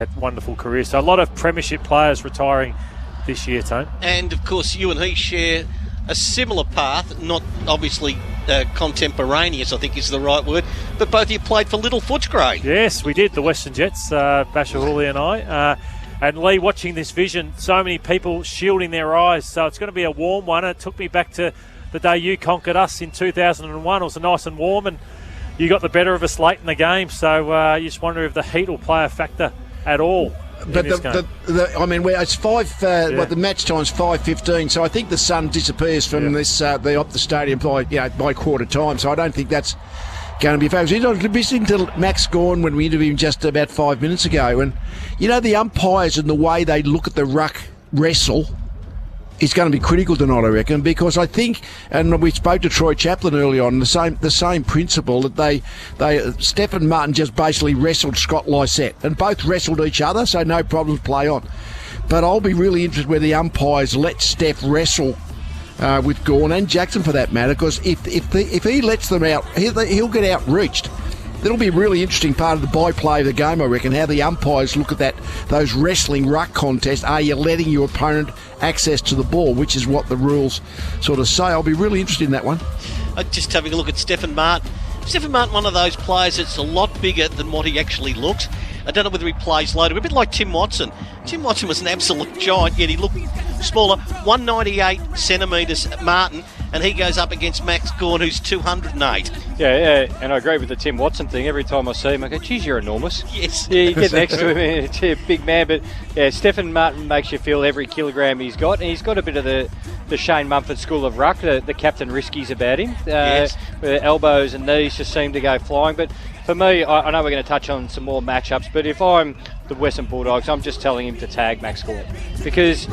Had wonderful career. So a lot of premiership players retiring this year, Tone. And of course, you and he share a similar path, not obviously contemporaneous, I think is the right word, but both of you played for Little Footscray. Yes, we did. The Western Jets, Basher Hooley and I. And Lee, watching this vision, so many people shielding their eyes. So it's going to be a warm one. It took me back to the day you conquered us in 2001. It was nice and warm, and you got the better of us late in the game. So you just wonder if the heat will play a factor at all. But it's the match time's 5:15, so I think the sun disappears from the stadium by quarter time. So I don't think that's going to be a focus. I was listening to Max Gawn when we interviewed him just about 5 minutes ago, and the umpires and the way they look at the ruck wrestle is going to be critical tonight, I reckon, because I think, and we spoke to Troy Chaplin early on, the same principle that Stephen Martin just basically wrestled Scott Lysette, and both wrestled each other, so no problems play on. But I'll be really interested where the umpires let Steph wrestle with Gawn and Jackson for that matter, because if he lets them out, he'll get outreached. That'll be a really interesting part of the byplay of the game, I reckon, how the umpires look at those wrestling ruck contests. Are you letting your opponent access to the ball, which is what the rules sort of say. I'll be really interested in that one. Just having a look at Stephen Martin. Stephen Martin, one of those players that's a lot bigger than what he actually looks. I don't know whether he plays later. A bit like Tim Watson. Tim Watson was an absolute giant, yet he looked smaller. 198 centimetres, Martin, and he goes up against Max Gawn, who's 208. Yeah, and I agree with the Tim Watson thing. Every time I see him, I go, geez, you're enormous. Yes. Yeah, you get next to him, it's a big man. But yeah, Stephen Martin makes you feel every kilogram he's got. And he's got a bit of the Shane Mumford school of ruck, the Captain Riskies about him. Yes. Where elbows and knees just seem to go flying. But for me, I know we're going to touch on some more matchups, but if I'm the Western Bulldogs, I'm just telling him to tag Max Gawn. Because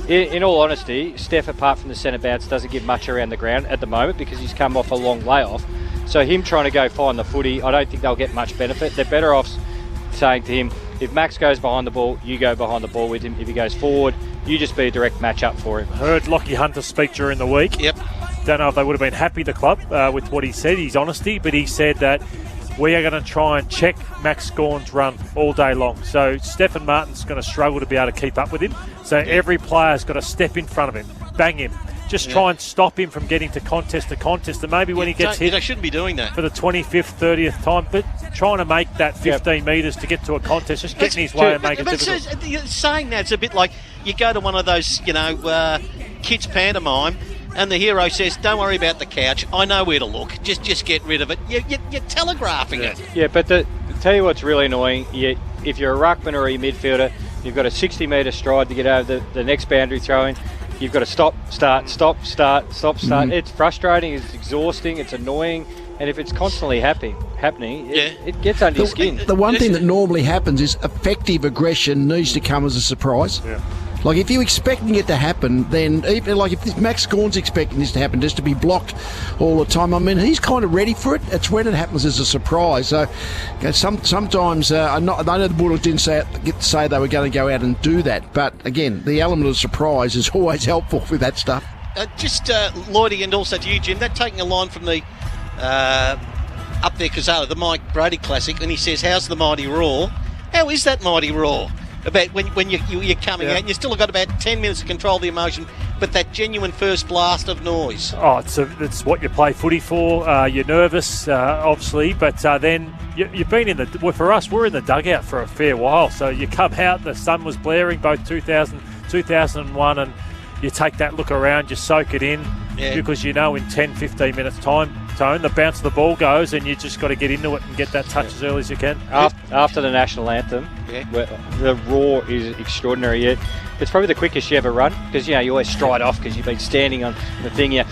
in all honesty, Steph, apart from the centre bounce, doesn't give much around the ground at the moment because he's come off a long layoff. So him trying to go find the footy, I don't think they'll get much benefit. They're better off saying to him, if Max goes behind the ball, you go behind the ball with him. If he goes forward, you just be a direct match-up for him. Heard Lockie Hunter speak during the week. Yep. Don't know if they would have been happy, the club, with what he said, his honesty, but he said that we are going to try and check Max Gawn's run all day long. So Stephen Martin's going to struggle to be able to keep up with him. So every player's got to step in front of him, bang him. Just try and stop him from getting to contest. And maybe when he gets hit, they shouldn't be doing that for the 25th, 30th time, but trying to make that 15 metres to get to a contest, just get in his way and make it difficult. Saying that's a bit like you go to one of those, kids' pantomime, and the hero says, don't worry about the couch, I know where to look, just get rid of it. You're telegraphing it. Yeah, but tell you what's really annoying, if you're a ruckman or a midfielder, you've got a 60-metre stride to get over the next boundary throw-in. You've got to stop, start. Mm-hmm. It's frustrating, it's exhausting, it's annoying, and if it's constantly happening, it gets under your skin. The one thing that normally happens is effective aggression needs to come as a surprise. Yeah. Like, if you're expecting it to happen, then even like if Max Gawn's expecting this to happen, just to be blocked all the time, I mean, he's kind of ready for it. It's when it happens as a surprise. So sometimes, I know the Bulldogs didn't say they were going to go out and do that, but again, the element of surprise is always helpful with that stuff. Lloydie, and also to you, Jim, that taking a line from the up there, Kazala, the Mike Brady Classic, and he says, how's the mighty roar? How is that mighty roar? About when you're coming out, and you've still got about 10 minutes to control the emotion, but that genuine first blast of noise. Oh, it's what you play footy for. You're nervous, obviously, but then you've been for us, we're in the dugout for a fair while. So you come out, the sun was blaring, both 2000, 2001, and you take that look around, you soak it in, because in 10, 15 minutes time, Tone, the bounce of the ball goes, and you just got to get into it and get that touch as early as you can. After the national anthem, the roar is extraordinary. It's probably the quickest you ever run, because you always stride off because you've been standing on the thing. You're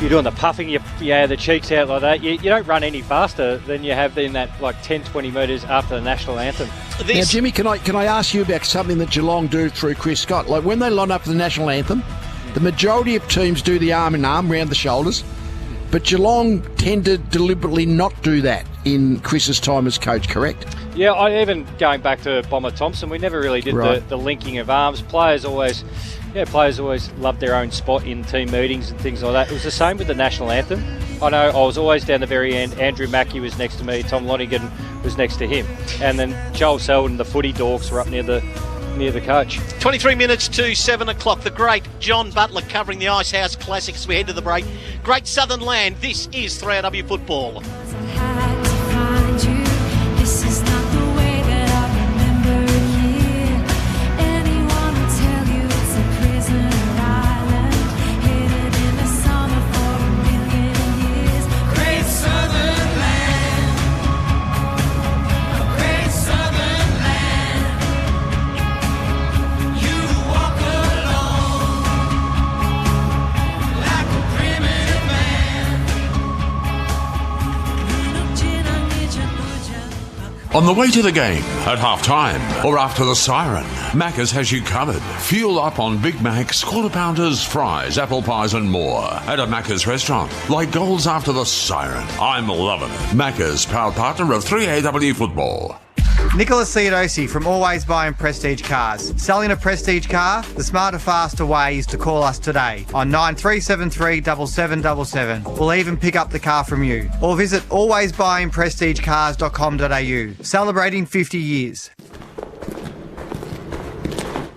doing the puffing, the cheeks out like that. You don't run any faster than you have in that 10, 20 metres after the national anthem. Now, Jimmy, can I ask you about something that Geelong do through Chris Scott? Like, when they line up for the national anthem, the majority of teams do the arm in arm round the shoulders, but Geelong tend to deliberately not do that in Chris's time as coach, correct? Yeah, even going back to Bomber Thompson, we never really did the linking of arms. Players always loved their own spot in team meetings and things like that. It was the same with the national anthem. I know I was always down the very end. Andrew Mackey was next to me. Tom Lonigan was next to him. And then Joel Selden, the footy dorks, were up near the coach. 23 minutes to 7 o'clock. The great John Butler covering the Icehouse Classic as we head to the break. Great Southern Land. This is 3AW Football. On the way to the game, at half-time, or after the siren, Macca's has you covered. Fuel up on Big Macs, quarter pounders, fries, apple pies and more at a Macca's restaurant. Like goals after the siren. I'm loving it. Macca's, proud partner of 3AW Football. Nicholas Theodosi from Always Buying Prestige Cars. Selling a Prestige car? The smarter, faster way is to call us today on 9373 7777. We'll even pick up the car from you. Or visit alwaysbuyingprestigecars.com.au. Celebrating 50 years.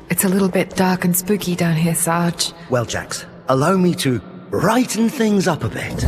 It's a little bit dark and spooky down here, Sarge. Well, Jax, allow me to brighten things up a bit.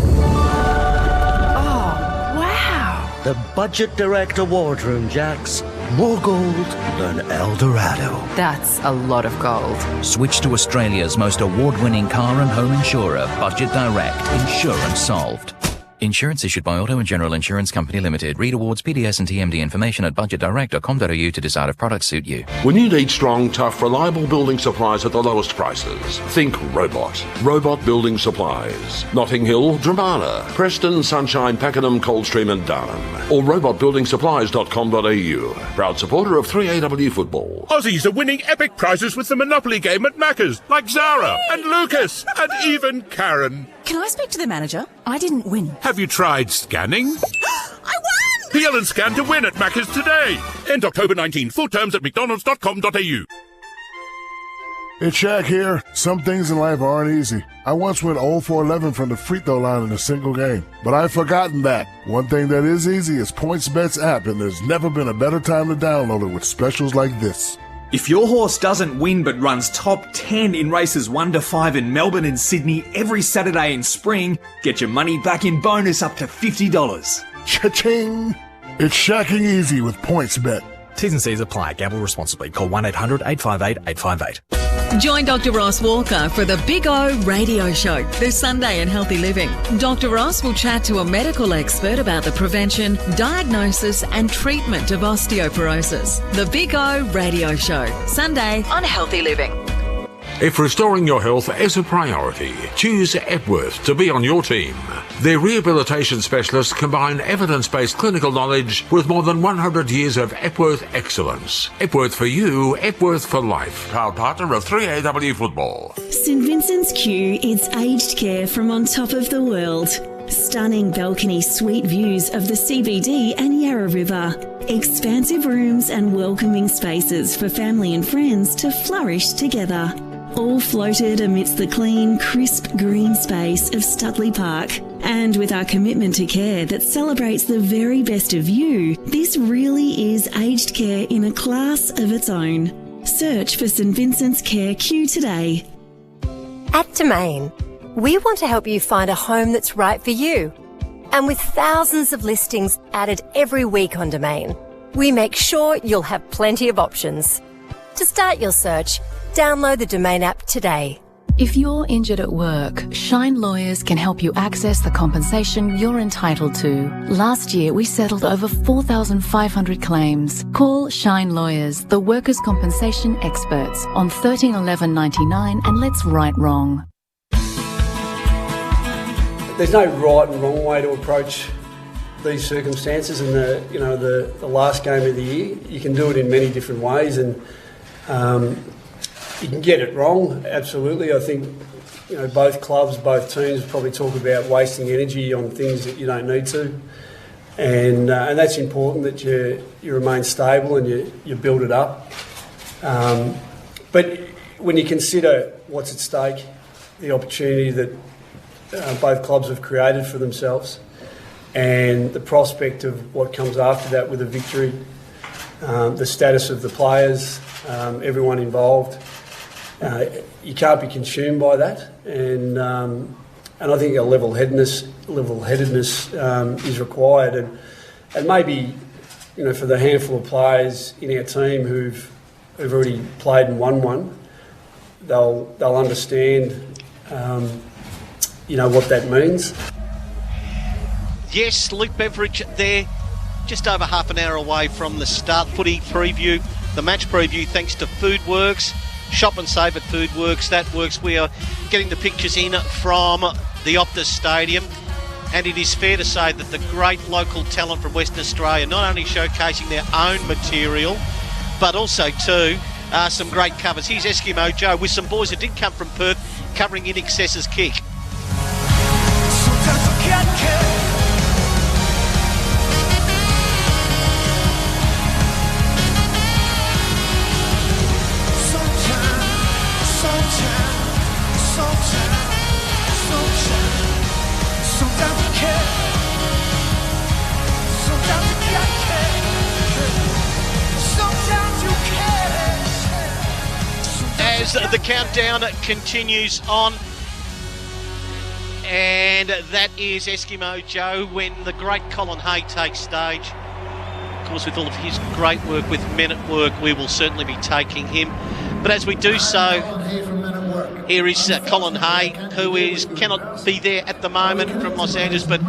The Budget Direct Award Room, Jax. More gold than El Dorado. That's a lot of gold. Switch to Australia's most award-winning car and home insurer, Budget Direct. Insurance solved. Insurance issued by Auto and General Insurance Company Limited. Read awards, PDS and TMD information at budgetdirect.com.au to decide if products suit you. When you need strong, tough, reliable building supplies at the lowest prices, think Robot. Robot Building Supplies. Notting Hill, Dramana, Preston, Sunshine, Pakenham, Coldstream and Darwin. Or robotbuildingsupplies.com.au. Proud supporter of 3AW Football. Aussies are winning epic prizes with the Monopoly game at Macca's, like Zara and Lucas and even Karen. Can I speak to the manager? I didn't win. Have you tried scanning? I won! Peel and scan to win at Macca's today. End October 19. Full terms at mcdonalds.com.au. It's Shaq here. Some things in life aren't easy. I once went 0 for 11 from the free throw line in a single game, but I've forgotten that. One thing that is easy is PointsBet's app, and there's never been a better time to download it with specials like this. If your horse doesn't win but runs top 10 in races 1 to 5 in Melbourne and Sydney every Saturday in spring, get your money back in bonus up to $50. Cha-ching! It's shocking easy with PointsBet. T's and C's apply. Gamble responsibly. Call 1-800-858-858. Join Dr. Ross Walker for the Big O Radio Show this Sunday in Healthy Living. Dr. Ross will chat to a medical expert about the prevention, diagnosis and treatment of osteoporosis. The Big O Radio Show, Sunday on Healthy Living. If restoring your health is a priority, choose Epworth to be on your team. Their rehabilitation specialists combine evidence-based clinical knowledge with more than 100 years of Epworth excellence. Epworth for you, Epworth for life. Proud partner of 3AW Football. St Vincent's Q is aged care from on top of the world. Stunning balcony suite views of the CBD and Yarra River. Expansive rooms and welcoming spaces for family and friends to flourish together. All floated amidst the clean, crisp green space of Studley Park. And with our commitment to care that celebrates the very best of you, this really is aged care in a class of its own. Search for St Vincent's Care Q today. At Domain, we want to help you find a home that's right for you. And with thousands of listings added every week on Domain, we make sure you'll have plenty of options. To start your search, download the Domain app today. If you're injured at work, Shine Lawyers can help you access the compensation you're entitled to. Last year, we settled over 4,500 claims. Call Shine Lawyers, the workers' compensation experts, on 13 11 99 and let's right wrong. There's no right and wrong way to approach these circumstances, and the last game of the year, you can do it in many different ways, and you can get it wrong, absolutely. I think both clubs, both teams probably talk about wasting energy on things that you don't need to. and that's important that you remain stable and you build it up. But when you consider what's at stake, the opportunity that both clubs have created for themselves, and the prospect of what comes after that with a victory, the status of the players, everyone involved, you can't be consumed by that, and I think a level-headedness is required, and maybe, you know, for the handful of players in our team who've already played and won one, they'll understand, you know, what that means. Yes, Luke Beveridge there, just over half an hour away from the start. Footy preview, the match preview, thanks to Foodworks. Shop and save at Foodworks. That works. We are getting the pictures in from the Optus Stadium, and it is fair to say that the great local talent from Western Australia not only showcasing their own material, but also too some great covers. Here's Eskimo Joe with some boys that did come from Perth covering In Excess's kick. As the countdown continues on, and that is Eskimo Joe when the great Colin Hay takes stage. Of course, with all of his great work with Men at Work, we will certainly be taking him. But as we do so, here is Colin Hay, who cannot be there at the moment from Los Angeles, but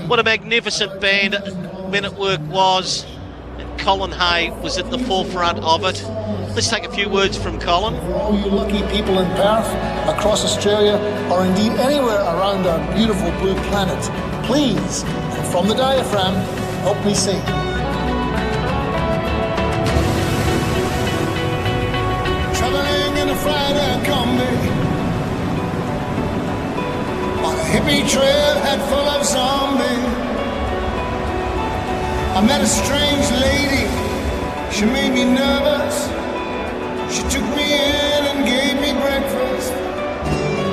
what a magnificent band Men at Work was. And Colin Hay was at the forefront of it. Let's take a few words from Colin. For all you lucky people in Perth, across Australia, or indeed anywhere around our beautiful blue planet, please, and from the diaphragm, help me sing. Travelling in a Friday combi on a hippie trailhead full of zombies, I met a strange lady. She made me nervous. She took me in and gave me breakfast.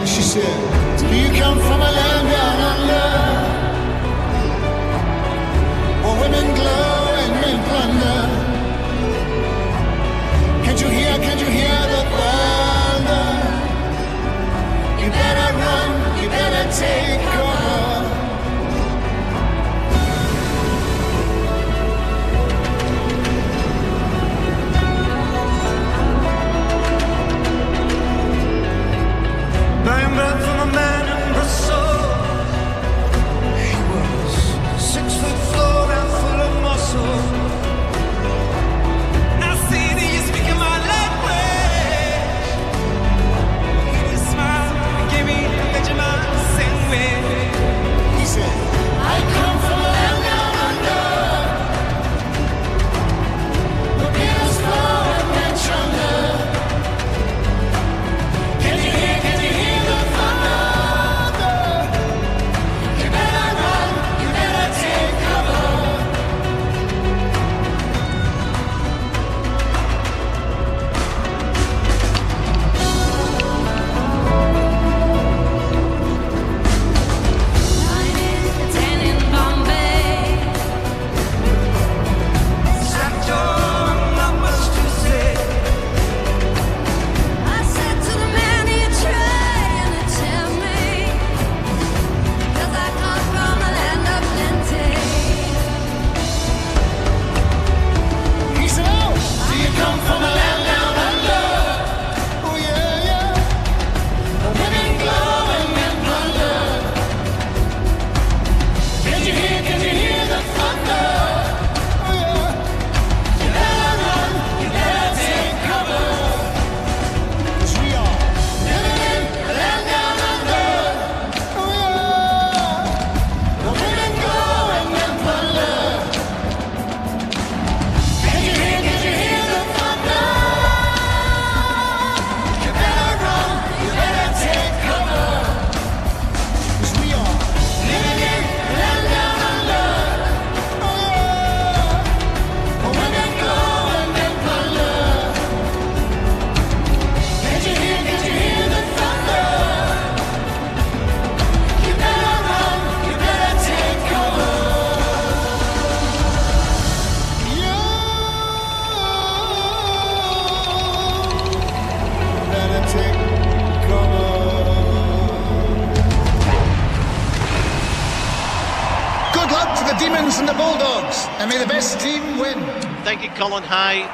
She said, do you come from a land down under, where women glow and men plunder? Can't you hear the thunder? You better run, you better take cover. wins from the Bulldogs, and may the best team win. Thank you, Colin Hay.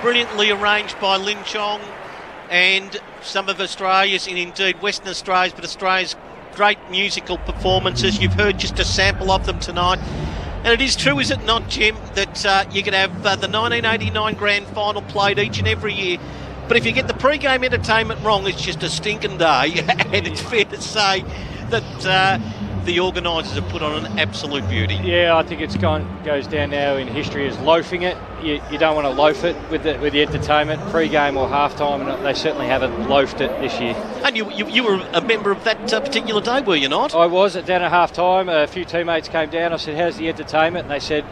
Brilliantly arranged by Lin Chong and some of Australia's, and indeed Western Australia's, but Australia's great musical performances. You've heard just a sample of them tonight. And it is true, is it not, Jim, that you can have the 1989 Grand Final played each and every year, but if you get the pre-game entertainment wrong, it's just a stinking day. And it's fair to say that the organisers have put on an absolute beauty. Yeah, I think it's goes down now in history as loafing it. You don't want to loaf it with the entertainment, pre-game or half-time, and they certainly haven't loafed it this year. And you were a member of that particular day, were you not? I was down at half-time. A few teammates came down. I said, how's the entertainment? And they said,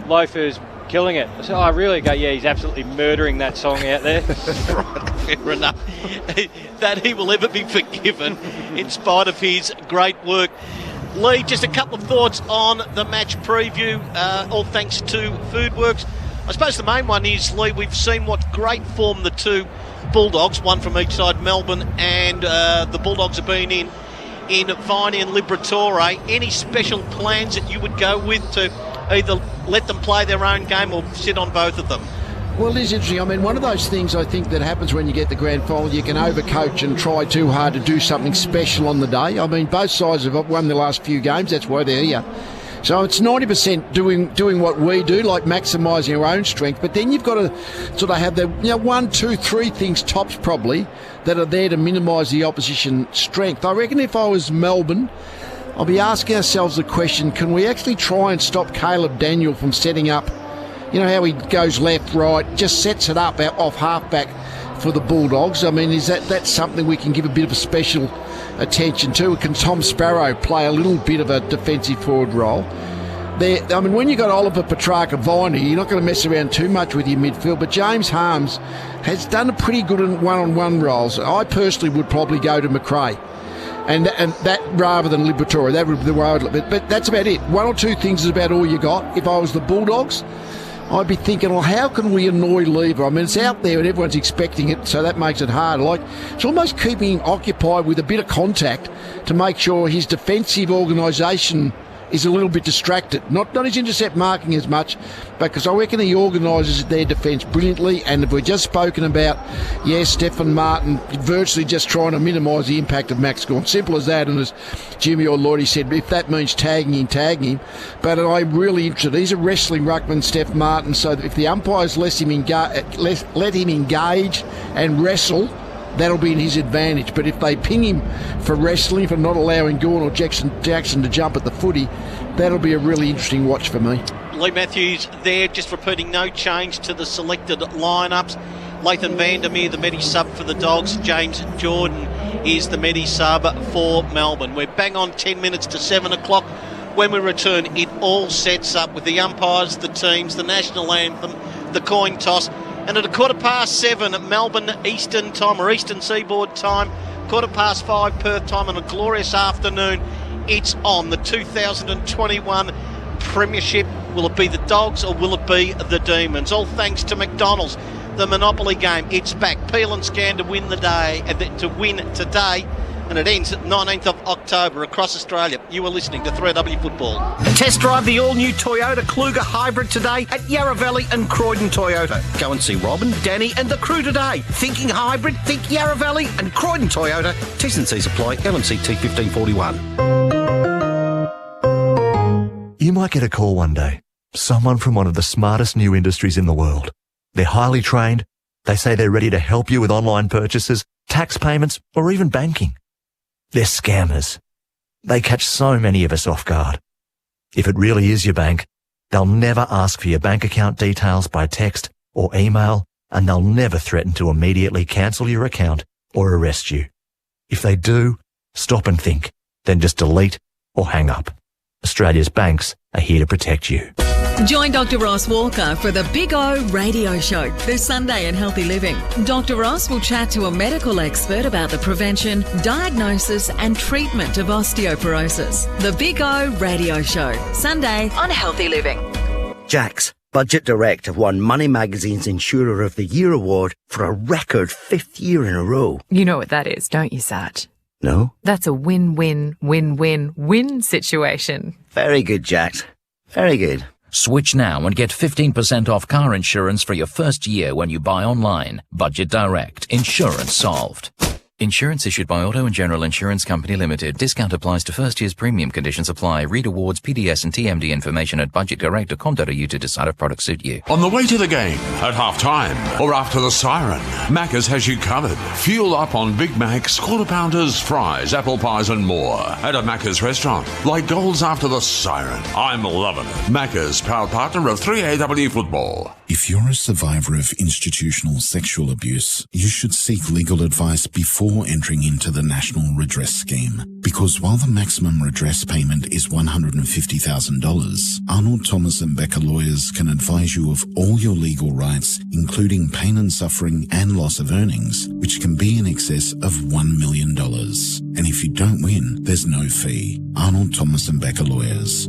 Loafer's killing it. I said, oh, really? Go, yeah, he's absolutely murdering that song out there. Right, fair enough. That he will ever be forgiven in spite of his great work. Lee, just a couple of thoughts on the match preview, all thanks to Foodworks. I suppose the main one is, Lee, we've seen what great form the two Bulldogs, one from each side, Melbourne, and the Bulldogs have been in Viney and Liberatore. Any special plans that you would go with to either let them play their own game or sit on both of them? Well, it is interesting. I mean, one of those things I think that happens when you get the grand final, you can overcoach and try too hard to do something special on the day. I mean, both sides have won the last few games. That's why they're here. So it's 90% doing what we do, like maximising our own strength. But then you've got to sort of have the 1, 2, 3 things tops probably that are there to minimise the opposition strength. I reckon if I was Melbourne, I'll be asking ourselves the question, can we actually try and stop Caleb Daniel from setting up, you know how he goes left, right, just sets it up off halfback for the Bulldogs? I mean, is that's something we can give a bit of a special attention to? Can Tom Sparrow play a little bit of a defensive forward role? I mean, when you've got Oliver, Petracca, Viney, you're not going to mess around too much with your midfield, but James Harms has done a pretty good in one-on-one roles. I personally would probably go to McRae. And that rather than Liberatore, that would be the way I'd look. But that's about it. 1 or 2 things is about all you got. If I was the Bulldogs, I'd be thinking, well, how can we annoy Lever? I mean, it's out there and everyone's expecting it, so that makes it hard. Like, it's almost keeping him occupied with a bit of contact to make sure his defensive organisation is a little bit distracted. Not his intercept marking as much, because I reckon he organises their defence brilliantly. And if we're just spoken about, Stephen Martin virtually just trying to minimise the impact of Max Gawn. Simple as that. And as Jimmy or Lloydie said, if that means tagging him. But I'm really interested. He's a wrestling ruckman, Steph Martin, so if the umpires let him engage and wrestle, that'll be in his advantage. But if they ping him for wrestling, for not allowing Gawn or Jackson to jump at the footy, that'll be a really interesting watch for me. Lee Matthews there, just repeating, no change to the selected lineups. Lathan Vandermeer, the Medi sub for the Dogs. James Jordan is the Medi sub for Melbourne. We're bang on 10 minutes to 7 o'clock. When we return, it all sets up with the umpires, the teams, the national anthem, the coin toss. And at 7:15 at Melbourne Eastern time, or Eastern Seaboard time, 5:15 Perth time, on a glorious afternoon, it's on. The 2021 Premiership. Will it be the Dogs or will it be the Demons? All thanks to McDonald's. The Monopoly game, it's back. Peel and scan to win today, and it ends at 19th of October across Australia. You are listening to 3AW Football. Test drive the all-new Toyota Kluger Hybrid today at Yarra Valley and Croydon Toyota. Go and see Robin, Danny and the crew today. Thinking hybrid? Think Yarra Valley and Croydon Toyota. T's and C's apply. LMCT 1541. You might get a call one day. Someone from one of the smartest new industries in the world. They're highly trained. They say they're ready to help you with online purchases, tax payments, or even banking. They're scammers. They catch so many of us off guard. If it really is your bank, they'll never ask for your bank account details by text or email, and they'll never threaten to immediately cancel your account or arrest you. If they do, stop and think, then just delete or hang up. Australia's banks are here to protect you. Join Dr. Ross Walker for the Big O Radio Show this Sunday in Healthy Living. Dr. Ross will chat to a medical expert about the prevention, diagnosis and treatment of osteoporosis. The Big O Radio Show, Sunday on Healthy Living. Jax, Budget Direct have won Money Magazine's Insurer of the Year award for a record 5th year in a row. You know what that is, don't you, Sarge? No? That's a win-win-win-win-win situation. Very good, Jax. Very good. Switch now and get 15% off car insurance for your first year when you buy online. Budget Direct. Insurance solved. Insurance issued by Auto and General Insurance Company Limited. Discount applies to first year's premium. Conditions apply. Read awards, PDS and TMD information at budgetdirect.com.au to decide if products suit you. On the way to the game, at half-time, or after the siren, Macca's has you covered. Fuel up on Big Macs, quarter pounders, fries, apple pies and more. At a Macca's restaurant, like goals after the siren. I'm loving it. Macca's, proud partner of 3AW football. If you're a survivor of institutional sexual abuse, you should seek legal advice before entering into the National Redress Scheme. Because while the maximum redress payment is $150,000, Arnold Thomas and Becker lawyers can advise you of all your legal rights, including pain and suffering and loss of earnings, which can be in excess of $1 million. And if you don't win, there's no fee. Arnold Thomas and Becker lawyers.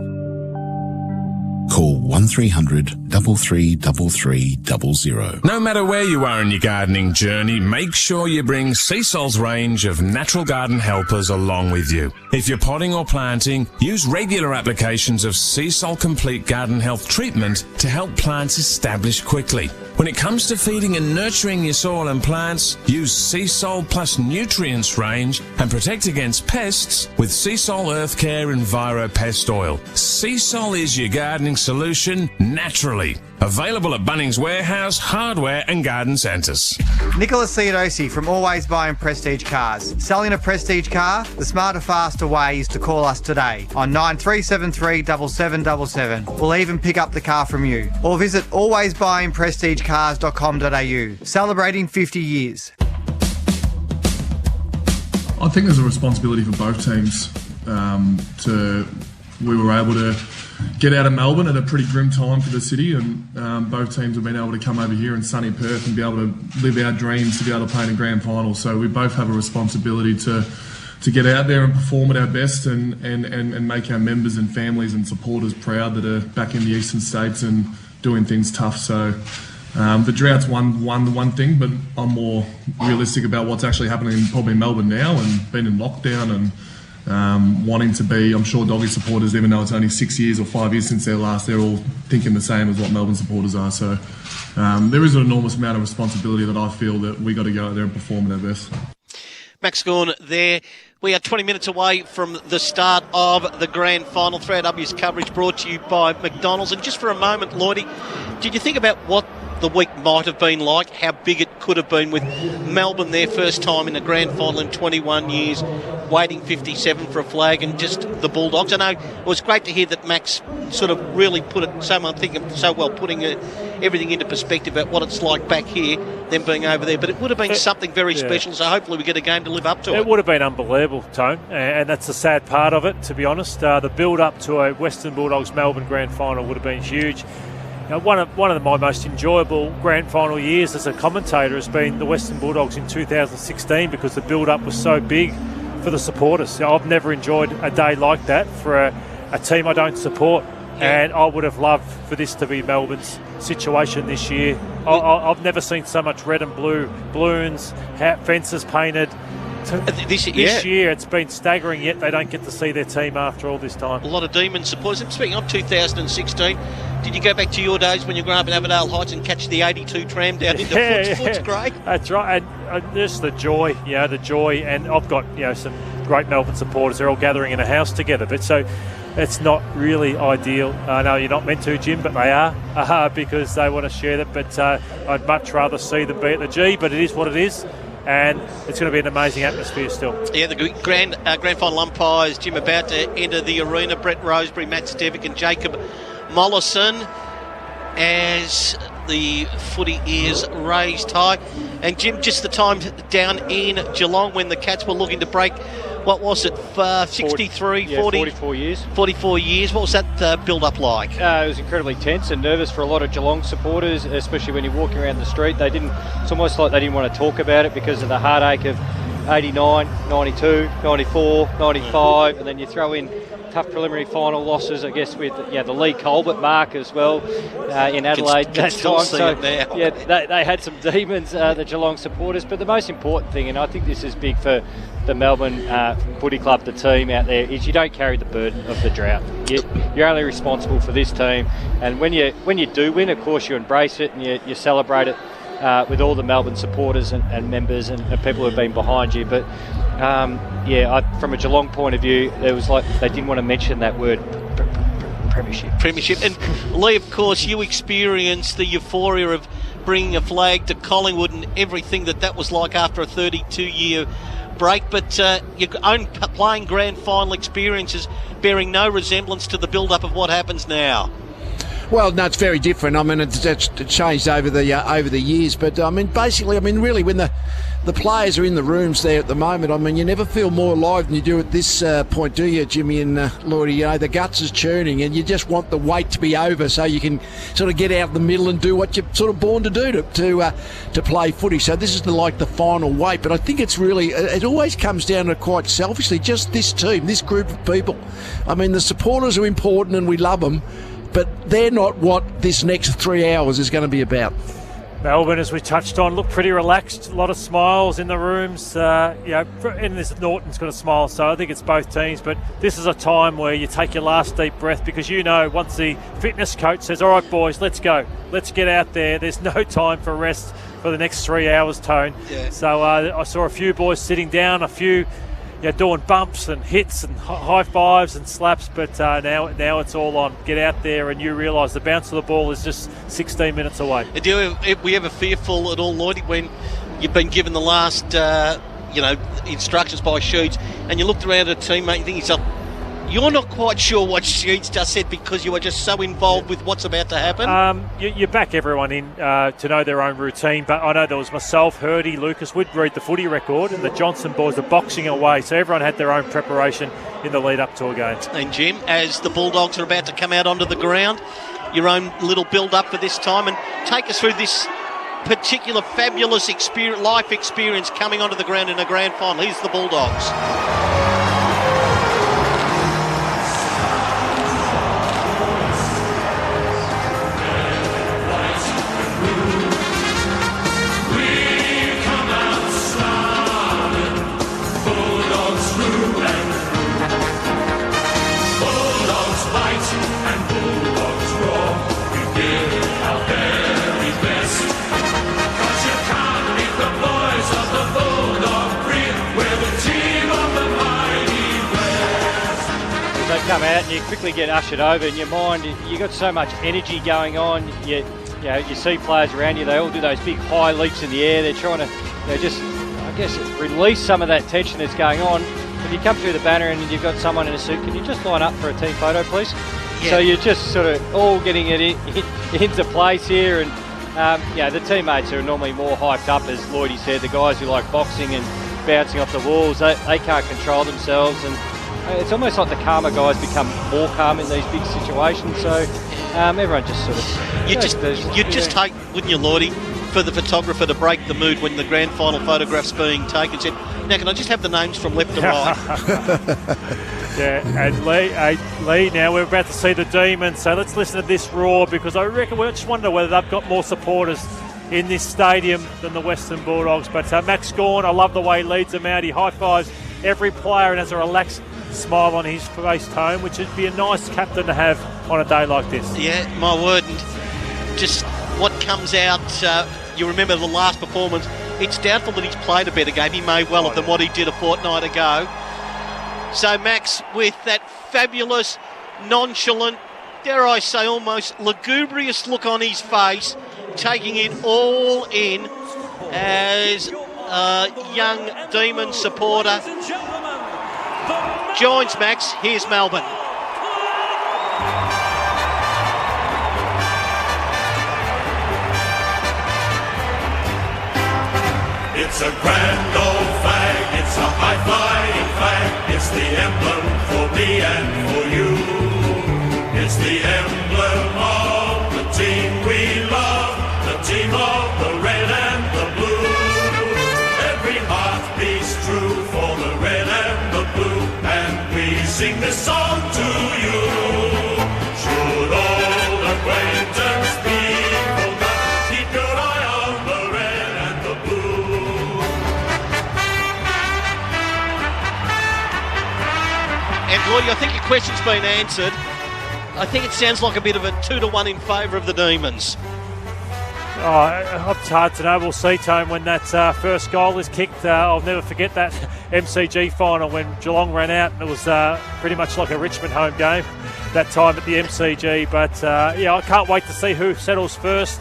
Call 1300 3333 00. No matter where you are in your gardening journey, make sure you bring Seasol's range of natural garden helpers along with you. If you're potting or planting, use regular applications of Seasol Complete Garden Health Treatment to help plants establish quickly. When it comes to feeding and nurturing your soil and plants, use Seasol Plus Nutrients range and protect against pests with Seasol Earth Care Enviro Pest Oil. Seasol is your gardening solution naturally. Available at Bunnings Warehouse, Hardware and Garden Centres. Nicholas Theodosi from Always Buying Prestige Cars. Selling a Prestige car? The smarter, faster way is to call us today on 9373 7777. We'll even pick up the car from you. Or visit alwaysbuyingprestigecars.com.au. Celebrating 50 years. I think there's a responsibility for both teams. We were able to get out of Melbourne at a pretty grim time for the city, and both teams have been able to come over here in sunny Perth and be able to live our dreams to be able to play in a grand final. So we both have a responsibility to get out there and perform at our best and make our members and families and supporters proud that are back in the eastern states and doing things tough. So the drought's one thing, but I'm more realistic about what's actually happening probably in Melbourne now and being in lockdown and wanting to be, I'm sure Doggy supporters, even though it's only 6 years or 5 years since their last, they're all thinking the same as what Melbourne supporters are. So there is an enormous amount of responsibility that I feel that we got to go out there and perform at our best. Max Gawn there. We are 20 minutes away from the start of the grand final. 3AW's coverage brought to you by McDonald's. And just for a moment, Lloydie, did you think about what the week might have been like, how big it could have been with Melbourne their first time in the grand final in 21 years, waiting 57 for a flag, and just the Bulldogs? I know it was great to hear that Max sort of really put it so well, putting everything into perspective about what it's like back here, them being over there. But it would have been something very special, so hopefully we get a game to live up to it. It would have been unbelievable, Tone, and that's the sad part of it, to be honest. The build-up to a Western Bulldogs Melbourne grand final would have been huge. One of my most enjoyable grand final years as a commentator has been the Western Bulldogs in 2016, because the build-up was so big for the supporters. I've never enjoyed a day like that for a team I don't support, and I would have loved for this to be Melbourne's situation this year. I've never seen so much red and blue balloons, fences painted. This year it's been staggering, yet they don't get to see their team after all this time. A lot of Demon supporters. Speaking of 2016, did you go back to your days when you grew up in Avondale Heights and catch the 82 tram down into Footscray? That's right, and just the joy, and I've got some great Melbourne supporters. They're all gathering in a house together, but so it's not really ideal. I know you're not meant to, Jim, but they are because they want to share that. But I'd much rather see them be at the G, but it is what it is. And it's going to be an amazing atmosphere still. Yeah, the grand final umpires, Jim, about to enter the arena. Brett Roseberry, Matt Stevick and Jacob Mollison as the footy is raised high. And Jim, just the time down in Geelong when the Cats were looking to break, what was it, 63, 44 years. 44 years. What was that build-up like? It was incredibly tense and nervous for a lot of Geelong supporters, especially when you're walking around the street. It's almost like they didn't want to talk about it because of the heartache of 89, 92, 94, 95, and then you throw in tough preliminary final losses, I guess, with the Lee Colbert mark as well in Adelaide that time. So they had some demons, the Geelong supporters. But the most important thing, and I think this is big for the Melbourne Footy Club, the team out there, is you don't carry the burden of the drought. You're only responsible for this team, and when you do win, of course, you embrace it and you celebrate it with all the Melbourne supporters and members and people who have been behind you. But from a Geelong point of view, it was like they didn't want to mention that word, premiership. And Lee, of course, you experienced the euphoria of bringing a flag to Collingwood and everything that was like after a 32-year break, but your own playing grand final experiences bearing no resemblance to the build-up of what happens now. Well, no, it's very different. I mean, it's changed over the years. But I mean, basically, really, when the players are in the rooms there at the moment, I mean, you never feel more alive than you do at this point, do you, Jimmy and Lloydie? You know, the guts is churning, and you just want the wait to be over so you can sort of get out in the middle and do what you're sort of born to do to play footy. So this is the final wait. But I think it's really, it always comes down to quite selfishly just this team, this group of people. I mean, the supporters are important and we love them, but they're not what this next 3 hours is going to be about. Melbourne, as we touched on, look pretty relaxed. A lot of smiles in the rooms. And this Norton's got a smile, so I think it's both teams. But this is a time where you take your last deep breath because once the fitness coach says, all right, boys, let's go. Let's get out there. There's no time for rest for the next 3 hours, Tone. Yeah. So I saw a few boys sitting down, a few doing bumps and hits and high fives and slaps, but now it's all on. Get out there and you realise the bounce of the ball is just 16 minutes away. Were you ever fearful at all, Lloydie, when you've been given the last instructions by Sheeds and you looked around at a teammate and think to yourself, you're not quite sure what Sheeds just said because you were just so involved with what's about to happen? You back everyone in to know their own routine, but I know there was myself, Hurdy, Lucas, we'd read the footy record, and the Johnson boys are boxing away, so everyone had their own preparation in the lead up to a game. And Jim, as the Bulldogs are about to come out onto the ground, your own little build-up for this time, and take us through this particular fabulous life experience coming onto the ground in a grand final. Here's the Bulldogs. Come out and you quickly get ushered over in your mind. You got so much energy going on. You see players around you. They all do those big high leaps in the air. They're trying to, release some of that tension that's going on. When you come through the banner and you've got someone in a suit, can you just line up for a team photo, please? Yeah. So you're just sort of all getting it into place here, and the teammates are normally more hyped up, as Lloydie said. The guys who like boxing and bouncing off the walls, they can't control themselves, and it's almost like the calmer guys become more calm in these big situations. So everyone just sort of... You'd just take, wouldn't you, Lloydie, for the photographer to break the mood when the grand final photograph's being taken, said, now can I just have the names from left to right? And Lee, now we're about to see the Demons, so let's listen to this roar, because I reckon we just wonder whether they've got more supporters in this stadium than the Western Bulldogs. But Max Gawn, I love the way he leads them out. He high-fives every player and has a relaxed smile on his face, Tone, which would be a nice captain to have on a day like this. Yeah, my word. And just what comes out, you remember the last performance, it's doubtful that he's played a better game. He may well have than what he did a fortnight ago. So Max, with that fabulous, nonchalant, dare I say almost lugubrious look on his face, taking it all in as a young Demon supporter, joins Max. Here's Melbourne. It's a grand old flag, it's a high-flying flag, it's the emblem for me and for you. It's the emblem of the team we love, the team of the red and the blue. Every heart beats true. Lloydie, I think your question's been answered. I think it sounds like a bit of a 2-1 in favour of the Demons. Oh, it's hard to know. We'll see, Tone, when that first goal is kicked. I'll never forget that MCG final when Geelong ran out, and it was pretty much like a Richmond home game that time at the MCG. But, I can't wait to see who settles first.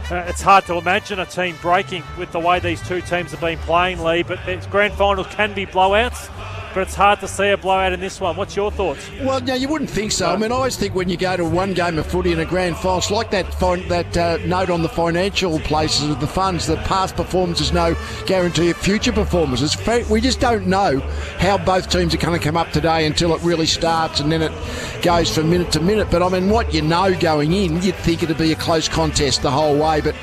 It's hard to imagine a team breaking with the way these two teams have been playing, Lee, but grand finals can be blowouts. But it's hard to see a blowout in this one. What's your thoughts? Well, no, you wouldn't think so. I mean, I always think when you go to one game of footy in a grand final, it's like that note on the financial places of the funds, that past performance is no guarantee of future performances. We just don't know how both teams are going to come up today until it really starts, and then it goes from minute to minute. But, I mean, what you know going in, you'd think it'd be a close contest the whole way. But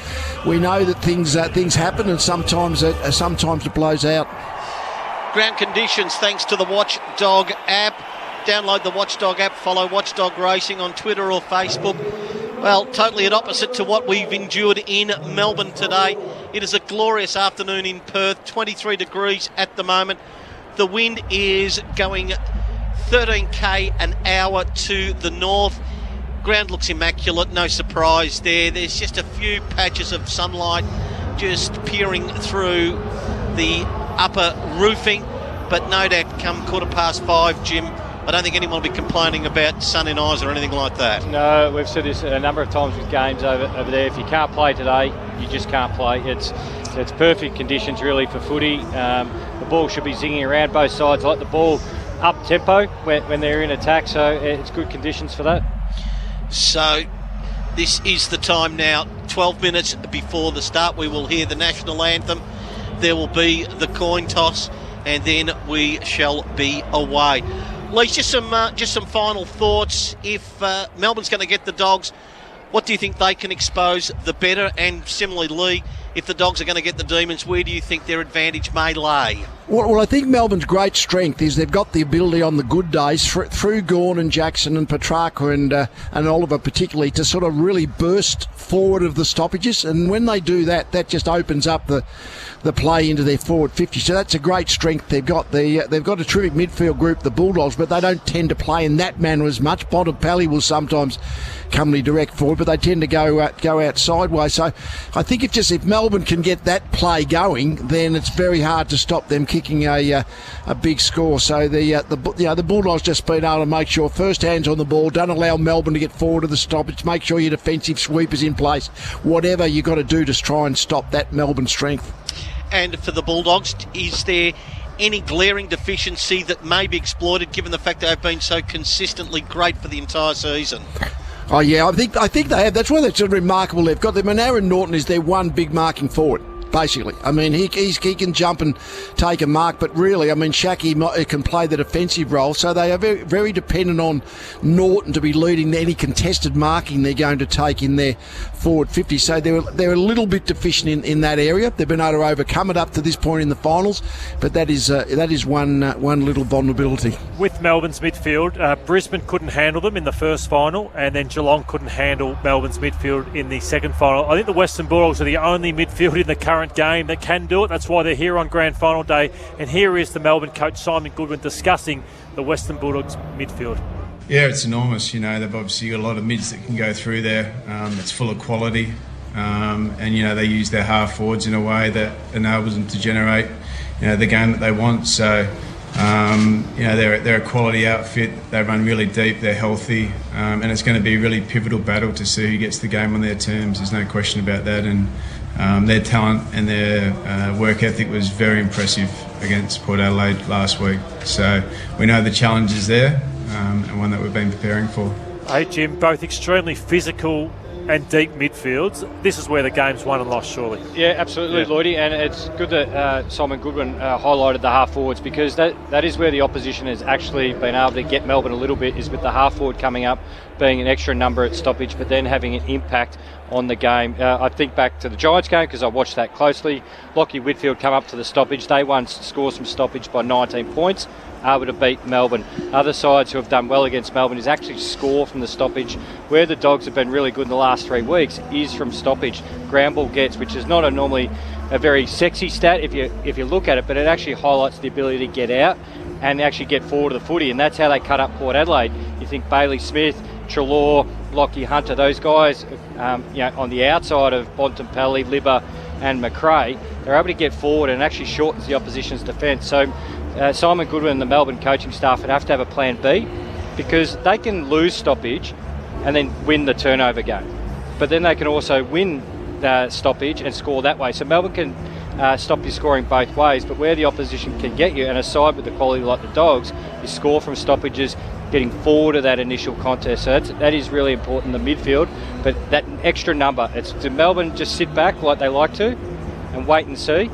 we know that things happen, and sometimes it blows out. Ground conditions thanks to the Watchdog app. Download the Watchdog app, follow Watchdog Racing on Twitter or Facebook. Well, totally at opposite to what we've endured in Melbourne today. It is a glorious afternoon in Perth, 23 degrees at the moment. The wind is going 13k an hour to the north. Ground looks immaculate, no surprise there. There's just a few patches of sunlight just peering through the upper roofing, but no doubt come 5:15, Jim, I don't think anyone will be complaining about sun in eyes or anything like that. No, we've said this a number of times with games over there. If you can't play today, you just can't play. It's perfect conditions really for footy. The ball should be zinging around both sides. I like the ball up tempo when they're in attack, so it's good conditions for that. So this is the time now, 12 minutes before the start. We will hear the national anthem. There will be the coin toss, and then we shall be away. Lee, just some final thoughts. If Melbourne's going to get the Dogs, what do you think they can expose the better? And similarly, Lee, if the Dogs are going to get the Demons, where do you think their advantage may lay? Well, I think Melbourne's great strength is they've got the ability on the good days through Gawn and Jackson and Petracca and Oliver particularly to sort of really burst forward of the stoppages, and when they do that, that just opens up the play into their forward 50. So that's a great strength they've got. They've got a terrific midfield group, the Bulldogs, but they don't tend to play in that manner as much. Bontempelli will sometimes come direct forward, but they tend to go out sideways. So I think if Melbourne can get that play going, then it's very hard to stop them kicking a big score. So the Bulldogs just been able to make sure first hands on the ball, don't allow Melbourne to get forward to the stoppage, make sure your defensive sweep is in place, whatever you've got to do to try and stop that Melbourne strength. And for the Bulldogs, is there any glaring deficiency that may be exploited given the fact they've been so consistently great for the entire season? Oh yeah, I think they have. That's why that's remarkable. They've got them, and Aaron Norton is their one big marking forward. Basically, I mean, he can jump and take a mark, but really, I mean, Shaki can play the defensive role, so they are very, very dependent on Norton to be leading any contested marking they're going to take in their forward 50. So they're a little bit deficient in that area. They've been able to overcome it up to this point in the finals, but that is one little vulnerability. With Melbourne's midfield, Brisbane couldn't handle them in the first final, and then Geelong couldn't handle Melbourne's midfield in the second final. I think the Western Bulldogs are the only midfield in the current game that can do it. That's why they're here on grand final day, and here is the Melbourne coach Simon Goodwin discussing the Western Bulldogs midfield. Yeah, it's enormous. You know, they've obviously got a lot of mids that can go through there. It's full of quality, and you know, they use their half forwards in a way that enables them to generate, you know, the game that they want. So you know, they're a quality outfit. They run really deep, they're healthy, and it's going to be a really pivotal battle to see who gets the game on their terms. There's no question about that. And their talent and their work ethic was very impressive against Port Adelaide last week. So we know the challenge is there, and one that we've been preparing for. Hey Jim, both extremely physical and deep midfields. This is where the game's won and lost, surely. Yeah, absolutely, yeah. Lloydie, and it's good that Simon Goodwin highlighted the half forwards, because that is where the opposition has actually been able to get Melbourne a little bit, is with the half forward coming up, being an extra number at stoppage, but then having an impact on the game. I think back to the Giants game, because I watched that closely. Lockie Whitfield come up to the stoppage. They won scores from stoppage by 19 points, able to beat Melbourne. Other sides who have done well against Melbourne is actually score from the stoppage. Where the Dogs have been really good in the last 3 weeks is from stoppage. Ground ball gets, which is not normally a very sexy stat if you look at it, but it actually highlights the ability to get out and actually get forward of the footy, and that's how they cut up Port Adelaide. You think Bailey Smith, Treloar, Lockie Hunter, those guys on the outside of Bontempelli, Libba and McRae, they're able to get forward and actually shortens the opposition's defence. So Simon Goodwin and the Melbourne coaching staff would have to have a plan B, because they can lose stoppage and then win the turnover game. But then they can also win the stoppage and score that way. So Melbourne can stop you scoring both ways, but where the opposition can get you, and a side with the quality like the Dogs, you score from stoppages, getting forward of that initial contest. So that is really important in the midfield. But that extra number, it's to Melbourne just sit back like they like to and wait and see.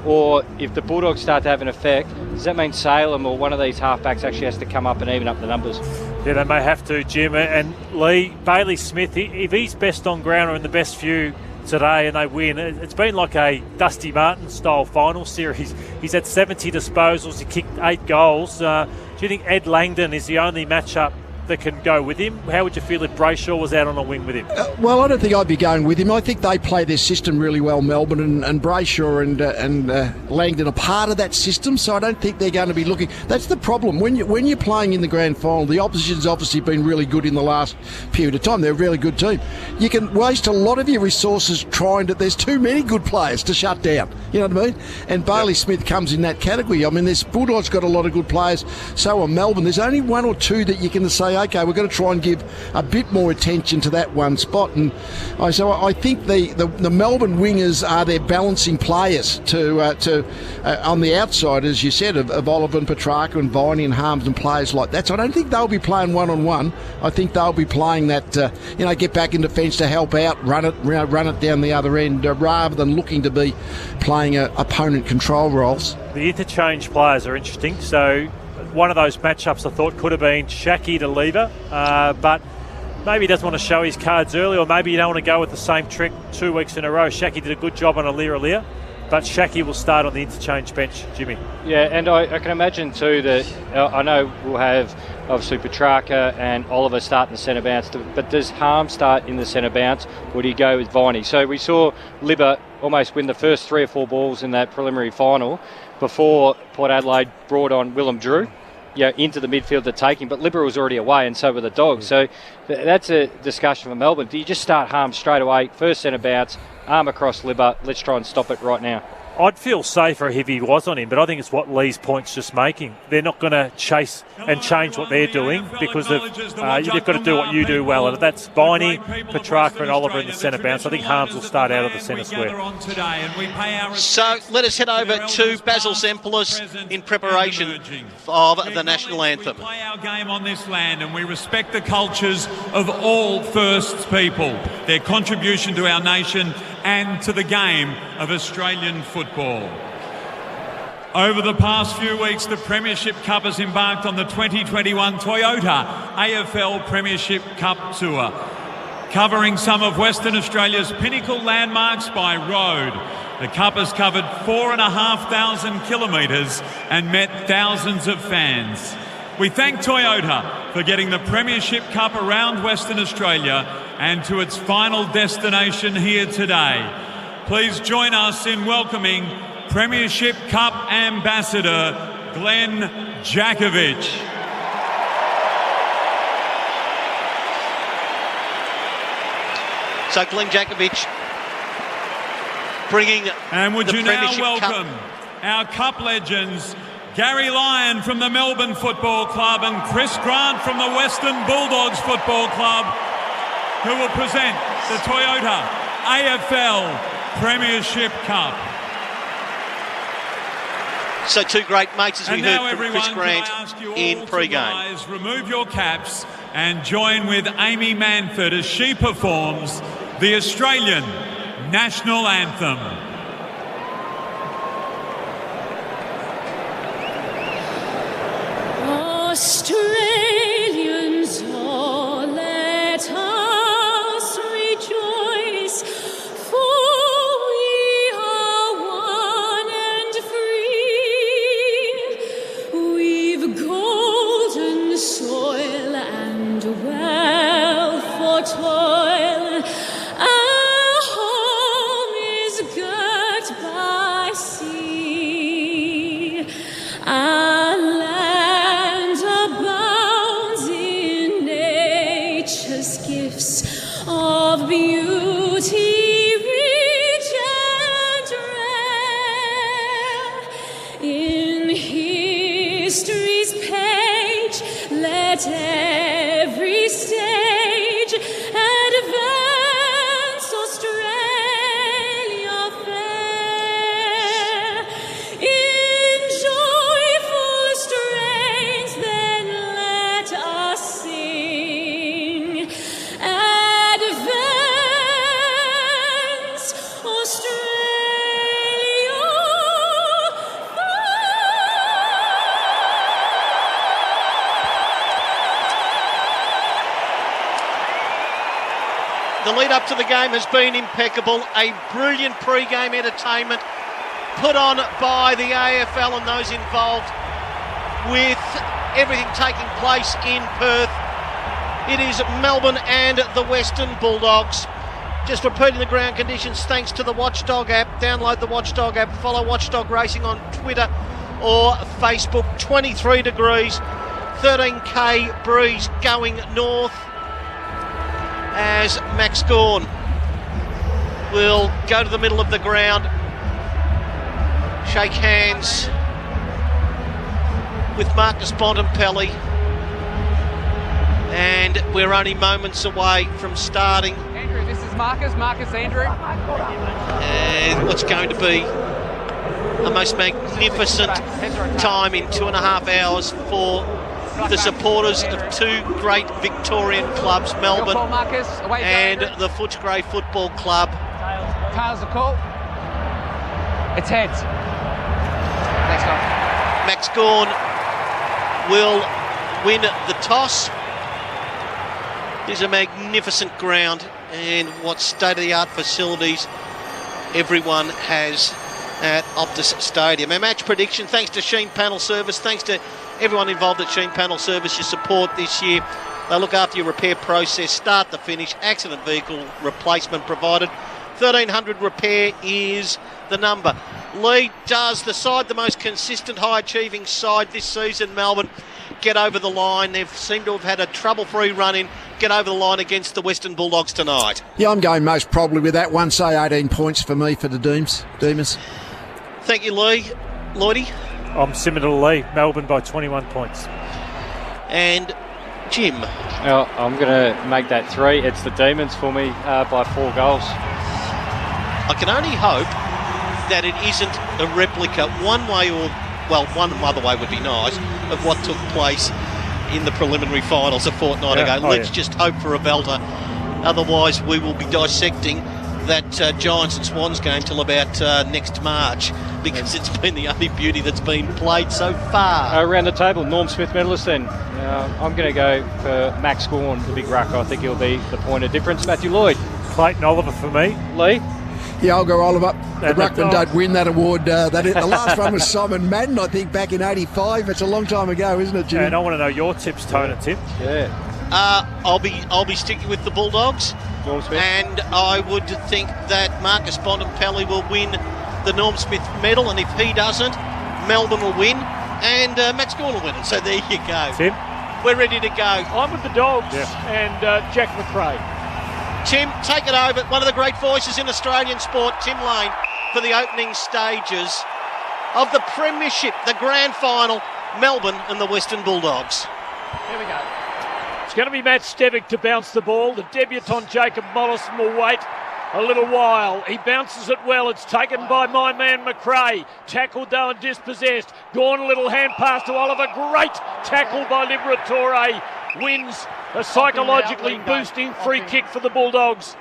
Or if the Bulldogs start to have an effect, does that mean Salem or one of these halfbacks actually has to come up and even up the numbers? Yeah, they may have to, Jim. And Lee, Bailey Smith, if he's best on ground or in the best view today and they win, it's been like a Dusty Martin style final series. He's had 70 disposals, he kicked 8 goals. Do you think Ed Langdon is the only matchup that can go with him? How would you feel if Brayshaw was out on a wing with him? Well, I don't think I'd be going with him. I think they play their system really well, Melbourne, and Brayshaw and Langdon are part of that system, so I don't think they're going to be looking. That's the problem. When you're playing in the grand final, the opposition's obviously been really good in the last period of time. They're a really good team. You can waste a lot of your resources trying to... There's too many good players to shut down. You know what I mean? And Bailey Smith comes in that category. I mean, this Bulldogs got a lot of good players. So are Melbourne. There's only one or two that you can say, okay, we're going to try and give a bit more attention to that one spot. And so I think the Melbourne wingers are their balancing players to on the outside, as you said, of Oliver and Petracca and Viney and Harms and players like that. So I don't think they'll be playing one-on-one. I think they'll be playing that, get back in defence to help out, run it down the other end, rather than looking to be playing opponent control roles. The interchange players are interesting. So one of those matchups I thought could have been Shaki to Lever, but maybe he doesn't want to show his cards early, or maybe you don't want to go with the same trick 2 weeks in a row. Shaki did a good job on Alir, but Shaki will start on the interchange bench, Jimmy. Yeah, and I can imagine too that I know we'll have obviously Petracca and Oliver start in the centre bounce, but does Harm start in the centre bounce, or do you go with Viney? So we saw Libba almost win the first 3 or 4 balls in that preliminary final before Port Adelaide brought on Willem Drew into the midfield to take him, but Libba was already away and so were the Dogs. So that's a discussion for Melbourne. Do you just start Harm straight away, first centre bounce, arm across Libba, let's try and stop it right now? I'd feel safer if he was on him, but I think it's what Lee's point's just making. They're not going to chase and change what they're doing because they've got to do what you do well, and that's Viney, Petracca and Oliver in the centre bounce. I think Harms will start out of the centre square. So let us head over to Basil Sempelis in preparation of the national anthem. We play our game on this land and we respect the cultures of all First people, their contribution to our nation and to the game of Australian football. Over the past few weeks, the Premiership Cup has embarked on the 2021 Toyota AFL Premiership Cup Tour, covering some of Western Australia's pinnacle landmarks by road. The Cup has covered 4,500 kilometres and met thousands of fans. We thank Toyota for getting the Premiership Cup around Western Australia and to its final destination here today. Please join us in welcoming Premiership Cup Ambassador Glenn Jakovich. So Glenn Jakovich bringing and would the you now Premiership welcome our Cup legends, Gary Lyon from the Melbourne Football Club and Chris Grant from the Western Bulldogs Football Club, who will present the Toyota AFL Premiership Cup. So two great mates, as we now heard from Chris Grant in pre-game. Remove your caps and join with Amy Manford as she performs the Australian National Anthem. Australians, all let us rejoice, for we are one and free. We've golden soil and wealth for toil. Our home is girt by sea. Our land The lead up to the game has been impeccable. A brilliant pre-game entertainment put on by the AFL and those involved, with everything taking place in Perth. It is Melbourne and the Western Bulldogs. Just repeating the ground conditions thanks to the Watchdog app. Download the Watchdog app, follow Watchdog Racing on Twitter or Facebook. 23 degrees, 13k breeze going north as Max Gawn will go to the middle of the ground, shake hands with Marcus Bontempelli, and we're only moments away from starting. Andrew, this is Marcus Andrew. And what's going to be a most magnificent time in 2.5 hours for the supporters of two great Victorian clubs, Melbourne and the Footscray Football Club. Tails the call. It's heads. Thanks, Tom. Max Gawn will win the toss. It's a magnificent ground, and what state-of-the-art facilities everyone has at Optus Stadium. Our match prediction, thanks to Sheen Panel Service, thanks to everyone involved at Sheen Panel Service, your support this year. They look after your repair process, start to finish, accident vehicle replacement provided. 1300 repair is the number. Lee, does the side, the most consistent, high-achieving side this season, Melbourne, get over the line? They've seemed to have had a trouble-free run-in, get over the line against the Western Bulldogs tonight. Yeah, I'm going most probably with that one. Say 18 points for me for the Demons. Thank you, Lee. Lloydie? I'm similar to Lee. Melbourne by 21 points. And Jim? Well, I'm going to make that 3. It's the Demons for me by 4 goals. I can only hope that it isn't a replica one way or, well, one other way would be nice, of what took place in the preliminary finals a fortnight ago. Let's just hope for a belter. Otherwise, we will be dissecting that Giants and Swans game till about next March, because it's been the only beauty that's been played so far. Around the table, Norm Smith medalist then. I'm going to go for Max Gawn, the big rucker. I think he'll be the point of difference. Matthew Lloyd. Clayton Oliver for me. Lee? Yeah, I'll go Oliver. The Ruckman don't win that award. The last one was Simon Madden, I think, back in 85. It's a long time ago, isn't it, Jim? And I want to know your tips, Tone and Tim. Yeah. I'll be sticking with the Bulldogs, and I would think that Marcus Bontempelli will win the Norm Smith medal, and if he doesn't, Melbourne will win, and Max Gawn will win it. So there you go. Tim? We're ready to go. I'm with the Dogs and Jack McRae. Tim, take it over. One of the great voices in Australian sport, Tim Lane, for the opening stages of the Premiership, the grand final, Melbourne and the Western Bulldogs. Here we go. It's going to be Matt Stevic to bounce the ball. The debutant Jacob Mollison will wait a little while. He bounces it well. It's taken by my man McRae. Tackled though and dispossessed. Gone a little hand pass to Oliver. Great tackle by Liberatore. Wins a psychologically boosting free kick for the Bulldogs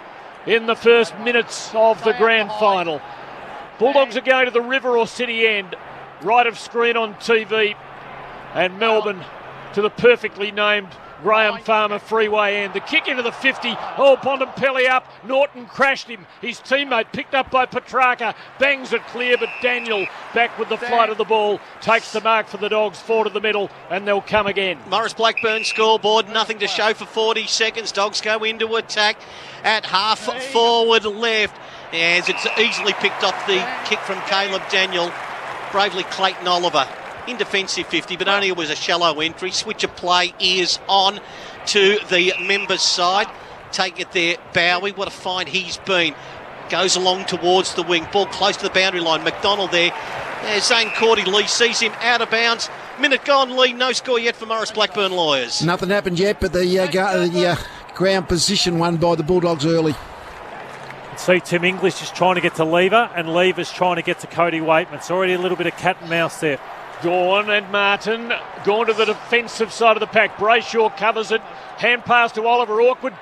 in the first minutes of the grand final. Bulldogs are going to the River or City End, right of screen on TV, and Melbourne to the perfectly named Graham Farmer Freeway end. The kick into the 50. Oh, Bontempelli up. Norton crashed him. His teammate picked up by Petracca. Bangs it clear, but Daniel back with the flight of the ball. Takes the mark for the Dogs. 4 to the middle, and they'll come again. Morris Blackburn scoreboard. Nothing to show for 40 seconds. Dogs go into attack at half forward left. As it's easily picked off the kick from Caleb Daniel. Bravely Clayton Oliver. In defensive 50, but only it was a shallow entry. Switch of play is on to the members' side. Take it there, Bowie. What a find he's been. Goes along towards the wing. Ball close to the boundary line. McDonald there. Zane Cordy, Lee sees him out of bounds. Minute gone, Lee. No score yet for Morris Blackburn Lawyers. Nothing happened yet, but the ground position won by the Bulldogs early. See, Tim English is trying to get to Lever, and Lever's trying to get to Cody Waitman. It's already a little bit of cat and mouse there. Gawn and Martin, gone to the defensive side of the pack. Brayshaw covers it. Hand pass to Oliver. Awkward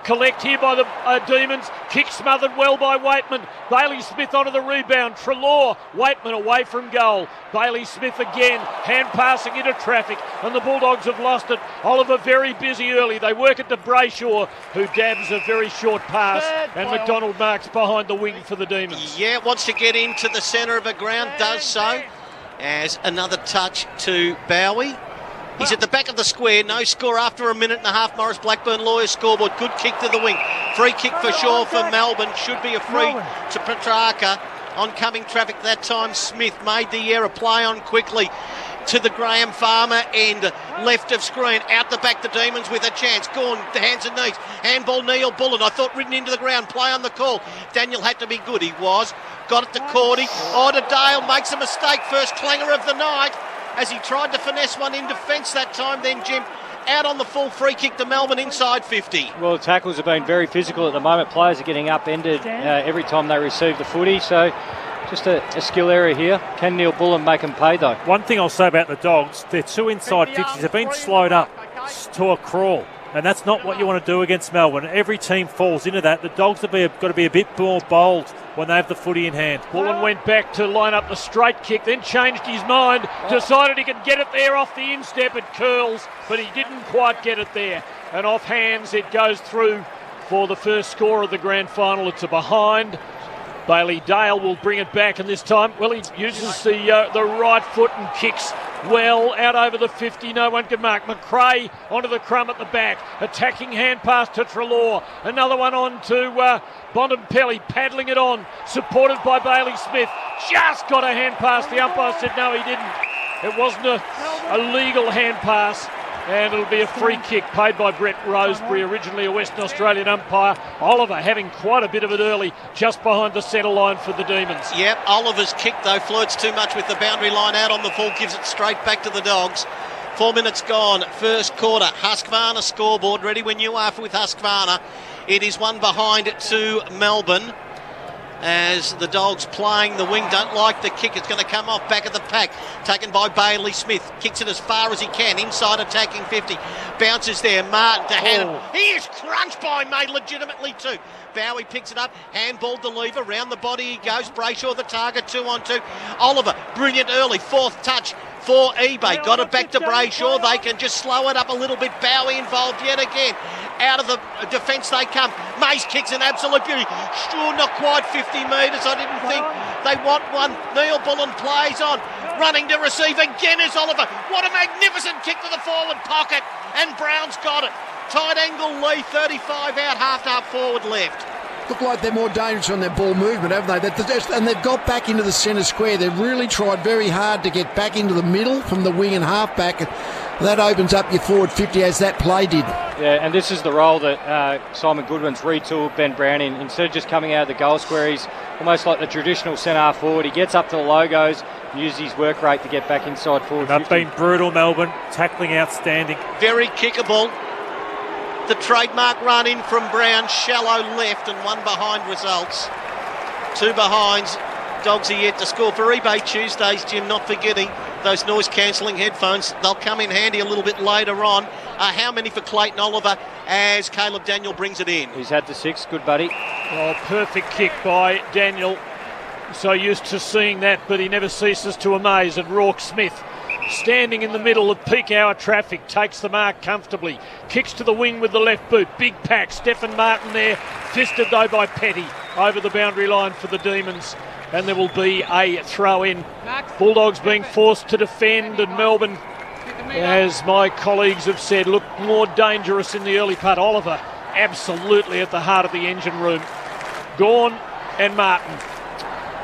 collect here by the Demons. Kick smothered well by Waitman. Bailey Smith onto the rebound. Treloar. Waitman away from goal. Bailey Smith again. Hand passing into traffic. And the Bulldogs have lost it. Oliver very busy early. They work it to Brayshaw, who dabs a very short pass. And McDonald marks behind the wing for the Demons. Yeah, wants to get into the centre of the ground. Does so. As another touch to Bowie. He's at the back of the square. No score after a minute and a half. Morris Blackburn Lawyers scoreboard. Good kick to the wing. Free kick for Shaw for Melbourne. Should be a free to Petracca. Oncoming traffic that time. Smith made the error. Play on quickly to the Graham Farmer end. Left of screen. Out the back the Demons with a chance. Gone. The hands and knees. Handball Neil Bullen. I thought ridden into the ground. Play on the call. Daniel had to be good. He was. Got it to Cordy. To Dale. Makes a mistake. First clanger of the night. As he tried to finesse one in defence that time, then Jim out on the full free kick to Melbourne inside 50. Well, the tackles have been very physical at the moment. Players are getting upended every time they receive the footy, so just a skill area here. Can Neil Bullen make them pay though? One thing I'll say about the Dogs, their two inside 50s have been slowed up to a crawl. And that's not what you want to do against Melbourne. Every team falls into that. The Dogs have got to be a bit more bold when they have the footy in hand. Bullen went back to line up the straight kick, then changed his mind, decided he could get it there off the instep. It curls, but he didn't quite get it there. And off hands, it goes through for the first score of the grand final. It's a behind. Bailey Dale will bring it back, and this time, well, he uses the right foot and kicks well out over the 50. No one can mark. McRae onto the crumb at the back. Attacking hand pass to Treloar. Another one on to Bontempelli, paddling it on, supported by Bailey Smith. Just got a hand pass. The umpire said no, he didn't. It wasn't a legal hand pass. And it'll be a free kick paid by Brett Roseberry, originally a Western Australian umpire. Oliver having quite a bit of it early, just behind the centre line for the Demons. Yep, Oliver's kick though flirts too much with the boundary line out on the full, gives it straight back to the Dogs. 4 minutes gone, first quarter. Husqvarna scoreboard, ready when you are with Husqvarna. It is one behind to Melbourne. As the Dogs playing the wing, don't like the kick. It's going to come off back of the pack. Taken by Bailey Smith. Kicks it as far as he can. Inside attacking 50. Bounces there. Martin to hand. He is crunched by, made legitimately too. Bowie picks it up. Handball to Lever. Round the body he goes. Brayshaw the target. 2-on-2. Oliver, brilliant early. Fourth touch for eBay. Got it back to Brayshaw. They can just slow it up a little bit. Bowie involved yet again. Out of the defence they come. Mace kicks an absolute beauty. Sure, not quite 50 metres. I didn't think they want one. Neil Bullen plays on. Running to receive again is Oliver. What a magnificent kick to the forward pocket. And Brown's got it. Tight angle Lee, 35 out, half forward left. Look like they're more dangerous on their ball movement, haven't they? And they've got back into the centre square. They've really tried very hard to get back into the middle from the wing and half back. That opens up your forward 50 as that play did. Yeah, and this is the role that Simon Goodwin's retooled Ben Brown in. Instead of just coming out of the goal square, he's almost like the traditional centre forward. He gets up to the logos and uses his work rate to get back inside forward 50. They've been brutal, Melbourne. Tackling outstanding. Very kickable. The trademark run in from Brown, shallow left, and one behind results. Two behinds. Dogs are yet to score. For eBay Tuesdays, Jim, not forgetting those noise-cancelling headphones. They'll come in handy a little bit later on. How many for Clayton Oliver as Caleb Daniel brings it in? He's had the 6. Good buddy. Oh, perfect kick by Daniel. So used to seeing that, but he never ceases to amaze. And Rourke Smith, standing in the middle of peak hour traffic, takes the mark comfortably. Kicks to the wing with the left boot. Big pack. Stephen Martin there. Fisted though by Petty over the boundary line for the Demons. And there will be a throw-in. Bulldogs being forced to defend, and Melbourne, as my colleagues have said, look more dangerous in the early part. Oliver absolutely at the heart of the engine room. Gawn and Martin.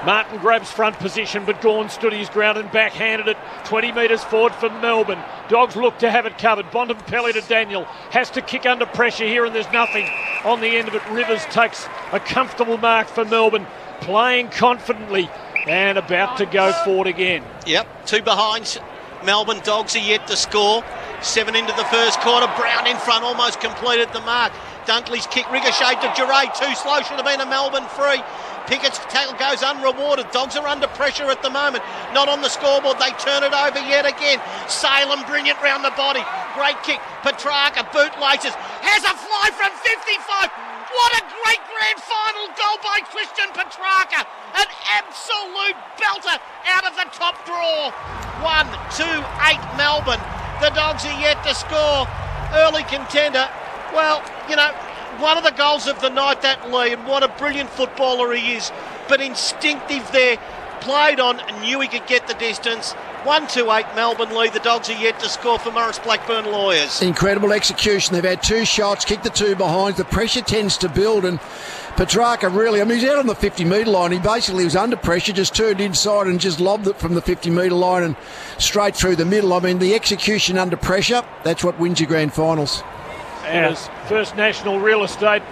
Martin grabs front position, but Gawn stood his ground and backhanded it 20 metres forward for Melbourne. Dogs look to have it covered. Bontempelli to Daniel. Has to kick under pressure here, and there's nothing on the end of it. Rivers takes a comfortable mark for Melbourne. Playing confidently and about to go forward again. Yep, two behinds. Melbourne Dogs are yet to score. 7 into the first quarter. Brown in front, almost completed the mark. Dunkley's kick ricocheted to Giray. Too slow, should have been a Melbourne free. Pickett's tackle goes unrewarded. Dogs are under pressure at the moment. Not on the scoreboard. They turn it over yet again. Salem brilliant round the body. Great kick. Petracca bootlaces. has a fly from 55. What a great grand final goal by Christian Petracca. An absolute belter out of the top draw. 1-2-8 Melbourne. The Dogs are yet to score. Early contender. Well, you know, one of the goals of the night, that Lee, and what a brilliant footballer he is. But instinctive there. Played on and knew he could get the distance. 1-2-8 Melbourne lead. The Dogs are yet to score for Morris Blackburn Lawyers. Incredible execution. They've had 2 shots, kicked the 2 behind. The pressure tends to build, and Petracca really, I mean, he's out on the 50-metre line. He basically was under pressure, just turned inside and just lobbed it from the 50-metre line and straight through the middle. I mean, the execution under pressure, that's what wins your grand finals. And as First National Real Estate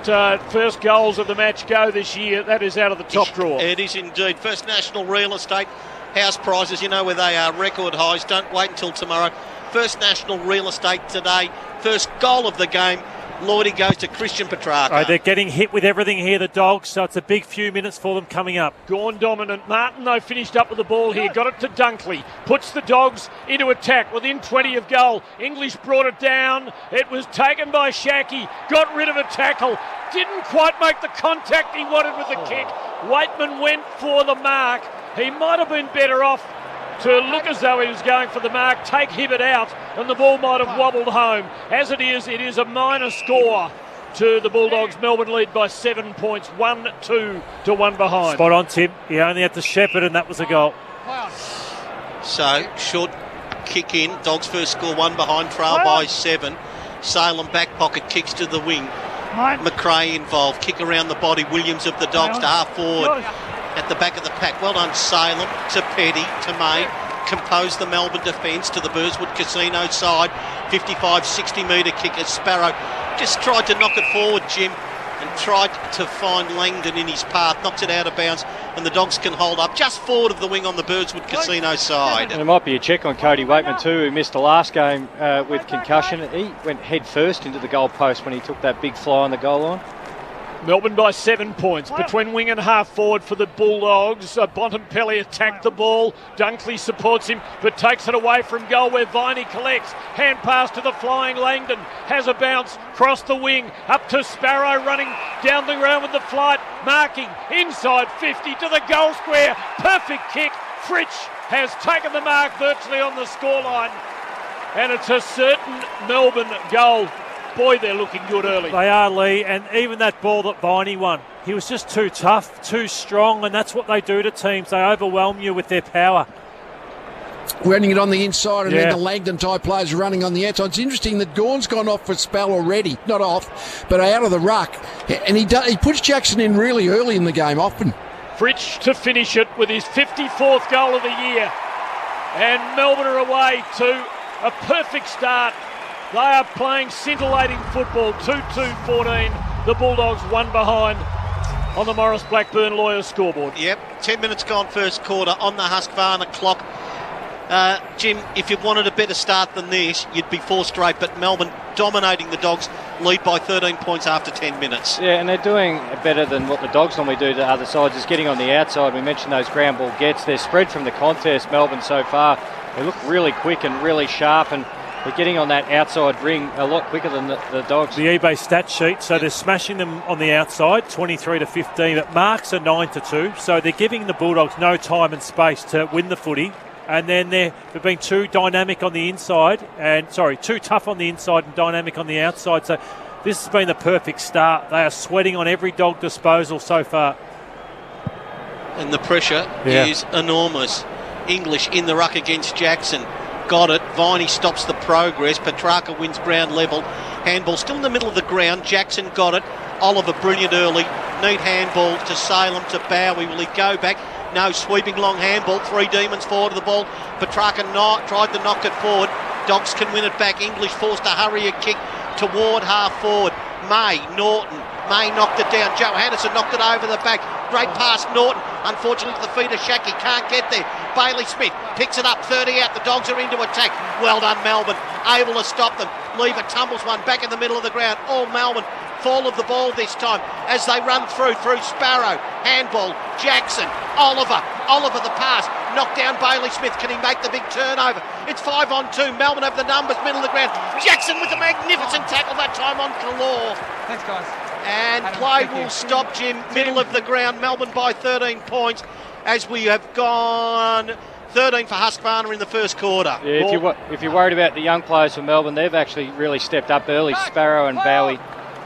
first goals of the match go this year, that is out of the top drawer. It is indeed. First National Real Estate house prizes, you know where they are, record highs. Don't wait until tomorrow. First National Real Estate today. First goal of the game. Lloydie goes to Christian Petracca. Oh, they're getting hit with everything here, the Dogs, so it's a big few minutes for them coming up. Gone dominant. Martin, though, finished up with the ball here. Got it to Dunkley. Puts the Dogs into attack within 20 of goal. English brought it down. It was taken by Shackey. Got rid of a tackle. Didn't quite make the contact he wanted with the kick. Waitman went for the mark. He might have been better off to look as though he was going for the mark, take Hibbert out, and the ball might have wobbled home. As it is a minor score to the Bulldogs. Melbourne lead by 7 points, 1-2 to 1 behind. Spot on, Tim. He only had to shepherd, and that was a goal. So, short kick in. Dogs first score, 1 behind, trail by 7. Salem back pocket, kicks to the wing. McRae involved, kick around the body. Williams of the Dogs to half forward. At the back of the pack. Well done, Salem to Petty to May. Composed the Melbourne defence to the Burswood Casino side. 55-60 metre kick as Sparrow just tried to knock it forward, Jim, and tried to find Langdon in his path. Knocks it out of bounds, and the Dogs can hold up just forward of the wing on the Burswood Casino side. And it might be a check on Cody Waitman too, who missed the last game with concussion. He went head first into the goal post when he took that big fly on the goal line. Melbourne by 7 points between wing and half forward for the Bulldogs. Bontempelli attacked the ball. Dunkley supports him but takes it away from goal where Viney collects. Hand pass to the flying Langdon. Has a bounce. Cross the wing. Up to Sparrow running down the ground with the flight. Marking inside 50 to the goal square. Perfect kick. Fritsch has taken the mark virtually on the scoreline. And it's a certain Melbourne goal. Boy, they're looking good early. They are, Lee, and even that ball that Viney won, he was just too tough, too strong, and that's what they do to teams. They overwhelm you with their power. Running it on the inside, and then the Langdon-type players are running on the outside. It's interesting that Gawn's gone off for a spell already. Not off, but out of the ruck. And he puts Jackson in really early in the game, often. Fritsch to finish it with his 54th goal of the year. And Melbourne are away to a perfect start. They are playing scintillating football. 2-2-14. The Bulldogs 1 behind on the Morris Blackburn Lawyers scoreboard. Yep, 10 minutes gone first quarter on the Husqvarna clock. Jim, if you wanted a better start than this, you'd be 4 straight, but Melbourne dominating the Dogs, lead by 13 points after 10 minutes. Yeah, and they're doing better than what the Dogs normally do to other sides, is getting on the outside. We mentioned those ground ball gets. They're spread from the contest, Melbourne, so far. They look really quick and really sharp, and they're getting on that outside ring a lot quicker than the Dogs. The eBay stat sheet, so they're smashing them on the outside, 23-15, but marks are 9-2, so they're giving the Bulldogs no time and space to win the footy. And then they've been too dynamic on the inside, too tough on the inside and dynamic on the outside. So this has been the perfect start. They are sweating on every Dog disposal so far. And the pressure is enormous. English in the ruck against Jackson. Got it. Viney stops the progress. Petracca wins ground level. Handball still in the middle of the ground. Jackson got it. Oliver brilliant early. Neat handball to Salem to Bowie. Will he go back? No, sweeping long handball. 3 Demons forward to the ball. Petracca tried to knock it forward. Dogs can win it back. English forced to hurry a kick toward half forward. Norton. May knocked it down. Johannesson knocked it over the back. Great pass, Norton. Unfortunately, to the feet of Shackey. Can't get there. Bailey Smith picks it up, 30 out. The Dogs are into attack. Well done, Melbourne. Able to stop them. Lever tumbles one back in the middle of the ground. All Melbourne. Fall of the ball this time as they run through Sparrow. Handball. Jackson. Oliver. Oliver the pass, knocked down Bailey Smith. Can he make the big turnover? It's 5-on-2. Melbourne have the numbers, middle of the ground. Jackson with a magnificent tackle that time on Kalor. Thanks, guys. And play will stop, Jim. Middle of the ground. Melbourne by 13 points as we have gone 13 for Husqvarna in the first quarter. Yeah, if you're worried about the young players for Melbourne, they've actually really stepped up early. Sparrow and Bowie.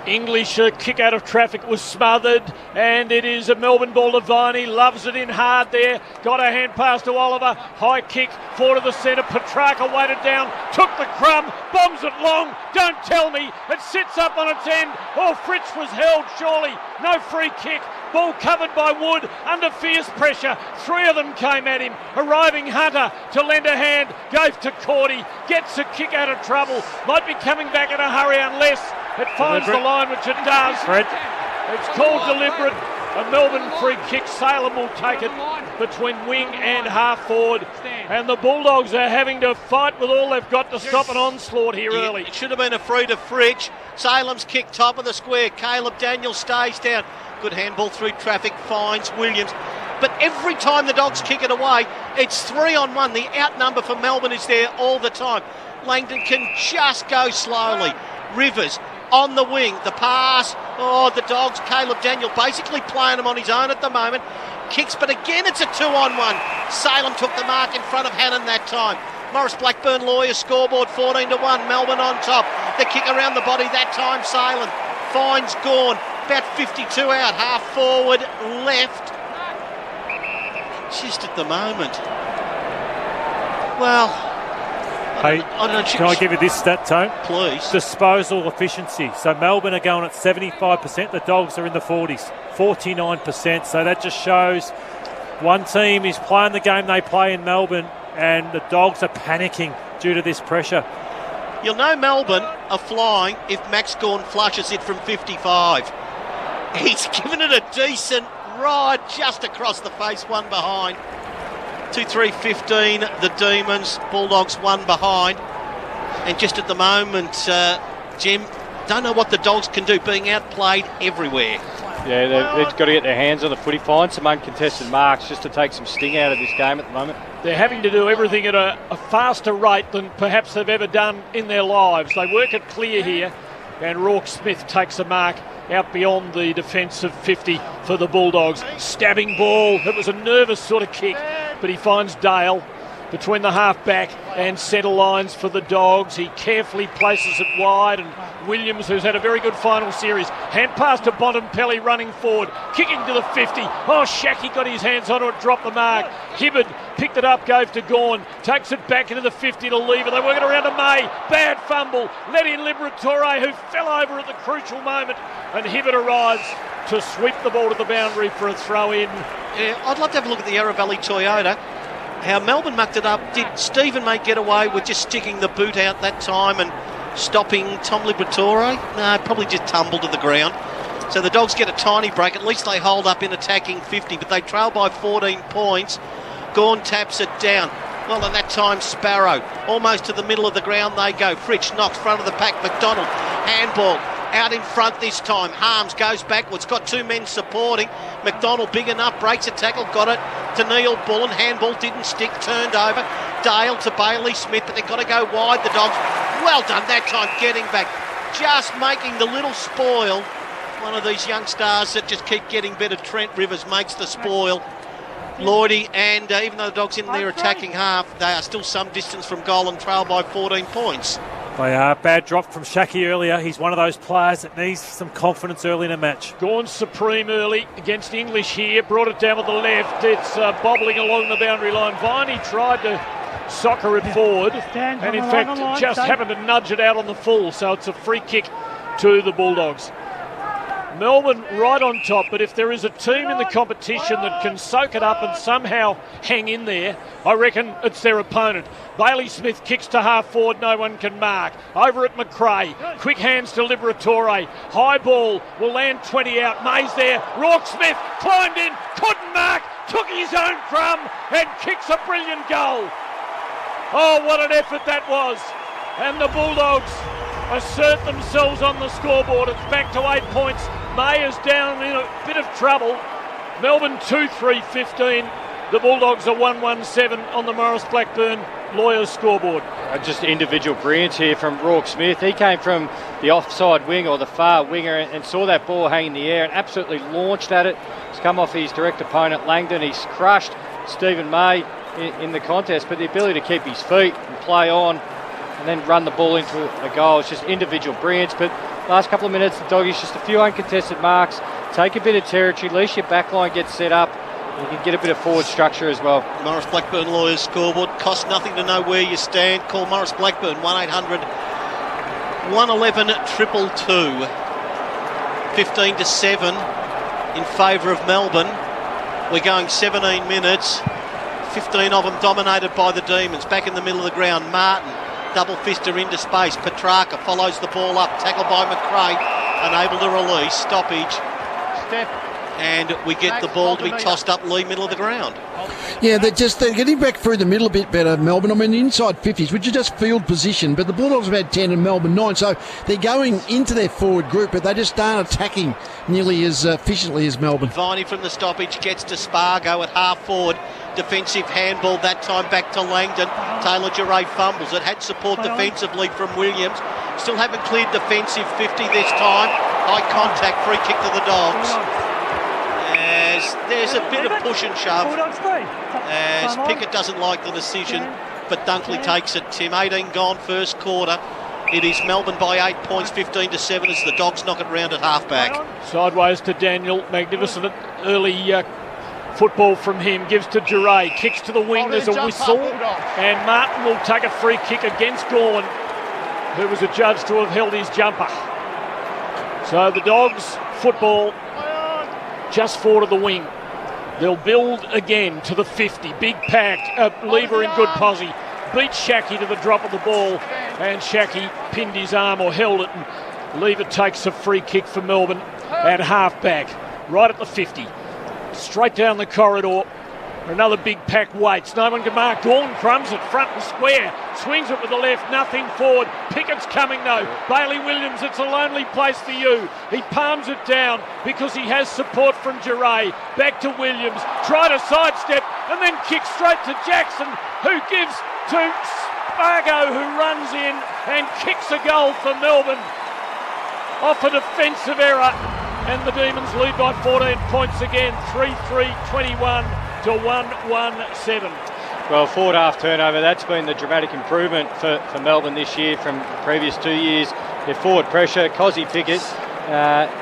English kick out of traffic was smothered, and it is a Melbourne ball to Viney. Loves it in hard there. Got a hand pass to Oliver. High kick, forward to the centre. Petracca weighted down, took the crumb, bombs it long. Don't tell me it sits up on its end. Oh, Fritz was held, surely. No free kick. Ball covered by Wood under fierce pressure. Three of them came at him. Arriving Hunter to lend a hand. Goes to Cordy. Gets a kick out of trouble. Might be coming back in a hurry unless it finds the line, which it does. It's called deliberate. A Melbourne free kick. Salem will take it between wing and half forward. And the Bulldogs are having to fight with all they've got to stop an onslaught here early. It should have been a free to Fritsch. Salem's kick top of the square. Caleb Daniel stays down. Good handball through traffic, finds Williams. But every time the Dogs kick it away, it's 3-on-1. The outnumber for Melbourne is there all the time. Langdon can just go slowly. Rivers on the wing, the pass. Oh, the Dogs, Caleb Daniel basically playing him on his own at the moment. Kicks, but again it's a 2-on-1. Salem took the mark in front of Hannon that time. Morris Blackburn Lawyer scoreboard 14-1. Melbourne on top. The kick around the body that time. Salem finds Gawn. About 52 out, half forward, left. Just at the moment. Well, hey, can I give you this stat, Tone? Please. Disposal efficiency. So Melbourne are going at 75%. The Dogs are in the 40s, 49%. So that just shows one team is playing the game they play in Melbourne, and the Dogs are panicking due to this pressure. You'll know Melbourne are flying if Max Gawn flushes it from 55. He's given it a decent ride just across the face, one behind. 2-3-15, the Demons. Bulldogs one behind. And just at the moment, Jim, don't know what the Dogs can do, being outplayed everywhere. Yeah, they've got to get their hands on the footy, find some uncontested marks just to take some sting out of this game at the moment. They're having to do everything at a faster rate than perhaps they've ever done in their lives. They work it clear here, and Rourke Smith takes a mark out beyond the defensive 50 for the Bulldogs. Stabbing ball. It was a nervous sort of kick, but he finds Dale between the half-back and centre lines for the Dogs. He carefully places it wide, and Williams, who's had a very good final series, hand pass to Bontempelli running forward, kicking to the 50. Oh, Shackey got his hands on it, dropped the mark. Hibbard picked it up, gave to Gawn, takes it back into the 50 to Lever. They work it around to May. Bad fumble. Let in Liberatore, who fell over at the crucial moment, and Hibbard arrives to sweep the ball to the boundary for a throw-in. Yeah, I'd love to have a look at the Yarra Valley Toyota. How Melbourne mucked it up. Did Stephen May get away with just sticking the boot out that time and stopping Tom Liberatore? No, probably just tumbled to the ground. So the Dogs get a tiny break. At least they hold up in attacking 50, but they trail by 14 points. Gawn taps it down. Well, and that time Sparrow. Almost to the middle of the ground they go. Fritsch knocks front of the pack. McDonald, handball. Out in front this time. Harms goes backwards. Got two men supporting. McDonald big enough. Breaks a tackle. Got it to Neil Bullen. Handball didn't stick. Turned over. Dale to Bailey Smith. But they've got to go wide, the Dogs. Well done that time getting back. Just making the little spoil. One of these young stars that just keep getting better. Trent Rivers makes the spoil. Lloydie, and even though the Dogs in their attacking half, they are still some distance from goal and trail by 14 points. They are. Bad drop from Shackey earlier. He's one of those players that needs some confidence early in a match. Gawn supreme early against English here. Brought it down with the left. It's bobbling along the boundary line. Viney tried to soccer it forward, and in fact just happened to nudge it out on the full. So it's a free kick to the Bulldogs. Melbourne right on top, but if there is a team in the competition that can soak it up and somehow hang in there, I reckon it's their opponent. Bailey Smith kicks to half forward, no one can mark. Over at McRae, quick hands to Liberatore. High ball will land 20 out. May's there. Rourke Smith climbed in, couldn't mark, took his own crumb and kicks a brilliant goal. Oh, what an effort that was. And the Bulldogs assert themselves on the scoreboard. It's back to 8 points. May is down in a bit of trouble. Melbourne 2-3-15. The Bulldogs are 117 on the Morris Blackburn Lawyers scoreboard. Just individual brilliance here from Ruck Smith. He came from the offside wing or the far winger and saw that ball hang in the air and absolutely launched at it. He's come off his direct opponent Langdon. He's crushed Stephen May in the contest, but the ability to keep his feet and play on and then run the ball into a goal, it's just individual brilliance. But last couple of minutes, the Doggies just a few uncontested marks, take a bit of territory, at least your back line gets set up. You can get a bit of forward structure as well. Morris Blackburn Lawyers scoreboard. Costs nothing to know where you stand. Call Morris Blackburn 1800 111 222. 15-7 in favour of Melbourne. We're going 17 minutes. 15 of them dominated by the Demons. Back in the middle of the ground, Martin, double fister into space. Petracca follows the ball up. Tackled by McRae. Unable to release. Stoppage. Step. And we get the ball to be tossed up Lee, middle of the ground. Yeah, they're getting back through the middle a bit better, Melbourne. I mean, the inside 50s, which is just field position, but the Bulldogs have had 10 and Melbourne 9, so they're going into their forward group, but they just aren't attacking nearly as efficiently as Melbourne. Viney from the stoppage gets to Spargo at half forward. Defensive handball, that time back to Langdon. Taylor Giray fumbles it. Had support defensively from Williams. Still haven't cleared defensive 50 this time. High contact, free kick to the Dogs. As there's a bit of push and shove, as Pickett doesn't like the decision, but Dunkley takes it, Tim. 18 gone first quarter. It is Melbourne by 8 points, 15-7 as the Dogs knock it round at half-back. Sideways to Daniel, magnificent early football from him, gives to Giray, kicks to the wing, there's a whistle, and Martin will take a free kick against Gorn, who was adjudged to have held his jumper. So the Dogs football just forward of the wing. They'll build again to the 50. Big pack. Lever in good posse. Beat Shackey to the drop of the ball. And Shackey pinned his arm or held it. And Lever takes a free kick for Melbourne at half-back. Right at the 50. Straight down the corridor. Another big pack waits. No one can mark. Gorn crumbs it front and square. Swings it with the left. Nothing forward. Pickett's coming though. Bailey Williams, it's a lonely place for you. He palms it down because he has support from Giray. Back to Williams. Try to sidestep and then kicks straight to Jackson, who gives to Spargo, who runs in and kicks a goal for Melbourne. Off a defensive error. And the Demons lead by 14 points again. 3-3-21. To 1-1-7. Well, forward half turnover, that's been the dramatic improvement for Melbourne this year from the previous 2 years. Their forward pressure, Cozzy Pickett,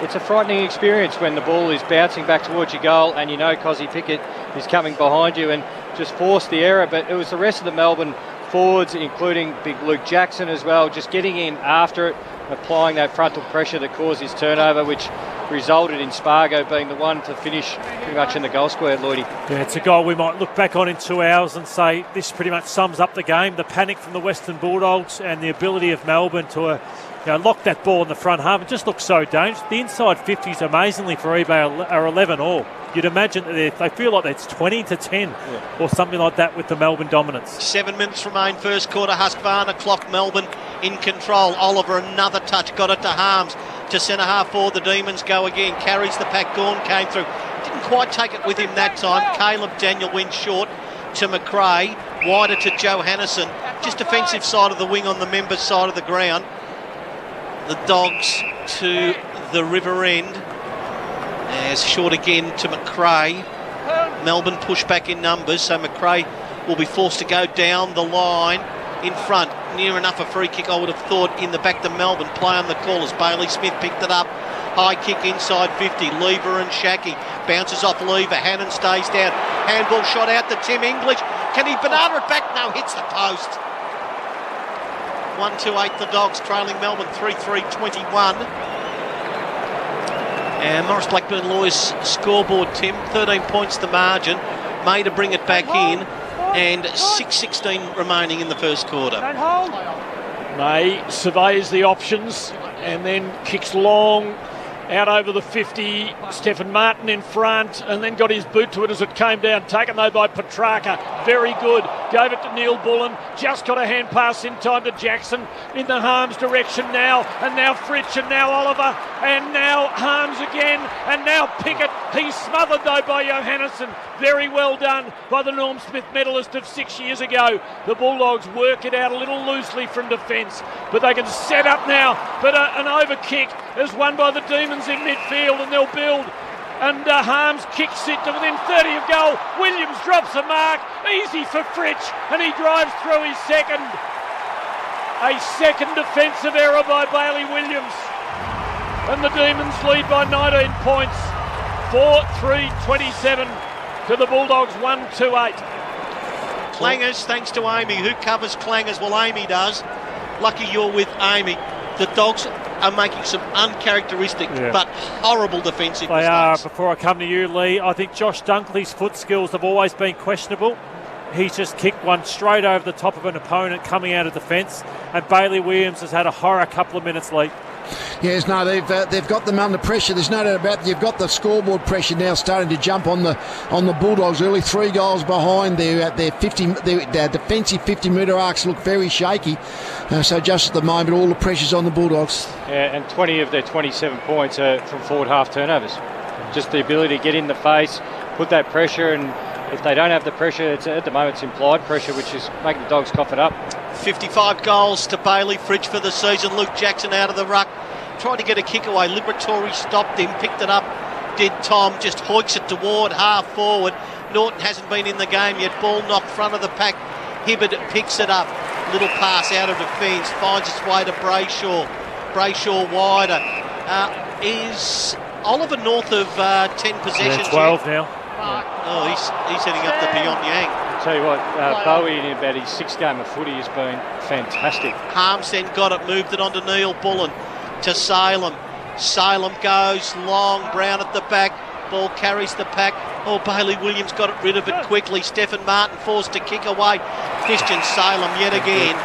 it's a frightening experience when the ball is bouncing back towards your goal and you know Cozzy Pickett is coming behind you and just forced the error, but it was the rest of the Melbourne forwards, including big Luke Jackson as well, just getting in after it, applying that frontal pressure that caused his turnover, which resulted in Spargo being the one to finish pretty much in the goal square, Lloydie. Yeah, it's a goal we might look back on in 2 hours and say this pretty much sums up the game. The panic from the Western Bulldogs and the ability of Melbourne to lock that ball in the front half. It just looks so dangerous. The inside 50s, amazingly for eBay, are 11 all. You'd imagine that they feel like it's 20-10 or something like that with the Melbourne dominance. 7 minutes remain first quarter. Husqvarna clock, Melbourne in control. Oliver another touch, got it to Harms. To centre half forward, the Demons go again. Carries the pack. Gorn came through. Didn't quite take it with him that time. Caleb Daniel went short to McRae. Wider to Johannesen. Just defensive side of the wing on the members' side of the ground. The Dogs to the river end. As short again to McRae. Melbourne push back in numbers, so McRae will be forced to go down the line in front. Near enough a free kick, I would have thought, in the back to Melbourne. Play on the call as Bailey Smith picked it up. High kick inside 50. Lever and Shackey. Bounces off Lever. Hannon stays down. Handball shot out to Tim English. Can he banana it back? No, hits the post. 1-2-8 the Dogs, trailing Melbourne 3-3-21. And Morris Blackburn Lawyers scoreboard, Tim. 13 points the margin. May to bring it back in. And 6:16 remaining in the first quarter. May surveys the options and then kicks long out over the 50. Stephen Martin in front and then got his boot to it as it came down. Taken though by Petracca. Very good. Gave it to Neil Bullen. Just got a hand pass in time to Jackson in the Harms direction now. And now Fritsch and now Oliver and now Harms again and now Pickett He's smothered though by Johannesson. Very well done by the Norm Smith medalist of 6 years ago. The Bulldogs work it out a little loosely from defence, but they can set up now. But an overkick is won by the Demons in midfield, and they'll build. And Harms kicks it to within 30 of goal. Williams drops a mark. Easy for Fritsch, and he drives through his second. A second defensive error by Bailey Williams. And the Demons lead by 19 points. 4-3-27 to the Bulldogs 1-2-8. Clangers, thanks to Amy. Who covers Clangers? Well, Amy does. Lucky you're with Amy. The Dogs are making some uncharacteristic but horrible defensive mistakes. They are. Before I come to you, Lee, I think Josh Dunkley's foot skills have always been questionable. He's just kicked one straight over the top of an opponent coming out of defence, and Bailey Williams has had a horror couple of minutes late. Yes, no, they've got them under pressure. There's no doubt about it. You've got the scoreboard pressure now starting to jump on the Bulldogs early. 3 goals behind. Their defensive 50-metre arcs look very shaky. So just at the moment, all the pressure's on the Bulldogs. Yeah, and 20 of their 27 points are from forward half turnovers. Just the ability to get in the face, put that pressure, and if they don't have the pressure, at the moment it's implied pressure, which is making the Dogs cough it up. 55 goals to Bailey Fritsch for the season. Luke Jackson out of the ruck. Tried to get a kick away. Liberatore stopped him, picked it up. Did Tom, just hoiks it toward half forward. Norton hasn't been in the game yet. Ball knocked front of the pack. Hibberd picks it up. Little pass out of defence. Finds its way to Brayshaw. Brayshaw wider. Is Oliver north of 10 possessions? 12 now. Oh, he's heading up to Pyongyang. I'll tell you what, Bowie in about his 6th game of footy has been fantastic. Harms then got it, moved it on to Neil Bullen, to Salem. Salem goes long, Brown at the back. Ball carries the pack. Oh, Bailey Williams got it rid of it quickly. Stephen Martin forced to kick away. Christian Salem yet again,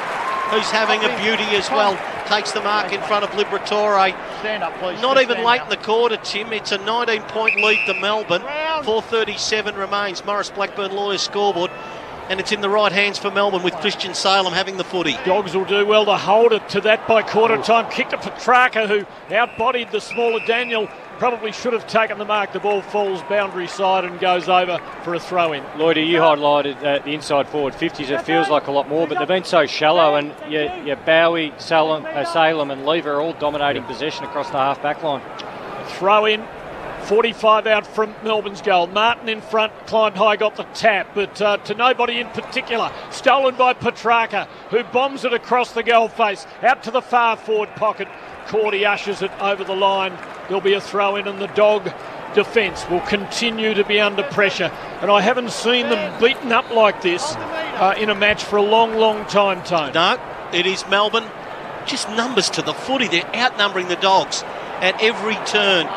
who's having a beauty as well. Takes the mark in front of Liberatore. Stand up, please. Not even late in the quarter, Tim. It's a 19-point lead to Melbourne. 4:37 remains. Morris Blackburn Lawyers scoreboard. And it's in the right hands for Melbourne with Christian Salem having the footy. Dogs will do well to hold it to that by quarter time. Kick to Petracca, who outbodied the smaller Daniel. Probably should have taken the mark. The ball falls boundary side and goes over for a throw-in. Lloydie, you highlighted the inside forward 50s. It feels like a lot more, but they've been so shallow, and Bowie, Salem and Lever are all dominating possession across the half-back line. Throw-in. 45 out from Melbourne's goal. Martin in front, climbed high, got the tap, but to nobody in particular. Stolen by Petracca, who bombs it across the goal face, out to the far forward pocket. Cordy ushers it over the line. There'll be a throw-in, and the Dog defence will continue to be under pressure. And I haven't seen them beaten up like this in a match for a long, long time, Tone. No, it is Melbourne. Just numbers to the footy. They're outnumbering the Dogs at every turn.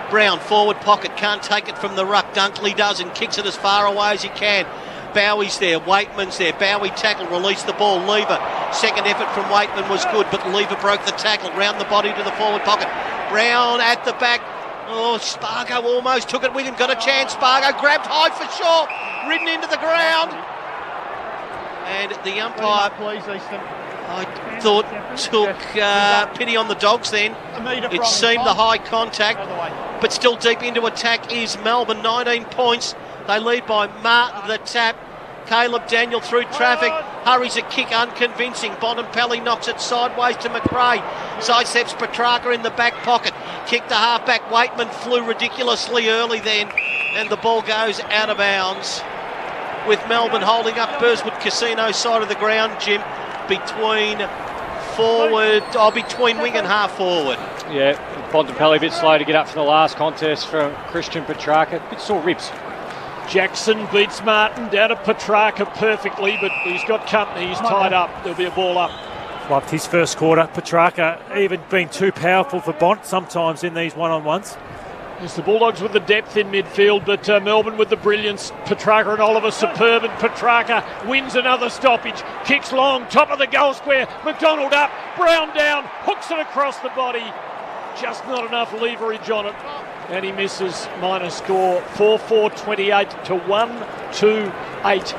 Brown, forward pocket, can't take it from the ruck. Dunkley does and kicks it as far away as he can. Bowie's there, Waitman's there. Bowie tackle, release the ball. Lever, second effort from Waitman was good, but Lever broke the tackle, round the body to the forward pocket. Brown at the back. Oh, Spargo almost took it with him, got a chance. Spargo grabbed high for sure, ridden into the ground. And the umpire, I thought, took pity on the Dogs then. It seemed the high contact, but still deep into attack is Melbourne. 19 points. They lead by Martin, the tap. Caleb Daniel through traffic. Hurries a kick, unconvincing. Bontempelli knocks it sideways to McRae. Sidesteps Petracca in the back pocket. Kick to half-back. Waitman flew ridiculously early then, and the ball goes out of bounds. With Melbourne holding up Burswood Casino side of the ground, Jim, between wing and half forward. Yeah, Bontempelli a bit slow to get up for the last contest from Christian Petracca. Bit sore ribs. Jackson beats Martin down to Petracca perfectly, but he's got company. He's tied up. There'll be a ball up. Loved his first quarter. Petracca even being too powerful for Bont sometimes in these one-on-ones. It's the Bulldogs with the depth in midfield, but Melbourne with the brilliance. Petracca and Oliver superb, and Petracca wins another stoppage. Kicks long, top of the goal square. McDonald up, Brown down, hooks it across the body. Just not enough leverage on it. And he misses. Minor score 4-4-28 to 1-2-8.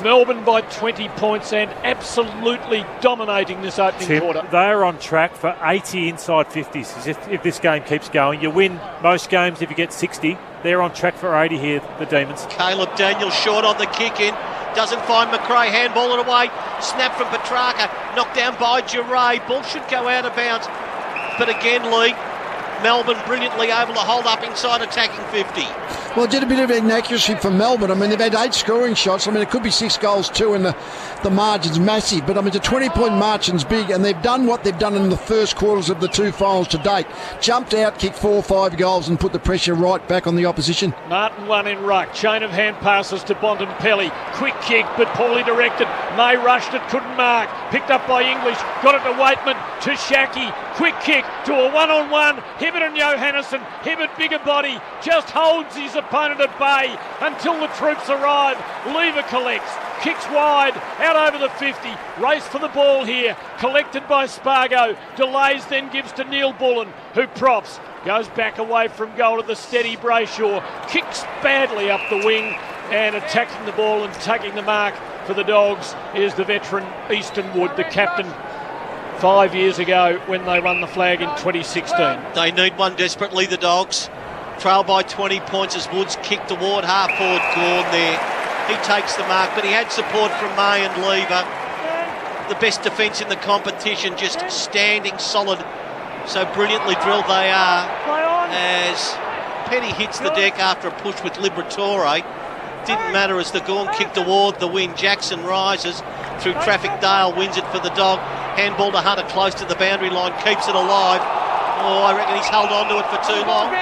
Melbourne by 20 points and absolutely dominating this opening quarter. They are on track for 80 inside 50s. If this game keeps going, you win most games if you get 60. They're on track for 80 here, the Demons. Caleb Daniels short on the kick in. Doesn't find McRae. Handball it away. Snap from Petracca. Knocked down by Giray. Ball should go out of bounds. But again, Lee, Melbourne brilliantly able to hold up inside attacking 50. Well, it did a bit of inaccuracy from Melbourne. I mean, they've had 8 scoring shots. I mean, it could be 6 goals too, and the margin's massive. But I mean, the 20-point margin's big, and they've done what they've done in the first quarters of the 2 finals to date. Jumped out, kicked 4 or 5 goals, and put the pressure right back on the opposition. Martin won in ruck. Chain of hand passes to Bontempelli. Quick kick, but poorly directed. May rushed it, couldn't mark. Picked up by English. Got it to Waitman, to Shaki. Quick kick to a one-on-one. Hibbert and Johannesson. Hibbert, bigger body, just holds his opponent at bay until the troops arrive. Lever collects, kicks wide, out over the 50. Race for the ball here, collected by Spargo. Delays, then gives to Neil Bullen, who props. Goes back away from goal to the steady Brayshaw. Kicks badly up the wing, and attacking the ball and taking the mark for the Dogs is the veteran Easton Wood, the captain 5 years ago when they won the flag in 2016. They need one desperately, the Dogs. Trail by 20 points as Woods kicked toward half forward Gawn there. He takes the mark, but he had support from May and Lever. The best defence in the competition, just standing solid. So brilliantly drilled they are as Petty hits the deck after a push with Liberatore. Didn't matter as the Gawn kicked toward the win. Jackson rises through traffic. Dale wins it for the Dog. Handball to Hunter close to the boundary line, keeps it alive. Oh, I reckon he's held on to it for too long.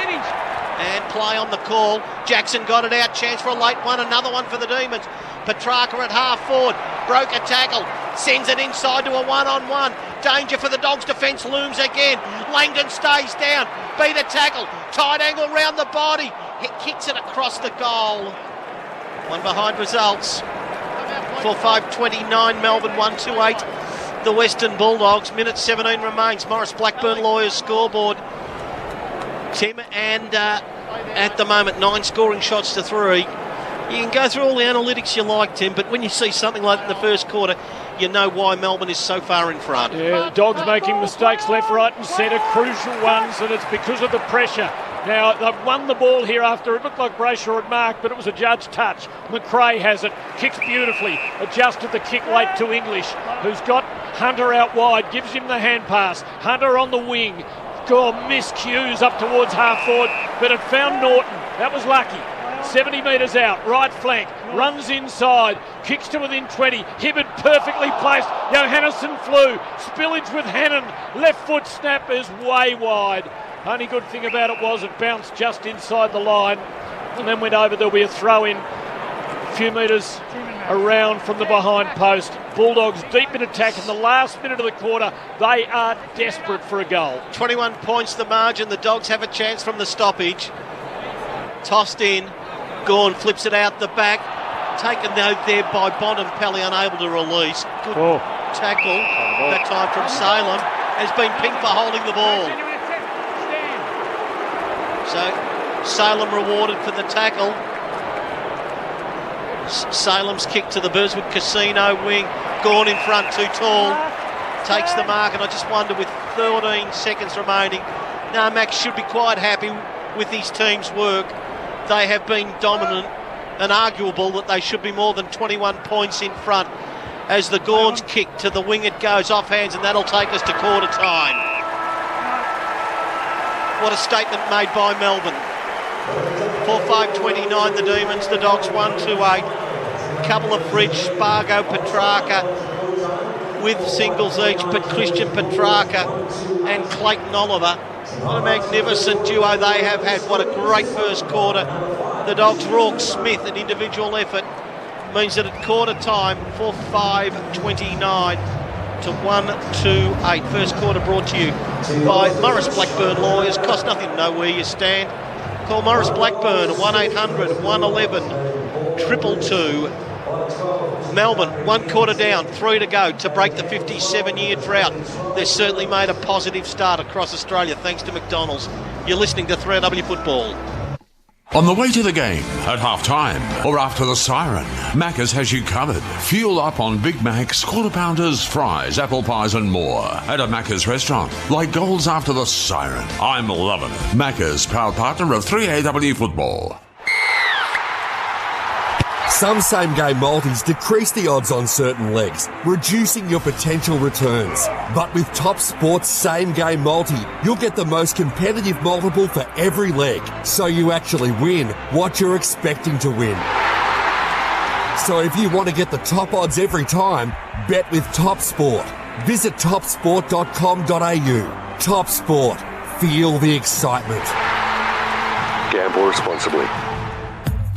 And play on the call. Jackson got it out. Chance for a late one. Another one for the Demons. Petracca at half forward. Broke a tackle. Sends it inside to a one-on-one. Danger for the Dogs' defence looms again. Langdon stays down. Beat a tackle. Tight angle round the body. He kicks it across the goal. One behind results. 4-5-29. Melbourne 1-2-8. The Western Bulldogs. Minute 17 remains. Morris Blackburn Lawyers scoreboard. Tim, and at the moment 9 scoring shots to 3. You can go through all the analytics you like, Tim, but when you see something like in the first quarter, you know why Melbourne is so far in front. Yeah, the Dogs making mistakes left, right and centre, crucial ones, and it's because of the pressure. Now, they've won the ball here after it looked like Brayshaw had marked, but it was a judge touch. McRae has it, kicks beautifully, adjusted the kick late to English, who's got Hunter out wide, gives him the hand pass. Hunter on the wing. Miscues up towards half forward, but it found Norton. That was lucky. 70 metres out, right flank, runs inside, kicks to within 20. Hibbert perfectly placed. Johannesson flew. Spillage with Hannon. Left foot snap is way wide. Only good thing about it was it bounced just inside the line and then went over. There'll be a throw in a few metres around from the behind post. Bulldogs deep in attack in the last minute of the quarter. They are desperate for a goal. 21 points the margin. The Dogs have a chance from the stoppage. Tossed in. Gawn flips it out the back. Taken out there by Bontempelli, unable to release. Good tackle. That time from Salem. Has been pinged for holding the ball. So Salem rewarded for the tackle. Salem's kick to the Burswood Casino wing. Gawn in front, too tall. Takes the mark, and I just wonder with 13 seconds remaining. Now Max should be quite happy with his team's work. They have been dominant and arguable that they should be more than 21 points in front. As the Gawn's kick to the wing, it goes off hands, and that'll take us to quarter time. What a statement made by Melbourne. 4-5-29 the Demons, the Dogs 1-2-8. Couple of Fridge, Spargo, Petracca with singles each, but Christian Petracca and Clayton Oliver. What a magnificent duo they have had. What a great first quarter. The Dogs, Rourke Smith, an individual effort, means that at quarter time, 4-5-29 to 1-2-8. First quarter brought to you by Morris Blackburn Lawyers. Cost nothing to know where you stand. Call Morris Blackburn 1-800-111-222. Melbourne, 1 quarter down, 3 to go to break the 57-year drought. They've certainly made a positive start across Australia thanks to McDonald's. You're listening to 3AW Football. On the way to the game, at half-time, or after the siren, Macca's has you covered. Fuel up on Big Macs, quarter pounders, fries, apple pies and more at a Macca's restaurant. Like goals after the siren. I'm loving it. Macca's, proud partner of 3AW Football. Some same-game multis decrease the odds on certain legs, reducing your potential returns. But with Top Sport's same-game multi, you'll get the most competitive multiple for every leg, so you actually win what you're expecting to win. So if you want to get the top odds every time, bet with Top Sport. Visit topsport.com.au. Top Sport. Feel the excitement. Gamble responsibly.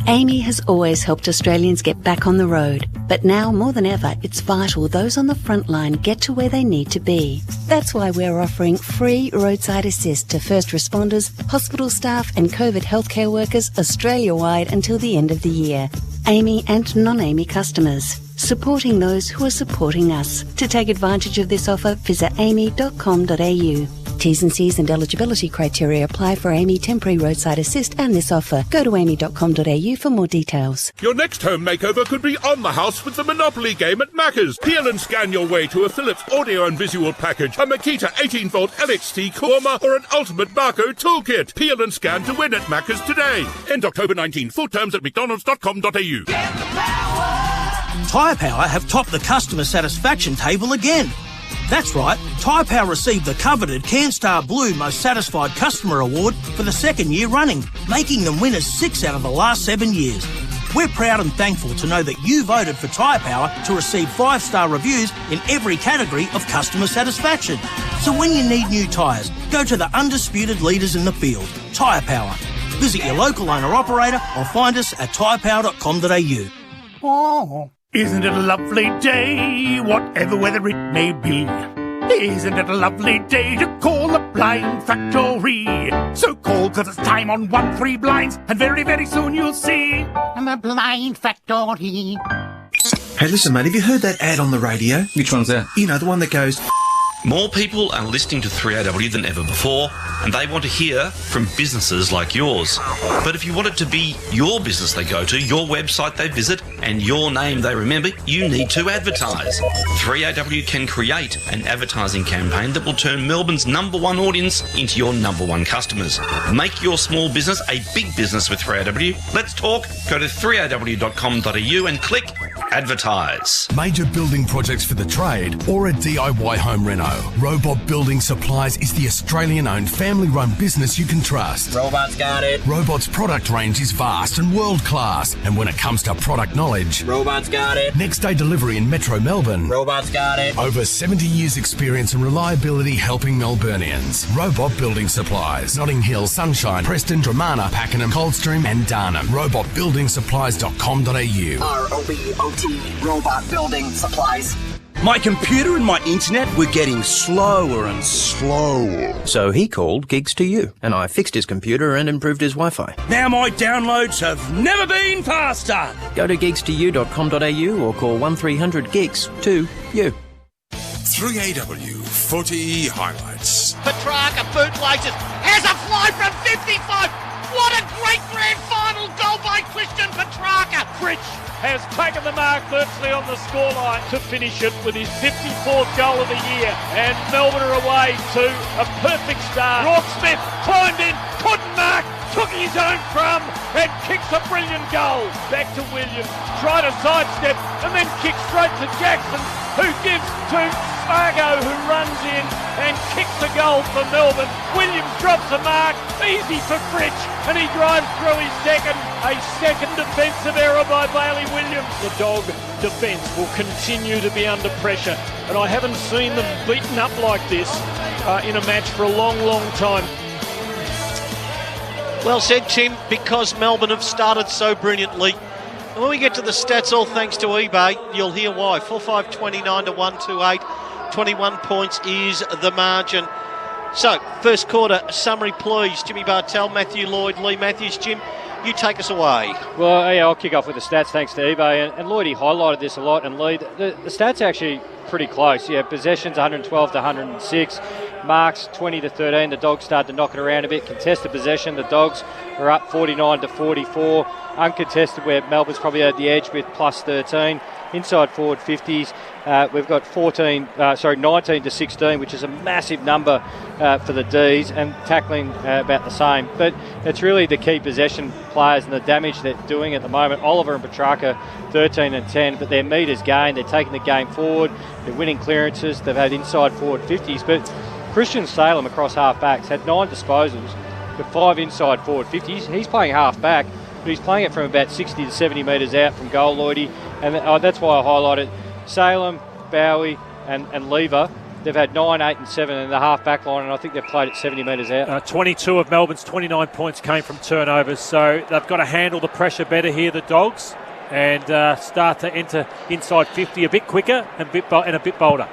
Amy has always helped Australians get back on the road, but now more than ever, it's vital those on the front line get to where they need to be. That's why we're offering free roadside assist to first responders, hospital staff and COVID healthcare workers Australia-wide until the end of the year. Amy and non-Amy customers, supporting those who are supporting us. To take advantage of this offer, visit amy.com.au. T's and C's and eligibility criteria apply for Amy Temporary Roadside Assist and this offer. Go to amy.com.au for more details. Your next home makeover could be on the house with the Monopoly game at Macca's. Peel and scan your way to a Philips audio and visual package, a Makita 18-volt LXT Korma, or an Ultimate Barco toolkit. Peel and scan to win at Macca's today. End October 19. Full terms at mcdonalds.com.au. Tyre Power have topped the customer satisfaction table again. That's right, Tyre Power received the coveted CanStar Blue Most Satisfied Customer Award for the second year running, making them winners 6 out of the last 7 years. We're proud and thankful to know that you voted for Tyre Power to receive 5-star reviews in every category of customer satisfaction. So when you need new tyres, go to the undisputed leaders in the field, Tyre Power. Visit your local owner-operator or find us at tyrepower.com.au. Oh. Isn't it a lovely day, whatever weather it may be? Isn't it a lovely day to call the Blind Factory? So call, 'cause it's time on 1-3 blinds, and very, very soon you'll see the Blind Factory. Hey, listen, mate, have you heard that ad on the radio? Which one's that? You know, the one that goes... More people are listening to 3AW than ever before, and they want to hear from businesses like yours. But if you want it to be your business they go to, your website they visit, and your name they remember, you need to advertise. 3AW can create an advertising campaign that will turn Melbourne's #1 audience into your #1 customers. Make your small business a big business with 3AW. Let's talk. Go to 3aw.com.au and click Advertise. Major building projects for the trade or a DIY home reno. Robot Building Supplies is the Australian-owned family-run business you can trust. Robot's got it. Robot's product range is vast and world-class. And when it comes to product knowledge... Robot's got it. Next-day delivery in Metro Melbourne. Robot's got it. Over 70 years' experience and reliability helping Melburnians. Robot Building Supplies. Notting Hill, Sunshine, Preston, Dramana, Pakenham, Coldstream and Darnham. robotbuildingsupplies.com.au. R-O-B-O-T. Robot Building Supplies. My computer and my internet were getting slower and slower. So he called Gigs to You, and I fixed his computer and improved his Wi-Fi. Now my downloads have never been faster. Go to gigs2u.com.au or call 1300 gigs to you. 3AW Footy Highlights. Petracca bootlaces, has a fly from 55. What a great grand final goal by Christian Petracca. Fritsch has taken the mark virtually on the scoreline to finish it with his 54th goal of the year. And Melbourne are away to a perfect start. Rourke Smith climbed in, couldn't mark, took his own crumb and kicks a brilliant goal. Back to Williams, tried a sidestep and then kicks straight to Jackson, who gives to Spargo, who runs in and kicks a goal for Melbourne. Williams drops a mark, easy for Fritsch, and he drives through his second. A second defensive error by Bailey Williams. The Dog defence will continue to be under pressure, and I haven't seen them beaten up like this in a match for a long, long time. Well said, Tim, because Melbourne have started so brilliantly. And when we get to the stats, all thanks to eBay, you'll hear why. 4-5-29 to 128. 21 points is the margin. So, first quarter, summary please. Jimmy Bartell, Matthew Lloyd, Lee Matthews. Jim, you take us away. Well, yeah, I'll kick off with the stats thanks to eBay. And Lloydie highlighted this a lot. And Lee, the stats actually pretty close. Yeah, possessions 112 to 106. Marks 20 to 13. The Dogs start to knock it around a bit. Contested possession. The Dogs are up 49 to 44. Uncontested, where Melbourne's probably had the edge with plus 13. Inside forward 50s. We've got 19 to 16, which is a massive number for the Ds, and tackling about the same. But it's really the key possession players and the damage they're doing at the moment. Oliver and Petracca 13 and 10, but their metres gained. They're taking the game forward. They're winning clearances. They've had inside forward 50s. But Christian Salem across half backs had 9 disposals with 5 inside forward 50s. He's playing half back, but he's playing it from about 60 to 70 metres out from goal, Lloydie. And that's why I highlighted Salem, Bowie and Lever. They've had 9, 8 and 7 in the half back line, and I think they've played it 70 metres out. 22 of Melbourne's 29 points came from turnovers, so they've got to handle the pressure better here, the Dogs, and start to enter inside 50 a bit quicker and a bit bolder.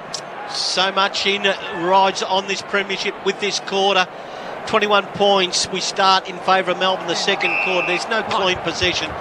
So much in rides on this premiership with this quarter. 21 points. We start in favour of Melbourne the second quarter. There's no clean possession.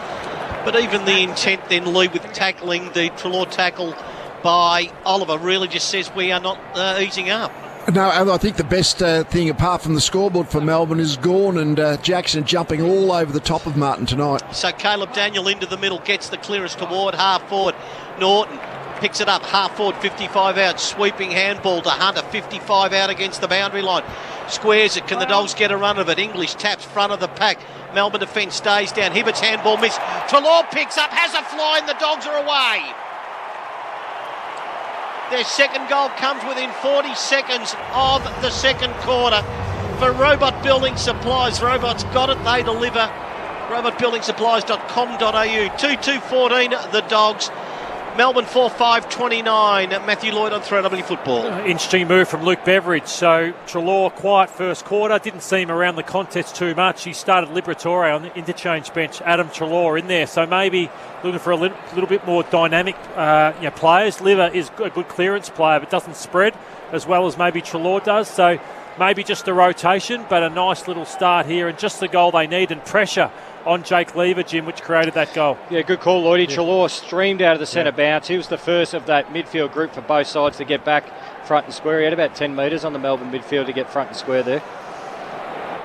But even the intent then, Lee, with tackling, the Treloar tackle by Oliver really just says we are not easing up. No, I think the best thing, apart from the scoreboard for Melbourne, is Gawn and Jackson jumping all over the top of Martin tonight. So Caleb Daniel into the middle, gets the clearance toward half forward. Norton picks it up, half forward, 55 out, sweeping handball to Hunter, 55 out against the boundary line. Squares it, can the Dogs get a run of it? English taps front of the pack. Melbourne defence stays down. Hibbert's handball miss. Treloar picks up, has a fly, and the Dogs are away. Their second goal comes within 40 seconds of the second quarter for Robot Building Supplies. Robot's got it, they deliver. robotbuildingsupplies.com.au. 2-2-14, the Dogs. Melbourne 4-5-29. Matthew Lloyd on 3AW Football. Interesting move from Luke Beveridge. So Treloar, quiet first quarter. Didn't see him around the contest too much. He started Liberatore on the interchange bench. Adam Treloar in there. So maybe looking for a little bit more dynamic players. Liver is a good clearance player, but doesn't spread as well as maybe Treloar does. So maybe just a rotation, but a nice little start here and just the goal they need, and pressure on Jake Lever, Jim, which created that goal. Yeah, good call, Lloydie. Yeah. Treloar streamed out of the centre bounce. He was the first of that midfield group for both sides to get back front and square. He had about 10 metres on the Melbourne midfield to get front and square there.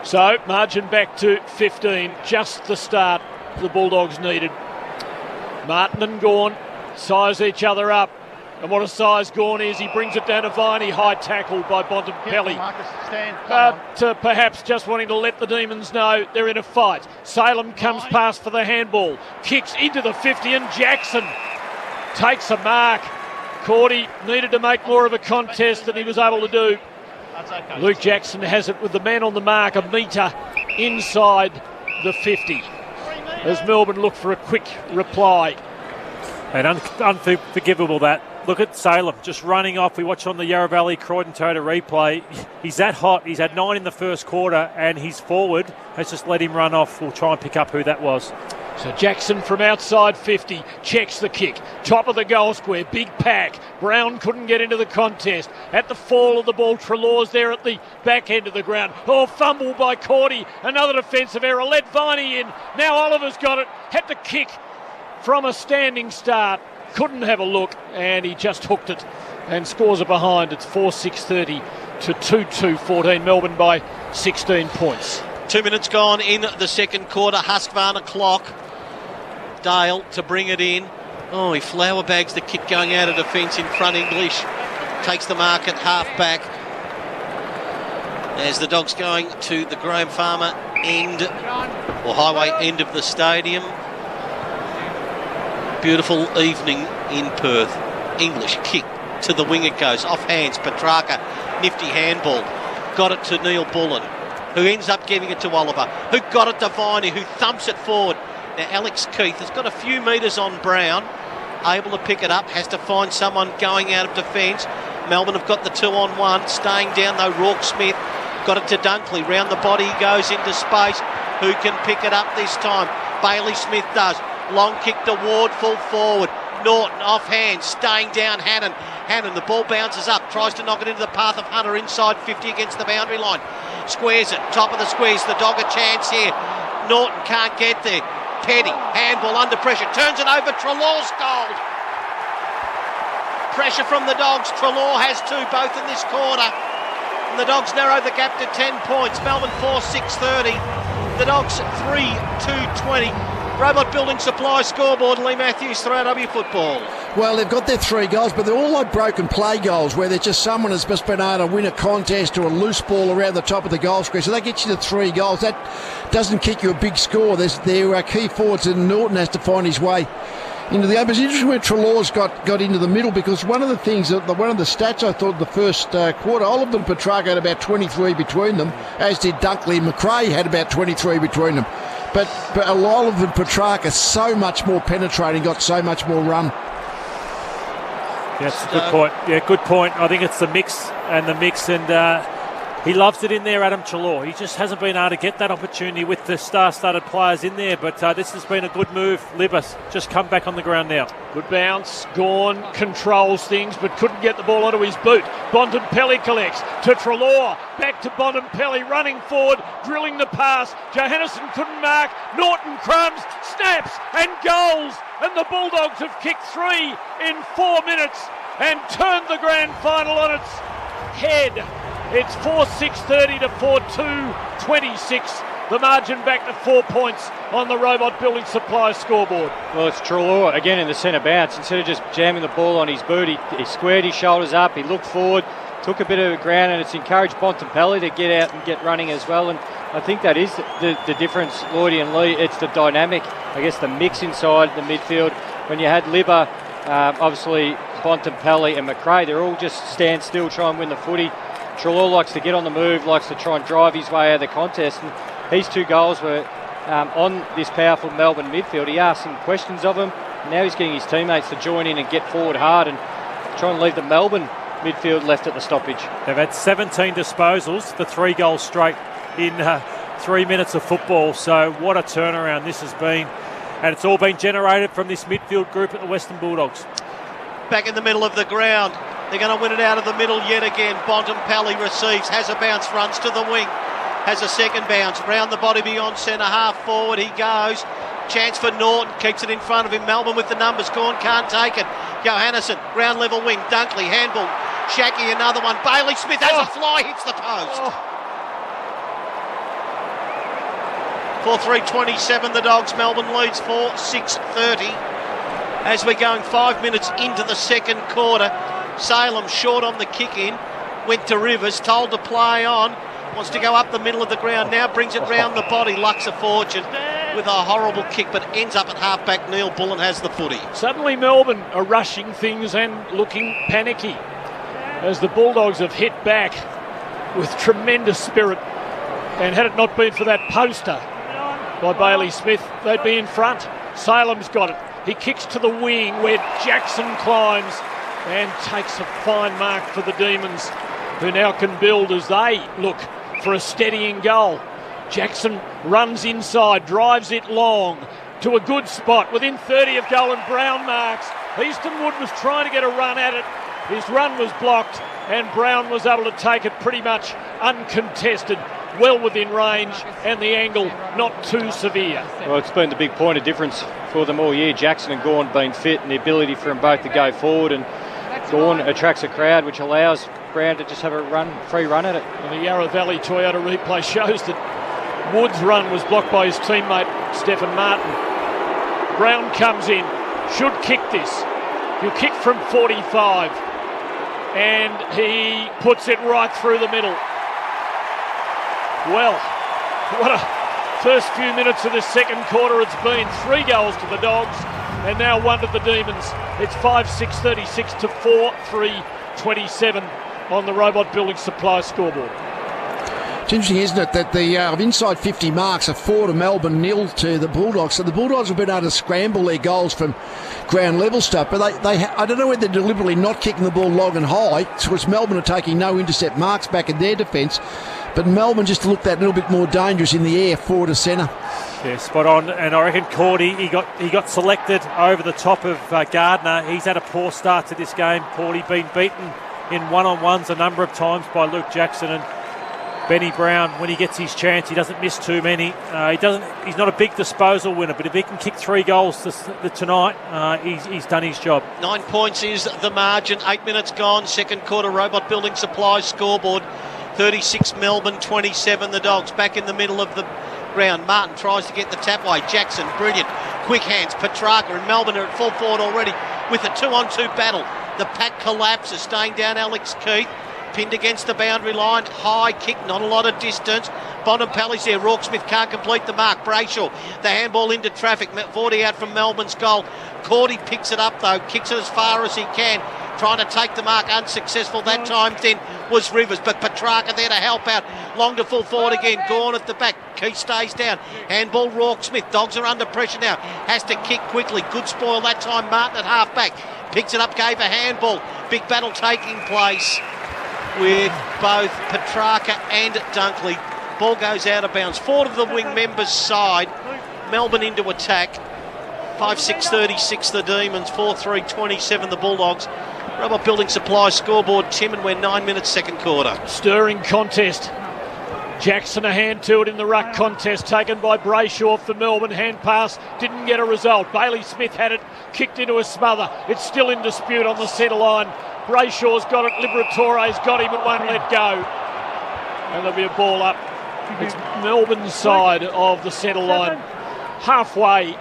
So, margin back to 15. Just the start the Bulldogs needed. Martin and Gawn size each other up. And what a size Gawn is. He brings it down to Viney. High tackle by Bontempelli. But perhaps just wanting to let the Demons know they're in a fight. Salem comes past for the handball. Kicks into the 50 and Jackson takes a mark. Cordy needed to make more of a contest than he was able to do. Luke Jackson has it with the man on the mark, a metre inside the 50. As Melbourne look for a quick reply. And unforgivable that. Look at Salem just running off. We watch on the Yarra Valley Croydon Toyota replay. He's that hot. He's had 9 in the first quarter, and his forward has just let him run off. We'll try and pick up who that was. So Jackson from outside 50 checks the kick. Top of the goal square. Big pack. Brown couldn't get into the contest. At the fall of the ball, Treloar's there at the back end of the ground. Oh, fumble by Cordy. Another defensive error. Let Viney in. Now Oliver's got it. Had to kick from a standing start. Couldn't have a look, and he just hooked it and scores it behind. It's 4-6-30 to 2-2-14. Melbourne by 16 points. 2 minutes gone in the second quarter. Husqvarna clock. Dale to bring it in. Oh, he flower bags the kick going out of defence in front. English takes the mark at half back. As the Dogs going to the Graham Farmer end, or highway end of the stadium. Beautiful evening in Perth. English kick to the wing it goes. Off hands, Petracca. Nifty handball. Got it to Neil Bullen, who ends up giving it to Oliver, who got it to Viney, who thumps it forward. Now Alex Keith has got a few metres on Brown, able to pick it up, has to find someone going out of defence. Melbourne have got the 2-on-1, staying down though. Rourke Smith got it to Dunkley, round the body he goes into space. Who can pick it up this time? Bailey Smith does. Long kick to Ward, full forward. Norton off hand, staying down Hannon. Hannon, the ball bounces up, tries to knock it into the path of Hunter inside 50 against the boundary line. Squares it, top of the squares, the Dog a chance here. Norton can't get there. Petty, handball under pressure, turns it over, Treloar's goal. Pressure from the Dogs. Treloar has 2, both in this quarter. And the Dogs narrow the gap to 10 points. Melbourne 4-6-30. The Dogs 3-2-20. Robot Building Supply scoreboard. Lee Matthews, 3AW football. Well, they've got their 3 goals, but they're all like broken play goals where there's just someone has just been able to win a contest or a loose ball around the top of the goal square. So that gets you to 3 goals. That doesn't kick you a big score. Their key forwards, and Norton has to find his way into the open. It's interesting where Treloar's got into the middle, because one of the things, one of the stats I thought the first quarter, Oliver and Petracca had about 23 between them, as did Dunkley and McRae had about 23 between them. But Oliver and Petracca so much more penetrating, got so much more run. Yeah, that's a good point. Yeah, good point. I think it's the mix, and he loves it in there, Adam Treloar. He just hasn't been able to get that opportunity with the star-studded players in there, but this has been a good move. Libas just come back on the ground now. Good bounce. Gawn controls things, but couldn't get the ball onto his boot. Bontempelli collects to Treloar. Back to Bontempelli, running forward, drilling the pass. Johannesson couldn't mark. Norton crumbs, snaps, and goals. And the Bulldogs have kicked 3 in 4 minutes and turned the grand final on its head. It's 4-6-30 to 4-2-26. The margin back to 4 points on the Robot Building Supply scoreboard. Well, it's Treloar again in the centre bounce. Instead of just jamming the ball on his boot, he squared his shoulders up, he looked forward, took a bit of ground, and it's encouraged Bontempelli to get out and get running as well. And I think that is the difference, Lloydie and Lee. It's the dynamic, I guess, the mix inside the midfield. When you had Libba, obviously Bontempelli and McRae, they're all just stand still, try and win the footy. Treloar likes to get on the move, likes to try and drive his way out of the contest. And these 2 goals were on this powerful Melbourne midfield. He asked some questions of them. Now he's getting his teammates to join in and get forward hard and try and leave the Melbourne midfield left at the stoppage. They've had 17 disposals for 3 goals straight in 3 minutes of football. So what a turnaround this has been. And it's all been generated from this midfield group at the Western Bulldogs. Back in the middle of the ground. They're going to win it out of the middle yet again. Bontempelli receives, has a bounce, runs to the wing, has a second bounce, round the body beyond centre half forward he goes. Chance for Norton, keeps it in front of him. Melbourne with the numbers, Gawn can't take it. Johannesson, ground level wing, Dunkley, handball, Shacky another one. Bailey Smith has a fly, hits the post. 4-3-27 the Dogs. Melbourne leads 4-6-30 as we're going 5 minutes into the second quarter. Salem short on the kick in, went to Rivers, told to play on, wants to go up the middle of the ground, now brings it round the body. Lucks a fortune with a horrible kick, but ends up at half-back. Neil Bullen has the footy. Suddenly Melbourne are rushing things and looking panicky as the Bulldogs have hit back with tremendous spirit, and had it not been for that poster by Bailey Smith, they'd be in front. Salem's got it. He kicks to the wing where Jackson climbs and takes a fine mark for the Demons, who now can build as they look for a steadying goal. Jackson runs inside, drives it long to a good spot within 30 of goal, and Brown marks. Eastonwood was trying to get a run at it. His run was blocked, and Brown was able to take it pretty much uncontested, well within range, and the angle not too severe. Well, it's been the big point of difference for them all year. Jackson and Gawn being fit, and the ability for them both to go forward, and Gawn attracts a crowd, which allows Brown to just have a free run at it. And the Yarra Valley Toyota replay shows that Wood's run was blocked by his teammate Stephen Martin. Brown comes in, should kick this. He'll kick from 45, and he puts it right through the middle. Well, what a first few minutes of the second quarter it's been. 3 goals to the Dogs, and now 1 to the Demons. It's 5-6-36 to 4-3-27 on the Robot Building Supply scoreboard. It's interesting, isn't it, that the of inside 50 marks are 4 to Melbourne, 0 to the Bulldogs. So the Bulldogs have been able to scramble their goals from ground level stuff, but I don't know whether they're deliberately not kicking the ball long and high, because Melbourne are taking no intercept marks back in their defence, but Melbourne just looked that little bit more dangerous in the air, forward to centre. Yeah, spot on. And I reckon Cordy, he got selected over the top of Gardner. He's had a poor start to this game. Cordy been beaten in one-on-ones a number of times by Luke Jackson, and Benny Brown, when he gets his chance, he doesn't miss too many. He's not a big disposal winner, but if he can kick 3 goals tonight, he's done his job. 9 points is the margin. 8 minutes gone. Second quarter, Robot Building Supplies scoreboard. 36 Melbourne, 27 the Dogs. Back in the middle of the ground. Martin tries to get the tap away. Jackson, brilliant. Quick hands. Petracca and Melbourne are at full forward already with a 2-on-2 battle. The pack collapses, staying down Alex Keith. Pinned against the boundary line. High kick, not a lot of distance. Bontempelli's there. Rorke-Smith can't complete the mark. Brayshaw, the handball into traffic. 40 out from Melbourne's goal. Cordy picks it up though. Kicks it as far as he can. Trying to take the mark. Unsuccessful that time then was Rivers. But Petracca there to help out. Long to full forward again. Gone at the back. Keith stays down. Handball Rorke-Smith. Dogs are under pressure now. Has to kick quickly. Good spoil that time. Martin at half back. Picks it up. Gave a handball. Big battle taking place with both Petracca and Dunkley. Ball goes out of bounds. Forward of the wing members' side. Melbourne into attack. 5-6-36 the Demons. 4-3-27 the Bulldogs. Robot Building Supplies scoreboard, Tim, and we're 9 minutes second quarter. Stirring contest. Jackson a hand to it in the ruck contest, taken by Brayshaw for Melbourne. Hand pass, didn't get a result. Bailey Smith had it, kicked into a smother. It's still in dispute on the centre line. Brayshaw's got it, Liberatore's got him, it won't let go. And there'll be a ball up. It's Melbourne's side of the centre line, halfway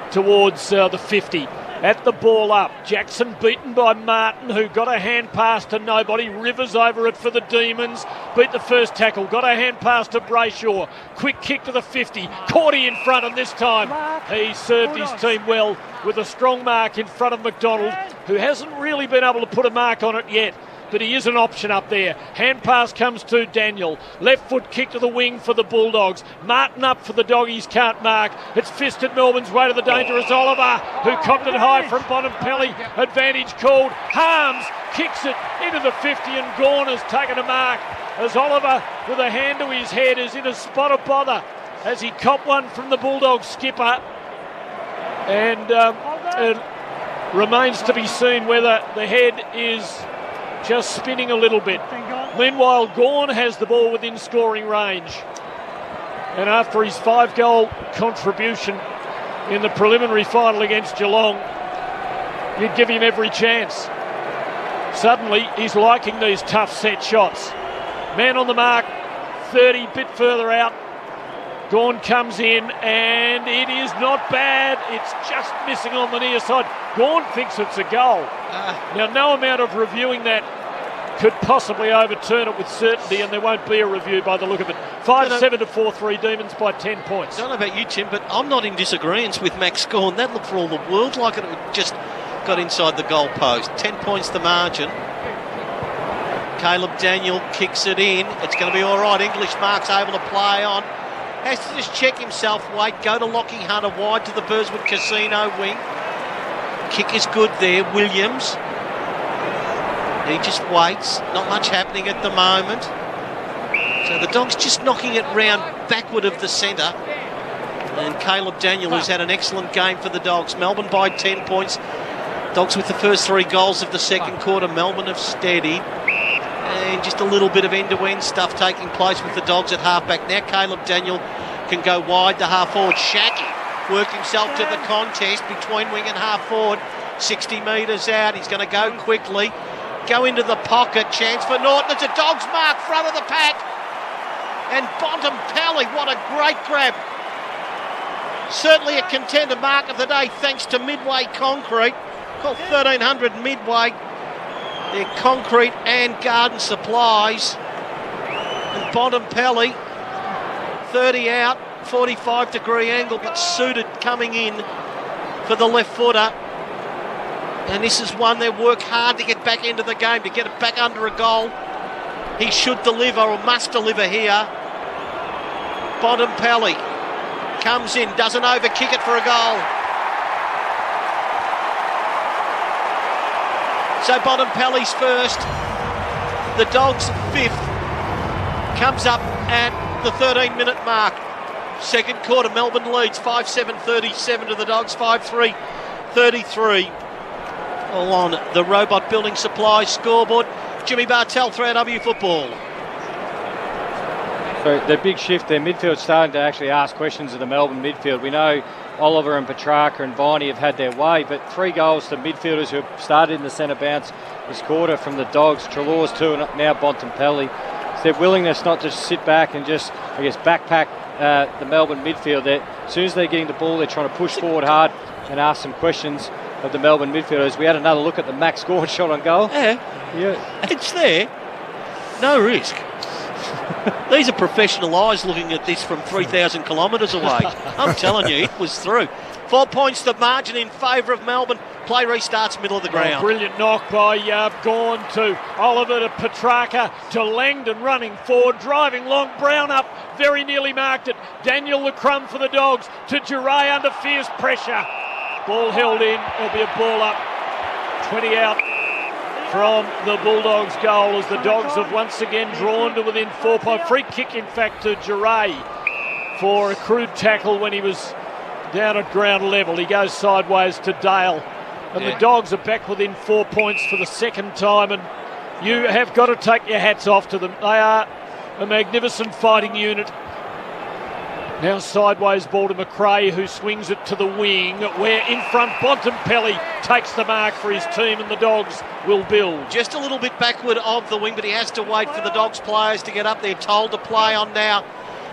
towards the 50. At the ball up, Jackson beaten by Martin, who got a hand pass to nobody. Rivers over it for the Demons. Beat the first tackle, got a hand pass to Brayshaw. Quick kick to the 50. Cordy in front, and this time he served his team well with a strong mark in front of McDonald, who hasn't really been able to put a mark on it yet. But he is an option up there. Hand pass comes to Daniel. Left foot kick to the wing for the Bulldogs. Martin up for the Doggies, can't mark. It's fisted Melbourne's way to the dangerous Oliver, who copped it high from Bontempelli. Advantage called. Harms kicks it into the 50, and Gawn has taken a mark as Oliver, with a hand to his head, is in a spot of bother as he copped one from the Bulldogs skipper. And it remains to be seen whether the head is just spinning a little bit. Meanwhile, Gawn has the ball within scoring range. And after his 5-goal contribution in the preliminary final against Geelong, you'd give him every chance. Suddenly, he's liking these tough set shots. Man on the mark, 30, bit further out. Gawn comes in, and it is not bad. It's just missing on the near side. Gawn thinks it's a goal. Now, no amount of reviewing that could possibly overturn it with certainty, and there won't be a review by the look of it. 5-7 to 4-3 Demons by 10 points. I don't know about you, Tim, but I'm not in disagreement with Max Gawn. That looked for all the world like it just got inside the goal post. 10 points the margin. Caleb Daniel kicks it in. It's going to be all right. English Mark's able to play on. Has to just check himself, wait, go to Lockie Hunter wide to the Burswood Casino wing. Kick is good there, Williams. He just waits, not much happening at the moment. So the Dogs just knocking it round backward of the centre. And Caleb Daniel, who's had an excellent game for the Dogs. Melbourne by 10 points. Dogs with the first 3 goals of the second quarter. Melbourne have steadied. And just a little bit of end-to-end stuff taking place with the Dogs at half-back. Now Caleb Daniel can go wide to half-forward. Shaggy worked himself to the contest between wing and half-forward. 60 metres out. He's going to go quickly. Go into the pocket. Chance for Norton. It's a Dogs mark, front of the pack. And Bontempelli, what a great grab. Certainly a contender mark of the day, thanks to Midway Concrete. Call 1300 Midway. They're concrete and garden supplies. And Bontempelli, 30 out, 45-degree angle, but suited coming in for the left footer. And this is one they work hard to get back into the game, to get it back under a goal. He should deliver, or must deliver here. Bontempelli comes in, doesn't overkick it for a goal. So Bontempelli's first, the Dogs 5th, comes up at the 13-minute mark. Second quarter, Melbourne leads 5-7-37 to the Dogs, 5-3-33. All on the Robot Building Supplies scoreboard. Jimmy Bartell, 3AW Football. So the big shift there, midfield starting to actually ask questions of the Melbourne midfield. We know Oliver and Petracca and Viney have had their way, but 3 goals to midfielders who have started in the centre bounce this quarter from the Dogs, Treloar's 2 and now Bontempelli. It's their willingness not to sit back and just, I guess, backpack the Melbourne midfield. As soon as they're getting the ball, they're trying to push forward hard and ask some questions of the Melbourne midfielders. We had another look at the Max Gawn shot on goal. Yeah. It's there. No risk. These are professional eyes looking at this from 3,000 kilometres away. I'm telling you, it was through. 4 points the margin in favour of Melbourne. Play restarts middle of the ground. Brilliant knock by Gawn to Oliver to Petracca to Langdon running forward, driving long. Brown up, very nearly marked it. Daniel the crumb for the Dogs to Duray under fierce pressure. Ball held in. There'll be a ball up. 20 out from the Bulldogs goal as the Dogs have once again drawn to within 4 points. Free kick, in fact, to Duray for a crude tackle when he was down at ground level. He goes sideways to Dale. And the Dogs are back within 4 points for the second time, and you have got to take your hats off to them. They are a magnificent fighting unit. Now sideways ball to McRae, who swings it to the wing, where in front Bontempelli takes the mark for his team, and the Dogs will build. Just a little bit backward of the wing, but he has to wait for the Dogs players to get up there. Told to play on now.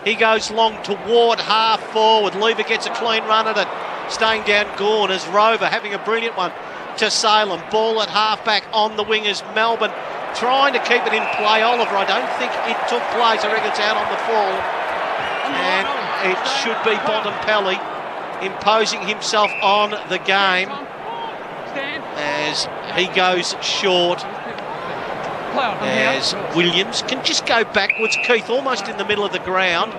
He goes long toward half forward. Lever gets a clean run at it. Staying down Gawn as Rover having a brilliant one to Salem. Ball at half back on the wing as Melbourne trying to keep it in play. Oliver, I don't think it took place. I reckon it's out on the fall. And it should be Bontempelli imposing himself on the game as he goes short. As Williams can just go backwards. Keith almost in the middle of the ground.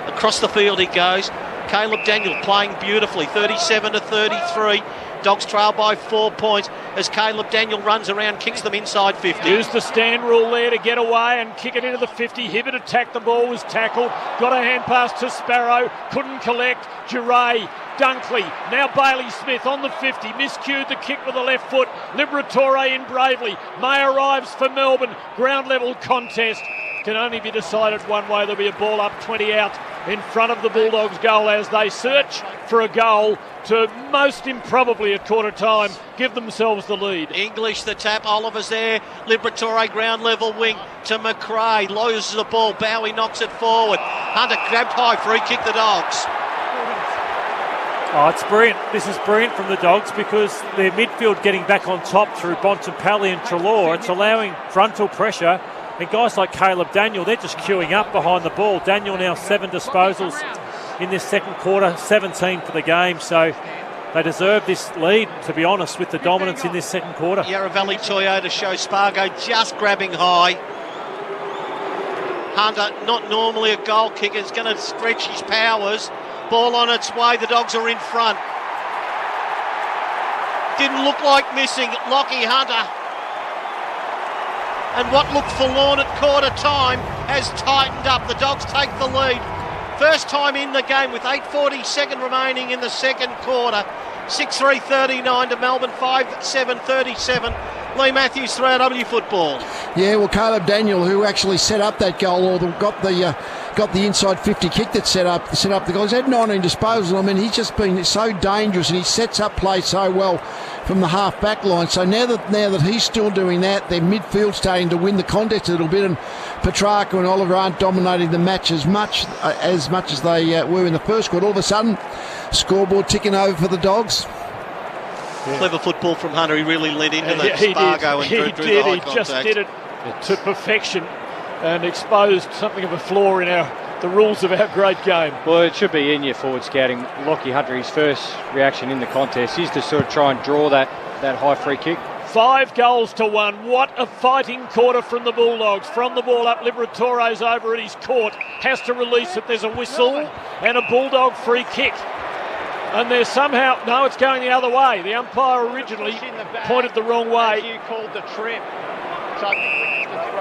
Across the field he goes. Caleb Daniel playing beautifully, 37 to 33. Dogs trail by 4 points as Caleb Daniel runs around, kicks them inside 50. Used the stand rule there to get away and kick it into the 50. Hibbert attacked the ball, was tackled. Got a hand pass to Sparrow, couldn't collect. Duray, Dunkley, now Bailey Smith on the 50. Miscued the kick with the left foot. Liberatore in bravely. May arrives for Melbourne. Ground level contest. Can only be decided one way. There'll be a ball up, 20 out in front of the Bulldogs goal as they search for a goal to most improbably at quarter time give themselves the lead. English the tap, Oliver's there. Liberatore ground level wing to McRae. Loses the ball, Bowie knocks it forward. Hunter grabbed high, free kick the Dogs. Oh, it's brilliant. This is brilliant from the Dogs because their midfield getting back on top through Bontempelli and Treloar. It's allowing frontal pressure. And guys like Caleb Daniel, they're just queuing up behind the ball. Daniel now 7 disposals in this second quarter, 17 for the game. So they deserve this lead, to be honest, with the dominance in this second quarter. Yarra Valley Toyota show Spargo just grabbing high. Hunter, not normally a goal kicker, is going to stretch his powers. Ball on its way, the Dogs are in front. Didn't look like missing. Lockie Hunter. And what looked forlorn at quarter time has tightened up. The Dogs take the lead. First time in the game with 8:40 remaining in the second quarter. 6-3-39 to Melbourne, 5-7-37. Lee Matthews, 3AW football. Yeah, well, Caleb Daniel, who actually set up that goal, or got the inside 50 kick that set up the goal. He's had 19 disposals. I mean, he's just been so dangerous, and he sets up play so well from the half back line. So now that he's still doing that, their midfield starting to win the contest a little bit, and Petracca and Oliver aren't dominating the match as much as they were in the first quarter. All of a sudden, scoreboard ticking over for the Dogs. Yeah. Clever football from Hunter. He really led into that Spargo and drew the high contact. He just did it to perfection and exposed something of a flaw in the rules of our great game. Well, it should be in your forward scouting. Lockie Hunter, his first reaction in the contest is to sort of try and draw that high free kick. 5 goals to 1. What a fighting quarter from the Bulldogs. From the ball up, Liberatore's over at his court. Has to release it. There's a whistle and a Bulldog free kick. And there's somehow... No, it's going the other way. The umpire originally pointed the wrong way. You called the trip.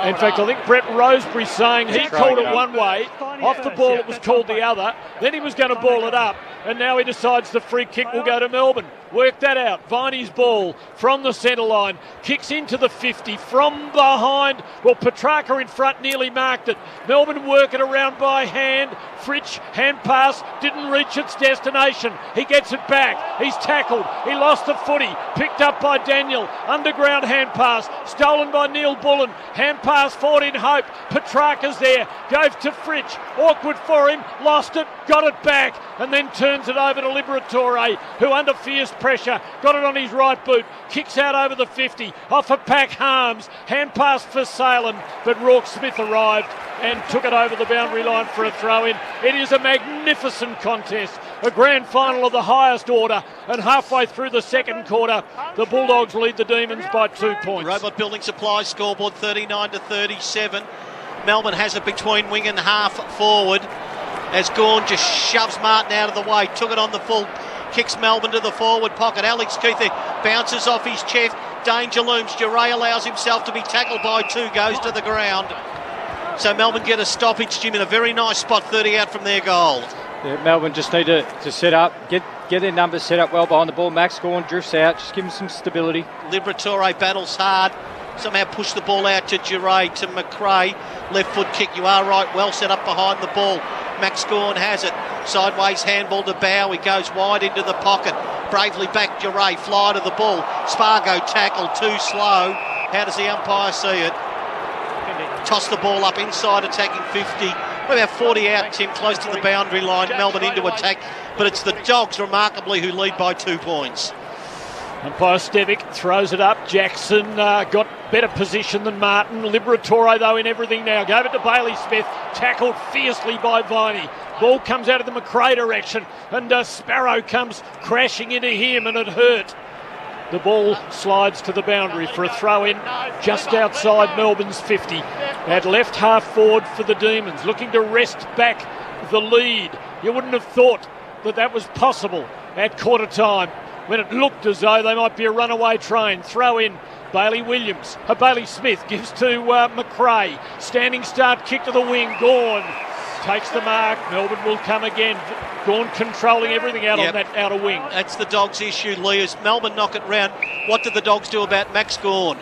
In fact, I think Brett Roseberry's saying he called it one way. Off the ball, it was called the other. Then he was going to ball it up. And now he decides the free kick will go to Melbourne. Work that out. Viney's ball from the centre line. Kicks into the 50 from behind. Well, Petracca in front nearly marked it. Melbourne work it around by hand. Fritsch, hand pass, didn't reach its destination. He gets it back. He's tackled. He lost the footy. Picked up by Daniel. Underground hand pass. Stolen by Neil Bullen. Hand pass forward in hope. Petracca's there. Goes to Fritsch. Awkward for him. Lost it. Got it back. And then turns it over to Liberatore, who under fierce pressure got it on his right boot. Kicks out over the 50. Off a pack Harms. Hand pass for Salem. But Rourke Smith arrived and took it over the boundary line for a throw-in. It is a magnificent contest, a grand final of the highest order, and halfway through the second quarter, the Bulldogs lead the Demons by 2 points. Robot Building Supplies scoreboard 39-37. Melbourne has it between wing and half forward as Gawn just shoves Martin out of the way, took it on the full, kicks Melbourne to the forward pocket. Alex Keith bounces off his chest, danger looms. Duray allows himself to be tackled by two, goes to the ground. So Melbourne get a stoppage, Jim, in a very nice spot, 30 out from their goal. Yeah, Melbourne just need to set up, get their numbers set up well behind the ball. Max Gawn drifts out, just give him some stability. Liberatore battles hard, somehow push the ball out to Duray, to McRae. Left foot kick, you are right, well set up behind the ball. Max Gawn has it, sideways handball to Bowie, goes wide into the pocket. Bravely back Duray, fly to the ball. Spargo tackled, too slow. How does the umpire see it? Toss the ball up inside attacking 50. We're about 40 out, Tim, close to the boundary line. Melbourne into attack, but it's the Dogs remarkably who lead by 2 points. Umpire Stevic throws it up. Jackson got better position than Martin. Liberatore, though, in everything now. Gave it to Bailey Smith. Tackled fiercely by Viney. Ball comes out of the McRae direction, and Sparrow comes crashing into him, and it hurt. The ball slides to the boundary for a throw-in just outside Melbourne's 50. At left half forward for the Demons, looking to wrest back the lead. You wouldn't have thought that was possible at quarter time, when it looked as though they might be a runaway train. Throw in Bailey Smith gives to McRae. Standing start, kick to the wing. Gawn takes the mark. Melbourne will come again. Gawn controlling everything out on that outer wing. That's the Dogs' issue, Lee. As Melbourne knock it round, what did the Dogs do about Max Gawn?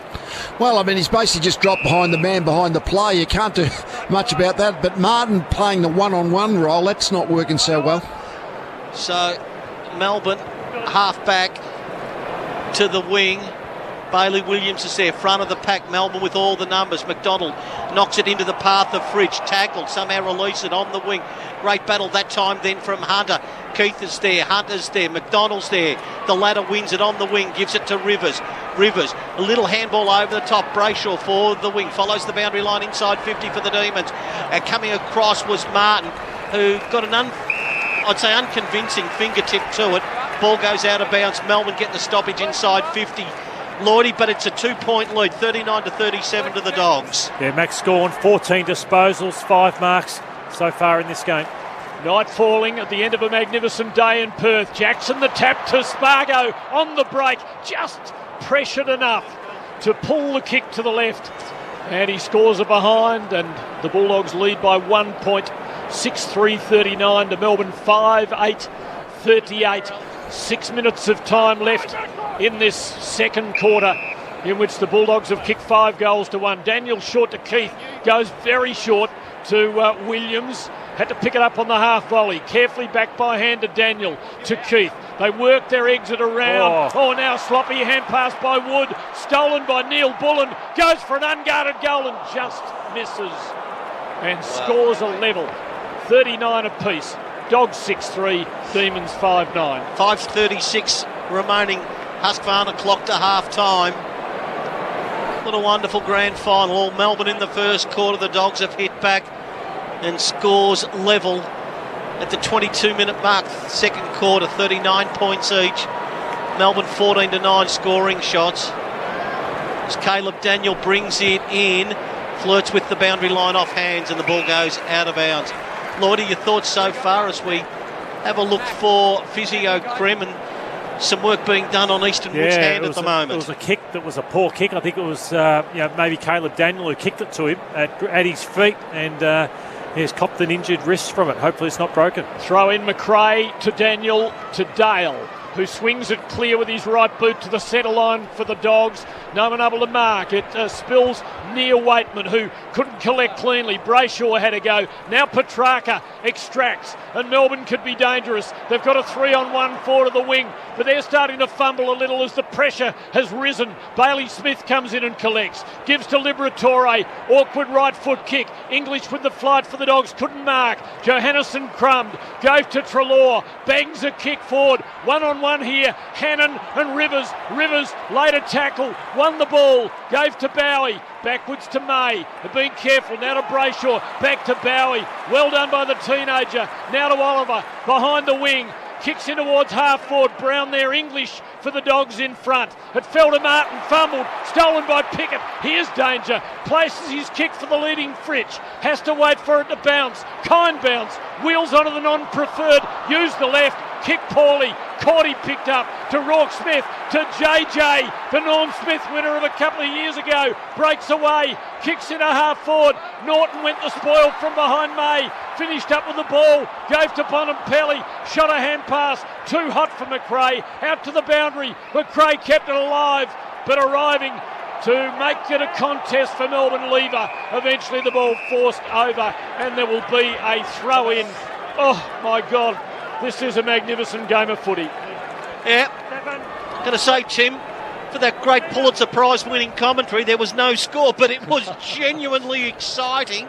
Well, I mean, he's basically just dropped behind the man behind the play. You can't do much about that. But Martin playing the one-on-one role, that's not working so well. So Melbourne half back to the wing. Bailey Williams is there, front of the pack. Melbourne with all the numbers. McDonald knocks it into the path of Fritsch. Tackled, somehow release it on the wing. Great battle that time then from Hunter. Keith is there, Hunter's there, McDonald's there. The ladder wins it on the wing, gives it to Rivers. A little handball over the top. Brayshaw for the wing, follows the boundary line inside 50 for the Demons. Coming across was Martin, who got an unconvincing fingertip to it. Ball goes out of bounds. Melbourne get the stoppage inside 50. Lloydie, but it's a 2-point lead, 39-37 to the Dogs. Yeah, Max Gawn, 14 disposals, 5 marks so far in this game. Night falling at the end of a magnificent day in Perth. Jackson the tap to Spargo on the break, just pressured enough to pull the kick to the left, and he scores a behind, and the Bulldogs lead by 1 point, 6-3-39 to Melbourne, 5-8-38. 6 minutes of time left in this second quarter, in which the Bulldogs have kicked 5 goals to 1. Daniel short to Keith, goes very short to Williams. Had to pick it up on the half volley. Carefully back by hand to Daniel, to Keith. They work their exit around. Oh, now sloppy hand pass by Wood. Stolen by Neil Bullen. Goes for an unguarded goal and just misses. And scores a level. 39 apiece. Dogs 6-3, Demons 5-9. 5:36 remaining. Husqvarna clock to half time. What a wonderful grand final. All Melbourne in the first quarter. The Dogs have hit back and scores level at the 22-minute mark. Second quarter, 39 points each. Melbourne 14-9 scoring shots. As Caleb Daniel brings it in, flirts with the boundary line off hands, and the ball goes out of bounds. Lloydie, your thoughts so far as we have a look for physio Krem and some work being done on Easton Wood's hand at the moment? It was a kick that was a poor kick. I think it was maybe Caleb Daniel who kicked it to him at his feet, and he's copped an injured wrist from it. Hopefully it's not broken. Throw in McRae to Daniel to Dale. who swings it clear with his right boot to the centre line for the Dogs. No one able to mark. It spills near Waitman, who couldn't collect cleanly. Brayshaw had a go. Now Petracca extracts, and Melbourne could be dangerous. They've got a 3-on-1 forward of the wing, but they're starting to fumble a little as the pressure has risen. Bailey Smith comes in and collects. Gives to Liberatore. Awkward right foot kick. English with the flight for the Dogs. Couldn't mark. Johannesson crumbed. Gave to Treloar. Bangs a kick forward. 1-on-1 here. Hannon and Rivers. Rivers later tackle. Won the ball. Gave to Bowie. Backwards to May. They're being careful. Now to Brayshaw. Back to Bowie. Well done by the teenager. Now to Oliver. Behind the wing. Kicks in towards half forward. Brown there. English for the Dogs in front. It fell to Martin. Fumbled. Stolen by Pickett. Here's danger. Places his kick for the leading Fritsch. Has to wait for it to bounce. Kind bounce. Wheels onto the non-preferred. Use the left. Kick poorly. Cordy picked up to Rourke Smith, to JJ, the Norm Smith winner of a couple of years ago. Breaks away, kicks in a half forward. Norton went the spoil from behind May. Finished up with the ball, gave to Bonampelli, shot a hand pass, too hot for McRae, out to the boundary. McRae kept it alive, but arriving to make it a contest for Melbourne Lever. Eventually the ball forced over, and there will be a throw in. Oh my God. This is a magnificent game of footy. Yeah. Going to say, Tim, for that great Pulitzer Prize winning commentary, there was no score, but it was genuinely exciting.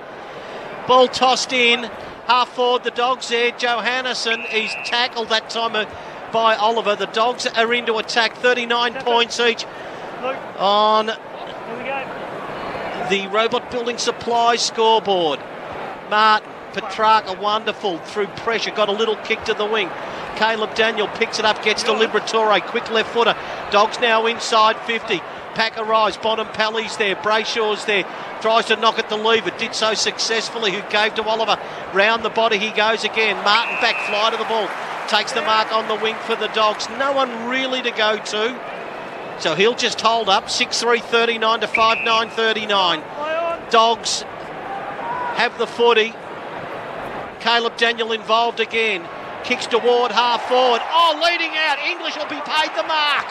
Ball tossed in, half forward, the Dogs there. Johannesson, he's tackled that time by Oliver. The Dogs are into attack, 39 points each on the Robot Building Supplies scoreboard. Martin. Petracca, wonderful through pressure, got a little kick to the wing. Caleb Daniel picks it up, gets to Liberatore, quick left footer. Dogs now inside 50. Pack arrives, Bonampelli's there, Brayshaw's there, tries to knock at the lever, did so successfully, who gave to Oliver. Round the body he goes again. Martin back, fly to the ball, takes the mark on the wing for the Dogs. No one really to go to, so he'll just hold up. 6-3-39 to 5-9-39. Dogs have the footy. Caleb Daniel involved again. Kicks toward half forward. Oh, leading out. English will be paid the mark.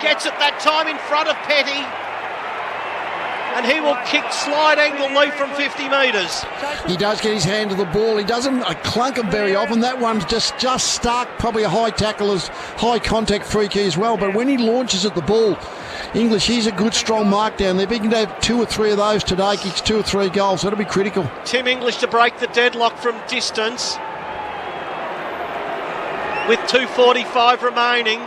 Gets it that time in front of Petty. And he will kick slide angle lead from 50 metres. He does get his hand to the ball. He doesn't clunk him very often. That one's just stuck. Probably a high tackle, as high contact free key as well. But when he launches at the ball, English, he's a good strong mark down there. If he can have 2 or 3 of those today, kicks 2 or 3 goals, that'll be critical. Tim English to break the deadlock from distance with 2:45 remaining.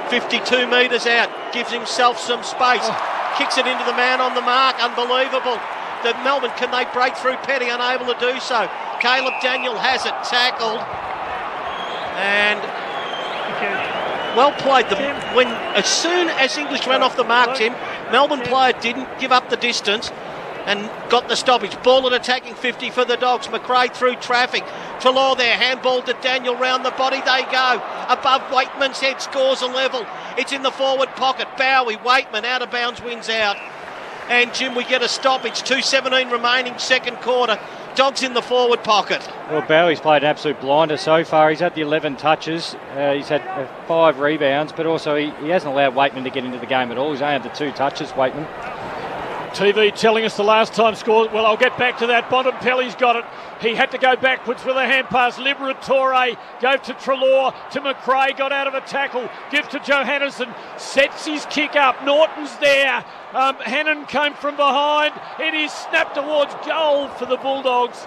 52 metres out, gives himself some space. Kicks it into the man on the mark. Unbelievable. The Melbourne, can they break through Petty? Unable to do so. Caleb Daniel has it, tackled. And well played. As soon as English ran off the mark, Tim, Melbourne player didn't give up the distance and got the stoppage. Ball at attacking 50 for the Dogs. McRae through traffic. Treloar there, handball to Daniel, round the body they go. Above Waitman's head, scores a level. It's in the forward pocket. Bowie, Waitman, out of bounds, wins out. And Jim, we get a stoppage. 2:17 remaining, second quarter. Dogs in the forward pocket. Well, Bowie's played an absolute blinder so far. He's had the 11 touches. He's had 5 rebounds, but also he hasn't allowed Waitman to get into the game at all. He's only had the 2 touches, Waitman. TV telling us the last time score. Well, I'll get back to that. Bonampelli's got it. He had to go backwards with a hand pass. Liberatore gave to Treloar, to McRae, got out of a tackle. Give to Johannesson, sets his kick up. Norton's there. Hannon came from behind. It is snapped towards goal for the Bulldogs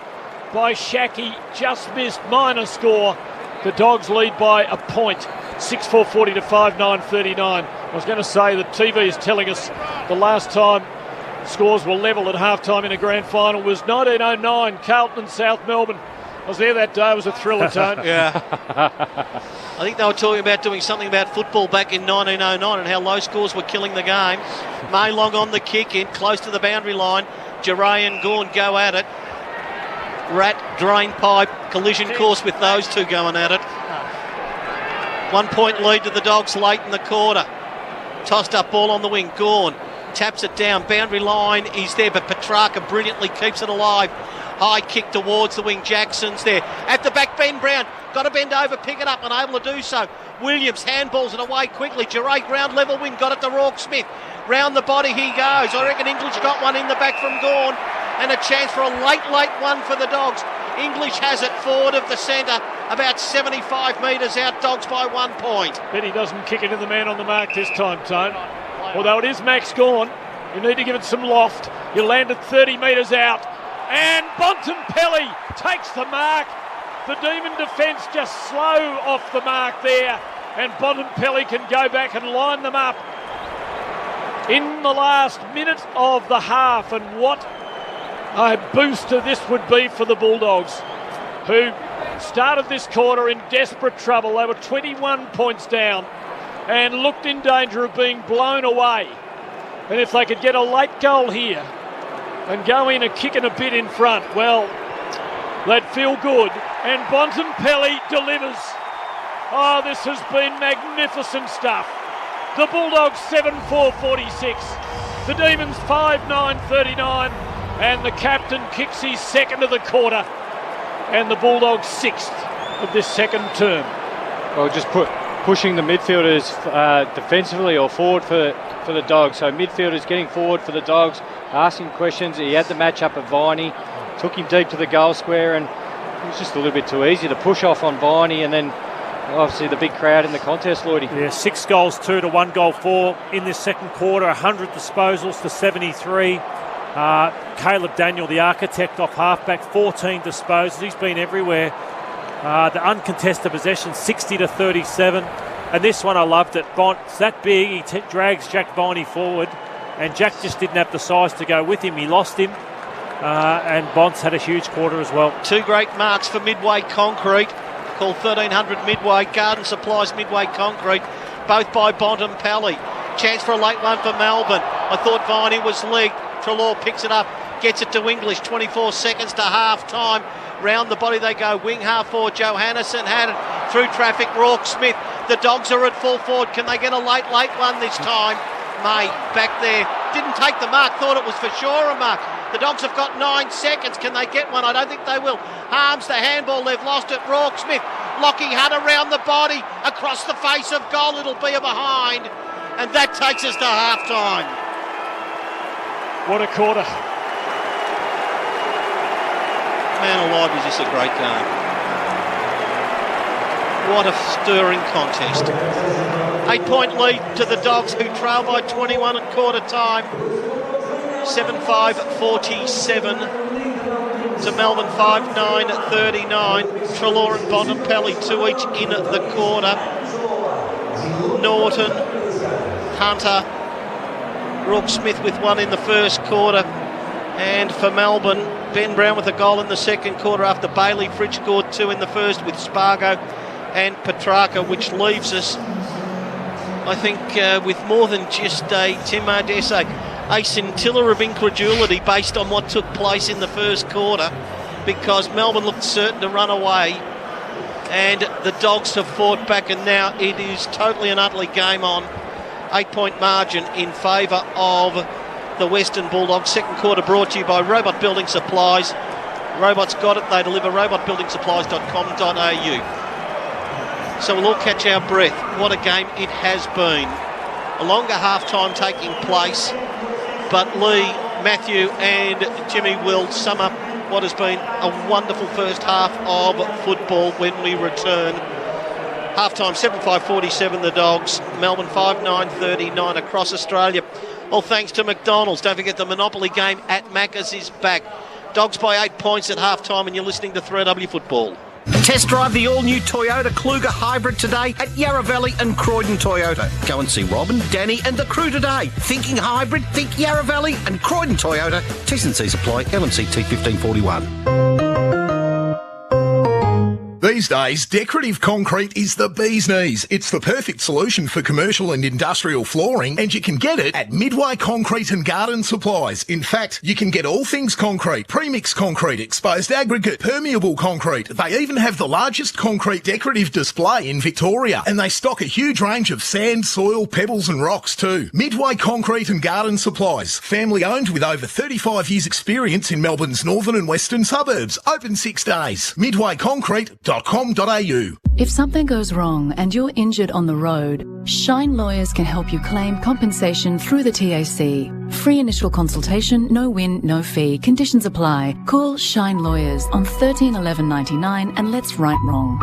by Shackey. Just missed, minor score. The Dogs lead by a point. 6-4-40 to 5-9-39. I was going to say that TV is telling us the last time scores were level at halftime in a grand final was 1909, Carlton and South Melbourne. I was there that day. It was a thriller, Tone. Yeah. I think they were talking about doing something about football back in 1909 and how low scores were killing the game. Maylong on the kick in, close to the boundary line. Geray and Gawn go at it. Rat, drain pipe, collision course with those two going at it. 1 point lead to the Dogs late in the quarter. Tossed up ball on the wing. Gawn taps it down. Boundary line is there, but Petracca brilliantly keeps it alive. High kick towards the wing. Jackson's there. At the back, Ben Brown. Got to bend over, pick it up, and able to do so. Williams handballs it away quickly. Giray ground level wing. Got it to Rourke Smith. Round the body he goes. I reckon English got one in the back from Gawn. And a chance for a late one for the Dogs. English has it forward of the centre, about 75 metres out. Dogs by 1 point. Bet he doesn't kick it in the man on the mark this time, Tone. Although it is Max Gawn, you need to give it some loft. You landed 30 metres out. And Bontempelli takes the mark. The Demon defence just slow off the mark there. And Bontempelli can go back and line them up in the last minute of the half. And what a booster this would be for the Bulldogs, who started this quarter in desperate trouble. They were 21 points down and looked in danger of being blown away. And if they could get a late goal here and go in and kick it a bit in front, well, they'd feel good. And Bontempelli delivers. Oh, this has been magnificent stuff. The Bulldogs 7-4-46. The Demons 5-9-39. And the captain kicks his second of the quarter. And the Bulldogs 6th of this second term. Well, just pushing the midfielders defensively or forward for the Dogs. So midfielders getting forward for the Dogs, asking questions. He had the match up at Viney, took him deep to the goal square, and it was just a little bit too easy to push off on Viney. And then obviously the big crowd in the contest, Lloydie. Yeah, 6 goals 2 to 1 goal 4 in this second quarter. 100 disposals to 73. Caleb Daniel, the architect off halfback, 14 disposals. He's been everywhere. The uncontested possession, 60 to 37. And this one, I loved it. Bont's that big, he drags Jack Viney forward, and Jack just didn't have the size to go with him. He lost him, and Bont's had a huge quarter as well. 2 great marks for Midway Concrete, called 1300 Midway. Garden Supplies Midway Concrete, both by Bontempelli. Chance for a late one for Melbourne. I thought Viney was legged. Treloar picks it up, gets it to English. 24 seconds to half time. Round the body they go. Wing half forward. Johannesson had it through traffic. Rourke Smith. The Dogs are at full forward. Can they get a late one this time? May back there. Didn't take the mark. Thought it was for sure a mark. The Dogs have got 9 seconds. Can they get one? I don't think they will. Harms the handball. They've lost it. Rourke Smith. Lockie Hunt around the body. Across the face of goal. It'll be a behind. And that takes us to half time. What a quarter. Man alive, is this a great game. What a stirring contest. 8-point lead to the Dogs, who trail by 21 at quarter time. 7-5-47 to Melbourne 5-9-39. Treloar and Bontempelli 2 each in the quarter. Norton, Hunter, Rourke Smith with 1 in the first quarter. And for Melbourne, Ben Brown with a goal in the second quarter after Bailey Fritsch scored 2 in the first with Spargo and Petracca, which leaves us, I think, with more than just a Tim Ardesse, a scintilla of incredulity based on what took place in the first quarter, because Melbourne looked certain to run away and the Dogs have fought back, and now it is totally and utterly game on. 8-point margin in favour of the Western Bulldogs. Second quarter brought to you by Robot Building Supplies. Robots got it, they deliver. robotbuildingsupplies.com.au. So we'll all catch our breath. What a game it has been. A longer half-time taking place, but Lee, Matthew and Jimmy will sum up what has been a wonderful first half of football when we return. Half-time 7-5-47 the Dogs, Melbourne 5-9-39 across Australia. All thanks to McDonald's. Don't forget the Monopoly game at Macca's is back. Dogs by 8 points at half-time, and you're listening to 3AW Football. Test drive the all-new Toyota Kluger Hybrid today at Yarra Valley and Croydon Toyota. Go and see Robin, Danny and the crew today. Thinking hybrid? Think Yarra Valley and Croydon Toyota. T's and C's apply. LMC T1541. The These days, decorative concrete is the bee's knees. It's the perfect solution for commercial and industrial flooring, and you can get it at Midway Concrete and Garden Supplies. In fact, you can get all things concrete, premix concrete, exposed aggregate, permeable concrete. They even have the largest concrete decorative display in Victoria, and they stock a huge range of sand, soil, pebbles and rocks too. Midway Concrete and Garden Supplies, family owned with over 35 years experience in Melbourne's northern and western suburbs. Open 6 days. midwayconcrete.com.au. If something goes wrong and you're injured on the road, Shine Lawyers can help you claim compensation through the TAC. Free initial consultation, no win, no fee. Conditions apply. Call Shine Lawyers on 13 11 99 and let's right wrong.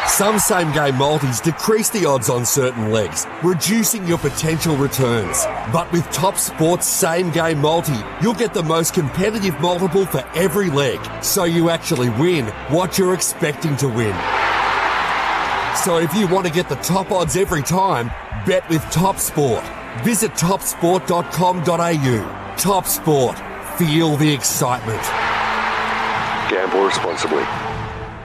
Some same-game multis decrease the odds on certain legs, reducing your potential returns. But with Top Sport's same-game multi, you'll get the most competitive multiple for every leg, so you actually win what you're expecting to win. So if you want to get the top odds every time, bet with Top Sport. Visit topsport.com.au. Top Sport. Feel the excitement. Gamble responsibly.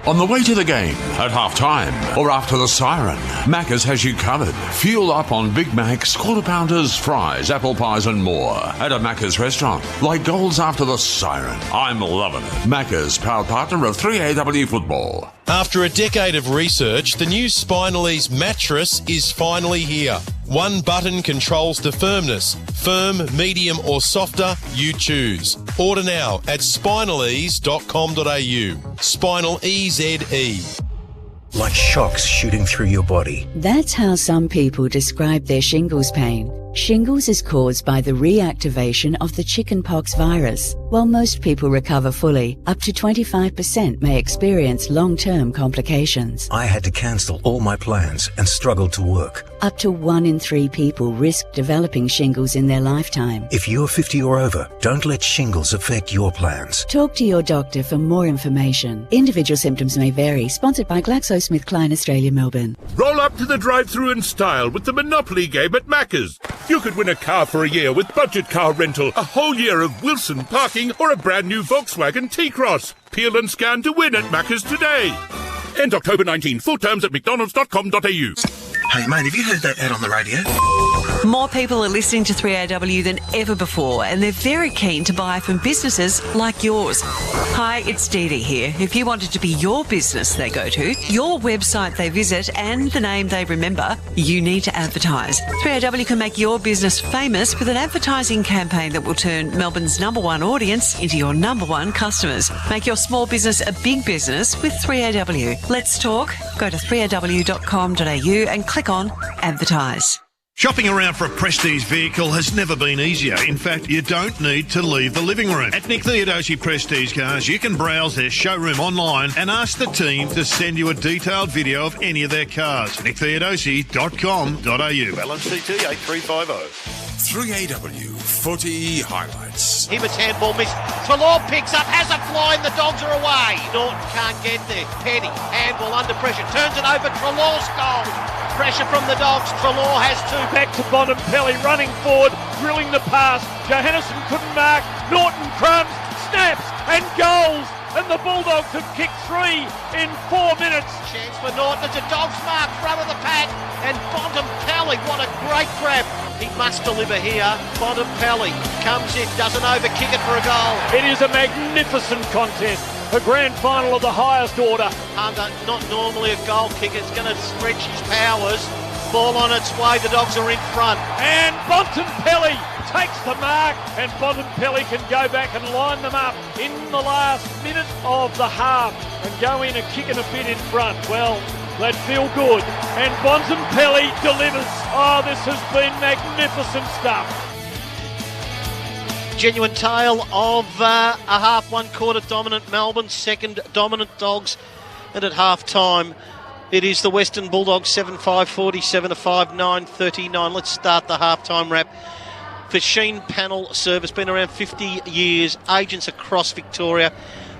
On the way to the game, at half-time, or after the siren, Macca's has you covered. Fuel up on Big Macs, quarter pounders, fries, apple pies and more at a Macca's restaurant. Like goals after the siren. I'm loving it. Macca's, proud partner of 3AW Football. After a decade of research, the new Spinalese mattress is finally here. One button controls the firmness. Firm, medium or softer, you choose. Order now at spinalese.com.au. Spinal EZE. Like shocks shooting through your body. That's how some people describe their shingles pain. Shingles is caused by the reactivation of the chickenpox virus. While most people recover fully, up to 25% may experience long-term complications. I had to cancel all my plans and struggled to work. Up to 1 in 3 people risk developing shingles in their lifetime. If you're 50 or over, don't let shingles affect your plans. Talk to your doctor for more information. Individual symptoms may vary. Sponsored by GlaxoSmithKline Australia, Melbourne. Roll up to the drive-thru in style with the Monopoly game at Macca's. You could win a car for a year with budget car rental, a whole year of Wilson parking, or a brand new Volkswagen T-Cross. Peel and scan to win at Macca's today. End October 19. Full terms at mcdonalds.com.au. Hey mate, have you heard that ad on the radio? More people are listening to 3AW than ever before, and they're very keen to buy from businesses like yours. Hi, it's Dee Dee here. If you want it to be your business they go to, your website they visit, and the name they remember, you need to advertise. 3AW can make your business famous with an advertising campaign that will turn Melbourne's #1 audience into your #1 customers. Make your small business a big business with 3AW. Let's talk. Go to 3aw.com.au and click on Advertise. Shopping around for a prestige vehicle has never been easier. In fact, you don't need to leave the living room. At Nick Theodosi Prestige Cars, you can browse their showroom online and ask the team to send you a detailed video of any of their cars. nicktheodosi.com.au. LMCT 8350. 3AW Footy Highlights. Hibbert's handball missed. Trelaw picks up, has a fly, and the Dogs are away. Norton can't get there. Petty, handball under pressure, turns it over. Trelaw's goal. Pressure from the Dogs. Trelaw has 2. Back to Bontempelli, running forward, drilling the pass. Johannesson couldn't mark. Norton crumbs, snaps, and goals. And the Bulldogs have kicked 3 in 4 minutes. Chance for Norton. It's a Dogs mark, front of the pack. And Bontempelli, what a great grab. He must deliver here. Bontempelli comes in, doesn't overkick it for a goal. It is a magnificent contest. A grand final of the highest order. Under, not normally a goal kicker. It's going to stretch his powers. Ball on its way. The Dogs are in front. And Bontempelli takes the mark. And Bontempelli can go back and line them up in the last minute of the half and go in and kick it a bit in front. Well, they'd feel good. And Bontempelli delivers. Oh, this has been magnificent stuff. Genuine tale of a half, 1 quarter dominant Melbourne, second dominant Dogs. And at half time, it is the Western Bulldogs 7-5, 47-5, 9-39. Let's start the half time wrap. For Sheen Panel Service, been around 50 years, agents across Victoria.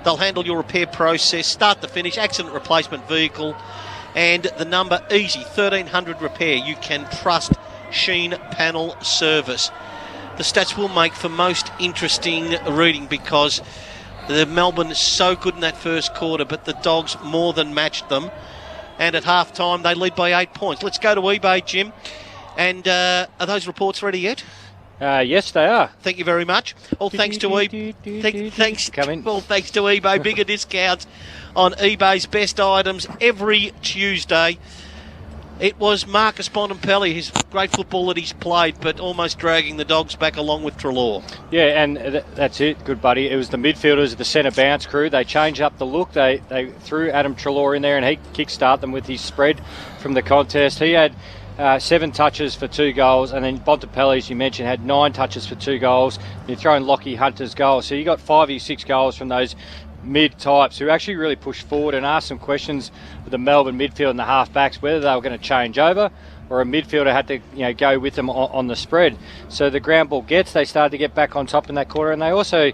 They'll handle your repair process, start to finish, accident replacement vehicle. And the number easy, 1300 repair. You can trust Sheen Panel Service. The stats will make for most interesting reading because The Melbourne is so good in that first quarter, but the Dogs more than matched them. And at half-time, they lead by 8 points. Let's go to eBay, Jim. And are those reports ready yet? Yes, they are. Thank you very much. All thanks to thanks to eBay. Bigger discounts on eBay's best items every Tuesday. It was Marcus Bontempelli, his great football that he's played, but almost dragging the Dogs back along with Treloar. Yeah, and that's it, good buddy. It was the midfielders, the centre bounce crew. They changed up the look. They threw Adam Treloar in there, and he kick-start them with his spread from the contest. He had 7 touches for 2 goals, and then Bontempelli, as you mentioned, had 9 touches for 2 goals. And you throw in Lockie Hunter's goal. So you got 5 or 6 goals from those mid-types who actually really pushed forward and asked some questions of the Melbourne midfield and the half-backs, whether they were going to change over or a midfielder had to go with them on the spread. So the ground ball they started to get back on top in that quarter, and they also,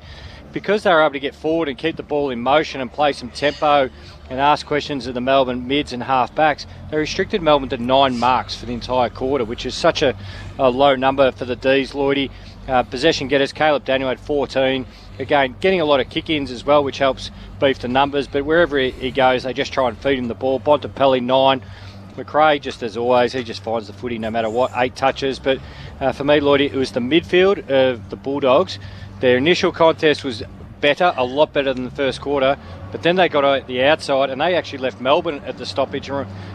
because they were able to get forward and keep the ball in motion and play some tempo and ask questions of the Melbourne mids and half-backs, they restricted Melbourne to 9 marks for the entire quarter, which is such a low number for the Ds, Lloydie. Possession getters, Caleb Daniel had 14. Again, getting a lot of kick-ins as well, which helps beef the numbers. But wherever he goes, they just try and feed him the ball. Bontempelli, 9. McRae, just as always, he just finds the footy no matter what, 8 touches. But for me, Lloydie, it was the midfield of the Bulldogs. Their initial contest was better, a lot better than the first quarter. But then they got out the outside, and they actually left Melbourne at the stoppage.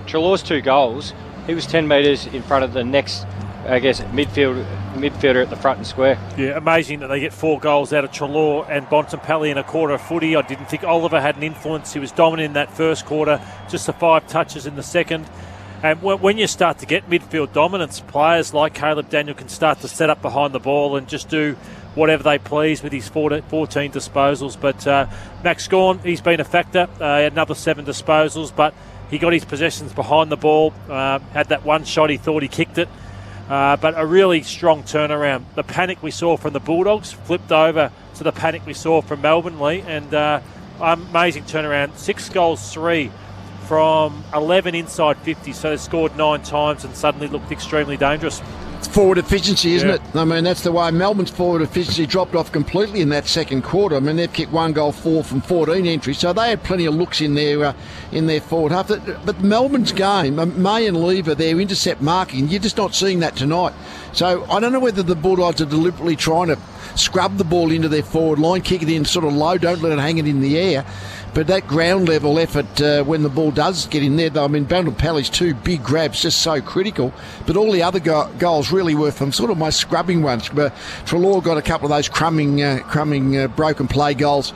Treloar's 2 goals, he was 10 metres in front of the next, I guess, midfielder at the front and square. Yeah, amazing that they get 4 goals out of Treloar and Bontempelli in a quarter of footy. I didn't think Oliver had an influence. He was dominant in that first quarter, just the 5 touches in the second. And when you start to get midfield dominance, players like Caleb Daniel can start to set up behind the ball and just do whatever they please with his 14 disposals. But Max Gawn, he's been a factor. He had another 7 disposals, but he got his possessions behind the ball. Had that one shot, he thought he kicked it. But a really strong turnaround. The panic we saw from the Bulldogs flipped over to the panic we saw from Melbourne, Lee, and amazing turnaround. 6 goals, 3 from 11 inside 50, so they scored 9 times and suddenly looked extremely dangerous. It's forward efficiency, isn't it? I mean, that's the way Melbourne's forward efficiency dropped off completely in that second quarter. I mean, they've kicked 1 goal, 4 from 14 entries, so they had plenty of looks in their forward half. But Melbourne's game, May and Lever, their intercept marking, you're just not seeing that tonight. So I don't know whether the Bulldogs are deliberately trying to scrub the ball into their forward line, kick it in sort of low, don't let it hang it in the air. But that ground level effort when the ball does get in there, though, I mean, Bontempelli's 2 big grabs just so critical. But all the other goals really were from sort of my scrubbing ones. But Treloar got a couple of those crumbing broken play goals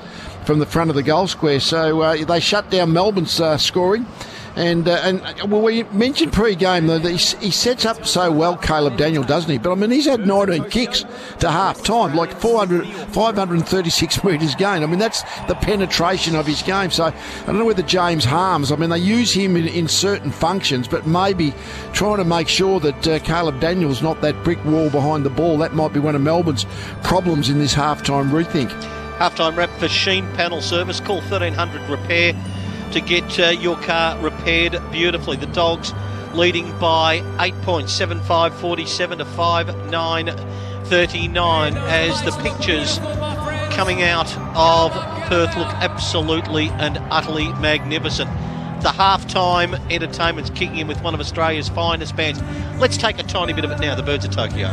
from the front of the goal square. So they shut down Melbourne's scoring. And well, we mentioned pre-game that he sets up so well, Caleb Daniel, doesn't he? But I mean, he's had 19 kicks to half-time, like 536 metres gained. I mean, that's the penetration of his game. So I don't know whether James Harms, I mean, they use him in certain functions, but maybe trying to make sure that Caleb Daniel's not that brick wall behind the ball. That might be one of Melbourne's problems in this half-time rethink. Half-time wrap for Sheen Panel Service. Call 1300 Repair to get your car repaired beautifully. The Dogs leading by 8 points, 7-5-47 to 5-9-39, as the pictures coming out of Perth look absolutely and utterly magnificent. The halftime entertainment's kicking in with one of Australia's finest bands. Let's take a tiny bit of it now, the Birds of Tokyo.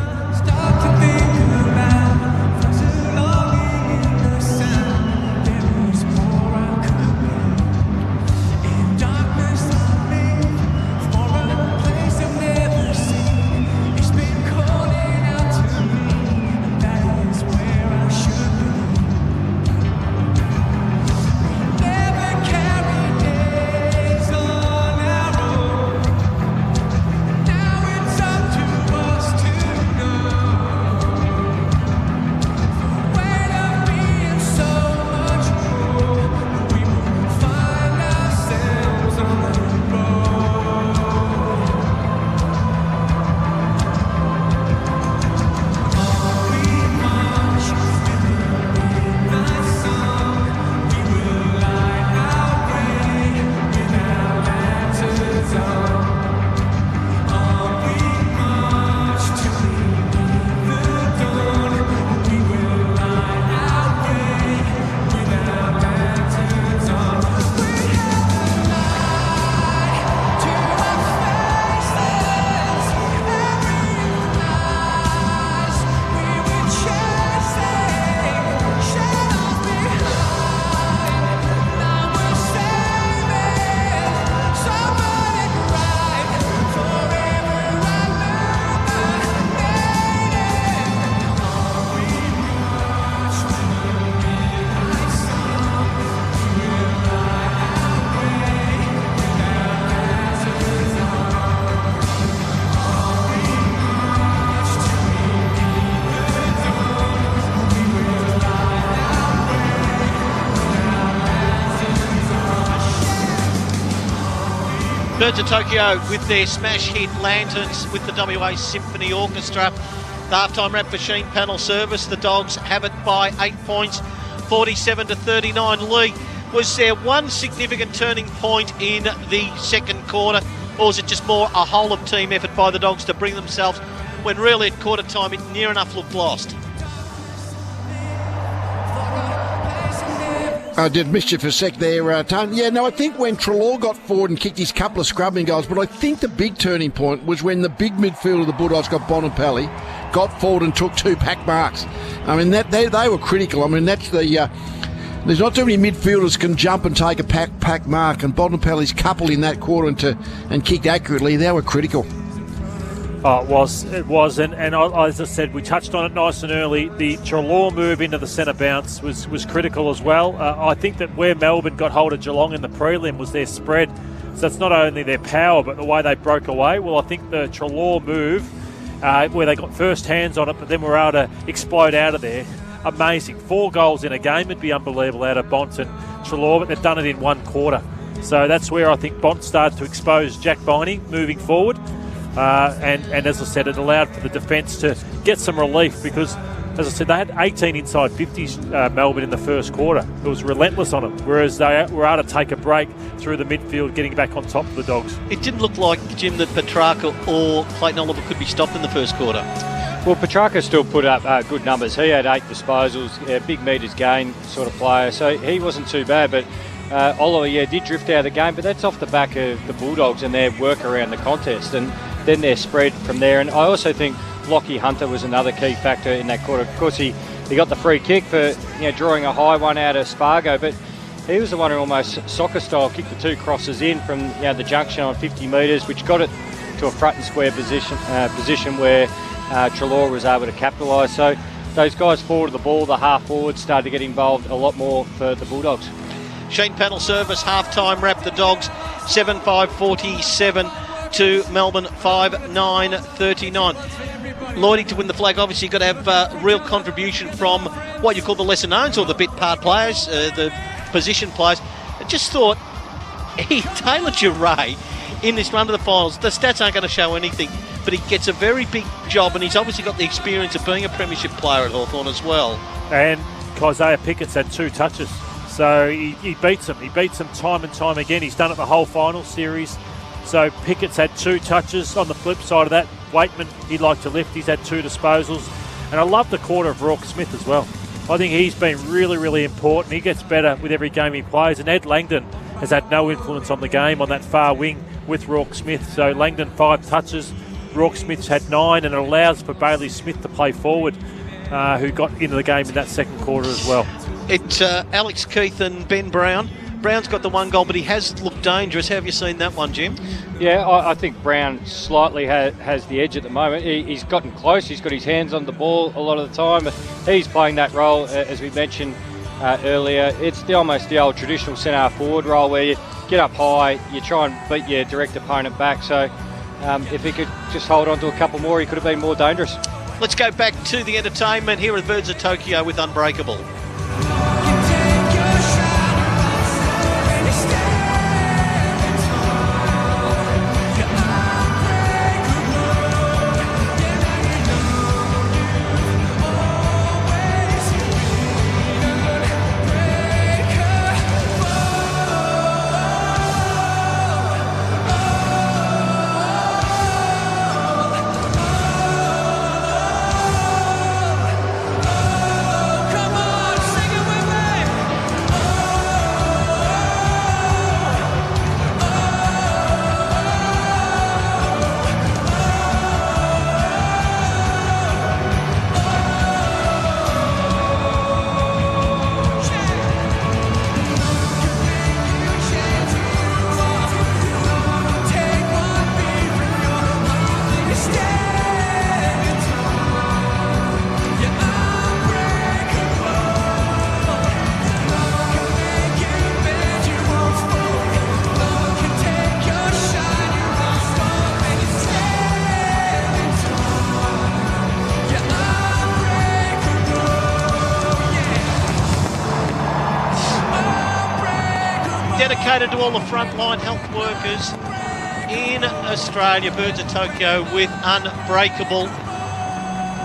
Birds of Tokyo with their smash hit Lanterns with the WA Symphony Orchestra. The halftime wrap for Sheen Panel Service. The Dogs have it by 8 points, 47-39. Lee, was there one significant turning point in the second quarter, or was it just more a whole of team effort by the Dogs to bring themselves when really at quarter time it near enough looked lost? I did mischief for a sec there, Tone. Yeah, no, I think when Treloar got forward and kicked his couple of scrubbing goals, but I think the big turning point was when the big midfield of the Bulldogs got Bonampelli, got forward and took 2 pack marks. I mean, that they were critical. I mean, that's the... there's not too many midfielders can jump and take a pack mark, and Bonampelli's couple in that quarter and kicked accurately, they were critical. Oh, it was, and as I said, we touched on it nice and early. The Treloar move into the centre bounce was critical as well. I think that where Melbourne got hold of Geelong in the prelim was their spread. So it's not only their power, but the way they broke away. Well, I think the Treloar move, where they got first hands on it, but then were able to explode out of there. Amazing. 4 goals in a game would be unbelievable out of Bont and Treloar, but they've done it in 1 quarter. So that's where I think Bont started to expose Jack Viney moving forward. And as I said, it allowed for the defence to get some relief because, as I said, they had 18 inside 50s, Melbourne, in the first quarter. It was relentless on them, whereas they were able to take a break through the midfield, getting back on top of the Dogs. It didn't look like, Jim, that Petracca or Clayton Oliver could be stopped in the first quarter. Well, Petracca still put up good numbers. He had 8 disposals, big metres gain sort of player, so he wasn't too bad, but Oliver, did drift out of the game, but that's off the back of the Bulldogs and their work around the contest, and then they're spread from there. And I also think Lockie Hunter was another key factor in that quarter. Of course, he got the free kick for drawing a high one out of Spargo, but he was the one who almost soccer style kicked the 2 crosses in from the junction on 50 metres, which got it to a front and square position where Treloar was able to capitalise. So those guys forward of the ball, the half forwards, started to get involved a lot more for the Bulldogs. Sheen Panel Service half-time wrap. The Dogs 7-5-47 to Melbourne 5-9-39. Lloydie, to win the flag, obviously you've got to have real contribution from what you call the lesser knowns or the bit part players, the position players. I just thought Taylor Duray in this run to the finals, the stats aren't going to show anything, but he gets a very big job, and he's obviously got the experience of being a premiership player at Hawthorn as well. And Isaiah Pickett's had 2 touches, so he beats them. He beats them time and time again. He's done it the whole final series. So Pickett's had 2 touches. On the flip side of that, Waitman, he'd like to lift. He's had 2 disposals. And I love the quarter of Ruck Smith as well. I think he's been really, really important. He gets better with every game he plays. And Ed Langdon has had no influence on the game on that far wing with Ruck Smith. So Langdon 5 touches. Ruck Smith's had 9, and it allows for Bailey Smith to play forward, who got into the game in that second quarter as well. It's Alex Keith and Ben Brown. Brown's got the 1 goal, but he has looked dangerous. How have you seen that one, Jim? Yeah, I think Brown slightly has the edge at the moment. He's gotten close. He's got his hands on the ball a lot of the time. He's playing that role, as we mentioned earlier. It's almost the old traditional centre forward role where you get up high, you try and beat your direct opponent back. So if he could just hold on to a couple more, he could have been more dangerous. Let's go back to the entertainment here at Birds of Tokyo with Unbreakable. Dedicated to all the frontline health workers in Australia. Birds of Tokyo with Unbreakable.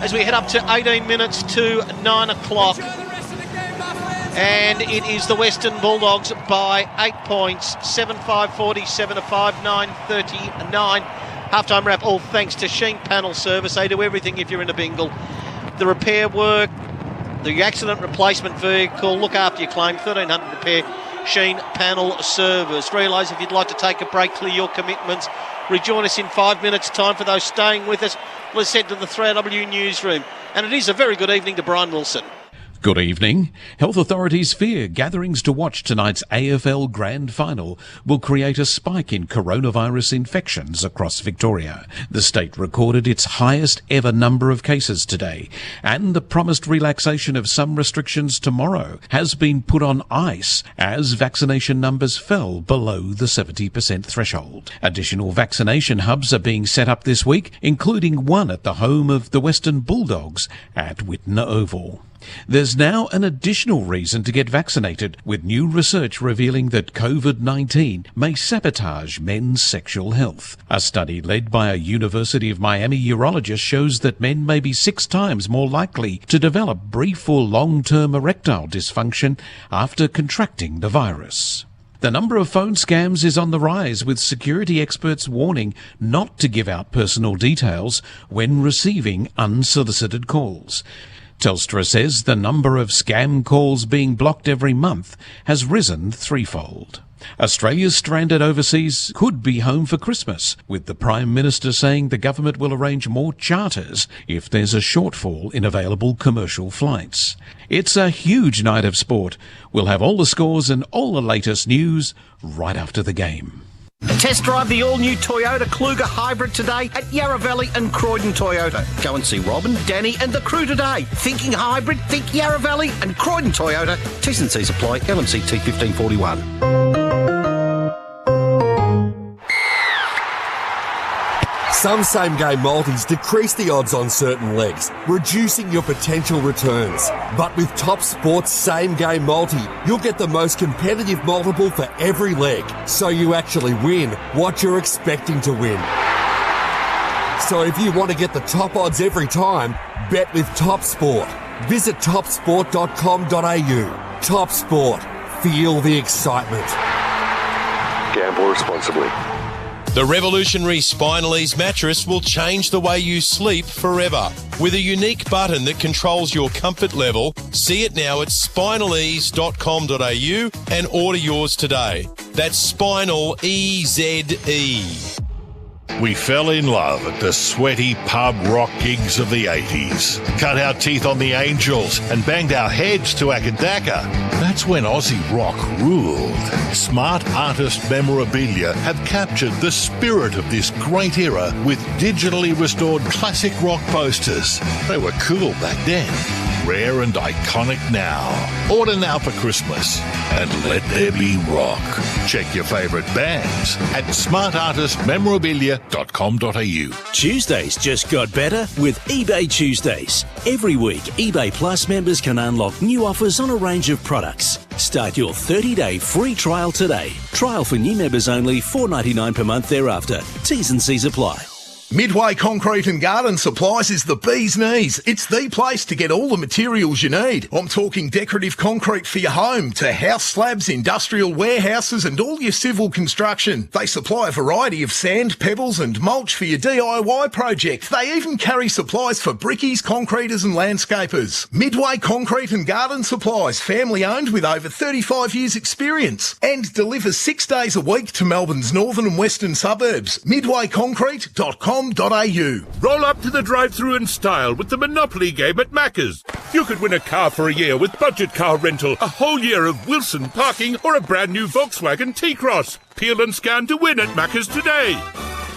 As we head up to 18 minutes to 9 o'clock. And it is the Western Bulldogs by 8 points. 7-5-40, 7-5, 9-39. Halftime wrap, all thanks to Sheen Panel Service. They do everything if you're in a bingle. The repair work, the accident replacement vehicle, look after your claim, 1300 repair, Sheen Panel Service. Realise if you'd like to take a break, clear your commitments, rejoin us in 5 minutes' time. For those staying with us, let's head to the 3AW newsroom. And it is a very good evening to Brian Wilson. Good evening. Health authorities fear gatherings to watch tonight's AFL Grand Final will create a spike in coronavirus infections across Victoria. The state recorded its highest ever number of cases today, and the promised relaxation of some restrictions tomorrow has been put on ice as vaccination numbers fell below the 70% threshold. Additional vaccination hubs are being set up this week, including one at the home of the Western Bulldogs at Whitner Oval. There's now an additional reason to get vaccinated, with new research revealing that COVID-19 may sabotage men's sexual health. A study led by a University of Miami urologist shows that men may be 6 times more likely to develop brief or long-term erectile dysfunction after contracting the virus. The number of phone scams is on the rise, with security experts warning not to give out personal details when receiving unsolicited calls. Telstra says the number of scam calls being blocked every month has risen threefold. Australia's stranded overseas could be home for Christmas, with the Prime Minister saying the government will arrange more charters if there's a shortfall in available commercial flights. It's a huge night of sport. We'll have all the scores and all the latest news right after the game. Test drive the all-new Toyota Kluger Hybrid today at Yarra Valley and Croydon Toyota. Go and see Robin, Danny and the crew today. Thinking hybrid? Think Yarra Valley and Croydon Toyota. T's and C's apply. LMCT 1541. Some same-game multis decrease the odds on certain legs, reducing your potential returns. But with Top Sport's same-game multi, you'll get the most competitive multiple for every leg, so you actually win what you're expecting to win. So if you want to get the top odds every time, bet with Top Sport. Visit topsport.com.au. Top Sport. Feel the excitement. Gamble responsibly. The revolutionary Spinalese mattress will change the way you sleep forever. With a unique button that controls your comfort level, see it now at spinalese.com.au and order yours today. That's Spinal EZE. We fell in love at the sweaty pub rock gigs of the 80s. Cut our teeth on the Angels and banged our heads to Akadaka. That's when Aussie rock ruled. Smart artist memorabilia have captured the spirit of this great era with digitally restored classic rock posters. They were cool back then. Rare and iconic now. Order now for Christmas and let there be rock. Check your favourite bands at smartartistmemorabilia.com.au. Tuesdays just got better with eBay Tuesdays. Every week, eBay Plus members can unlock new offers on a range of products. Start your 30-day free trial today. Trial for new members only, $4.99 per month thereafter. T's and C's apply. Midway Concrete and Garden Supplies is the bee's knees. It's the place to get all the materials you need. I'm talking decorative concrete for your home to house slabs, industrial warehouses and all your civil construction. They supply a variety of sand, pebbles and mulch for your DIY project. They even carry supplies for brickies, concreters and landscapers. Midway Concrete and Garden Supplies, family owned with over 35 years experience and delivers 6 days a week to Melbourne's northern and western suburbs. midwayconcrete.com.au. Roll up to the drive-thru in style with the Monopoly game at Macca's. You could win a car for a year with budget car rental, a whole year of Wilson parking, or a brand new Volkswagen T-Cross. Peel and scan to win at Macca's today.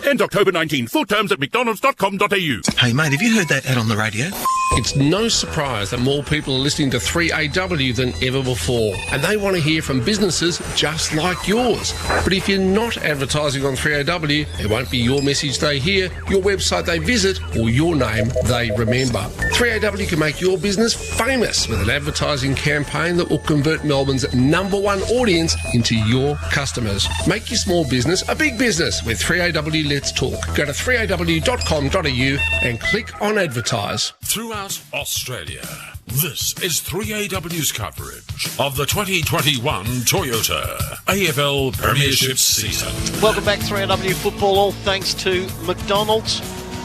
End October 19. Full terms at mcdonalds.com.au. Hey mate, have you heard that ad on the radio? It's no surprise that more people are listening to 3AW than ever before, and they want to hear from businesses just like yours. But if you're not advertising on 3AW, it won't be your message they hear, your website they visit, or your name they remember. 3AW can make your business famous with an advertising campaign that will convert Melbourne's #1 audience into your customers. Make your small business a big business with 3AW Let's Talk. Go to 3aw.com.au and click on advertise. Throughout Australia, this is 3AW's coverage of the 2021 Toyota AFL Premiership season. Welcome back, 3AW Football, all thanks to McDonald's.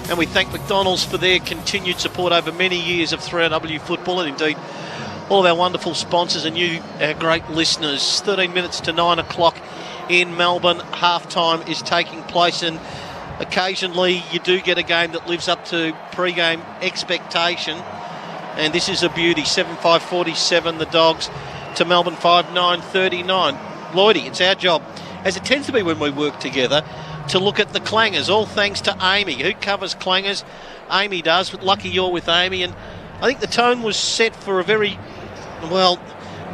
And we thank McDonald's for their continued support over many years of 3AW Football, and indeed all of our wonderful sponsors and you, our great listeners. 13 minutes to 9 o'clock in Melbourne. Half-time is taking place, and occasionally you do get a game that lives up to pre-game expectation. And this is a beauty. 7-5-47 the Dogs to Melbourne 5-9-39. Lloydie, it's our job, as it tends to be when we work together, to look at the clangers, all thanks to Amy. Who covers clangers? Amy does, but lucky you're with Amy. And I think the tone was set for a very, well,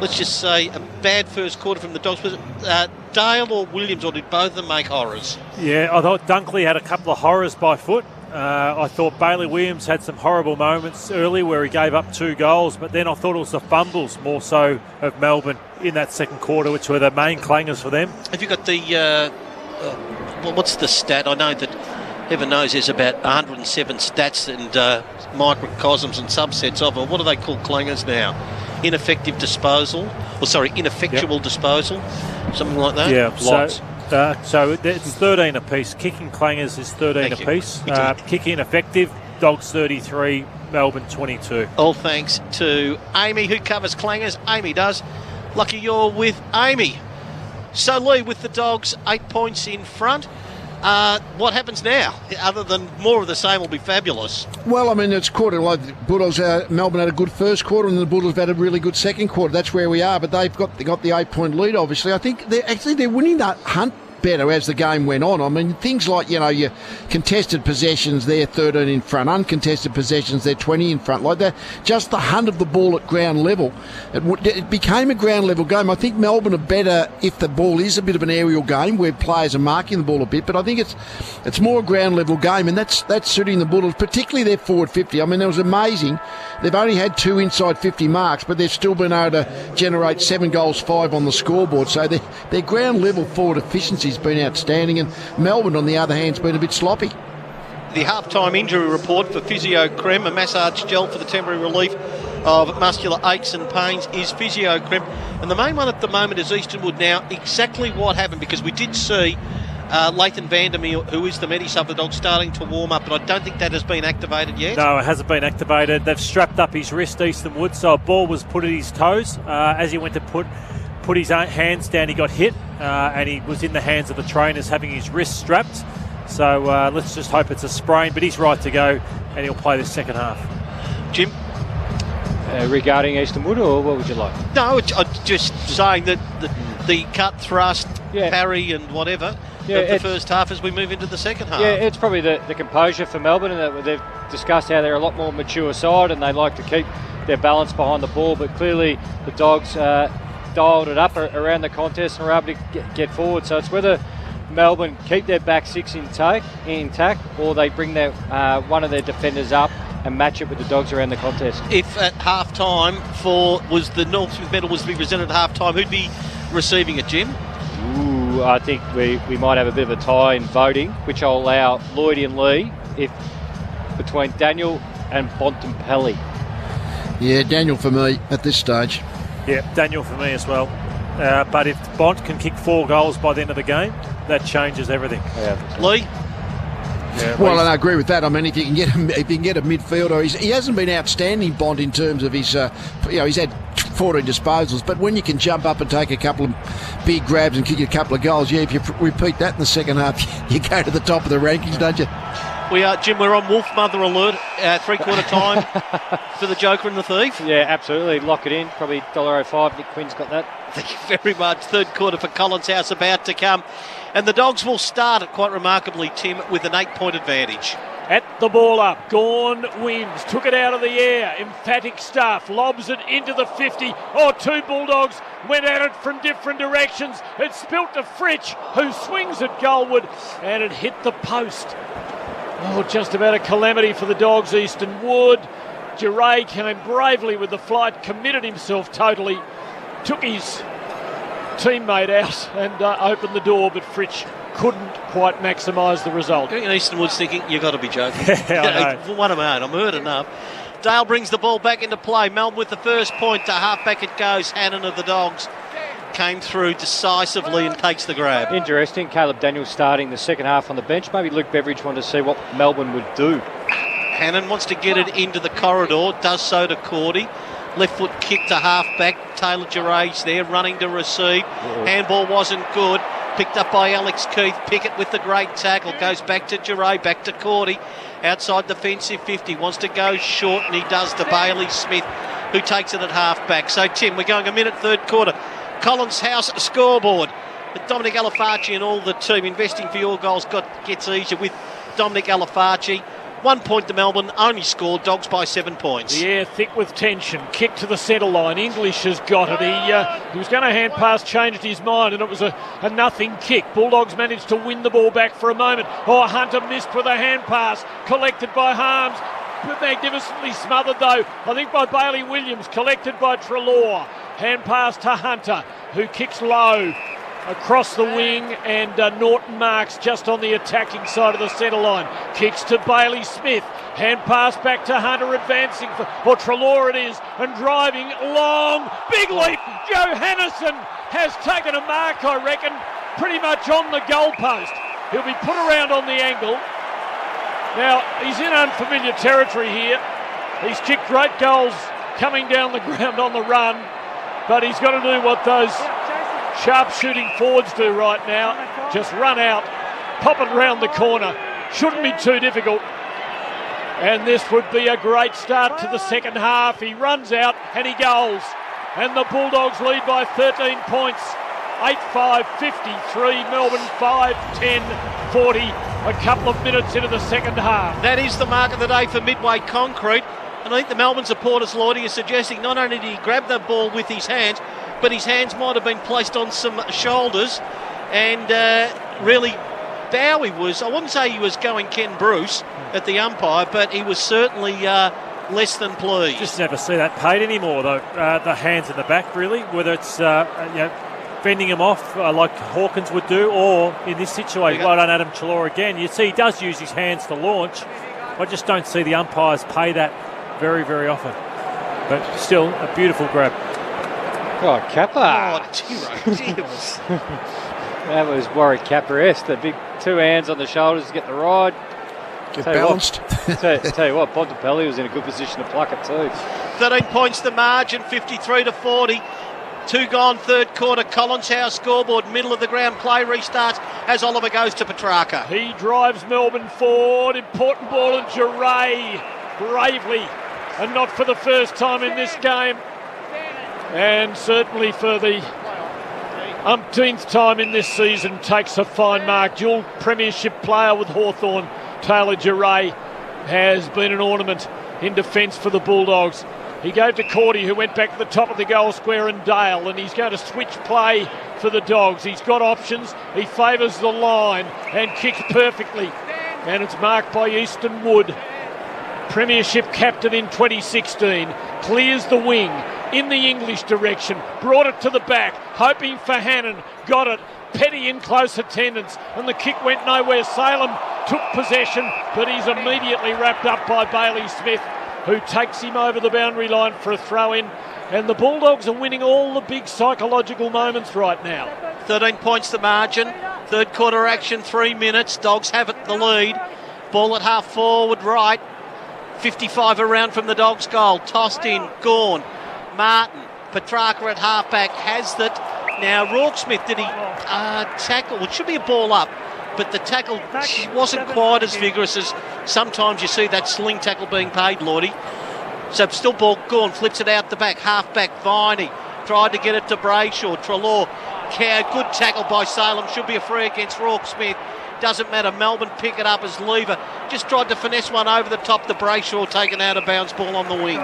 let's just say a bad first quarter from the Dogs. Was it Dale or Williams, or did both of them make horrors? Yeah, I thought Dunkley had a couple of horrors by foot. I thought Bailey Williams had some horrible moments early where he gave up 2 goals, but then I thought it was the fumbles more so of Melbourne in that second quarter, which were the main clangers for them. Have you got the, what's the stat? I know that heaven knows there's about 107 stats and microcosms and subsets of it. What do they call clangers now? Ineffective disposal, ineffectual disposal, something like that? Yeah, lots. So it's 13 apiece. Kicking clangers is 13 apiece. Kicking effective, Dogs 33, Melbourne 22. All thanks to Amy, who covers clangers. Amy does. Lucky you're with Amy. So Lee, with the Dogs 8 points in front, what happens now? Other than more of the same will be fabulous. Well, I mean, it's quarter like the Bulldogs. Melbourne had a good first quarter, and the Bulldogs have had a really good second quarter. That's where we are. But they got the 8-point lead. Obviously, I think they're winning that hunt better as the game went on. I mean, things like, your contested possessions, they're 13 in front. Uncontested possessions, they're 20 in front. Like that, just the hunt of the ball at ground level. It became a ground level game. I think Melbourne are better if the ball is a bit of an aerial game where players are marking the ball a bit, but I think it's more a ground level game, and that's suiting the Bulldogs, particularly their forward 50. I mean, it was amazing. They've only had 2 inside 50 marks, but they've still been able to generate 7 goals, 5 on the scoreboard. So their ground level forward efficiency has been outstanding, and Melbourne, on the other hand, has been a bit sloppy. The half-time injury report for Physio Creme, a massage gel for the temporary relief of muscular aches and pains, is Physio Creme. And the main one at the moment is Eastonwood. Now, exactly what happened, because we did see Lathan Vandermeer, who is the Medisub of the Dogs, starting to warm up, but I don't think that has been activated yet. No, it hasn't been activated. They've strapped up his wrist, Eastonwood, so a ball was put at his toes. As he went to put his hands down, he got hit, and he was in the hands of the trainers having his wrist strapped. So let's just hope it's a sprain, but he's right to go, and he'll play the second half. Jim? Regarding Eastonwood, or what would you like? No, I'm just saying that the cut, thrust, parry and whatever of the first half as we move into the second half. Yeah, it's probably the composure for Melbourne, and they've discussed how they're a lot more mature side and they like to keep their balance behind the ball, but clearly the Dogs dialed it up around the contest and were able to get forward. So it's whether Melbourne keep their back 6 intact or they bring their one of their defenders up and match it with the Dogs around the contest. If at half-time was the Northsmith medal was to be presented at half-time, who'd be receiving it, Jim? Ooh, I think we might have a bit of a tie in voting, which I'll allow Lloydie and Lee between Daniel and Bontempelli. Yeah, Daniel for me at this stage. Yeah, Daniel for me as well. But if Bont can kick 4 goals by the end of the game, that changes everything. Yeah. Lee? Yeah, well, and I agree with that. I mean, if you can get a midfielder, he hasn't been outstanding, Bont, in terms of his, he's had 14 disposals, but when you can jump up and take a couple of big grabs and kick a couple of goals, if you repeat that in the second half, you go to the top of the rankings, don't you? We are, Jim, we're on Wolf Mother alert, 3/4 time for the Joker and the Thief. Yeah, absolutely. Lock it in. Probably $1.05. Nick Quinn's got that. Thank you very much. Third quarter for Collins House about to come. And the Dogs will start it quite remarkably, Tim, with an 8-point advantage. At the ball up, Gawn wins, took it out of the air, emphatic stuff, lobs it into the 50. Oh, two Bulldogs went at it from different directions. It spilt to Fritsch, who swings at goalward, and it hit the post. Oh, just about a calamity for the Dogs, Easton Wood. Giray came bravely with the flight, committed himself totally, took his teammate out and opened the door, but Fritsch couldn't quite maximise the result. Easton Wood's thinking, you've got to be joking. I know. What am I? I'm hurt enough. Dale brings the ball back into play. Melbourne with the first point. To half-back it goes. Hannon of the Dogs came through decisively and takes the grab. Interesting. Caleb Daniels starting the second half on the bench. Maybe Luke Beveridge wanted to see what Melbourne would do. Hannon wants to get it into the corridor. Does so to Cordy. Left foot kick to half-back. Taylor Gerage there running to receive. Handball wasn't good. Picked up by Alex Keith. Pickett with the great tackle. Goes back to Giray, back to Cordy. Outside defensive 50. Wants to go short, and he does to Bailey Smith, who takes it at half-back. So, Tim, we're going a minute, third quarter. Collins House scoreboard. But Dominic Alafaci and all the team investing for your goals gets easier with Dominic Alafaci. 1 point to Melbourne, only scored Dogs by 7 points. Yeah, thick with tension. Kick to the centre line. English has got it. He was going to hand pass, changed his mind, and it was a nothing kick. Bulldogs managed to win the ball back for a moment. Oh, Hunter missed with a hand pass, collected by Harms. Magnificently smothered, though, I think by Bailey Williams, collected by Treloar. Hand pass to Hunter, who kicks low across the wing, and Norton marks just on the attacking side of the centre line. Kicks to Bailey Smith. Hand pass back to Hunter, advancing for Treloar it is, and driving long. Big leap. Johannesen has taken a mark, I reckon, pretty much on the goalpost. He'll be put around on the angle. Now, he's in unfamiliar territory here. He's kicked great goals coming down the ground on the run, but he's got to do what those sharp-shooting forwards do right now. Just run out, pop it round the corner. Shouldn't be too difficult. And this would be a great start to the second half. He runs out and he goals. And the Bulldogs lead by 13 points. 8-5, 53, Melbourne 5-10, 40. A couple of minutes into the second half. That is the mark of the day for Midway Concrete. And I think the Melbourne supporters, Lordy, are suggesting not only did he grab the ball with his hands, but his hands might have been placed on some shoulders. And really, Bowie was, I wouldn't say he was going Ken Bruce at the umpire, but he was certainly less than pleased. Just never see that paid anymore, though. The hands in the back, really, whether it's fending him off like Hawkins would do, or in this situation, well done Adam Treloar again. You see he does use his hands to launch. I just don't see the umpires pay that very, very often. But still, a beautiful grab. Oh, Kappa. Oh, Tiro. That was Warwick Kappa-esque. The big two hands on the shoulders to get the ride. Get balanced. Tell you what, Bontempelli was in a good position to pluck it too. 13 points the margin, 53-40. 2 gone, third quarter. Collins House scoreboard, middle of the ground play restarts as Oliver goes to Petracca. He drives Melbourne forward. Important ball, and Giray bravely, and not for the first time in this game, and certainly for the umpteenth time in this season, takes a fine mark. Dual premiership player with Hawthorn, Taylor Giray, has been an ornament in defence for the Bulldogs. He gave to Cordy, who went back to the top of the goal square, and Dale, and he's going to switch play for the Dogs. He's got options. He favours the line and kicks perfectly, and it's marked by Easton Wood, premiership captain in 2016. Clears the wing in the English direction, brought it to the back, hoping for Hannon, got it. Petty in close attendance, and the kick went nowhere. Salem took possession, but he's immediately wrapped up by Bailey Smith, who takes him over the boundary line for a throw-in. And the Bulldogs are winning all the big psychological moments right now. 13 points the margin. Third quarter action, 3 minutes. Dogs have it the lead. Ball at half forward right. 55 around from the Dogs' goal. Tossed in, Gawn, Martin, Petracca at halfback has that. Now, Rorke-Smith, did he tackle? It should be a ball up, but the tackle wasn't quite as vigorous as sometimes you see that sling tackle being paid, Lordy. So still ball, Gawn flips it out the back, half-back, Viney tried to get it to Brayshaw. Treloar, good tackle by Salem, should be a free against Rorke-Smith. Doesn't matter. Melbourne pick it up as Lever just tried to finesse one over the top. The Brayshaw taken out of bounds, ball on the wing.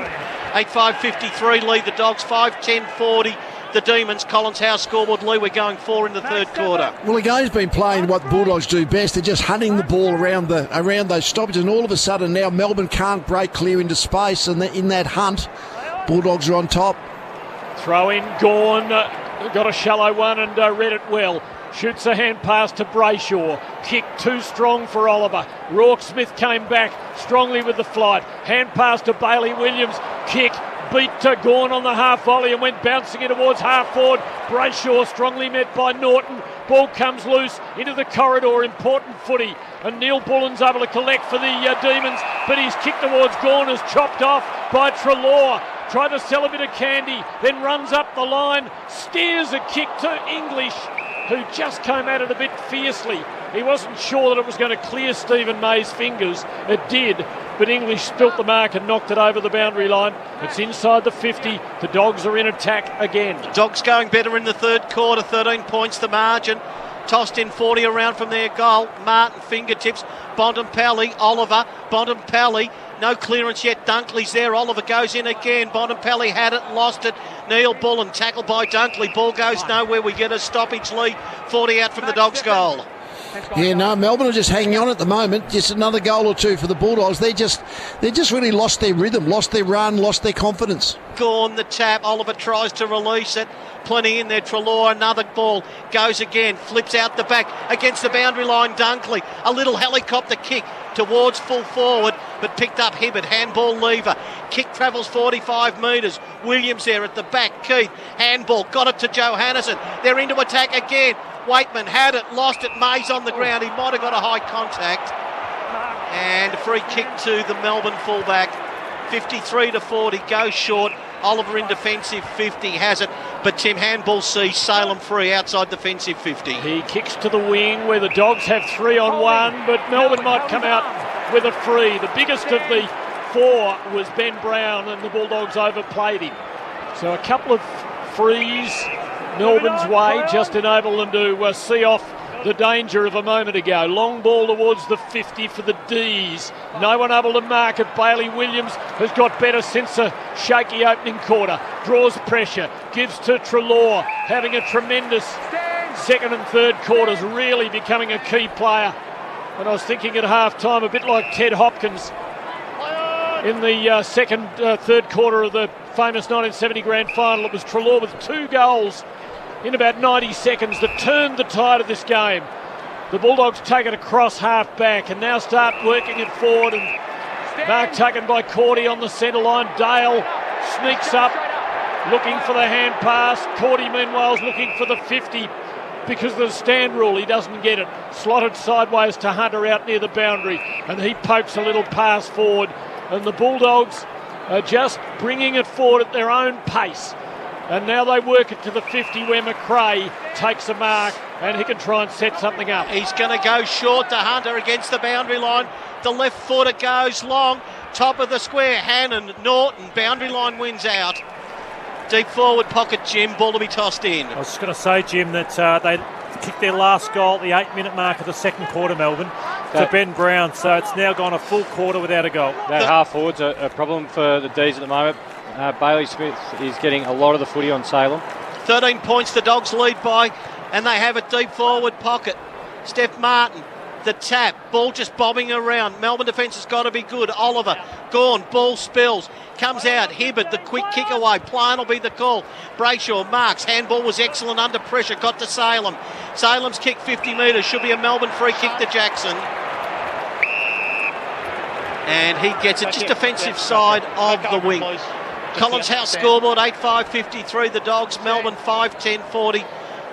8:5:53 lead the Dogs. 5:10:40 the Demons. Collins House scoreboard. Lee, we're going 4 in the third quarter. Well, the game's been playing what the Bulldogs do best. They're just hunting the ball around those stoppages, and all of a sudden now Melbourne can't break clear into space, and in that hunt, Bulldogs are on top. Throw in, Gawn, got a shallow one and read it well. Shoots a hand pass to Brayshaw. Kick too strong for Oliver. Rourke Smith came back strongly with the flight. Hand pass to Bailey Williams. Kick beat Gawn on the half volley and went bouncing in towards half forward. Brayshaw strongly met by Norton. Ball comes loose into the corridor. Important footy. And Neil Bullen's able to collect for the Demons, but his kick towards Gawn is chopped off by Treloar. Tried to sell a bit of candy, then runs up the line, steers a kick to English, who just came at it a bit fiercely. He wasn't sure that it was going to clear Stephen May's fingers. It did, but English spilt the mark and knocked it over the boundary line. It's inside the 50. The Dogs are in attack again. The Dogs going better in the third quarter. 13 points the margin. Tossed in 40 around from their goal. Martin fingertips. Bontempelli, Oliver. Bontempelli. No clearance yet. Dunkley's there. Oliver goes in again. Bontempelli had it, lost it. Neil Bullen tackled by Dunkley. Ball goes nowhere. We get a stoppage lead. 40 out from the Dogs' goal. Yeah, no, Melbourne are just hanging on at the moment. Just another goal or two for the Bulldogs. They just really lost their rhythm, lost their run, lost their confidence. Gawn the tap. Oliver tries to release it. Plenty in there. Treloar, another ball. Goes again. Flips out the back against the boundary line. Dunkley. A little helicopter kick towards full forward, but picked up Hibbert. Handball Lever. Kick travels 45 metres. Williams there at the back. Keith. Handball. Got it to Johannesson. They're into attack again. Waitman had it, lost it. May's on the ground. He might have got a high contact. And a free kick to the Melbourne fullback. 53-40, goes short. Oliver in defensive 50 has it, but Tim handball sees Salem free outside defensive 50. He kicks to the wing where the Dogs have 3-on-1, but Melbourne might come out with a free. The biggest of the four was Ben Brown, and the Bulldogs overplayed him. So a couple of frees Melbourne's way just enable them to see off the danger of a moment ago. Long ball towards the 50 for the D's. No one able to mark it. Bailey Williams has got better since a shaky opening quarter. Draws pressure, gives to Treloar, having a tremendous second and third quarters, really becoming a key player. And I was thinking at half time, a bit like Ted Hopkins in the third quarter of the famous 1970 grand final. It was Treloar with 2 goals in about 90 seconds that turned the tide of this game. The Bulldogs take it across half back and now start working it forward, and mark taken by Cordy on the centre line. Dale sneaks up looking for the hand pass. Cordy meanwhile is looking for the 50 because of the stand rule. He doesn't get it. Slotted sideways to Hunter out near the boundary, and he pokes a little pass forward, and the Bulldogs are just bringing it forward at their own pace. And now they work it to the 50 where McRae takes a mark and he can try and set something up. He's going to go short to Hunter against the boundary line. The left footer goes long. Top of the square, Hannon, Norton. Boundary line wins out. Deep forward pocket, Jim. Ball to be tossed in. I was just going to say, Jim, that they kicked their last goal at the 8-minute mark of the second quarter, Melbourne, to Ben Brown. So it's now gone a full quarter without a goal. That half forward's a problem for the D's at the moment. Bailey Smith is getting a lot of the footy on Salem. 13 points the Dogs lead by, and they have a deep forward pocket. Steph Martin, the tap, ball just bobbing around. Melbourne defence has got to be good. Oliver, Gawn, ball spills, comes out. Hibbert, the quick kick away. Plain will be the call. Brayshaw marks. Handball was excellent under pressure. Got to Salem. Salem's kick 50 metres. Should be a Melbourne free kick to Jackson. And he gets it just defensive side of the wing. Collins House scoreboard 8:5:53 the Dogs. Melbourne 5:10:40.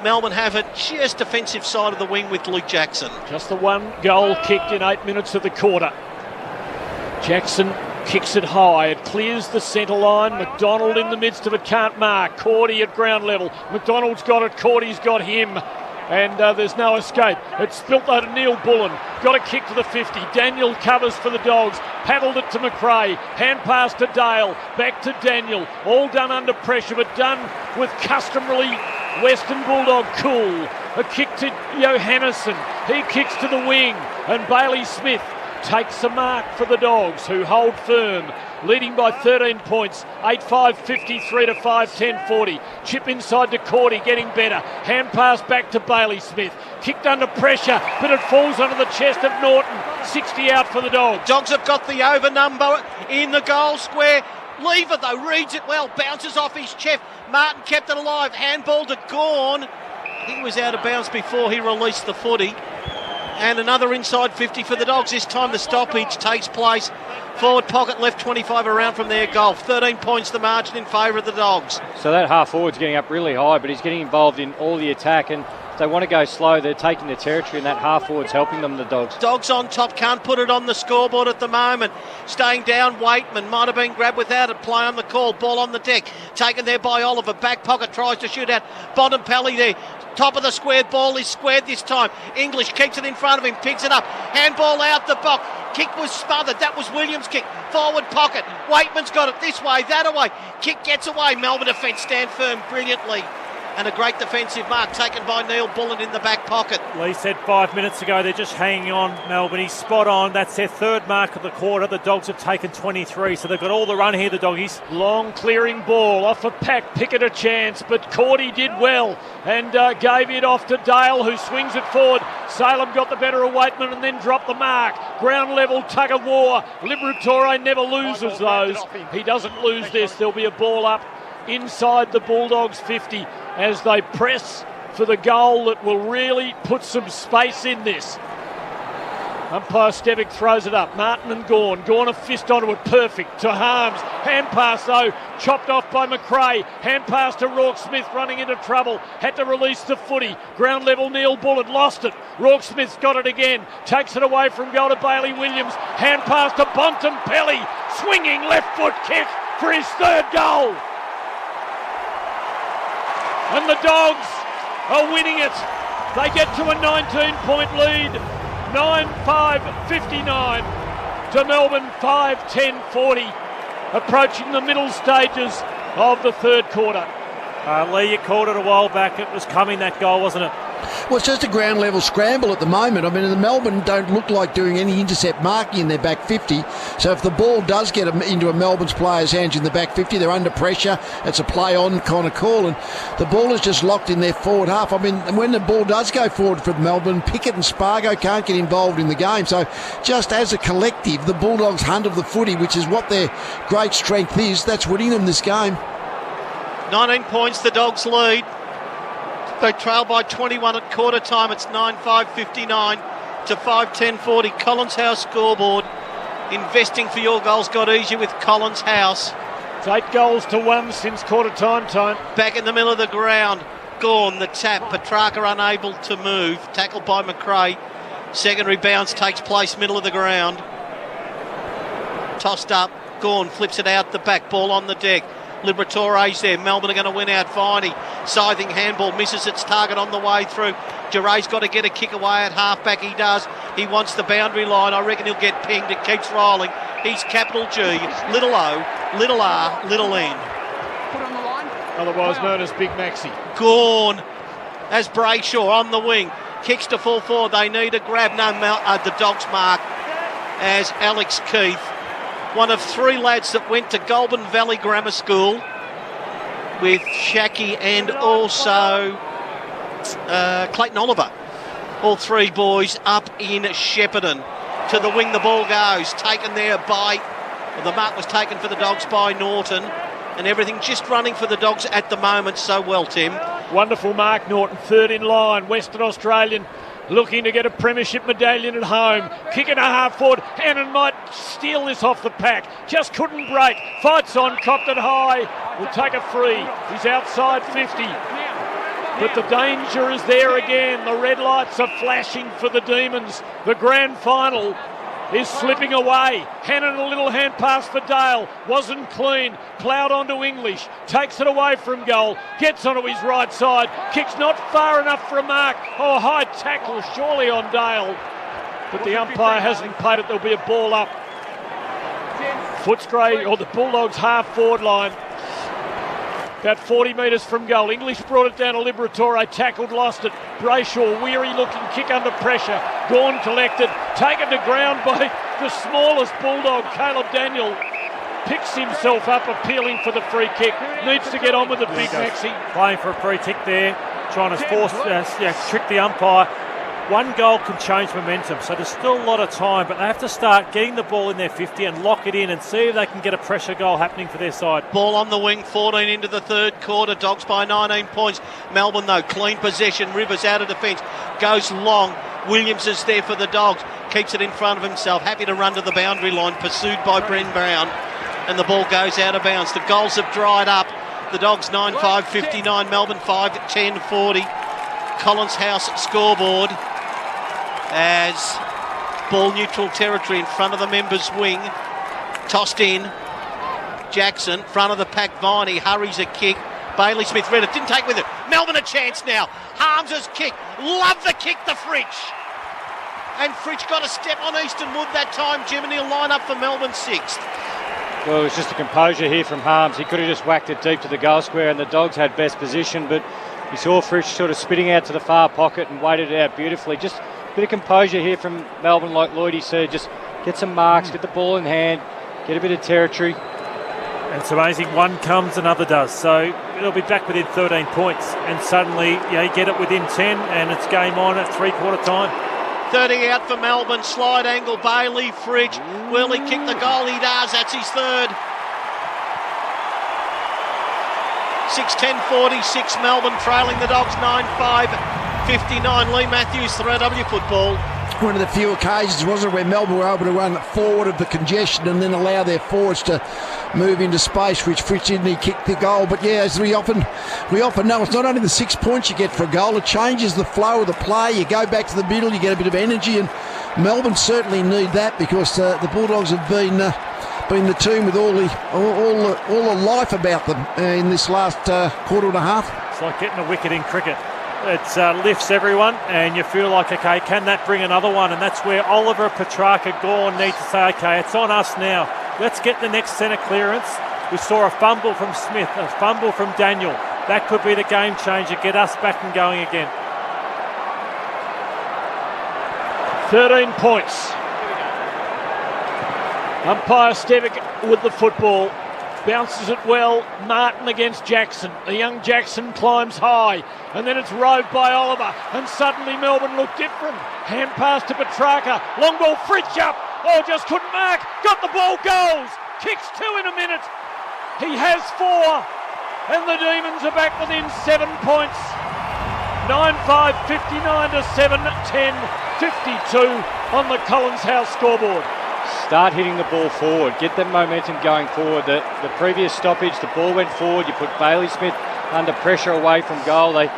Melbourne have it just defensive side of the wing with Luke Jackson. Just the one goal kicked in 8 minutes of the quarter. Jackson kicks it high. It clears the centre line. McDonald in the midst of it can't mark. Cordy at ground level. McDonald's got it. Cordy's got him. And there's no escape. It's spilt out to Neil Bullen. Got a kick to the 50. Daniel covers for the Dogs. Paddled it to McRae. Hand pass to Dale. Back to Daniel. All done under pressure, but done with customarily Western Bulldog cool. A kick to Johannesson. He kicks to the wing, and Bailey Smith takes the mark for the Dogs, who hold firm, leading by 13 points, 8-5-53 to 5-10-40. Chip inside to Cordy, getting better. Hand pass back to Bailey Smith. Kicked under pressure, but it falls onto the chest of Norton. 60 out for the Dogs. Dogs have got the over number in the goal square. Lever, though, reads it well, bounces off his chest. Martin kept it alive. Handball to Gawn. He was out of bounds before he released the footy. And another inside 50 for the Dogs. This time the stoppage takes place. Forward pocket left 25 around from their goal. 13 points the margin in favour of the Dogs. So that half forward's getting up really high, but he's getting involved in all the attack, and if they want to go slow, they're taking the territory, and that half forward's helping them, the Dogs. Dogs on top, can't put it on the scoreboard at the moment. Staying down, Waitman might have been grabbed without it. Play on the call, ball on the deck. Taken there by Oliver. Back pocket tries to shoot out. Bontempelli there. Top of the square, ball is squared this time. English keeps it in front of him, picks it up. Handball out the box. Kick was smothered. That was Williams' kick. Forward pocket. Waitman's got it this way, that away. Kick gets away. Melbourne defence stand firm brilliantly. And a great defensive mark taken by Neil Bullen in the back pocket. Lee said 5 minutes ago they're just hanging on, Melbourne. He's spot on. That's their third mark of the quarter. The Dogs have taken 23, so they've got all the run here, the Doggies. Long clearing ball off a pack. Pickett a chance, but Cordy did well and gave it off to Dale, who swings it forward. Salem got the better of Waitman and then dropped the mark. Ground level tug of war. Liberatore never loses those. He doesn't lose this. There'll be a ball up inside the Bulldogs 50 as they press for the goal that will really put some space in this. Umpire Stevic throws it up. Martin and Gawn. Gawn a fist onto it. Perfect to Harms. Hand pass though. Chopped off by McRae. Hand pass to Rourke Smith running into trouble. Had to release the footy. Ground level Neil Bullen lost it. Rourke Smith's got it again. Takes it away from goal to Bailey Williams. Hand pass to Bontempelli. Swinging left foot kick for his third goal. And the Dogs are winning it. They get to a 19-point lead. 9-5-59 to Melbourne 5-10-40. Approaching the middle stages of the third quarter. Lee, you called it a while back. It was coming, that goal, wasn't it? Well, it's just a ground level scramble at the moment. I mean, the Melbourne don't look like doing any intercept marking in their back 50. So if the ball does get into a Melbourne's player's hands in the back 50, they're under pressure. It's a play on kind of call, and the ball is just locked in their forward half. I mean, when the ball does go forward for Melbourne, Pickett and Spargo can't get involved in the game. So just as a collective, the Bulldogs' hunt of the footy, which is what their great strength is, that's winning them this game. 19 points, the Dogs lead. They trail by 21 at quarter time. It's 9-5-59 to 5-10-40. Collins House scoreboard. Investing for your goals got easier with Collins House. It's 8-1 since quarter time. Back in the middle of the ground. Gawn, the tap. Petracca unable to move. Tackled by McRae. Secondary bounce takes place middle of the ground. Tossed up. Gawn flips it out the back. Ball on the deck. Liberatore's there. Melbourne are going to win out. Viney. Scything handball. Misses its target on the way through. Geray's got to get a kick away at halfback. He does. He wants the boundary line. I reckon he'll get pinged. It keeps rolling. He's capital G, little O, little R, little N. Put on the line. Otherwise known as Big Maxi. Gawn as Brayshaw on the wing. Kicks to full forward. They need a grab. No, the Dogs mark as Alex Keith. One of three lads that went to Goulburn Valley Grammar School with Shacky and also Clayton Oliver. All three boys up in Shepparton. To the wing the ball goes. Taken there by, the mark was taken for the Dogs by Norton. And everything just running for the Dogs at the moment so well, Tim. Wonderful mark, Norton. Third in line. Western Australian looking to get a premiership medallion at home. Kicking a half forward. Hannon might steal this off the pack. Just couldn't break. Fights on. Copped it high. Will take a free. He's outside 50. But the danger is there again. The red lights are flashing for the Demons. The grand final is slipping away. Hannon a little hand pass for Dale. Wasn't clean. Ploughed onto English. Takes it away from goal. Gets onto his right side. Kicks not far enough for a mark. Oh, high tackle surely on Dale. But the umpire hasn't played it. There'll be a ball up. Footscray or the Bulldogs half forward line. About 40 metres from goal. English brought it down to Liberatore, tackled, lost it. Brayshaw, weary looking, kick under pressure. Gawn collected, taken to ground by the smallest Bulldog, Caleb Daniel. Picks himself up, appealing for the free kick. Needs to get on with the big Maxi. Playing for a free kick there, trying to force, trick the umpire. One goal can change momentum, so there's still a lot of time, but they have to start getting the ball in their 50 and lock it in and see if they can get a pressure goal happening for their side. Ball on the wing, 14 into the third quarter. Dogs by 19 points. Melbourne, though, clean possession. Rivers out of defence. Goes long. Williams is there for the Dogs. Keeps it in front of himself. Happy to run to the boundary line. Pursued by Bren Brown. And the ball goes out of bounds. The goals have dried up. The Dogs 9-5-59. Melbourne 5-10-40. Collins House scoreboard. As ball neutral territory in front of the members' wing. Tossed in. Jackson, front of the pack. Viney hurries a kick. Bailey Smith read it, didn't take with it. Melbourne a chance now. Harms's kick. Love the kick to Fritsch. And Fritsch got a step on Easton Wood that time, Jim, and he'll line up for Melbourne 6th. Well, it was just a composure here from Harms. He could have just whacked it deep to the goal square and the Dogs had best position, but you saw Fritsch sort of spitting out to the far pocket and waited it out beautifully. Just a bit of composure here from Melbourne, like Lloydie said. Just get some marks, get the ball in hand, get a bit of territory. And it's amazing, one comes, another does. So it'll be back within 13 points. And suddenly, you get it within 10 and it's game on at three-quarter time. 30 out for Melbourne, slide angle, Bailey, Fritsch. Will he kick the goal? He does, that's his third. 6-10-46, Melbourne trailing the Dogs 9-5-59. Lee Matthews, 3AW football. One of the few occasions, wasn't it, where Melbourne were able to run forward of the congestion and then allow their forwards to move into space, which Fritsch didn't. He kicked the goal. But yeah, as we often know, it's not only the 6 points you get for a goal, it changes the flow of the play. You go back to the middle, you get a bit of energy, and Melbourne certainly need that because the Bulldogs have been the team with all the life about them in this last quarter and a half. It's like getting a wicket in cricket. It lifts everyone and you feel like, okay, can that bring another one? And that's where Oliver, Petracca, Gawn need to say, okay, it's on us now. Let's get the next centre clearance. We saw a fumble from Smith, a fumble from Daniel. That could be the game changer, get us back and going again. 13 points. Umpire Stevic with the football. Bounces it well. Martin against Jackson. The young Jackson climbs high. And then it's roved by Oliver. And suddenly Melbourne look different. Hand pass to Petracca. Long ball, Fritsch up. Oh, just couldn't mark. Got the ball, goes. Kicks 2 in a minute. He has 4. And the Demons are back within 7 points. 9-5-59 to 7-10-52 on the Collins House scoreboard. Start hitting the ball forward, get that momentum going forward. The previous stoppage, the ball went forward, you put Bailey Smith under pressure away from goal. In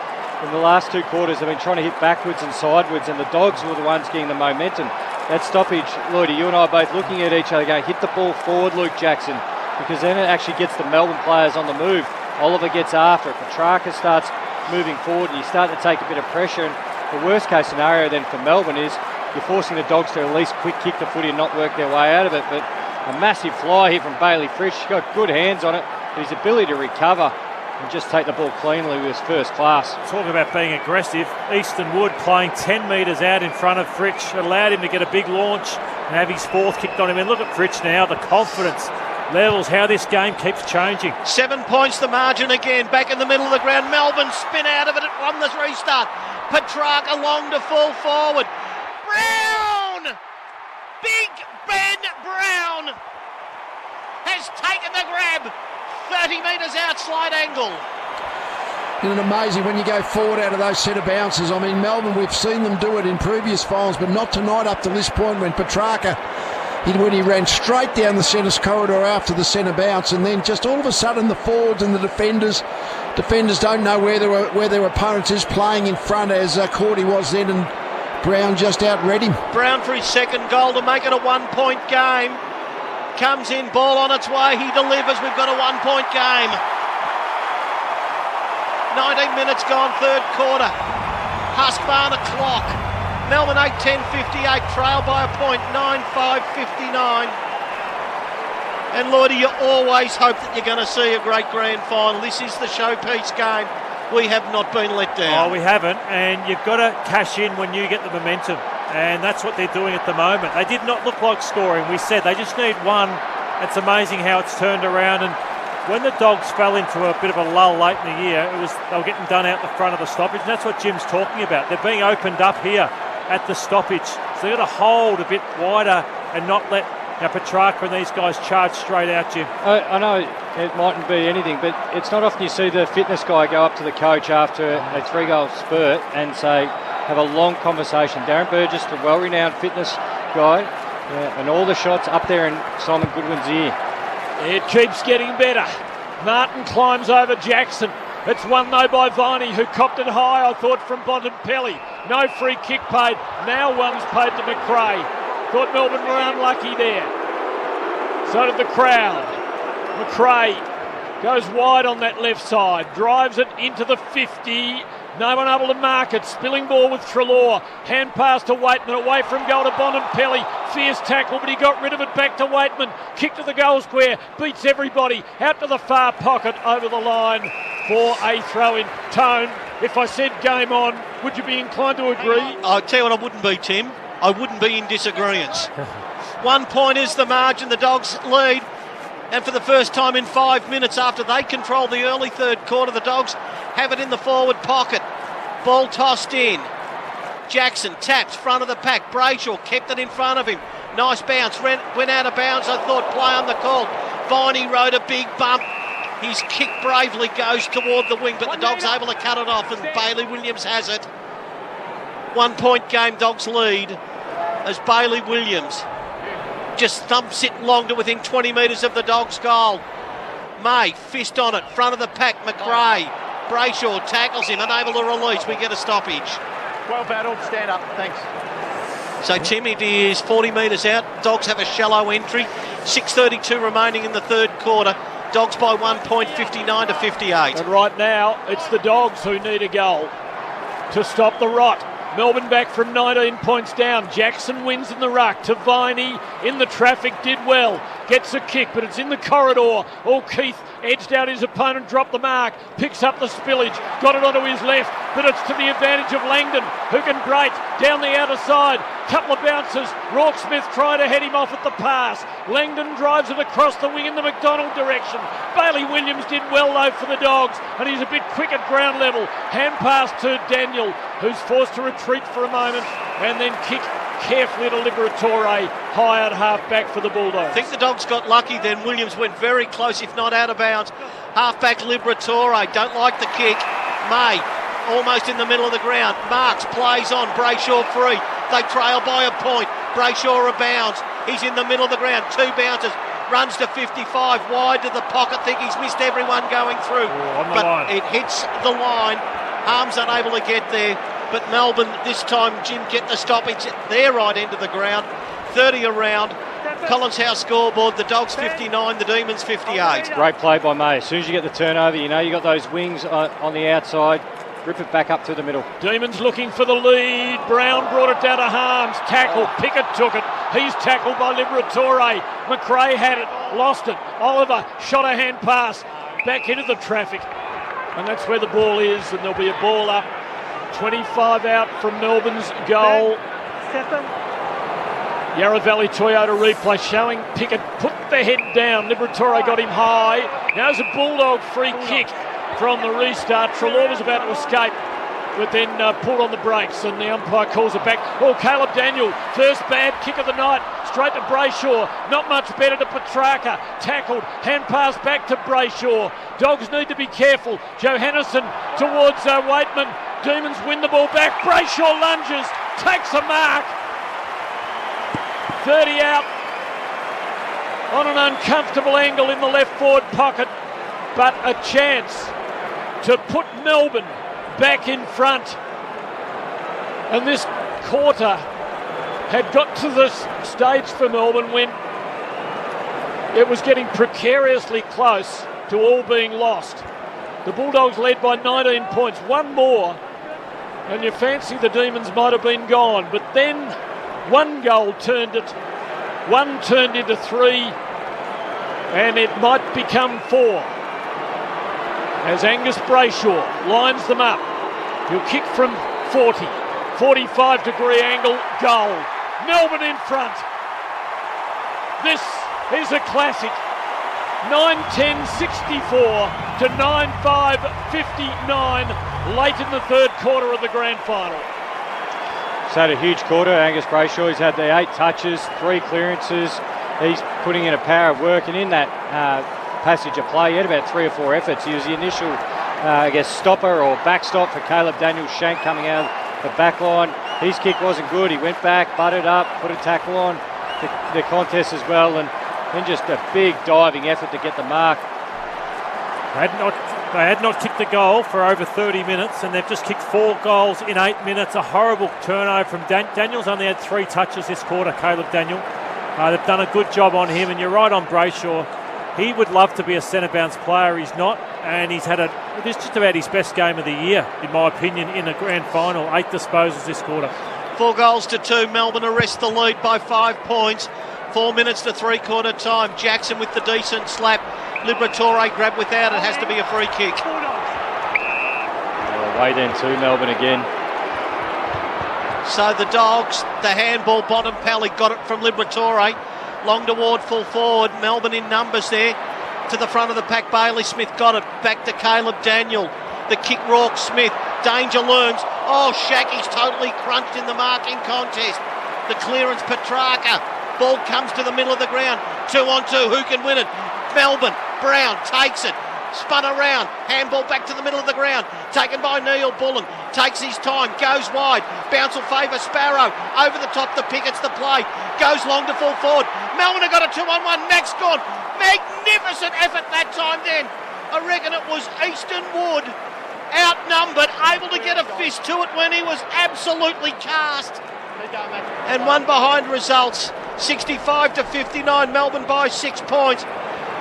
the last 2 quarters, they've been trying to hit backwards and sidewards, and the Dogs were the ones getting the momentum. That stoppage, Lloydie, you and I are both looking at each other going, hit the ball forward, Luke Jackson, because then it actually gets the Melbourne players on the move. Oliver gets after it, Petracca starts moving forward, and you start to take a bit of pressure. And the worst case scenario then for Melbourne is you're forcing the Dogs to at least quick kick the footy and not work their way out of it. But a massive fly here from Bailey Fritsch. He's got good hands on it, but his ability to recover and just take the ball cleanly was first class. Talking about being aggressive, Easton Wood playing 10 metres out in front of Fritsch allowed him to get a big launch and have his fourth kicked on him. And look at Fritsch now, the confidence levels, how this game keeps changing. 7 points the margin again, back in the middle of the ground. Melbourne spin out of it on the restart. Petracca long to fall forward. Brown! Big Ben Brown has taken the grab. 30 metres out, slide angle. Isn't it amazing when you go forward out of those centre bounces? I mean, Melbourne, we've seen them do it in previous finals, but not tonight up to this point when Petracca, when he ran straight down the centre corridor after the centre bounce, and then just all of a sudden the forwards and the defenders don't know where their opponents is playing in front, as Cordy was then, and Brown just outread him. Brown for his second goal to make it a 1-point game. Comes in, ball on its way, he delivers, we've got a 1-point game. 19 minutes gone, third quarter. Husqvarna clock. Melbourne 8-10-58, trail by a point, 9-5-59. And Lloydie, you always hope that you're going to see a great grand final. This is the showpiece game. We have not been let down. Oh, we haven't, and you've got to cash in when you get the momentum, and that's what they're doing at the moment. They did not look like scoring. We said they just need one. It's amazing how it's turned around, and when the Dogs fell into a bit of a lull late in the year, they were getting done out the front of the stoppage, and that's what Jim's talking about. They're being opened up here at the stoppage, so they've got to hold a bit wider and not let Petracca and these guys charge straight out, Jim. I know it mightn't be anything, but it's not often you see the fitness guy go up to the coach after a 3-goal spurt and say, have a long conversation. Darren Burgess, the well-renowned fitness guy, and all the shots up there in Simon Goodwin's ear. It keeps getting better. Martin climbs over Jackson. It's won though by Viney, who copped it high, I thought, from Bontempelli. No free kick paid. Now one's paid to McRae. Thought Melbourne were unlucky there. So did the crowd. McRae goes wide on that left side, drives it into the 50. No one able to mark it. Spilling ball with Treloar. Hand pass to Waitman, away from goal to Bontempelli. Fierce tackle, but he got rid of it. Back to Waitman. Kick to the goal square. Beats everybody. Out to the far pocket, over the line for a throw-in. Tone, if I said game on, would you be inclined to agree? I'll tell you what, I wouldn't be, Tim. I wouldn't be in disagreement. 1 point is the margin. The Dogs lead. And for the first time in 5 minutes after they control the early third quarter, the Dogs have it in the forward pocket. Ball tossed in. Jackson taps, front of the pack. Brayshaw kept it in front of him. Nice bounce. Went out of bounds, I thought. Play on the call. Viney rode a big bump. His kick bravely goes toward the wing, but the Dogs able to cut it off, and Bailey Williams has it. 1 point game, Dogs lead, as Bailey Williams just thumps it long to within 20 metres of the Dogs' goal. May, fist on it, front of the pack, McRae. Brayshaw tackles him, unable to release. We get a stoppage. Well battled, stand up, thanks. So Tim, it is 40 metres out. Dogs have a shallow entry. 6:32 remaining in the third quarter. Dogs by 1 point, 59 to 58. And right now, it's the Dogs who need a goal to stop the rot. Melbourne back from 19 points down. Jackson wins in the ruck to Viney. In the traffic, did well. Gets a kick, but it's in the corridor. Keith edged out his opponent, dropped the mark. Picks up the spillage. Got it onto his left, but it's to the advantage of Langdon, who can break down the outer side. Couple of bounces. Rourke Smith tried to head him off at the pass. Langdon drives it across the wing in the McDonald direction. Bailey Williams did well though for the Dogs, and he's a bit quick at ground level. Hand pass to Daniel, who's forced to retreat for a moment and then kick carefully to Liberatore, high at half-back for the Bulldogs. I think the Dogs got lucky then. Williams went very close, if not out of bounds. Half-back Liberatore, don't like the kick. May, almost in the middle of the ground. Marks plays on, Brayshaw free. They trail by a point. Brayshaw rebounds. He's in the middle of the ground. 2 bounces. Runs to 55, wide to the pocket. Think he's missed everyone going through. But it hits the line. Arms unable to get there. But Melbourne this time, Jim, get the stoppage at their right end of the ground. 30 around. Collins House scoreboard. The Dogs 59, the Demons 58. Great play by May. As soon as you get the turnover, you know you got those wings on the outside. Rip it back up to the middle. Demons looking for the lead. Brown brought it down to Harms. Tackle. Pickett took it. He's tackled by Liberatore. McRae had it. Lost it. Oliver shot a hand pass. Back into the traffic. And that's where the ball is. And there'll be a ball up. 25 out from Melbourne's goal. Yarra Valley Toyota replay showing Pickett put the head down. Liberatore got him high. Now there's a Bulldog free kick from the restart. Treloar was about to escape, but then pulled on the brakes, and the umpire calls it back. Caleb Daniel, first bad kick of the night, straight to Brayshaw. Not much better to Petracca. Tackled, hand pass back to Brayshaw. Dogs need to be careful. Johannesson towards Waitman. Demons win the ball back. Brayshaw lunges, takes a mark. 30 out on an uncomfortable angle in the left forward pocket, but a chance to put Melbourne back in front. And this quarter had got to the stage for Melbourne when it was getting precariously close to all being lost. The Bulldogs led by 19 points, one more, and you fancy the Demons might have been gone. But then one goal turned it, one turned into 3, and it might become 4. As Angus Brayshaw lines them up. He'll kick from 40, 45-degree angle, goal. Melbourne in front. This is a classic. 9-10-64 to 9-5-59 late in the third quarter of the grand final. He's had a huge quarter, Angus Brayshaw. He's had the 8 touches, 3 clearances. He's putting in a power of work, and in that passage of play, he had about 3 or 4 efforts. He was the initial, stopper or backstop for Caleb Daniels-Shank coming out of the back line. His kick wasn't good. He went back, butted up, put a tackle on the contest as well, and then just a big diving effort to get the mark. They had not kicked a goal for over 30 minutes, and they've just kicked 4 goals in 8 minutes. A horrible turnover from Daniels. Only had 3 touches this quarter, Caleb Daniel. They've done a good job on him, and you're right on Brayshaw. He would love to be a centre bounce player. He's not, and he's had this just about his best game of the year, in my opinion, in the grand final. 8 disposals this quarter. 4 goals to 2. Melbourne arrest the lead by 5 points. 4 minutes to 3-quarter time. Jackson with the decent slap. Liberatore grabbed without it. Has to be a free kick. Way then to Melbourne again. So the Dogs, the handball, bottom pally, got it from Liberatore. Long toward full forward. Melbourne in numbers there. To the front of the pack, Bailey Smith got it. Back to Caleb Daniel. The kick, Rourke Smith. Danger looms. Oh, Shacky's totally crunched in the marking contest. The clearance, Petracca. Ball comes to the middle of the ground. 2-on-2. Who can win it? Melbourne. Brown takes it. Spun around. Handball back to the middle of the ground. Taken by Neil Bullen. Takes his time. Goes wide. Bounce will favour Sparrow. Over the top. The Pickett's the play. Goes long to full forward. Melbourne have got a 2-on-1. Max gone. Magnificent effort that time then. I reckon it was Easton Wood, outnumbered, able to get a fist to it when he was absolutely cast. And one behind results. 65-59. Melbourne by 6 points.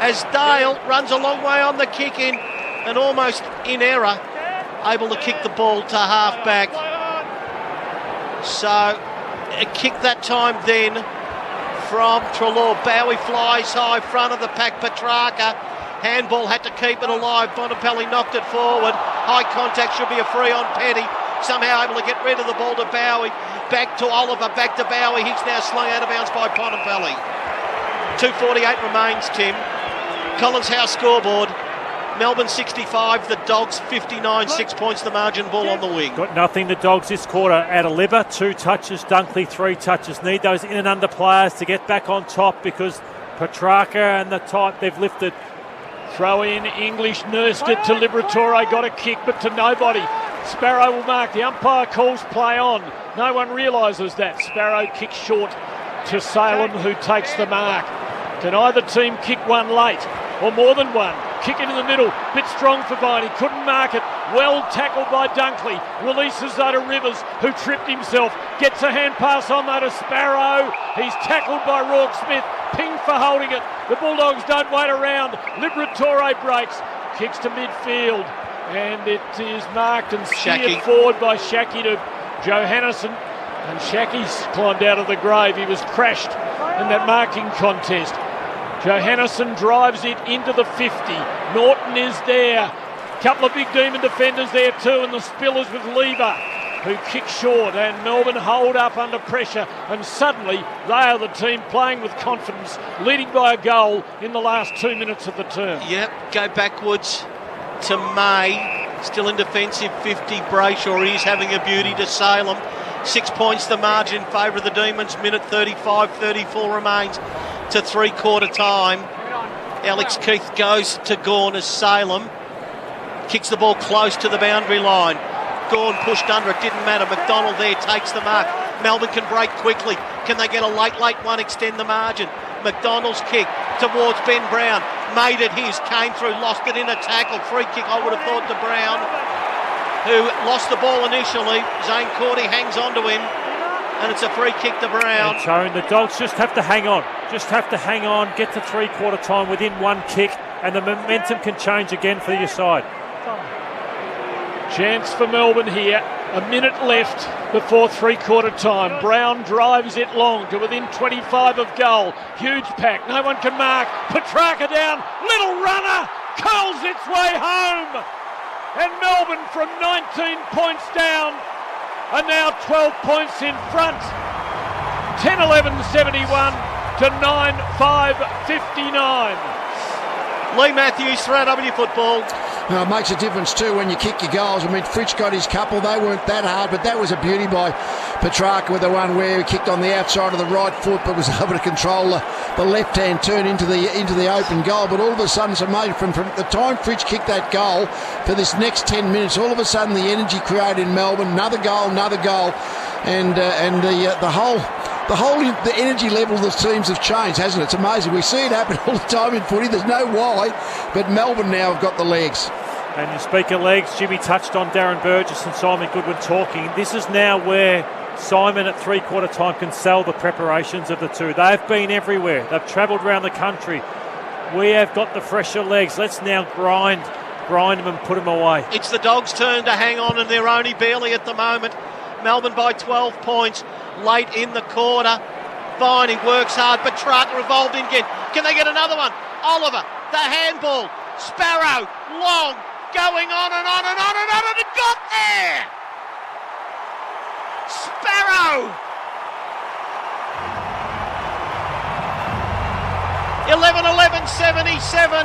As Dale runs a long way on the kick in and almost in error, able to kick the ball to half back. So a kick that time then from Treloar. Bowie flies high, front of the pack, Petracca. Handball had to keep it alive. Bontempelli knocked it forward. High contact, should be a free on Petty. Somehow able to get rid of the ball to Bowie. Back to Oliver, back to Bowie. He's now slung out of bounds by Bontempelli. 2:48 remains, Tim. Collins House scoreboard. Melbourne 65, the Dogs 59, 6 points the margin, ball on the wing. Got nothing, the Dogs this quarter. Adeliba, 2 touches, Dunkley 3 touches. Need those in and under players to get back on top because Petracca and the type they've lifted. Throw in, English nursed it to Liberatore, got a kick but to nobody. Sparrow will mark, the umpire calls play on. No one realises that. Sparrow kicks short to Salem who takes the mark. Can either team kick one late or more than one? Kick it in the middle, bit strong for Viney, couldn't mark it. Well tackled by Dunkley, releases though to Rivers who tripped himself. Gets a hand pass on though to Sparrow. He's tackled by Rourke Smith, pinged for holding it. The Bulldogs don't wait around. Liberatore breaks, kicks to midfield and it is marked and steered forward by Shacky to Johannesson. And Shacky's climbed out of the grave. He was crashed in that marking contest. Johannesson drives it into the 50. Norton is there. Couple of big demon defenders there too, and the Spillers with Lever, who kick short, and Melbourne hold up under pressure, and suddenly they are the team playing with confidence, leading by a goal in the last 2 minutes of the term. Yep, go backwards to May. Still in defensive 50, Brayshaw. He's having a beauty to Salem. 6 points the margin in favour of the Demons. Minute 35-34 remains to 3-quarter time. Alex Keith goes to Gawn as Salem kicks the ball close to the boundary line. Gawn pushed under, it didn't matter. McDonald there takes the mark. Melbourne can break quickly. Can they get a late one, extend the margin? McDonald's kick towards Ben Brown, made it his, came through, lost it in a tackle. Free kick, I would have thought, to Brown, who lost the ball initially. Zane Cordy hangs on to him, and it's a free kick to Brown. And Tone, the Dogs just have to hang on. Get to 3-quarter time within one kick, and the momentum can change again for your side. Chance for Melbourne here. A minute left before three-quarter time. Brown drives it long to within 25 of goal. Huge pack, no one can mark. Petracca down, little runner, curls its way home. And Melbourne from 19 points down are now 12 points in front. 10-11-71 to 9-5-59. Lee Matthews, 3AW football. It makes a difference too when you kick your goals. I mean, Fritsch got his couple. They weren't that hard, but that was a beauty by Petracca with the one where he kicked on the outside of the right foot but was able to control the left-hand turn into the open goal. But all of a sudden, from the time Fritsch kicked that goal for this next 10 minutes, all of a sudden the energy created in Melbourne, another goal, and the energy level of the teams have changed, hasn't it? It's amazing. We see it happen all the time in footy. There's no why, but Melbourne now have got the legs. And you speak of legs, Jimmy touched on Darren Burgess and Simon Goodwin talking. This is now where Simon at three-quarter time can sell the preparations of the two. They've been everywhere. They've travelled around the country. We have got the fresher legs. Let's now grind them and put them away. It's the Dogs' turn to hang on, and they're only barely at the moment. Melbourne by 12 points late in the quarter. Viney works hard. Petracca revolved in again. Can they get another one? Oliver, the handball. Sparrow, long, going on and on and on and on, and it got there! Sparrow! 11-11-77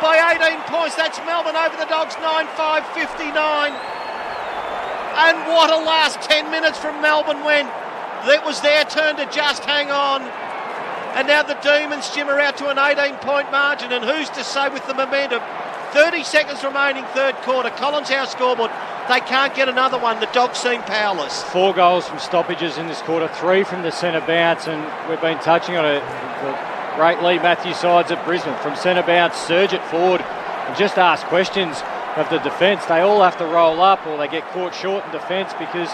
by 18 points. That's Melbourne over the Dogs, 9-5-59. And what a last 10 minutes from Melbourne when it was their turn to just hang on. And now the Demons, Jim, are out to an 18-point margin. And who's to say with the momentum? 30 seconds remaining, third quarter. Collins House scoreboard. They can't get another one. The Dogs seem powerless. 4 goals from stoppages in this quarter, 3 from the centre bounce. And we've been touching on it. The great Lee Matthews sides at Brisbane. From centre bounce, surge it forward and just ask questions of the defence. They all have to roll up or they get caught short in defence because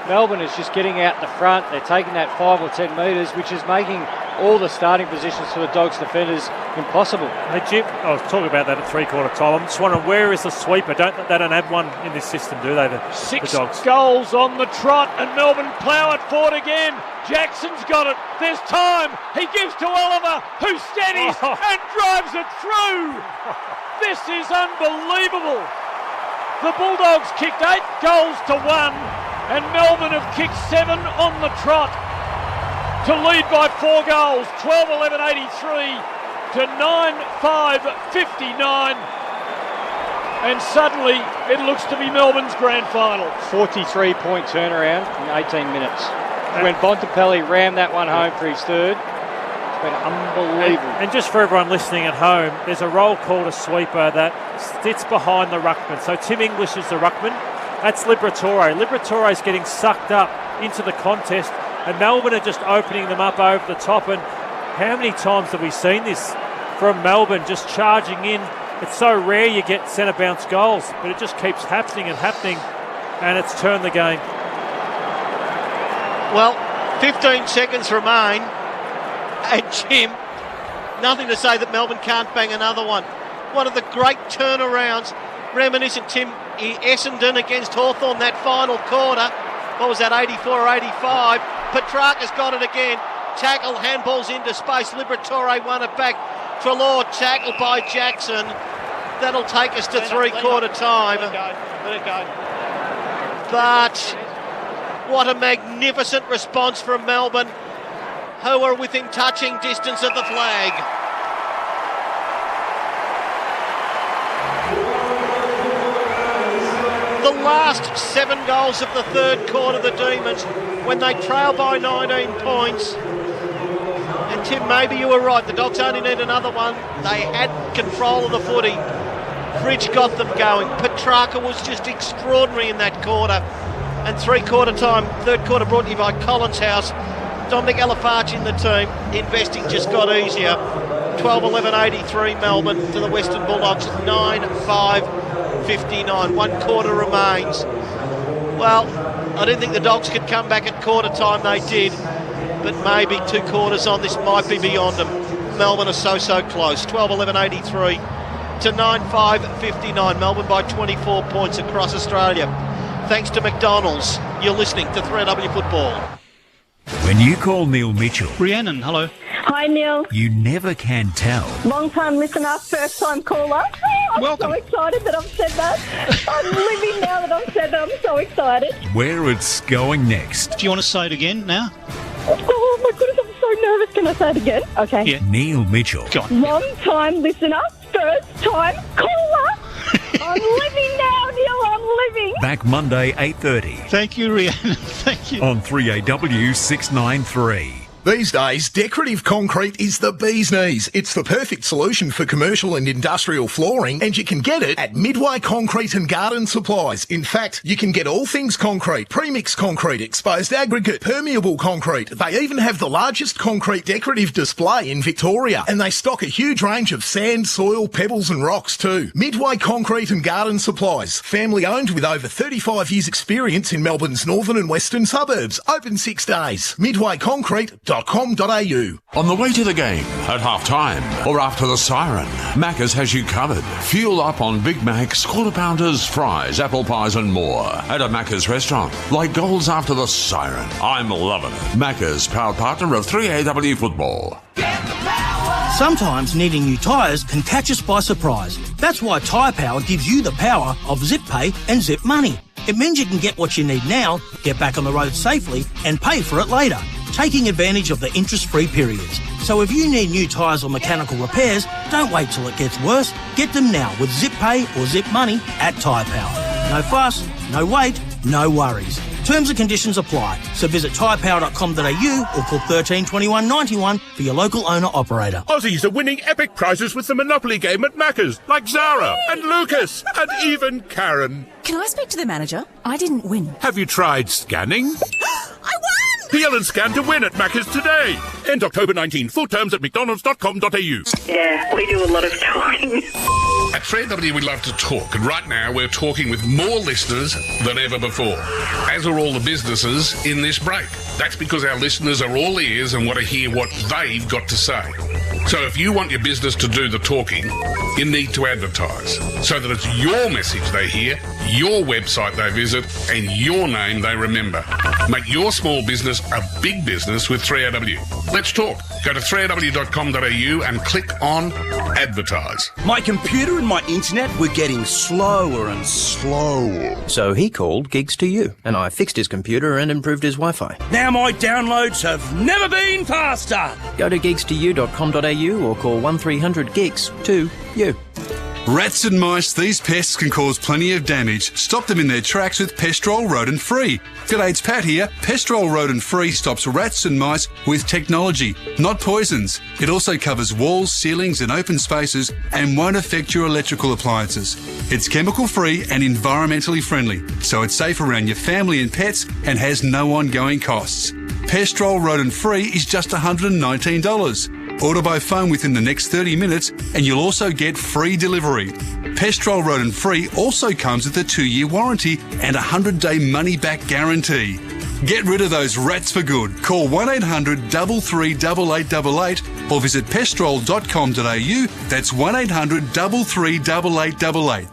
Melbourne is just getting out the front. They're taking that 5 or 10 metres, which is making all the starting positions for the Dogs defenders impossible. Hey Jim, I was talking about that at three-quarter time. I'm just wondering, where is the sweeper? They don't have one in this system, do they? The 6 Dogs. goals on the trot, and Melbourne plough it forward again. Jackson's got it. There's time. He gives to Oliver, who steadies and drives it through. This is unbelievable. The Bulldogs kicked 8 goals to 1, and Melbourne have kicked 7 on the trot to lead by 4 goals, 12-11-83 to 9-5-59. And suddenly it looks to be Melbourne's grand final. 43-point turnaround in 18 minutes. When Bontempelli rammed that one home for his third, it's been unbelievable. And just for everyone listening at home, there's a roll called a sweeper that sits behind the ruckman. So Tim English is the ruckman. That's Liberatore. Liberatore's getting sucked up into the contest, and Melbourne are just opening them up over the top. And how many times have we seen this from Melbourne just charging in? It's so rare you get centre bounce goals, but it just keeps happening, and it's turned the game. Well, 15 seconds remain, and Jim, nothing to say that Melbourne can't bang another one. One of the great turnarounds, reminiscent Tim Essendon against Hawthorn that final quarter. What was that, 84 or 85? Petracca's got it again. Tackle, handballs into space. Liberatore won it back. Treloar tackled by Jackson. That'll take us to three-quarter time. Let it go. But what a magnificent response from Melbourne, who are within touching distance of the flag. The last 7 goals of the third quarter, the Demons, when they trail by 19 points. And Tim, maybe you were right. The Dogs only need another one. They had control of the footy. Fritsch got them going. Petracca was just extraordinary in that quarter. And three-quarter time, third quarter brought to you by Collins House. Dominic Alafarch in the team. Investing just got easier. 12-11-83 Melbourne to the Western Bulldogs. 9-5-59. 1 quarter remains. Well, I didn't think the Dogs could come back at quarter time. They did. But maybe 2 quarters on this might be beyond them. Melbourne are so close. 12-11-83 to 9-5-59. Melbourne by 24 points across Australia. thanks to McDonald's. You're listening to 3AW Football. When you call Neil Mitchell, Rhiannon, hello. Hi, Neil. you never can tell. Long-time listener, first-time caller. I'm Welcome. so excited that I've said that. I'm living now that I've said that. I'm so excited. Where it's going next. Do you want to say it again now? Oh, my goodness, I'm so nervous. Can I say it again? Okay. Yeah. Neil Mitchell. Go on. Long-time listener, first-time caller. I'm living now, Neil. I'm living. Back Monday, 8:30 Thank you, Rhiannon. Thank you. on 3AW 693. These days, decorative concrete is the bee's knees. It's the perfect solution for commercial and industrial flooring, and you can get it at Midway Concrete and Garden Supplies. In fact, you can get all things concrete, premix concrete, exposed aggregate, permeable concrete. They even have the largest concrete decorative display in Victoria, and they stock a huge range of sand, soil, pebbles and rocks too. Midway Concrete and Garden Supplies. Family owned with over 35 years experience in Melbourne's northern and western suburbs. Open 6 days. MidwayConcrete.com.au. On the way to the game, at half-time, or after the siren, Macca's has you covered. Fuel up on Big Macs, quarter pounders, fries, apple pies and more at a Macca's restaurant. Like goals after the siren. I'm loving it. Macca's, proud partner of 3AW Football. Sometimes needing new tyres can catch us by surprise. That's why Tyre Power gives you the power of Zip Pay and Zip Money. It means you can get what you need now, get back on the road safely and pay for it later, taking advantage of the interest-free periods. So if you need new tyres or mechanical repairs, don't wait till it gets worse. Get them now with Zip Pay or Zip Money at Tyre Power. No fuss, no wait, no worries. Terms and conditions apply. So visit tyrepower.com.au or call 13 21 91 for your local owner-operator. Aussies are winning epic prizes with the Monopoly game at Macca's, like Zara and Lucas and even Karen. Can I speak to the manager? I didn't win. Have you tried scanning? I won! Peel and scan to win at Macca's today. End October 19. Full terms at mcdonalds.com.au. Yeah, we do a lot of talking. At 3AW we love to talk, and right now we're talking with more listeners than ever before, as are all the businesses in this break. That's because our listeners are all ears and want to hear what they've got to say. So if you want your business to do the talking, you need to advertise, so that it's your message they hear, your website they visit, and your name they remember. Make your small business a big business with 3AW. Let's talk. Go to 3AW.com.au and click on Advertise. My computer and my internet were getting slower and slower. So he called Gigs to You, and I fixed his computer and improved his Wi-Fi. Now my downloads have never been faster. Go to gigs2you.com.au or call 1300 gigs to you. Rats and mice, these pests can cause plenty of damage. Stop them in their tracks with Pestrol Rodent Free. G'day, it's Pat here. Pestrol Rodent Free stops rats and mice with technology, not poisons. It also covers walls, ceilings and open spaces and won't affect your electrical appliances. It's chemical free and environmentally friendly, so it's safe around your family and pets and has no ongoing costs. Pestrol Rodent Free is just $119. Order by phone within the next 30 minutes and you'll also get free delivery. Pestrol Rodent Free also comes with a 2-year warranty and a 100-day money-back guarantee. Get rid of those rats for good. Call 1-800-338888 or visit pestrol.com.au. That's 1-800-338888.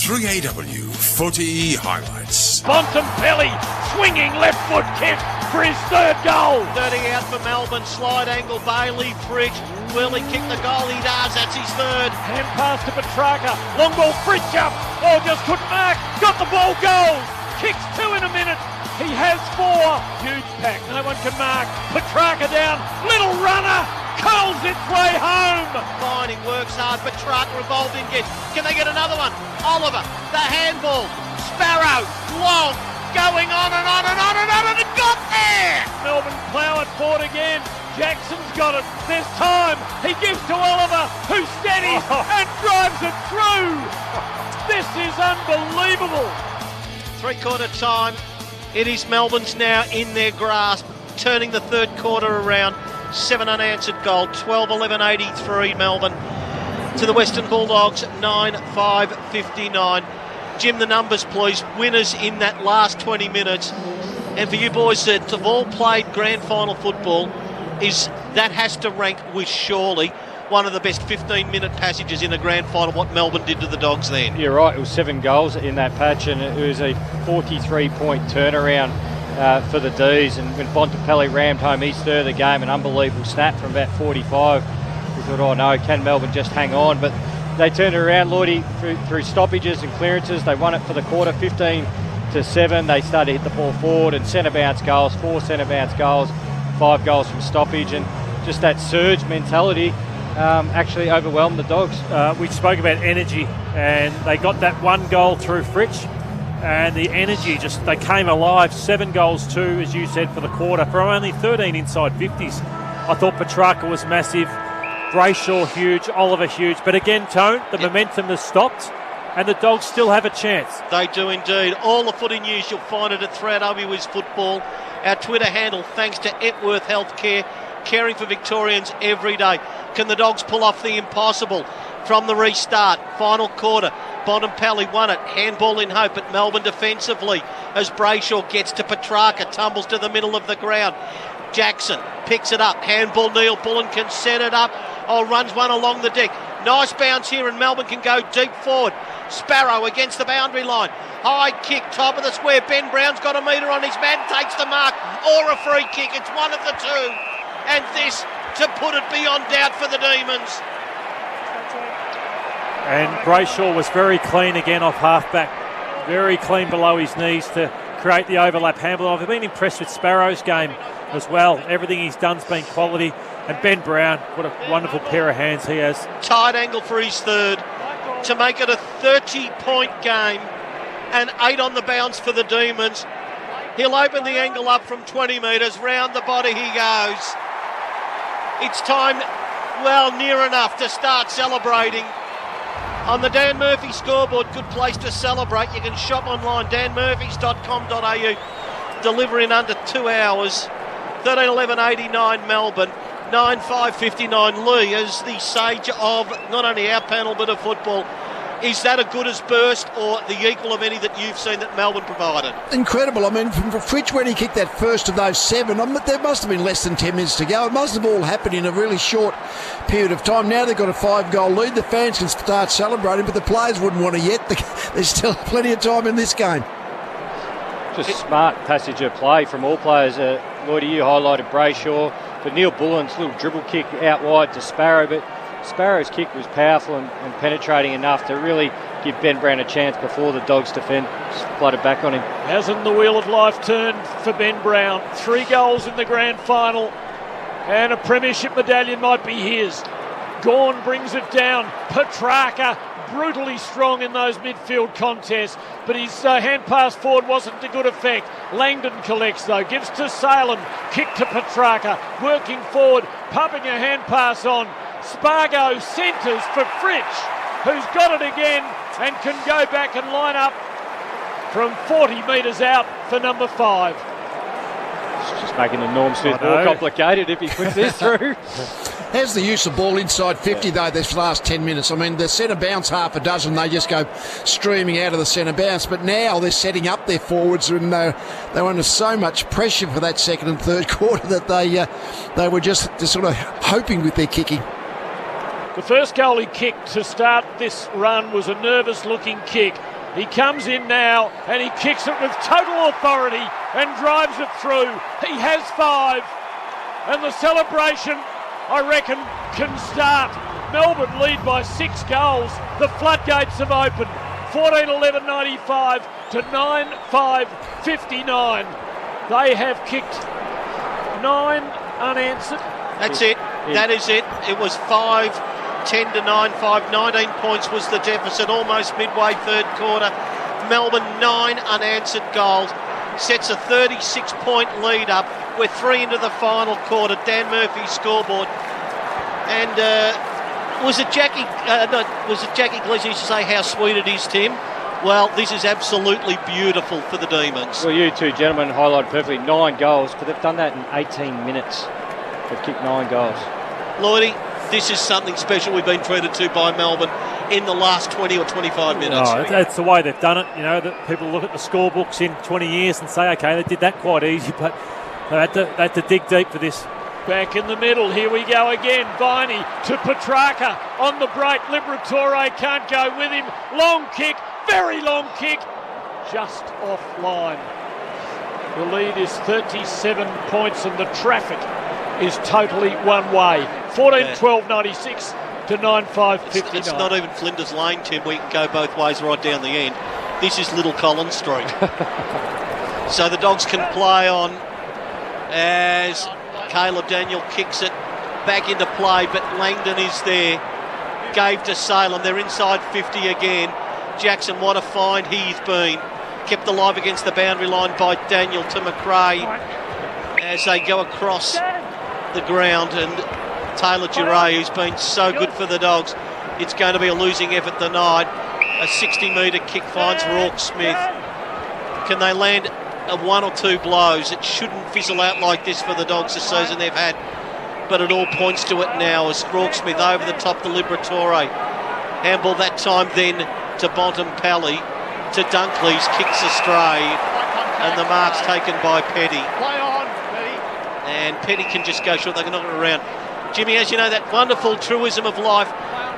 3AW Footy Highlights. Bontempelli swinging left foot kick for his third goal. 30 out for Melbourne, slide angle, Bailey, Fritsch. Will he kick the goal? He does, that's his third. Hand pass to Petracca, long ball, Fritsch up. Oh, just couldn't mark, got the ball, goal. Kicks 2 in a minute, he has 4. Huge pack, no one can mark. Petracca down, little runner, curls its way home. Fine, he works hard, Petracca revolving gets. Can they get another one? Oliver, the handball, Sparrow, long, going on and on and on and on, and it got there! Melbourne plough it forward again. Jackson's got it. There's time. He gives to Oliver, who steadies and drives it through. This is unbelievable. 3/4 time. It is Melbourne's now in their grasp, turning the third quarter around. 7 unanswered goal, 12-11-83 Melbourne to the Western Bulldogs, 9-5-59. Jim, the numbers please. Winners in that last 20 minutes. And for you boys that have all played grand final football, that has to rank with surely one of the best 15-minute passages in a grand final, what Melbourne did to the Dogs then. You're right, it was 7 goals in that patch, and it was a 43-point turnaround for the D's. And when Bontempelli rammed home his third of the game, an unbelievable snap from about 45, we thought, oh no, can Melbourne just hang on? But they turned it around, Lloydie, through stoppages and clearances. They won it for the quarter, 15-7. They started to hit the ball forward, and centre bounce goals, 4 centre bounce goals, 5 goals from stoppage, and just that surge mentality actually overwhelmed the Dogs. We spoke about energy, and they got that 1 goal through Fritsch, and the energy they came alive. 7 goals too, as you said, for the quarter, from only 13 inside 50s. I thought Petracca was massive, Brayshaw huge, Oliver huge, but again, Tone, the momentum has stopped, and the Dogs still have a chance. They do indeed. All the footy news, you'll find it at 3AW Football. Our Twitter handle, thanks to Epworth Healthcare, caring for Victorians every day. Can the Dogs pull off the impossible from the restart? Final quarter, Bontempelli won it. Handball in hope at Melbourne defensively as Brayshaw gets to Petracca, tumbles to the middle of the ground. Jackson picks it up. Handball, Neil Bullen can set it up. Runs one along the deck. Nice bounce here, and Melbourne can go deep forward. Sparrow against the boundary line. High kick, top of the square. Ben Brown's got a metre on his man, takes the mark, or a free kick. It's one of the two. And this to put it beyond doubt for the Demons. And Brayshaw was very clean again off half-back. Very clean below his knees to create the overlap handball. I've been impressed with Sparrow's game as well. Everything he's done's been quality. And Ben Brown, what a wonderful pair of hands he has. Tight angle for his third to make it a 30-point game, and 8 on the bounce for the Demons. He'll open the angle up from 20 metres. Round the body he goes. It's time, near enough to start celebrating. On the Dan Murphy scoreboard, good place to celebrate. You can shop online, danmurphys.com.au. Deliver in under 2 hours. 13:11:89 Melbourne. 9:5:59 Lee as the sage of not only our panel but of football. Is that a good as burst or the equal of any that you've seen that Melbourne provided? Incredible. I mean, from Fritsch, when he kicked that first of those 7, there must have been less than 10 minutes to go. It must have all happened in a really short period of time. Now they've got a 5-goal lead. The fans can start celebrating, but the players wouldn't want to yet. There's still plenty of time in this game. Just smart passage of play from all players. Lloydie, you highlighted Brayshaw, but Neil Bullen's little dribble kick out wide to Sparrow, but Sparrow's kick was powerful and penetrating enough to really give Ben Brown a chance before the Dogs defend flooded back on him. Hasn't the wheel of life turned for Ben Brown? 3 goals in the grand final, and a premiership medallion might be his. Gawn brings it down. Petracca brutally strong in those midfield contests, but his hand pass forward wasn't to good effect. Langdon collects though, gives to Salem, kick to Petracca, working forward, pumping a hand pass on. Spargo centres for Fritsch, who's got it again and can go back and line up from 40 metres out for number 5. It's just making the Norm Smith more complicated if he puts this through. How's the use of ball inside 50 though this last 10 minutes? I mean, the centre bounce half a dozen, they just go streaming out of the centre bounce, but now they're setting up their forwards, and they were under so much pressure for that second and third quarter that they were just sort of hoping with their kicking. The first goal he kicked to start this run was a nervous-looking kick. He comes in now and he kicks it with total authority and drives it through. He has 5, and the celebration, I reckon, can start. Melbourne lead by 6 goals. The floodgates have opened. 14:11:95 to 9:5:59. They have kicked 9 unanswered. That's it. That is it. It was 5-10 to 9-5. 19 points was the deficit, almost midway third quarter. Melbourne 9 unanswered goals. Sets a 36-point lead up. We're 3 into the final quarter. Dan Murphy's scoreboard. And was it Jackie Gleason used to say how sweet it is, Tim? Well, this is absolutely beautiful for the Demons. Well, you two gentlemen highlighted perfectly 9 goals, but they've done that in 18 minutes. They've kicked 9 goals. Lloydie, this is something special we've been treated to by Melbourne in the last 20 or 25 minutes. Oh, that's the way they've done it. You know, that people look at the scorebooks in 20 years and say, okay, they did that quite easy, but they had to dig deep for this. Back in the middle, here we go again. Viney to Petracca on the break. Liberatore can't go with him. Long kick, very long kick, just offline. The lead is 37 points and the traffic is totally one way. 14-12-96 to 9-5-59. It's not even Flinders Lane, Tim. We can go both ways right down the end. This is Little Collins Street. So the Dogs can play on as Caleb Daniel kicks it back into play, but Langdon is there. Gave to Salem. They're inside 50 again. Jackson, what a find he's been. Kept alive against the boundary line by Daniel to McRae as they go across the ground, and Taylor Duray, who's been so good for the Dogs, it's going to be a losing effort tonight. A 60-metre kick finds Rourke Smith. Can they land one or two blows? It shouldn't fizzle out like this for the Dogs this season they've had, but it all points to it now as Rourke Smith over the top to Liberatore. Handball that time then to Bontempelli, to Dunkley's, kicks astray, and the mark's taken by Petty. Play on, Petty. And Petty can just go short, they can knock it around. Jimmy, as you know, that wonderful truism of life,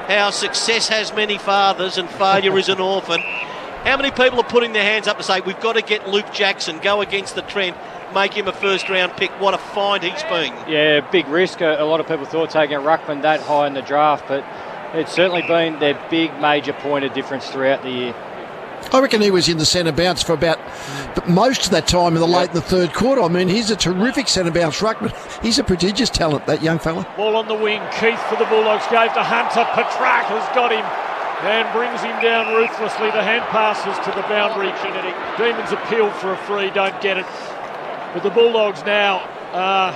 how success has many fathers and failure is an orphan. How many people are putting their hands up to say, we've got to get Luke Jackson, go against the trend, make him a first-round pick? What a find he's been. Yeah, big risk. A lot of people thought taking a ruckman that high in the draft, but it's certainly been their big major point of difference throughout the year. I reckon he was in the centre bounce for about most of that time in the late in the third quarter. I mean, he's a terrific centre bounce ruckman. He's a prodigious talent, that young fella. Ball on the wing. Keith for the Bulldogs gave to Hunter. Petracca's got him and brings him down ruthlessly. The hand passes to the boundary. Demons appeal for a free, don't get it. But the Bulldogs now are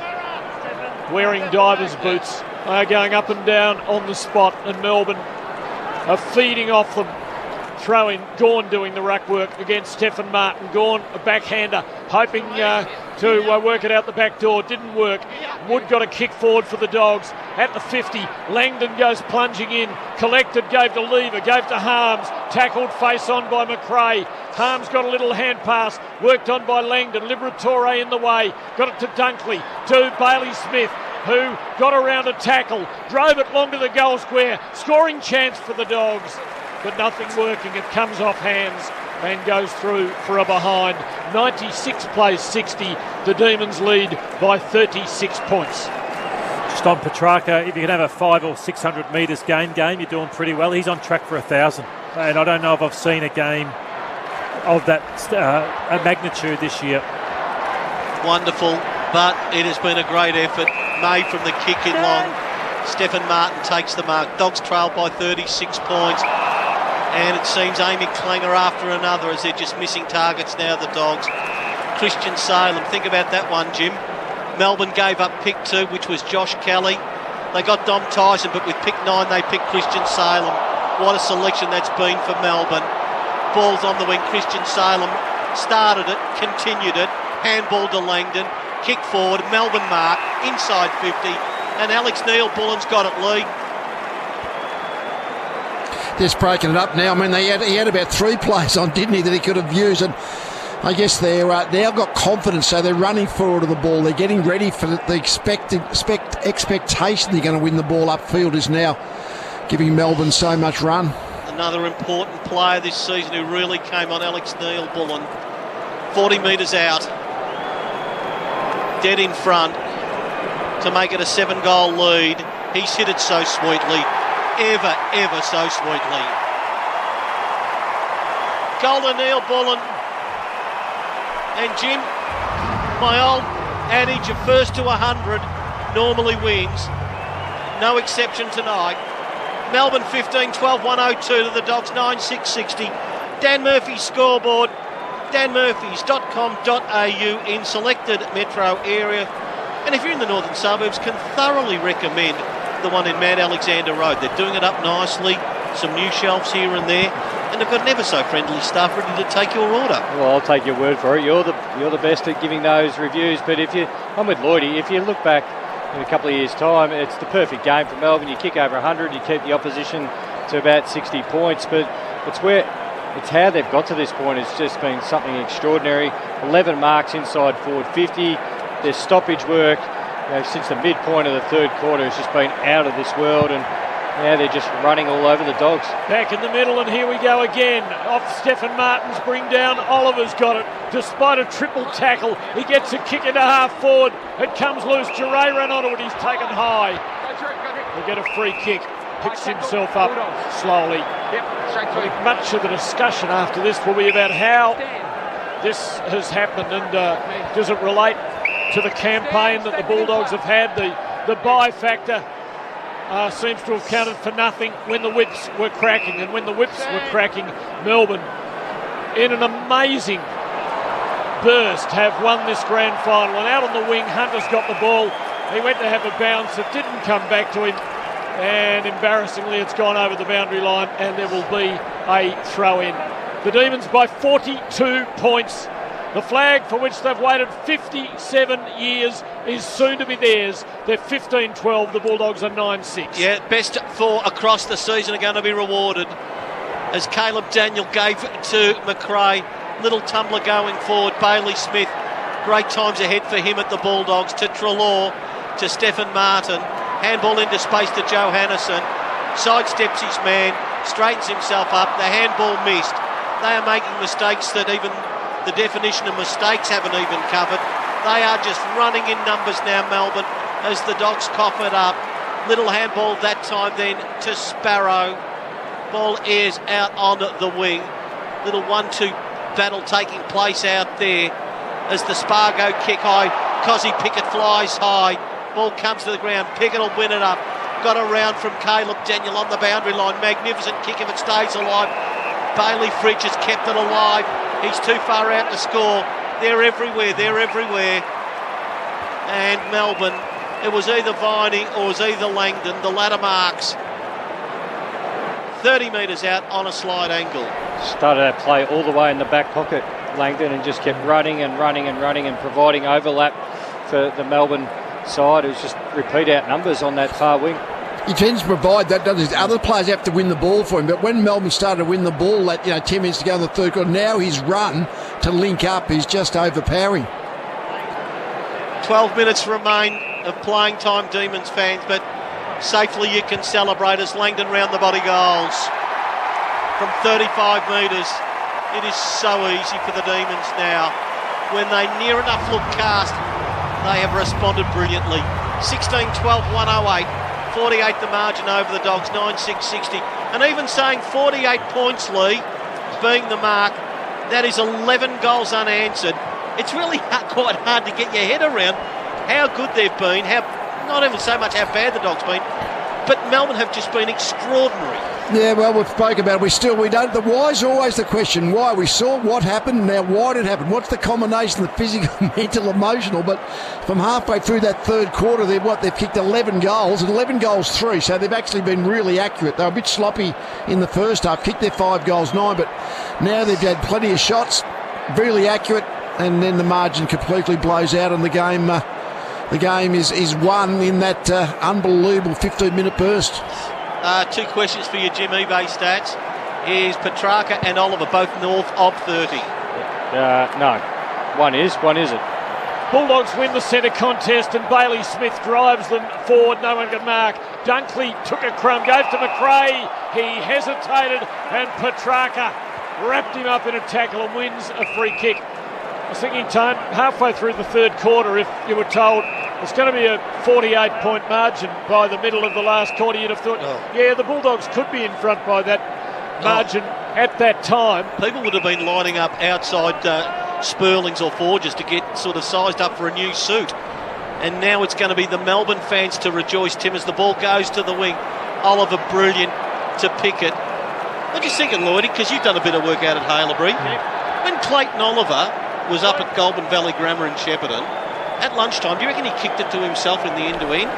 wearing divers' boots, are going up and down on the spot, and Melbourne are feeding off them. Throw-in, Gawn doing the ruck work against Stephen Martin. Gawn, a backhander, hoping to work it out the back door. Didn't work. Wood got a kick forward for the Dogs at the 50. Langdon goes plunging in. Collected, gave to Lever, gave to Harms. Tackled face on by McRae. Harms got a little hand pass, worked on by Langdon. Liberatore in the way. Got it to Dunkley, to Bailey Smith, who got around a tackle, drove it long to the goal square. Scoring chance for the Dogs, but nothing working. It comes off hands and goes through for a behind. 96 plays 60. The Demons lead by 36 points. Just on Petracca, if you can have a 500 or 600 metres game, you're doing pretty well. He's on track for 1,000. And I don't know if I've seen a game of that magnitude this year. Wonderful, but it has been a great effort made from the kick in long. Stephen Martin takes the mark. Dogs trail by 36 points. And it seems Amy Klanger after another as they're just missing targets now, the Dogs. Christian Salem, think about that one, Jim. Melbourne gave up pick 2, which was Josh Kelly. They got Dom Tyson, but with pick 9 they picked Christian Salem. What a selection that's been for Melbourne. Ball's on the wing. Christian Salem started it, continued it. Handball to Langdon. Kick forward. Melbourne mark inside 50. And Alex Neil-Bullen's got it, Lee. Just breaking it up now. I mean, he had about 3 plays on, didn't he, that he could have used. And I guess they're now got confidence, so they're running forward to the ball. They're getting ready for the expectation they're going to win the ball upfield is now giving Melbourne so much run. Another important player this season who really came on, Alex Neil-Bullen. 40 metres out. Dead in front to make it a 7-goal lead. He's hit it so sweetly. Ever so sweetly. Goal to Neil-Bullen. And Jim, my old adage of first to 100 normally wins. No exception tonight. Melbourne 15, 12-102 to the Dogs 9-6-60. Dan Murphy's scoreboard, danmurphys.com.au in selected metro area. And if you're in the northern suburbs, can thoroughly recommend the one in Mount Alexander Road. They're doing it up nicely, some new shelves here and there, and they've got never so friendly staff ready to take your order. Well, I'll take your word for it. You're the best at giving those reviews. But I'm with Lloydie. If you look back in a couple of years' time, it's the perfect game for Melbourne. You kick over 100, you keep the opposition to about 60 points. But it's how they've got to this point. It's just been something extraordinary. 11 marks inside forward 50. Their stoppage work since the midpoint of the third quarter, has just been out of this world, and now they're just running all over the Dogs. Back in the middle, and here we go again. Off Stephen Martin's bring down. Oliver's got it. Despite a triple tackle, he gets a kick into half forward. It comes loose. Duray ran onto it. He's taken high. He'll get a free kick. Picks himself up slowly. I think much of the discussion after this will be about how this has happened, and does it relate to the campaign that the Bulldogs have had. The bye factor seems to have counted for nothing when the whips were cracking, and when the whips were cracking, Melbourne, in an amazing burst, have won this grand final. And out on the wing, Hunter's got the ball. He went to have a bounce. It didn't come back to him. And embarrassingly, it's gone over the boundary line, and there will be a throw-in. The Demons by 42 points. The flag for which they've waited 57 years is soon to be theirs. They're 15-12. The Bulldogs are 9-6. Yeah, best four across the season are going to be rewarded. As Caleb Daniel gave to McRae, little tumbler going forward. Bailey Smith, great times ahead for him at the Bulldogs. To Treloar, to Stephen Martin. Handball into space to Johannesson. Sidesteps his man, straightens himself up. The handball missed. They are making mistakes that even the definition of mistakes haven't even covered. They are just running in numbers now, Melbourne, as the Dogs cough it up. Little handball that time then to Sparrow. Ball airs out on the wing. Little 1-2 battle taking place out there as the Spargo kick high. Cozzy Pickett flies high. Ball comes to the ground. Pickett will win it up. Got around from Caleb Daniel on the boundary line. Magnificent kick if it stays alive. Bailey Fridge has kept it alive. He's too far out to score. They're everywhere. And Melbourne, it was either Viney or it was either Langdon. The latter marks 30 metres out on a slide angle. Started that play all the way in the back pocket, Langdon, and just kept running and providing overlap for the Melbourne side. It was just repeat out numbers on that far wing. He tends to provide that, doesn't he? Other players have to win the ball for him, but when Melbourne started to win the ball, 10 minutes to go in the third quarter, now his run to link up is just overpowering. 12 minutes remain of playing time, Demons fans, but safely you can celebrate as Langdon round the body goals from 35 metres. It is so easy for the Demons now. When they near enough look cast, they have responded brilliantly. 16-12, 108. 48 the margin over the Dogs, 9-6-60. And even saying 48 points, Lee, being the mark, that is 11 goals unanswered. It's really quite hard to get your head around how good they've been, not even so much how bad the Dogs been, but Melbourne have just been extraordinary. Yeah, well, we've spoke about it. We don't. The why is always the question. Why? We saw what happened. Now, why did it happen? What's the combination of physical, mental, emotional? But from halfway through that third quarter, they've kicked 11 goals and 11 goals through. So they've actually been really accurate. They were a bit sloppy in the first half. Kicked their 5 goals 9, but now they've had plenty of shots, really accurate, and then the margin completely blows out, and the game is won in that unbelievable 15-minute burst. 2 questions for you, Jim. eBay stats. Is Petracca and Oliver both north of 30? No. One isn't. Bulldogs win the centre contest, and Bailey Smith drives them forward. No one can mark. Dunkley took a crumb, gave to McRae. He hesitated, and Petracca wrapped him up in a tackle and wins a free kick. I was thinking, Tone, halfway through the third quarter, if you were told it's going to be a 48-point margin by the middle of the last quarter, you'd have thought, yeah, the Bulldogs could be in front by that margin at that time. People would have been lining up outside Spurlings or Forges to get sort of sized up for a new suit. And now it's going to be the Melbourne fans to rejoice, Tim, as the ball goes to the wing. Oliver brilliant to Pickett. I'm just thinking, Lloydie, because you've done a bit of work out at Haileybury. When Clayton Oliver was up at Goulburn Valley Grammar in Shepparton, at lunchtime, do you reckon he kicked it to himself in the end-to-end?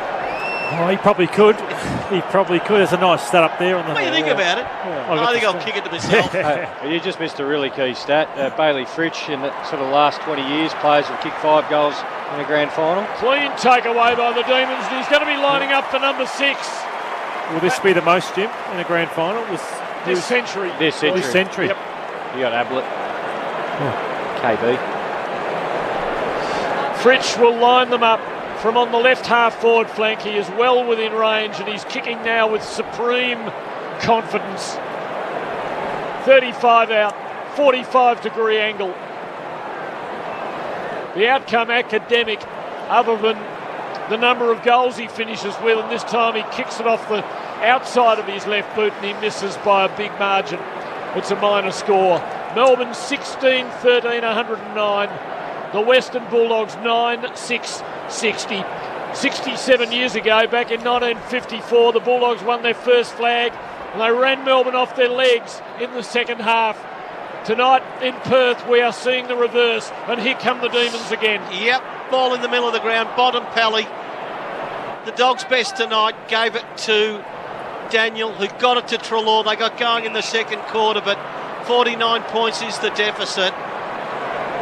Oh, he probably could. There's a nice stat up there. On the, what do you think about it? Yeah. I think I'll kick it to myself. You just missed a really key stat. Bailey Fritsch, in the sort of last 20 years, players have kicked 5 goals in a grand final. Clean takeaway by the Demons, and he's going to be lining up for number 6. Will this be the most, Jim, in a grand final? This century. This century. Yep. You got Ablett. KB. Fritsch will line them up from on the left half forward flank. He is well within range and he's kicking now with supreme confidence. 35 out, 45-degree angle. The outcome academic, other than the number of goals he finishes with, and this time he kicks it off the outside of his left boot and he misses by a big margin. It's a minor score. Melbourne 16-13, 109. The Western Bulldogs 9-6-60. 67 years ago, back in 1954, the Bulldogs won their first flag and they ran Melbourne off their legs in the second half. Tonight in Perth, we are seeing the reverse, and here come the Demons again. Yep, ball in the middle of the ground, bottom pally. The Dogs' best tonight gave it to Daniel, who got it to Treloar. They got going in the second quarter, but 49 points is the deficit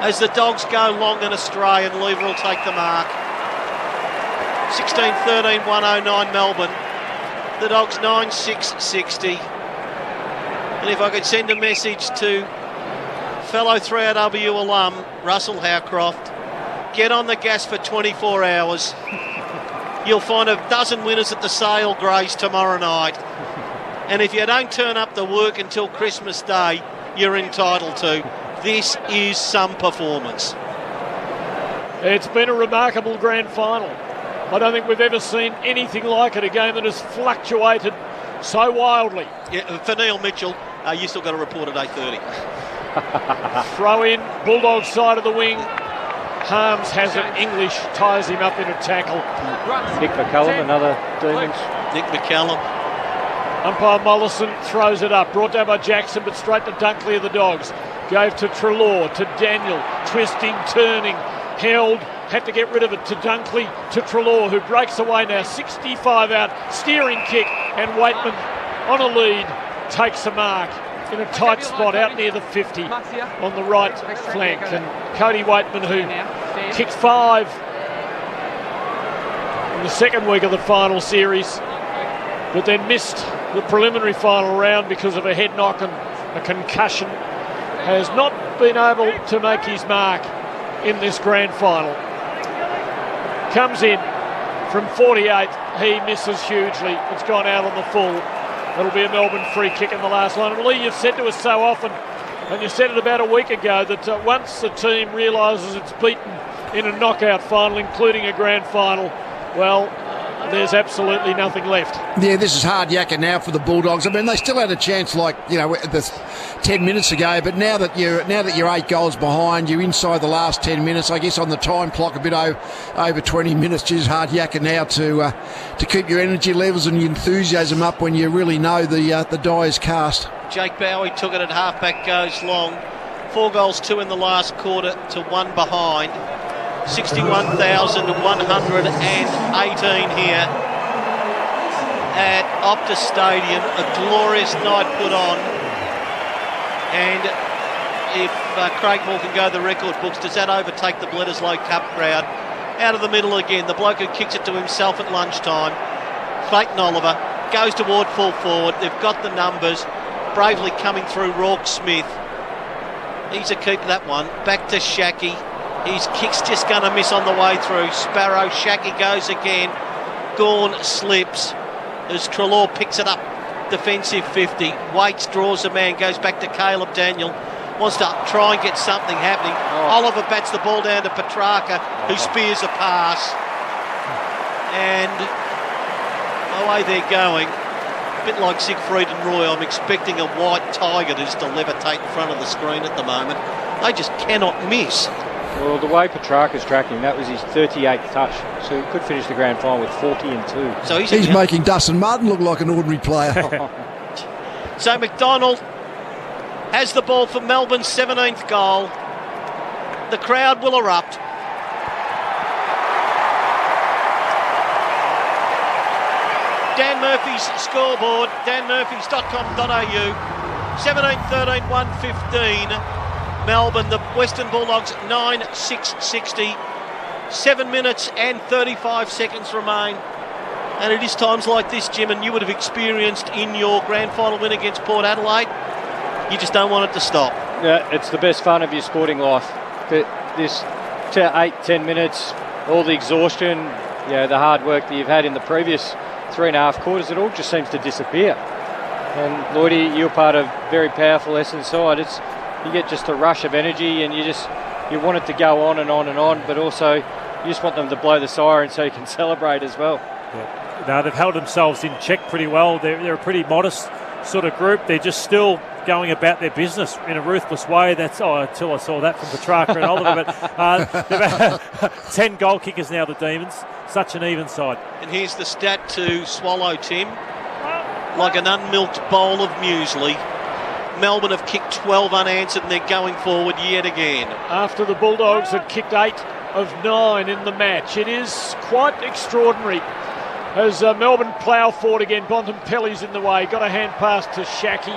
as the Dogs go long and astray, and Lever will take the mark. 16-13, 109 Melbourne. The Dogs 9-6-60. And if I could send a message to fellow 3AW alum Russell Howcroft, get on the gas for 24 hours. You'll find a dozen winners at the Sale Grace tomorrow night. And if you don't turn up to work until Christmas Day, you're entitled to. This is some performance. It's been a remarkable grand final. I don't think we've ever seen anything like it, a game that has fluctuated so wildly. Yeah, for Neil Mitchell, you still got to report at 8:30. Throw in, Bulldogs side of the wing. Harms has it, English ties him up in a tackle. Nick McCallum, another Demons. Nick McCallum. Umpire Mollison throws it up, brought down by Jackson, but straight to Dunkley of the Dogs. Gave to Treloar, to Daniel, twisting, turning, held, had to get rid of it to Dunkley, to Treloar, who breaks away now, 65 out, steering kick, and Waitman on a lead, takes a mark in a tight spot out near the 50 on the right flank. And Cody Waitman, who kicked 5 in the second week of the final series, but then missed the preliminary final round because of a head knock and a concussion, has not been able to make his mark in this grand final. Comes in from 48, he misses hugely. It's gone out on the full. It'll be a Melbourne free kick in the last line. And Lee, you've said to us so often, and you said it about a week ago, that once a team realises it's beaten in a knockout final, including a grand final, well, there's absolutely nothing left. Yeah, this is hard yakka now for the Bulldogs. I mean, they still had a chance, like, you know, 10 minutes ago, but now that you're 8 goals behind, you're inside the last 10 minutes. I guess on the time clock, a bit over 20 minutes. It's hard yakka now to keep your energy levels and your enthusiasm up when you really know the die is cast. Jake Bowie took it at halfback, goes long. 4 goals, 2 in the last quarter to 1 behind. 61,118 here at Optus Stadium. A glorious night put on. And if Craig Moore can go the record books, does that overtake the Bledisloe Cup crowd? Out of the middle again, the bloke who kicks it to himself at lunchtime, Clayton Oliver, goes toward full forward. They've got the numbers. Bravely coming through Rourke Smith. He's a keep that one. Back to Shackey. His kick's just going to miss on the way through. Sparrow, Shackey goes again. Gawn slips as Treloar picks it up. Defensive 50. Waits, draws a man, goes back to Caleb Daniel. Wants to try and get something happening. Oliver bats the ball down to Petracca, who spears a pass. And away they're going. A bit like Siegfried and Roy, I'm expecting a white tiger to just to levitate in front of the screen at the moment. They just cannot miss. Well, the way Petrarca's tracking, that was his 38th touch, so he could finish the grand final with 40 and 2. So he's making Dustin Martin look like an ordinary player. So McDonald has the ball for Melbourne's 17th goal. The crowd will erupt. Dan Murphy's scoreboard, danmurphys.com.au, 17-13, 115. Melbourne, the Western Bulldogs 9-6-60. 7 minutes and 35 seconds remain. And it is times like this, Jim, and you would have experienced in your grand final win against Port Adelaide, you just don't want it to stop. Yeah, it's the best fun of your sporting life. This 8-10 minutes, all the exhaustion, the hard work that you've had in the previous 3.5 quarters, it all just seems to disappear. And Lloydie, you're part of a very powerful Essendon side. You get just a rush of energy, and you want it to go on and on and on, but also you just want them to blow the siren so you can celebrate as well. Yeah. No, they've held themselves in check pretty well. They're a pretty modest sort of group. They're just still going about their business in a ruthless way. Until I saw that from Petracca and Oliver. But they've had 10 goal kickers now, the Demons. Such an even side. And here's the stat to swallow, Tim. Like an unmilked bowl of muesli. Melbourne have kicked 12 unanswered, and they're going forward yet again. After the Bulldogs had kicked 8 of 9 in the match. It is quite extraordinary. As Melbourne plough forward again, Bontempelli's in the way. Got a hand pass to Shaki.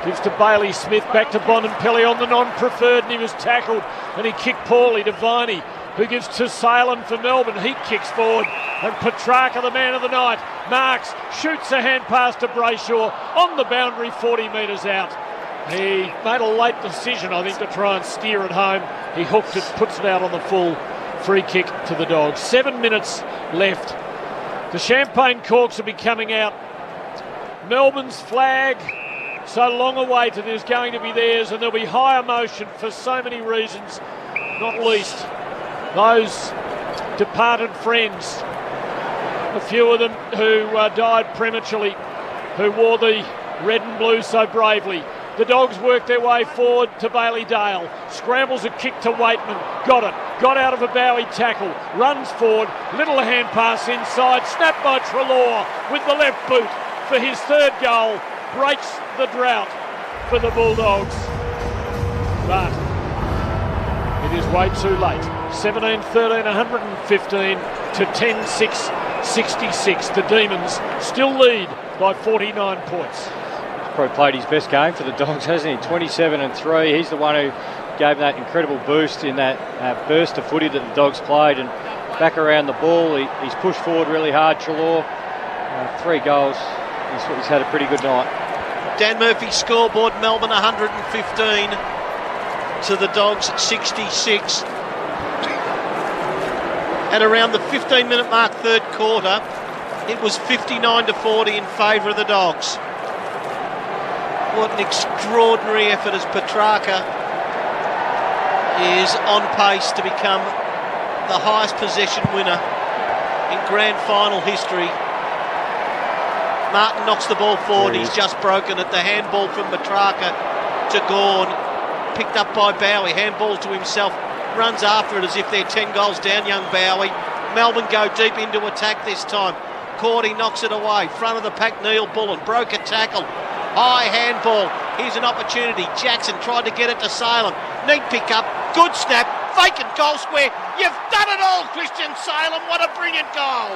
Gives to Bailey Smith, back to Bontempelli on the non-preferred, and he was tackled, and he kicked poorly to Viney, who gives to Salem for Melbourne. He kicks forward, and Petracca, the man of the night, marks, shoots a hand pass to Brayshaw on the boundary, 40 metres out. He made a late decision, I think, to try and steer it home. He hooked it, puts it out on the full free kick to the Dogs. 7 minutes left. The champagne corks will be coming out. Melbourne's flag, so long awaited, is going to be theirs, and there'll be high emotion for so many reasons, not least those departed friends, a few of them who died prematurely, who wore the red and blue so bravely. The Dogs work their way forward to Bailey Dale, scrambles a kick to Waitman, got it, got out of a Bowie tackle, runs forward, little hand pass inside, snapped by Treloar with the left boot for his third goal, breaks the drought for the Bulldogs. But it is way too late. 17-13, 115 to 10-6, 66. The Demons still lead by 49 points. He's probably played his best game for the Dogs, hasn't he? 27-3. He's the one who gave that incredible boost in that burst of footy that the Dogs played, and back around the ball. He's pushed forward really hard. Treloar, 3 goals. He's had a pretty good night. Dan Murphy's scoreboard, Melbourne 115 to the Dogs 66. At around the 15-minute mark, third quarter, it was 59-40 in favour of the Dogs. What an extraordinary effort as Petracca is on pace to become the highest possession winner in grand final history. Martin knocks the ball forward. He's just broken it. The handball from Petracca to Gawn, picked up by Bowie. Handball to himself, runs after it as if they're 10 goals down, young Bowie. Melbourne go deep into attack this time. Cordy knocks it away. Front of the pack, Neil Bullen broke a tackle. High handball. Here's an opportunity. Jackson tried to get it to Salem. Neat pick up. Good snap. Vacant goal square. You've done it all, Christian Salem. What a brilliant goal.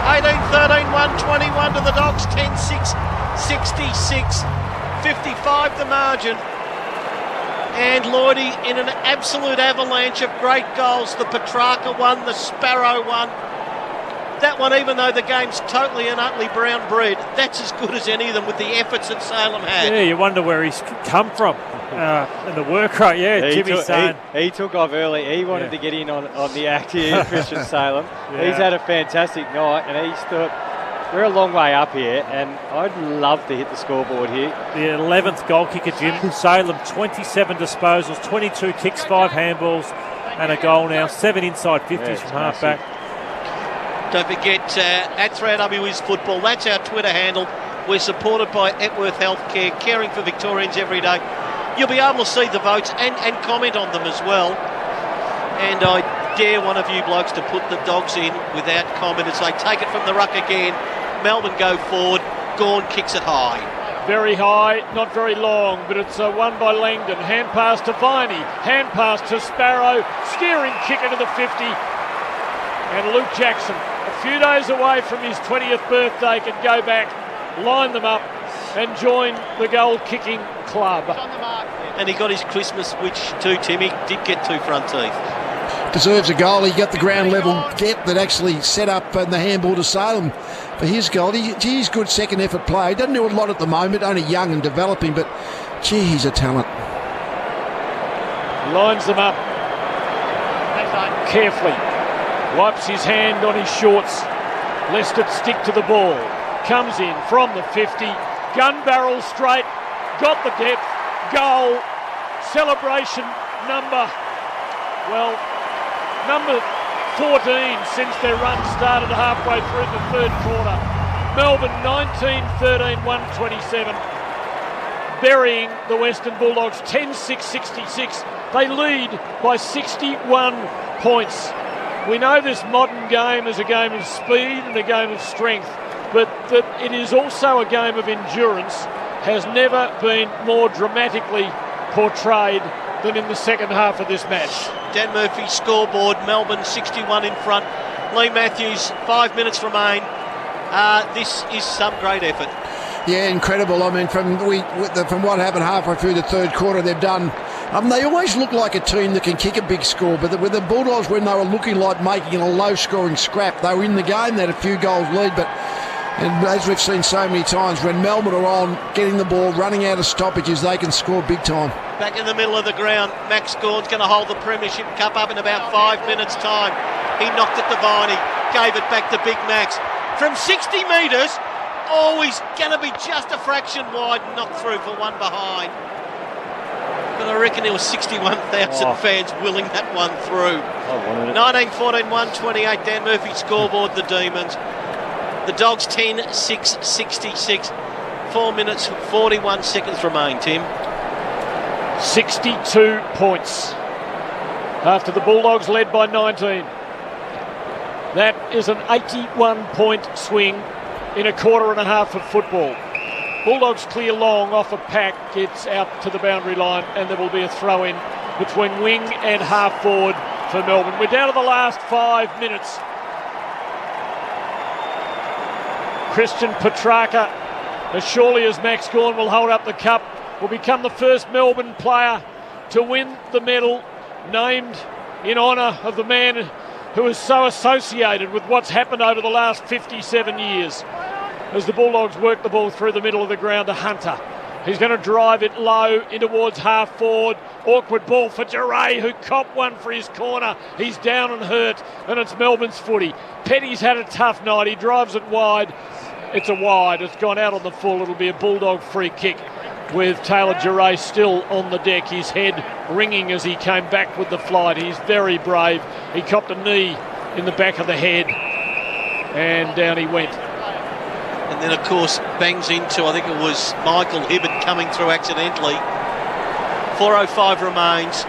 (18-13, 121 to the Dogs, 10-6, 66, 55 the margin. And Lloydie, in an absolute avalanche of great goals, the Petracca one, the Sparrow one. That one, even though the game's totally and utterly brown bread, that's as good as any of them with the efforts that Salem had. Yeah, you wonder where he's come from and the work rate. Yeah, Jimmy's saying he took off early. He wanted to get in on the act here, Christian Salem. Yeah. He's had a fantastic night, and he's thought, we're a long way up here, and I'd love to hit the scoreboard here. The 11th goal kicker, Jim. Salem, 27 disposals, 22 kicks, 5 handballs, and a goal now. 7 inside 50s from half-back. Don't forget, at 3AW is football. That's our Twitter handle. We're supported by Epworth Healthcare, caring for Victorians every day. You'll be able to see the votes and comment on them as well. And I dare one of you blokes to put the Dogs in without comment and say, take it from the ruck again. Melbourne go forward. Gawn kicks it high. Very high, not very long, but it's won by Langdon. Hand pass to Viney. Hand pass to Sparrow. Steering kick into the 50. And Luke Jackson, a few days away from his 20th birthday, can go back, line them up and join the goal-kicking club. And he got his Christmas wish too, Tim. He did get 2 front teeth. Deserves a goal. He got the ground level get that actually set up the handball to Salem for his goal. He's good second effort play. Doesn't do a lot at the moment, only young and developing, but gee, he's a talent. Lines them up carefully. Wipes his hand on his shorts. Lest it stick to the ball. Comes in from the 50. Gun barrel straight. Got the depth. Goal. Celebration number 14 since their run started halfway through the third quarter. Melbourne 19-13-127. Burying the Western Bulldogs 10-6-66. They lead by 61 points. We know this modern game is a game of speed and a game of strength, but that it is also a game of endurance has never been more dramatically portrayed than in the second half of this match. Dan Murphy's scoreboard, Melbourne 61 in front. Lee Matthews, 5 minutes remain. This is some great effort. Yeah, incredible. I mean, from what happened halfway through the third quarter, they've done. They always look like a team that can kick a big score, but with the Bulldogs, when they were looking like making a low-scoring scrap, they were in the game. They had a few goals lead, but and as we've seen so many times, when Melbourne are on, getting the ball, running out of stoppages, they can score big time. Back in the middle of the ground, Max Gawn's going to hold the Premiership Cup up in about 5 minutes' time. He knocked it to Viney, gave it back to Big Max. From 60 metres, always going to be just a fraction wide, knocked through for one behind. But I reckon there were 61,000 fans willing that one through. 19-14-128, Dan Murphy scoreboard, the Demons. The Dogs 10-6-66. 4 minutes, 41 seconds remain, Tim. 62 points after the Bulldogs led by 19. That is an 81-point swing in a quarter and a half of football. Bulldogs clear long off a pack, gets out to the boundary line, and there will be a throw-in between wing and half-forward for Melbourne. We're down to the last 5 minutes. Christian Petracca, as surely as Max Gawn will hold up the cup, will become the first Melbourne player to win the medal, named in honour of the man who is so associated with what's happened over the last 57 years. As the Bulldogs work the ball through the middle of the ground to Hunter. He's going to drive it low in towards half forward. Awkward ball for Duray, who copped one for his corner. He's down and hurt, and it's Melbourne's footy. Petty's had a tough night. He drives it wide. It's a wide. It's gone out on the full. It'll be a Bulldog free kick with Taylor Duray still on the deck, his head ringing as he came back with the flight. He's very brave. He copped a knee in the back of the head, and down he went. And then, of course, bangs into, I think it was Michael Hibbert coming through accidentally. 4:05 remains.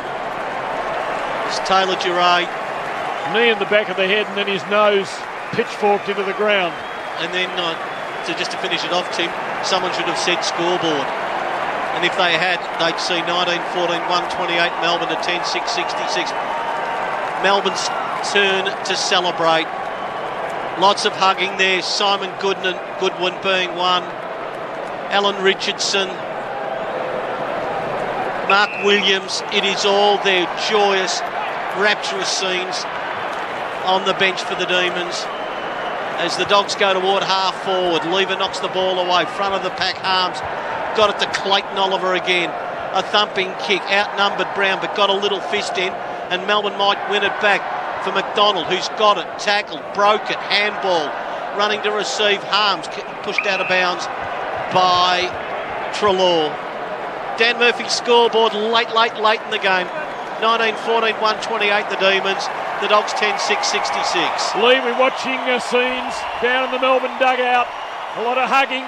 It's Taylor Duray. Knee in the back of the head, and then his nose pitchforked into the ground. And then, just to finish it off, Tim, someone should have said scoreboard. And if they had, they'd see 19-14-128, Melbourne at 10-6-66. Melbourne's turn to celebrate. Lots of hugging there. Simon Goodwin being one. Alan Richardson. Mark Williams. It is all their joyous, rapturous scenes on the bench for the Demons. As the Dogs go toward half forward, Lever knocks the ball away. Front of the pack, Harms got it to Clayton Oliver again. A thumping kick, outnumbered Brown, but got a little fist in, and Melbourne might win it back for McDonald, who's got it, tackled, broke it, handball, running to receive. Harms pushed out of bounds by Treloar. Dan Murphy's scoreboard late in the game. 19-14-128, the Demons. The Dogs 10-6-66. Lee, we're watching scenes down in the Melbourne dugout. A lot of hugging,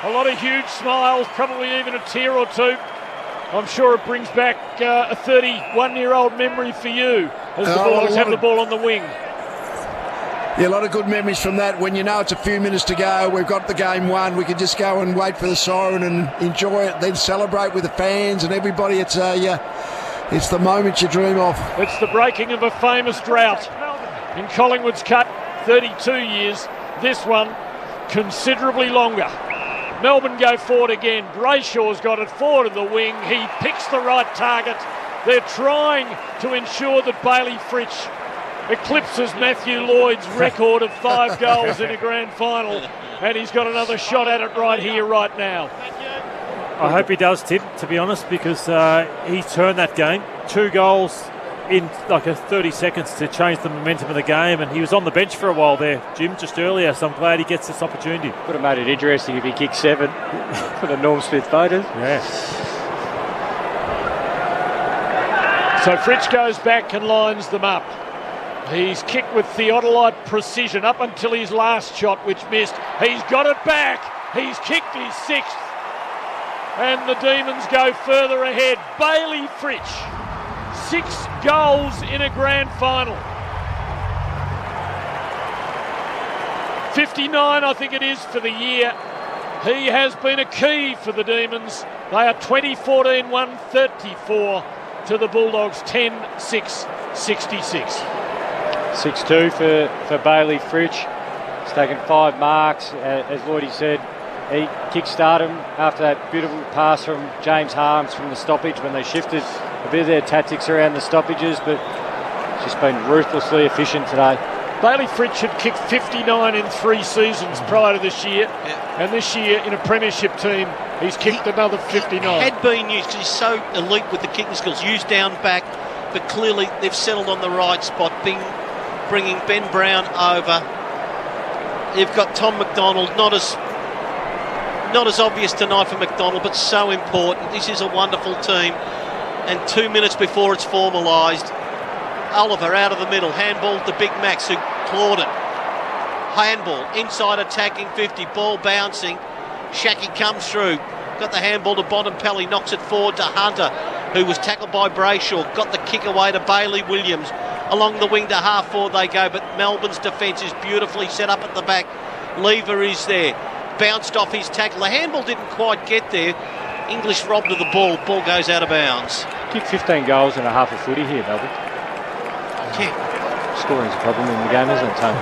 a lot of huge smiles, probably even a tear or two. I'm sure it brings back a 31-year-old memory for you as the Bulldogs have the ball on the wing. Yeah, a lot of good memories from that. When you know it's a few minutes to go, we've got the game won. We can just go and wait for the siren and enjoy it, then celebrate with the fans and everybody. It's the moment you dream of. It's the breaking of a famous drought. In Collingwood's cut, 32 years. This one, considerably longer. Melbourne go forward again. Brayshaw's got it forward of the wing. He picks the right target. They're trying to ensure that Bailey Fritsch eclipses Matthew Lloyd's record of 5 goals in a grand final. And he's got another shot at it right here, right now. I hope he does, Tim, to be honest, because he turned that game. 2 goals in like 30 seconds to change the momentum of the game, and he was on the bench for a while there, Jim, just earlier, so I'm glad he gets this opportunity. Would have made it interesting if he kicked 7 for the Norm Smith voters. Yeah. So Fritsch goes back and lines them up. He's kicked with theodolite precision up until his last shot, which missed. He's got it back. He's kicked his 6th. And the Demons go further ahead. Bailey Fritsch, 6 goals in a grand final. 59, I think it is, for the year. He has been a key for the Demons. They are 20-14-134 to the Bulldogs 10-6-66. 6-2 for Bailey Fritsch. He's taken 5 marks, as Lloydie said. He kick-started him after that beautiful pass from James Harms from the stoppage when they shifted a bit of their tactics around the stoppages, but just been ruthlessly efficient today. Bailey Fritsch had kicked 59 in 3 seasons prior to this year, and this year in a premiership team, he's kicked another 59. Had been used, he's so elite with the kicking skills, used down back, but clearly they've settled on the right spot, bringing Ben Brown over. You've got Tom McDonald, not as obvious tonight for McDonald, but so important. This is a wonderful team. And 2 minutes before it's formalised, Oliver out of the middle, handball to Big Max, who clawed it. Handball, inside attacking 50, ball bouncing. Shaki comes through, got the handball to Bontempelli, knocks it forward to Hunter, who was tackled by Brayshaw, got the kick away to Bailey Williams. Along the wing to half forward they go, but Melbourne's defence is beautifully set up at the back. Lever is there. Bounced off his tackle. The handball didn't quite get there. English robbed of the ball. Ball goes out of bounds. Kicked 15 goals and a half a footy here, Melbourne. Yeah. Scoring's a problem in the game, isn't it, Tony?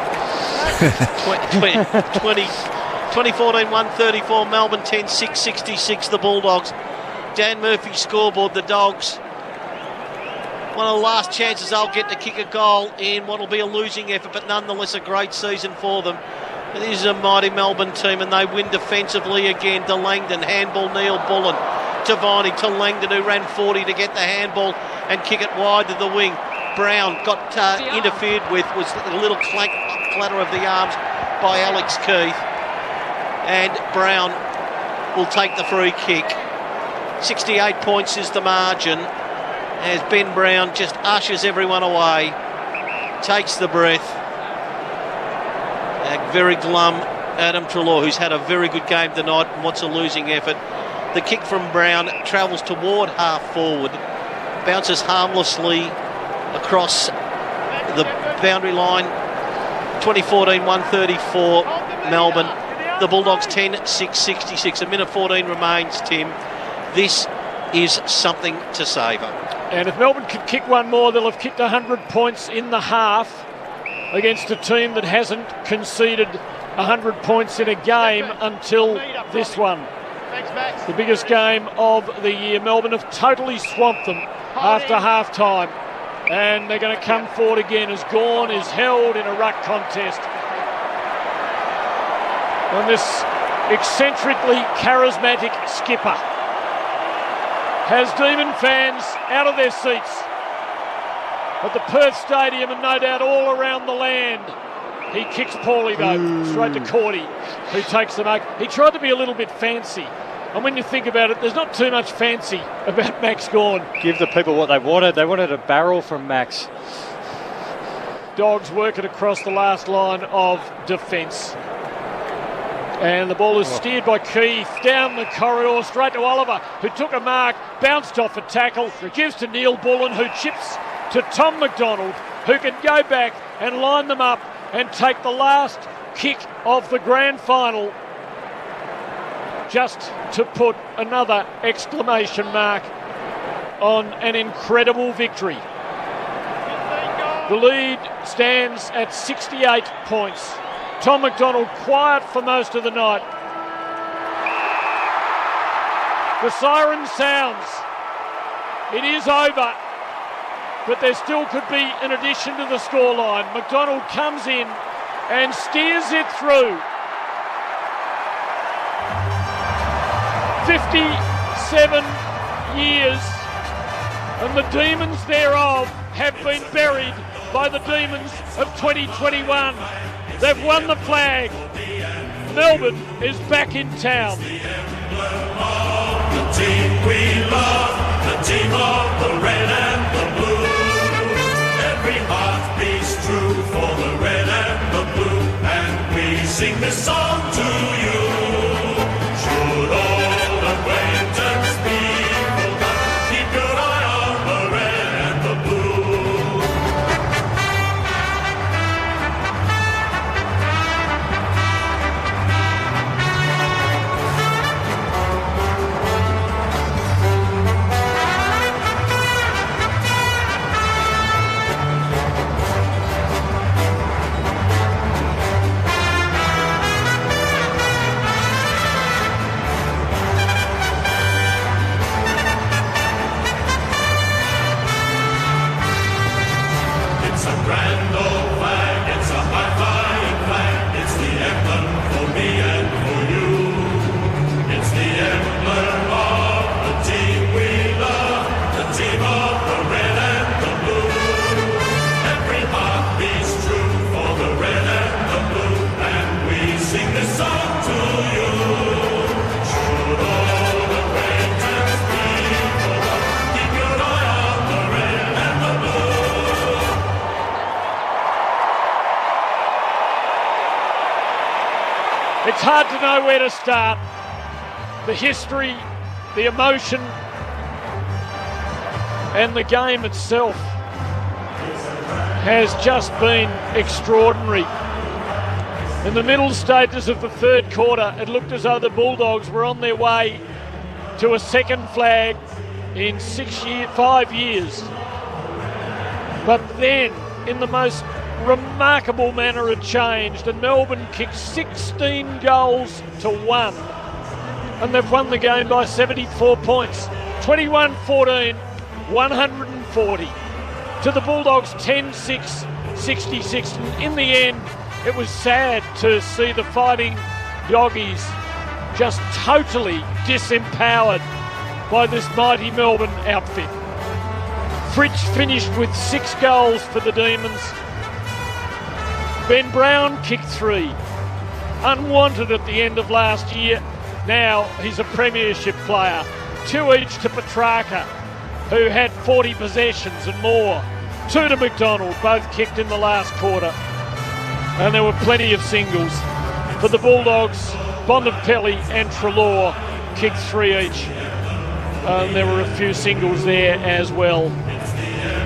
20-14-134, Melbourne 10-6-66, the Bulldogs. Dan Murphy scoreboard, the Dogs. One of the last chances they'll get to kick a goal in what will be a losing effort, but nonetheless a great season for them. This is a mighty Melbourne team, and they win defensively again. To Langdon, handball Neil Bullen. To Viney, to Langdon, who ran 40 to get the handball and kick it wide to the wing. Brown got interfered with, was a little clatter of the arms by Alex Keith. And Brown will take the free kick. 68 points is the margin, as Ben Brown just ushers everyone away, takes the breath. A very glum Adam Treloar, who's had a very good game tonight and wants a losing effort. The kick from Brown travels toward half forward, bounces harmlessly across the boundary line. 20-14-134 Melbourne. The Bulldogs 10-6-66. A minute 14 remains, Tim. This is something to savour. And if Melbourne could kick one more, they'll have kicked 100 points in the half against a team that hasn't conceded 100 points in a game until this one. The biggest game of the year. Melbourne have totally swamped them after half-time. And they're going to come forward again as Gawn is held in a ruck contest. And this eccentrically charismatic skipper has Demon fans out of their seats at the Perth Stadium and no doubt all around the land. He kicks poorly though, straight to Cordy, who takes the mark. He tried to be a little bit fancy. And when you think about it, there's not too much fancy about Max Gawn. Give the people what they wanted. They wanted a barrel from Max. Dogs work it across the last line of defence. And the ball is steered by Keith down the corridor straight to Oliver, who took a mark, bounced off a tackle, gives to Neil Bullen, who chips to Tom McDonald, who can go back and line them up and take the last kick of the grand final, just to put another exclamation mark on an incredible victory. The lead stands at 68 points. Tom McDonald quiet for most of the night. The siren sounds. It is over, but there still could be an addition to the scoreline. McDonald comes in and steers it through. 50 7 years, and the demons thereof have been buried by the demons of 2021. They've won the flag. Melbourne is back in town. The team we love, the team of the red and the blue. Every heart beats true for the red and the blue, and we sing this song to you. Should old acquaintance be forgot, keep your eye on the red and the blue. It's a grand old flag, it's a high-flying flag, it's the emblem for me and for you. It's the emblem of the team we love, the team of the red and the blue. Every heart beats true for the red and the blue, and we sing this song to you. Should old acquaintance be forgot, keep your eye on the red and the blue. It's hard to know where to start. The history, the emotion, and the game itself has just been extraordinary. In the middle stages of the third quarter, it looked as though the Bulldogs were on their way to a second flag in 5 years. But then, in the most remarkable manner, it changed, and Melbourne kicked 16 goals to 1, and they've won the game by 74 points. 21-14, 140 to the Bulldogs, 10-6, 66. And in the end, it was sad to see the Fighting Doggies just totally disempowered by this mighty Melbourne outfit. Fritsch finished with 6 goals for the Demons. Ben Brown kicked 3. Unwanted at the end of last year. Now he's a premiership player. 2 each to Petracca, who had 40 possessions and more. 2 to McDonald, both kicked in the last quarter. And there were plenty of singles. For the Bulldogs, Bontempelli and Treloar kicked 3 each. And there were a few singles there as well.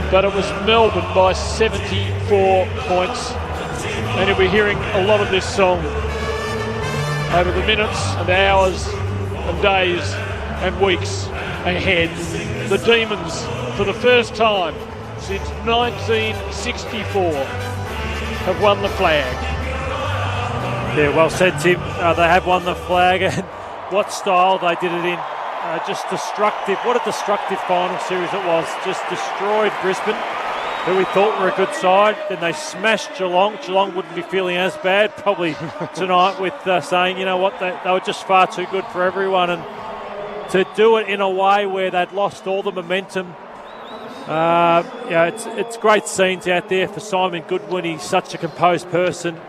But it was Melbourne by 74 points. And you'll be hearing a lot of this song over the minutes and hours and days and weeks ahead. The Demons, for the first time since 1964, have won the flag. Yeah, well said, Tim. They have won the flag, and what style they did it in. Just destructive. What a destructive final series it was. Just destroyed Brisbane, who we thought were a good side. Then they smashed Geelong. Geelong wouldn't be feeling as bad probably tonight with saying, you know what, they were just far too good for everyone. And to do it in a way where they'd lost all the momentum. It's great scenes out there for Simon Goodwin. He's such a composed person.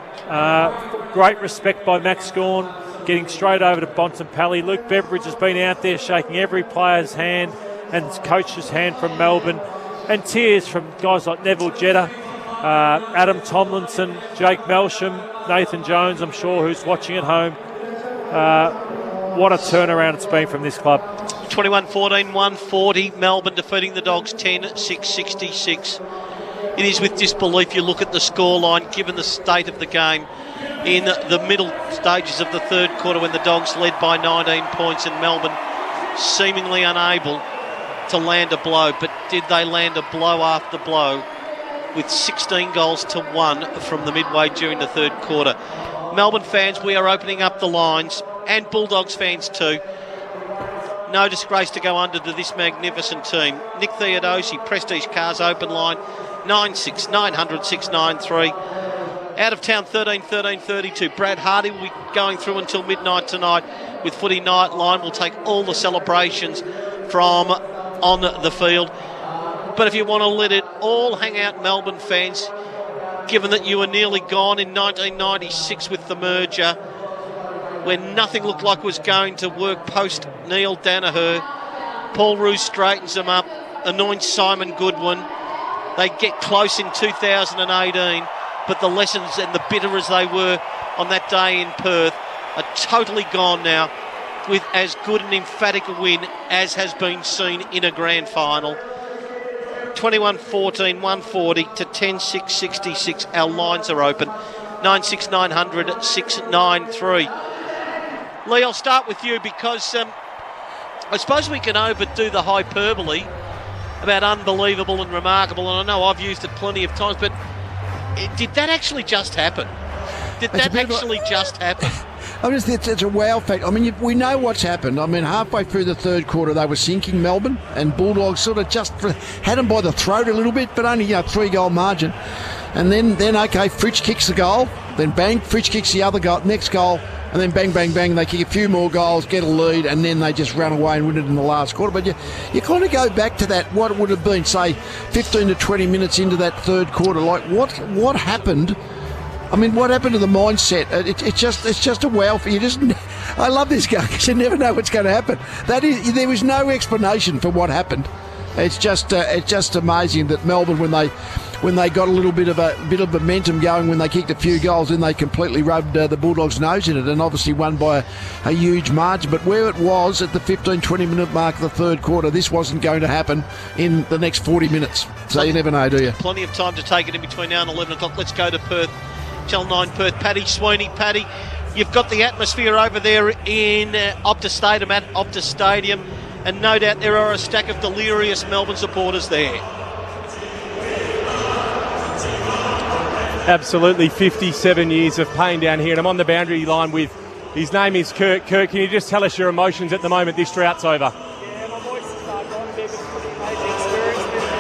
Great respect by Max Gawn, getting straight over to Bontempelli. Luke Beveridge has been out there shaking every player's hand and his coach's hand from Melbourne. And tears from guys like Neville Jetta, Adam Tomlinson, Jake Melsham, Nathan Jones, I'm sure, who's watching at home. What a turnaround it's been from this club. 21-14, 140. Melbourne defeating the Dogs 10-6, 66. It is with disbelief you look at the scoreline, given the state of the game in the middle stages of the third quarter when the Dogs led by 19 points and Melbourne seemingly unable to land a blow. But did they land a blow after blow with 16 goals to 1 from the midway during the third quarter? Melbourne fans, we are opening up the lines, and Bulldogs fans too. No disgrace to go under to this magnificent team. Nick Theodosi, Prestige Cars open line 96 900 693. Out of town 13-32. Brad Hardy will be going through until midnight tonight with Footy Nightline. We'll take all the celebrations from on the field. But if you want to let it all hang out, Melbourne fans, given that you were nearly gone in 1996 with the merger, when nothing looked like was going to work post Neil Danaher, Paul Roos straightens them up, anoints Simon Goodwin. They get close in 2018, but the lessons, and the bitter as they were on that day in Perth, are totally gone now, with as good an emphatic a win as has been seen in a grand final. 21-14, 140 to 10-6, 66. Our lines are open. 96900 693. Lee, I'll start with you because I suppose we can overdo the hyperbole about unbelievable and remarkable, and I know I've used it plenty of times, but did that actually just happen? Did that actually just happen? I mean, it's a wow fact. I mean, we know what's happened. I mean, halfway through the third quarter, they were sinking Melbourne, and Bulldogs sort of just had them by the throat a little bit, but only 3-goal margin. And then okay, Fritsch kicks the goal, then bang, Fritsch kicks the other goal, next goal, and then bang, bang, bang, they kick a few more goals, get a lead, and then they just run away and win it in the last quarter. But you kind of go back to that, what it would have been, say, 15 to 20 minutes into that third quarter. Like, what happened? I mean, what happened to the mindset? It's just a wow for you. I love this game because you never know what's going to happen. There was no explanation for what happened. It's just amazing that Melbourne, when they got a little bit of momentum going, when they kicked a few goals, then they completely rubbed the Bulldogs' nose in it, and obviously won by a huge margin. But where it was at the 15-20 minute mark of the third quarter, this wasn't going to happen in the next 40 minutes. So you never know, do you? Plenty of time to take it in between now and 11 o'clock. Let's go to Perth. Channel 9 Perth. Paddy Sweeney. Paddy, you've got the atmosphere over there in Optus Stadium, at Optus Stadium, and no doubt there are a stack of delirious Melbourne supporters there. Absolutely, 57 years of pain down here, and I'm on the boundary line with, his name is Kirk. Kirk, can you just tell us your emotions at the moment this drought's over? Yeah, my voice is gone a bit, it's a pretty amazing experience. Pretty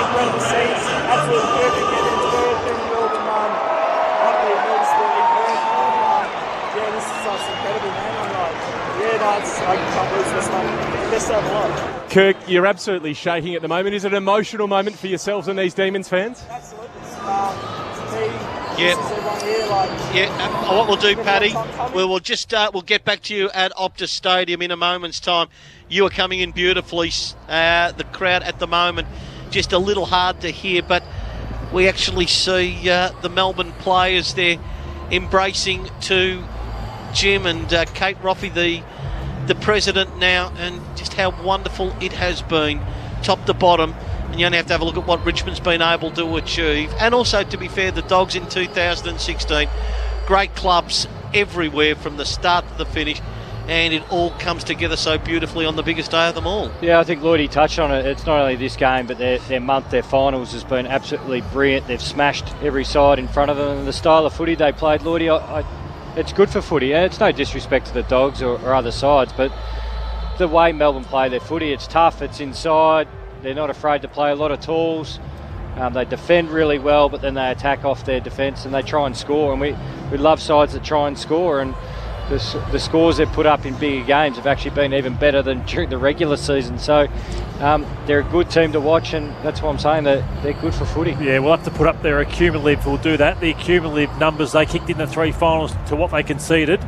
incredible scenes, absolutely perfect getting into Perth, being in Melbourne, luckily noticed that in Perth, yeah, this is just incredible, man. I'm like, I can't lose this one. Best over life. Kirk, you're absolutely shaking at the moment. Is it an emotional moment for yourselves and these Demons fans? Absolutely. What we'll do, Paddy, we'll get back to you at Optus Stadium in a moment's time. You are coming in beautifully. The crowd at the moment just a little hard to hear, but we actually see the Melbourne players there embracing to Jim and Kate Roffey, the president now, and just how wonderful it has been, top to bottom. And you only have to have a look at what Richmond's been able to achieve. And also, to be fair, the Dogs in 2016, great clubs everywhere from the start to the finish, and it all comes together so beautifully on the biggest day of them all. Yeah, I think Lloydie touched on it. It's not only this game, but their month, their finals has been absolutely brilliant. They've smashed every side in front of them, and the style of footy they played, Lloydie, it's good for footy. It's no disrespect to the Dogs or other sides, but the way Melbourne play their footy, it's tough, it's inside. They're not afraid to play a lot of tools. They defend really well, but then they attack off their defence and they try and score. And we love sides that try and score. And the scores they've put up in bigger games have actually been even better than during the regular season. So they're a good team to watch, and that's what I'm saying, that they're good for footy. Yeah, we'll have to put up their cumulative. We'll do that. The cumulative numbers they kicked in the three finals to what they conceded.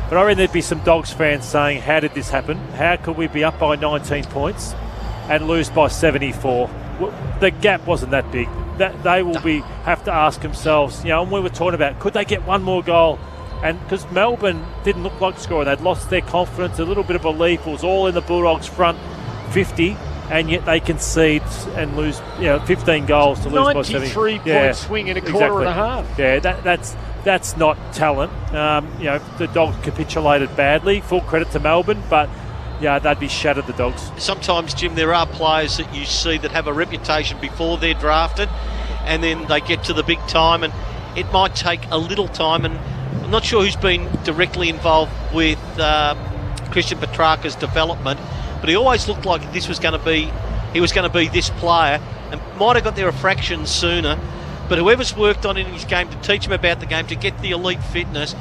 But I reckon there'd be some Dogs fans saying, how did this happen? How could we be up by 19 points and lose by 74? The gap wasn't that big. That they will have to ask themselves, and we were talking about, could they get one more goal? And because Melbourne didn't look like scoring, they'd lost their confidence, a little bit of belief. It was all in the Bulldogs' front 50, and yet they concede and lose 15 goals to lose by 70. 93-point swing in a quarter and a half. Yeah, that's not talent. The Dogs capitulated badly. Full credit to Melbourne, but yeah, they'd be shattered, the Dogs. Sometimes, Jim, there are players that you see that have a reputation before they're drafted, and then they get to the big time, and it might take a little time. And I'm not sure who's been directly involved with Christian Petracca's development, but he always looked like he was going to be this player. and might have got there a fraction sooner. But whoever's worked on it in his game to teach him about the game, to get the elite fitness,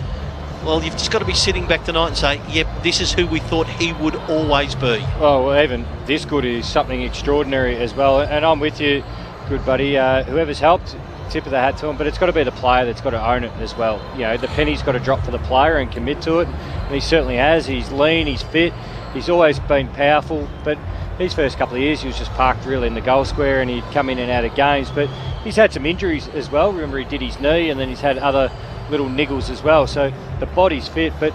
well, you've just got to be sitting back tonight and say, yep, this is who we thought he would always be. Well, even this good is something extraordinary as well. And I'm with you, good buddy. Whoever's helped, tip of the hat to him, but it's got to be the player that's got to own it as well. You know, the penny's got to drop for the player and commit to it, and he certainly has. He's lean, he's fit, he's always been powerful, but these first couple of years he was just parked really in the goal square and he'd come in and out of games, but he's had some injuries as well. Remember, he did his knee and then he's had other little niggles as well, so the body's fit. But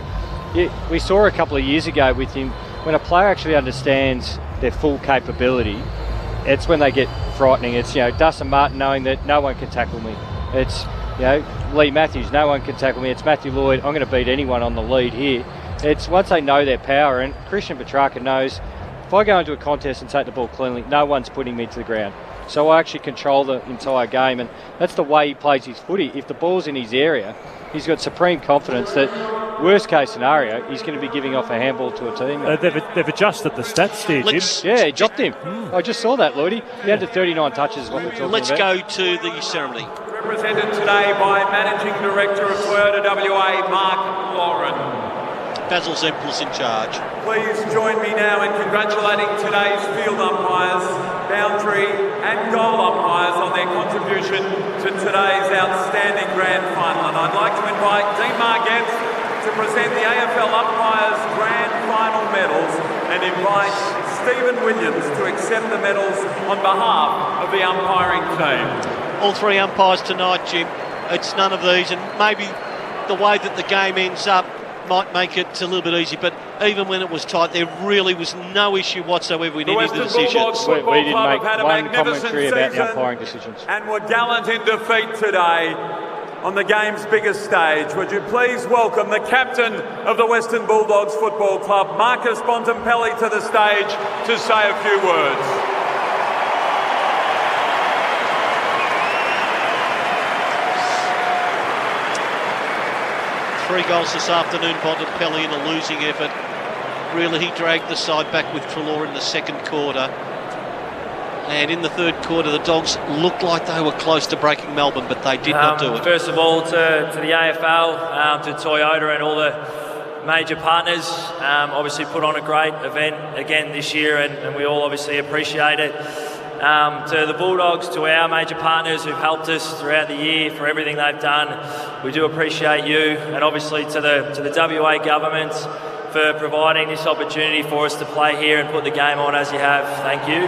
we saw a couple of years ago with him, when a player actually understands their full capability, it's when they get frightening. It's, you know, Dustin Martin knowing that no one can tackle me. It's, you know, Lee Matthews, no one can tackle me. It's Matthew Lloyd, I'm going to beat anyone on the lead here. It's once they know their power, and Christian Petracca knows, if I go into a contest and take the ball cleanly, no one's putting me to the ground. So I actually control the entire game, and that's the way he plays his footy. If the ball's in his area, he's got supreme confidence that, worst case scenario, he's going to be giving off a handball to a team. They've adjusted the stats there, Jim. Yeah, he dropped him. I just saw that, Lloydie. He had 39 touches is what we're talking Let's about. go to the ceremony. Represented today by Managing Director of Toyota WA, Mark Lauren. Basil Zempel's in charge. Please join me now in congratulating today's field umpires, boundary and goal umpires on their contribution to today's outstanding grand final. And I'd like to invite Dean Margetts to present the AFL umpires grand final medals and invite Stephen Williams to accept the medals on behalf of the umpiring team. All three umpires tonight, Jim. It's none of these, and maybe the way that the game ends up might make it a little bit easy, but even when it was tight, there really was no issue whatsoever in any of the decisions. We didn't make one commentary about the umpiring decisions. And were gallant in defeat today on the game's biggest stage. Would you please welcome the captain of the Western Bulldogs Football Club, Marcus Bontempelli, to the stage to say a few words. 3 goals this afternoon, Bontempelli in a losing effort. Really, he dragged the side back with Treloar in the second quarter. And in the third quarter, the Dogs looked like they were close to breaking Melbourne, but they did not do it. First of all, to the AFL, to Toyota and all the major partners, obviously put on a great event again this year, and we all obviously appreciate it. To the Bulldogs, to our major partners who've helped us throughout the year for everything they've done, we do appreciate you, and obviously to the WA government for providing this opportunity for us to play here and put the game on as you have. Thank you.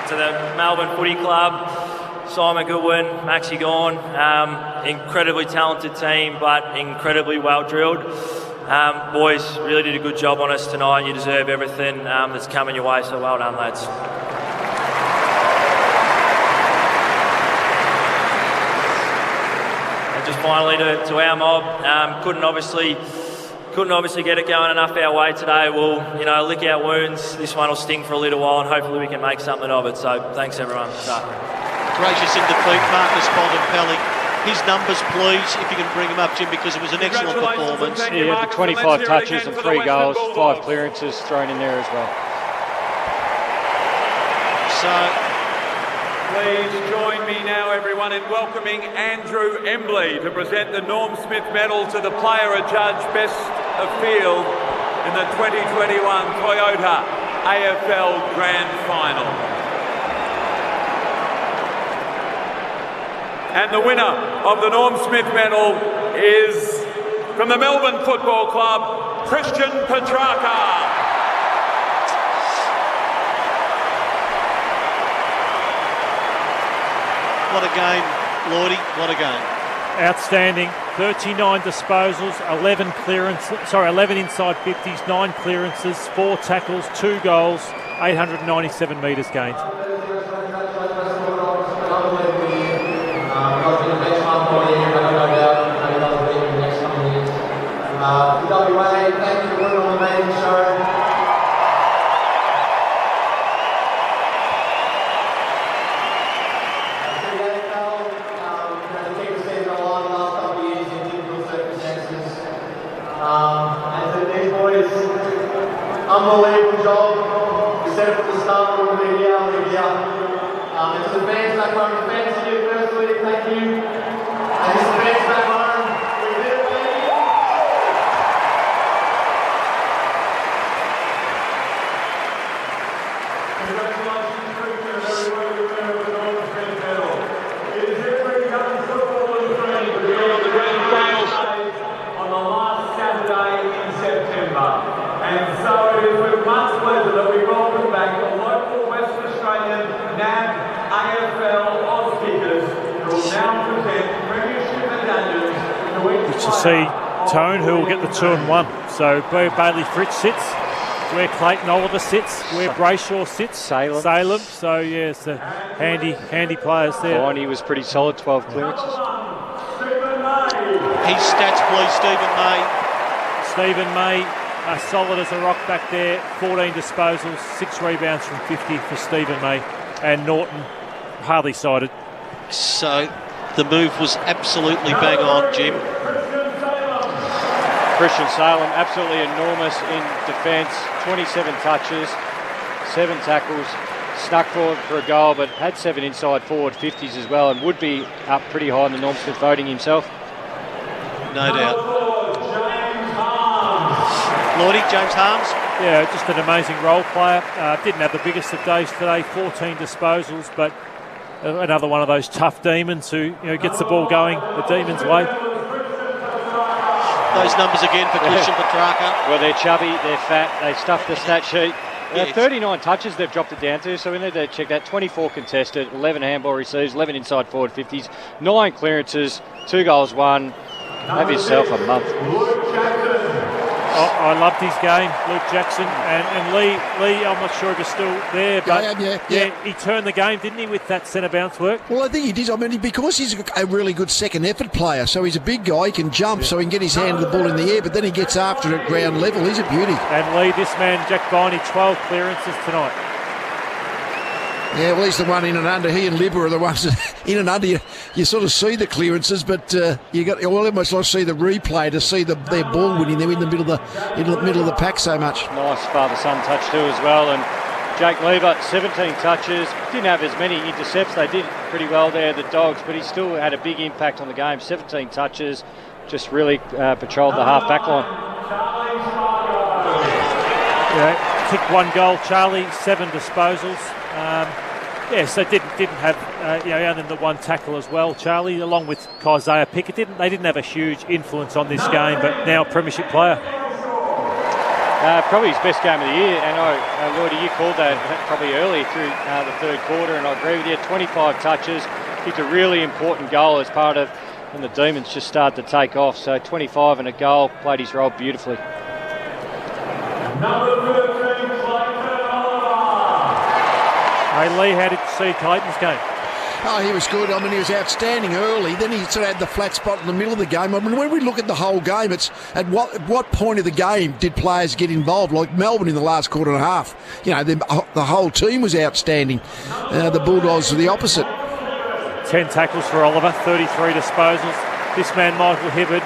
To the Melbourne Footy Club, Simon Goodwin, Maxie Gawn, incredibly talented team, but incredibly well drilled. Boys really did a good job on us tonight. You deserve everything that's coming your way, so well done, lads. And just finally to our mob, couldn't obviously get it going enough our way today. We'll, lick our wounds. This one will sting for a little while, and hopefully we can make something of it. So thanks, everyone. Gracious in defeat, Marcus Bontempelli. His numbers, please, if you can bring him up, Jim, because it was an excellent performance. Yeah, the 25 touches and 3 goals, 5 clearances thrown in there as well. So, please join me now, everyone, in welcoming Andrew Embley to present the Norm Smith Medal to the player adjudged best of field in the 2021 Toyota AFL Grand Final. And the winner of the Norm Smith Medal is, from the Melbourne Football Club, Christian Petracca. What a game, Lloydie, what a game. Outstanding. 39 disposals, 11 inside 50s, 9 clearances, 4 tackles, 2 goals, 897 metres gained. WA, thank you for an amazing show. The team has been a long last couple of years in difficult circumstances. And to the out to our defence here firstly, thank you. And this defence back on. We did it, baby. Congratulations, Christian, everybody who went over the Northern Street medal. It is every young footballer's dream to be on the grand final stage on the last Saturday in September. And so it is with much pleasure that we welcome back the local West Australian NAB AFL Oz kickers who will now present premiership medallions to each To see Tone, who will get the 2 and 1. So where Bailey Fritz sits, where Clayton Oliver sits, where Brayshaw sits, Salem. So yeah, it's handy players there. Viney was pretty solid, 12 clearances. His stats, please, Stephen May. Stephen May, solid as a rock back there. 14 disposals, 6 rebounds from 50 for Stephen May, and Norton hardly sided. So the move was absolutely bang on, Jim. Christian Salem, absolutely enormous in defence, 27 touches, 7 tackles, snuck forward for a goal, but had 7 inside forward 50s as well, and would be up pretty high in the Norm Smith voting himself. No doubt. Lordy, James Harms. Yeah, just an amazing role player. Didn't have the biggest of days today, 14 disposals, but another one of those tough demons who gets the ball going the demons' way. Those numbers again for Christian Petracca. Well, they're chubby, they're fat, they stuffed the stat sheet. 39 touches they've dropped it down to, so we need to check that. 24 contested, 11 handball receives, 11 inside forward 50s, 9 clearances, 2 goals, 1. Have yourself a month. I loved his game, Luke Jackson, and Lee. I'm not sure if he's still there, but he turned the game, didn't he, with that centre bounce work? Well, I think he did. I mean, because he's a really good second effort player, so he's a big guy. He can jump, so he can get his hand to the ball in the air, but then he gets after it at ground level. He's a beauty. And Lee, this man, Jack Viney, 12 clearances tonight. Yeah, well, he's the one in and under. He and Libba are the ones that in and under. You sort of see the clearances, but you almost like to see the replay to see their ball winning. They're in the middle of the pack so much. Nice father-son touch too as well. And Jake Lever, 17 touches. Didn't have as many intercepts. They did pretty well there, the Dogs, but he still had a big impact on the game. 17 touches, just really patrolled the half-back line. Yeah, kicked 1 goal, Charlie, 7 disposals. So didn't have other than the 1 tackle as well, Charlie, along with Isaiah Pickett. They didn't have a huge influence on this game, but now premiership player. Probably his best game of the year, and Lloydie, you called that probably early through the third quarter, and I agree with you. 25 touches, kicked a really important goal as part of when the Demons just started to take off. So 25 and a goal, played his role beautifully. Hey Lee, how did you see Titans' game? Oh, he was good. I mean, he was outstanding early. Then he sort of had the flat spot in the middle of the game. I mean, when we look at the whole game, it's at what point of the game did players get involved? Like Melbourne in the last quarter and a half. The whole team was outstanding. The Bulldogs were the opposite. 10 tackles for Oliver, 33 disposals. This man, Michael Hibbard,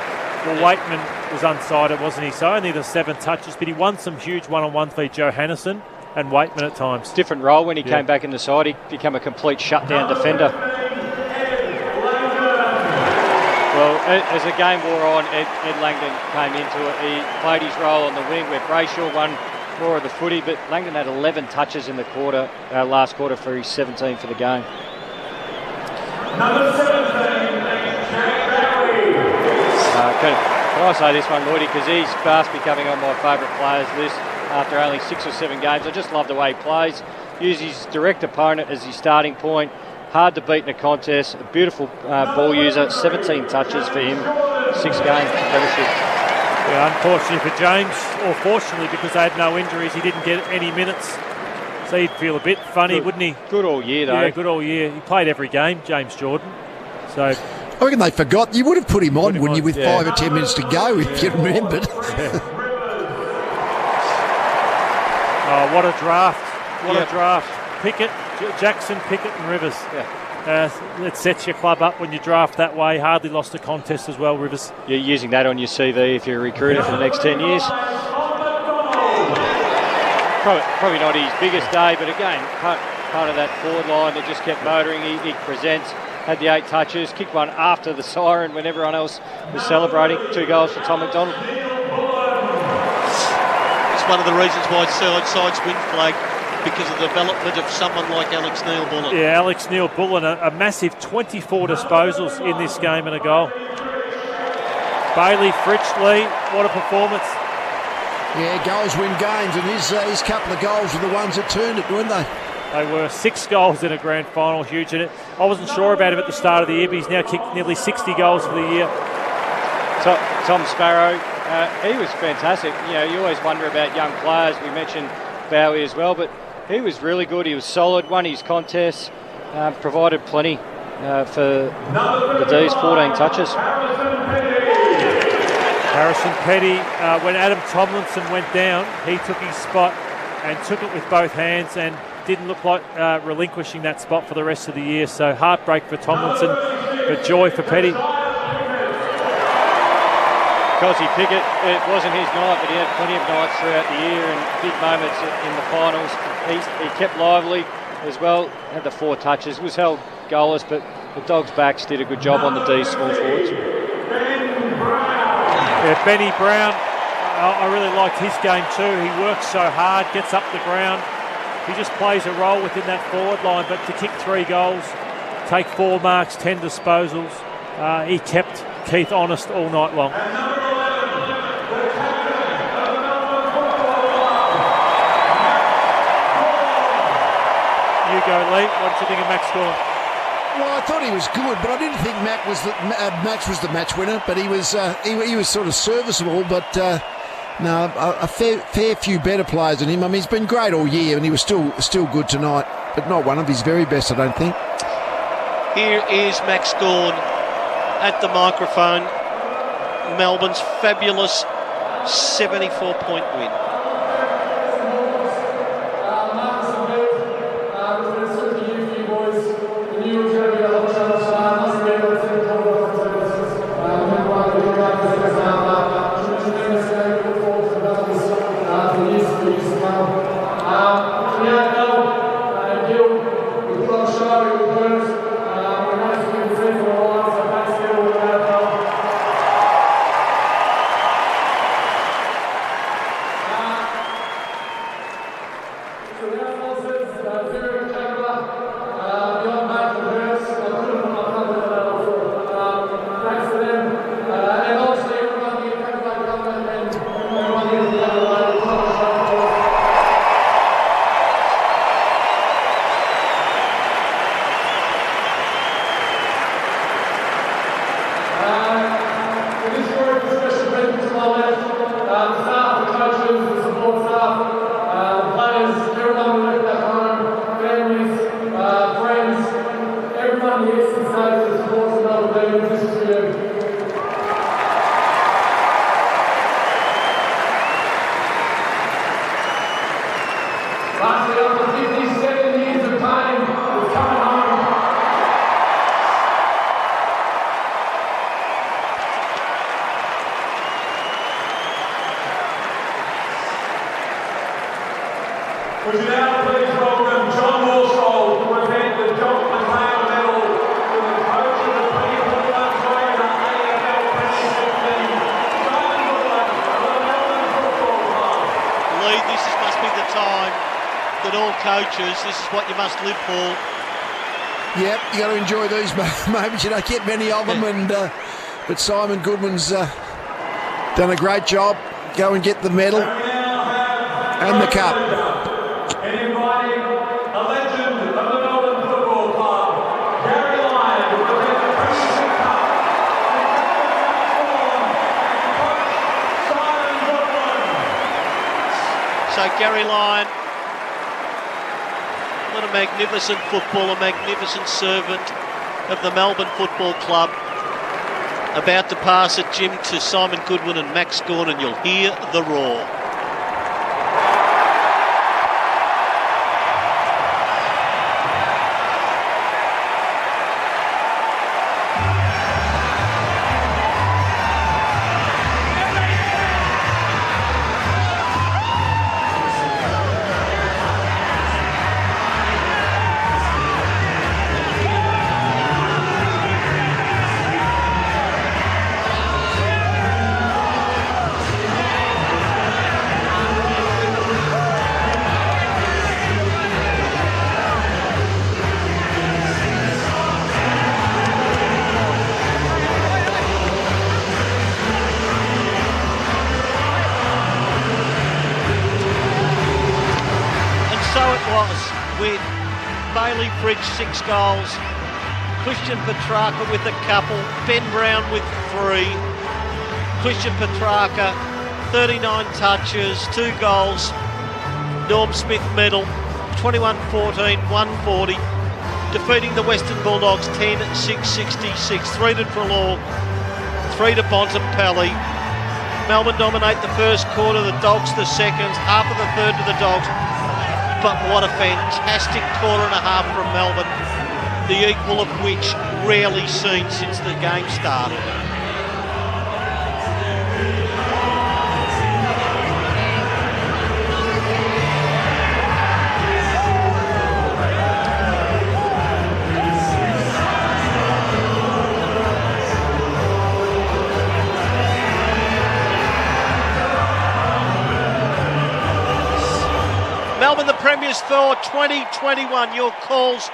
Waitman was unsided, wasn't he? So only the 7 touches, but he won some huge one-on-one for Johannesen and Waitman at times. Different role when he came back in the side. He became a complete shutdown defender. Well, as the game wore on, Ed Langdon came into it. He played his role on the wing where Brayshaw won more of the footy, but Langdon had 11 touches in the last quarter for his 17 for the game. Number 17, Can I say this one, Lloydie, because he's fast becoming on my favourite players list after only 6 or 7 games. I just love the way he plays. Uses his direct opponent as his starting point. Hard to beat in a contest. A beautiful ball user. 17 touches for him. 6 games for premiership. Yeah, unfortunately for James, or fortunately because they had no injuries, he didn't get any minutes. So he'd feel a bit funny, wouldn't he? Good all year, though. Yeah, good all year. He played every game, James Jordan. So I reckon they forgot. You would have put him on, wouldn't you, with 5 or 10 minutes to go, if you remembered. Oh, what a draft. What a draft. Pickett, Jackson, Pickett and Rivers. It sets your club up when you draft that way. Hardly lost a contest as well, Rivers. You're using that on your CV if you're a recruiter for the next 10 years. Probably not his biggest day, but again, part of that forward line that just kept motoring. He presents, had the 8 touches, kicked one after the siren when everyone else was celebrating. 2 goals for Tom McDonald. It's one of the reasons why sides win flag, because of the development of someone like Alex Neil-Bullen. Yeah, Alex Neil-Bullen, a massive 24 disposals in this game and a goal. Bailey, Fritsch, Lee, what a performance. Yeah, goals win games, and his couple of goals were the ones that turned it, weren't they? They were 6 goals in a grand final, huge in it. I wasn't sure about him at the start of the year, but he's now kicked nearly 60 goals for the year. Tom Sparrow, he was fantastic. You know, you always wonder about young players. We mentioned Bowie as well, but he was really good. He was solid, won his contests, provided plenty for the D's, 14 touches. Harrison Petty, when Adam Tomlinson went down, he took his spot and took it with both hands and didn't look like relinquishing that spot for the rest of the year. So heartbreak for Tomlinson, but joy for Petty. Cosy Pickett, it wasn't his night, but he had plenty of nights throughout the year and big moments in the finals. He kept lively as well, had the 4 touches, was held goalless, but the Dogs' backs did a good job on the D's small forwards. Yeah, Benny Brown, I really liked his game too. He works so hard, gets up the ground. He just plays a role within that forward line, but to kick 3 goals, take 4 marks, 10 disposals, he kept Keith honest all night long. You go, Lee. What did you think of Max Gawn? Well, I thought he was good, but I didn't think Max was the match winner. But he was sort of serviceable. But no, a fair few better players than him. I mean, he's been great all year, and he was still good tonight, but not one of his very best, I don't think. Here is Max Gawn at the microphone. Melbourne's fabulous 74-point win. Would you now please welcome John Walsall to present the John McLean Medal to the coach of the 2021 Toyota AFL Premiership team, Simon Goodwin of the Melbourne Football Club. Lee, this must be the time that all coaches, this is what you must live for. Yep, you got to enjoy these moments. You don't get many of them, but Simon Goodwin's done a great job. Go and get the medal and the cup. So Gary Lyon, what a magnificent footballer, magnificent servant of the Melbourne Football Club. About to pass it, Jim, to Simon Goodwin and Max Gawn, and you'll hear the roar. Bailey Fridge 6 goals. Christian Petracca with a couple. Ben Brown with 3. Christian Petracca, 39 touches, 2 goals. Norm Smith medal, 21-14, 140. Defeating the Western Bulldogs 10-6-66. 3 to Trelaw, 3 to Bontempelli. Melbourne dominate the first quarter, the Dogs the second, half of the third to the Dogs. But what a fantastic quarter and a half from Melbourne, the equal of which rarely seen since the game started. Melbourne, the Premiers for 2021. Your calls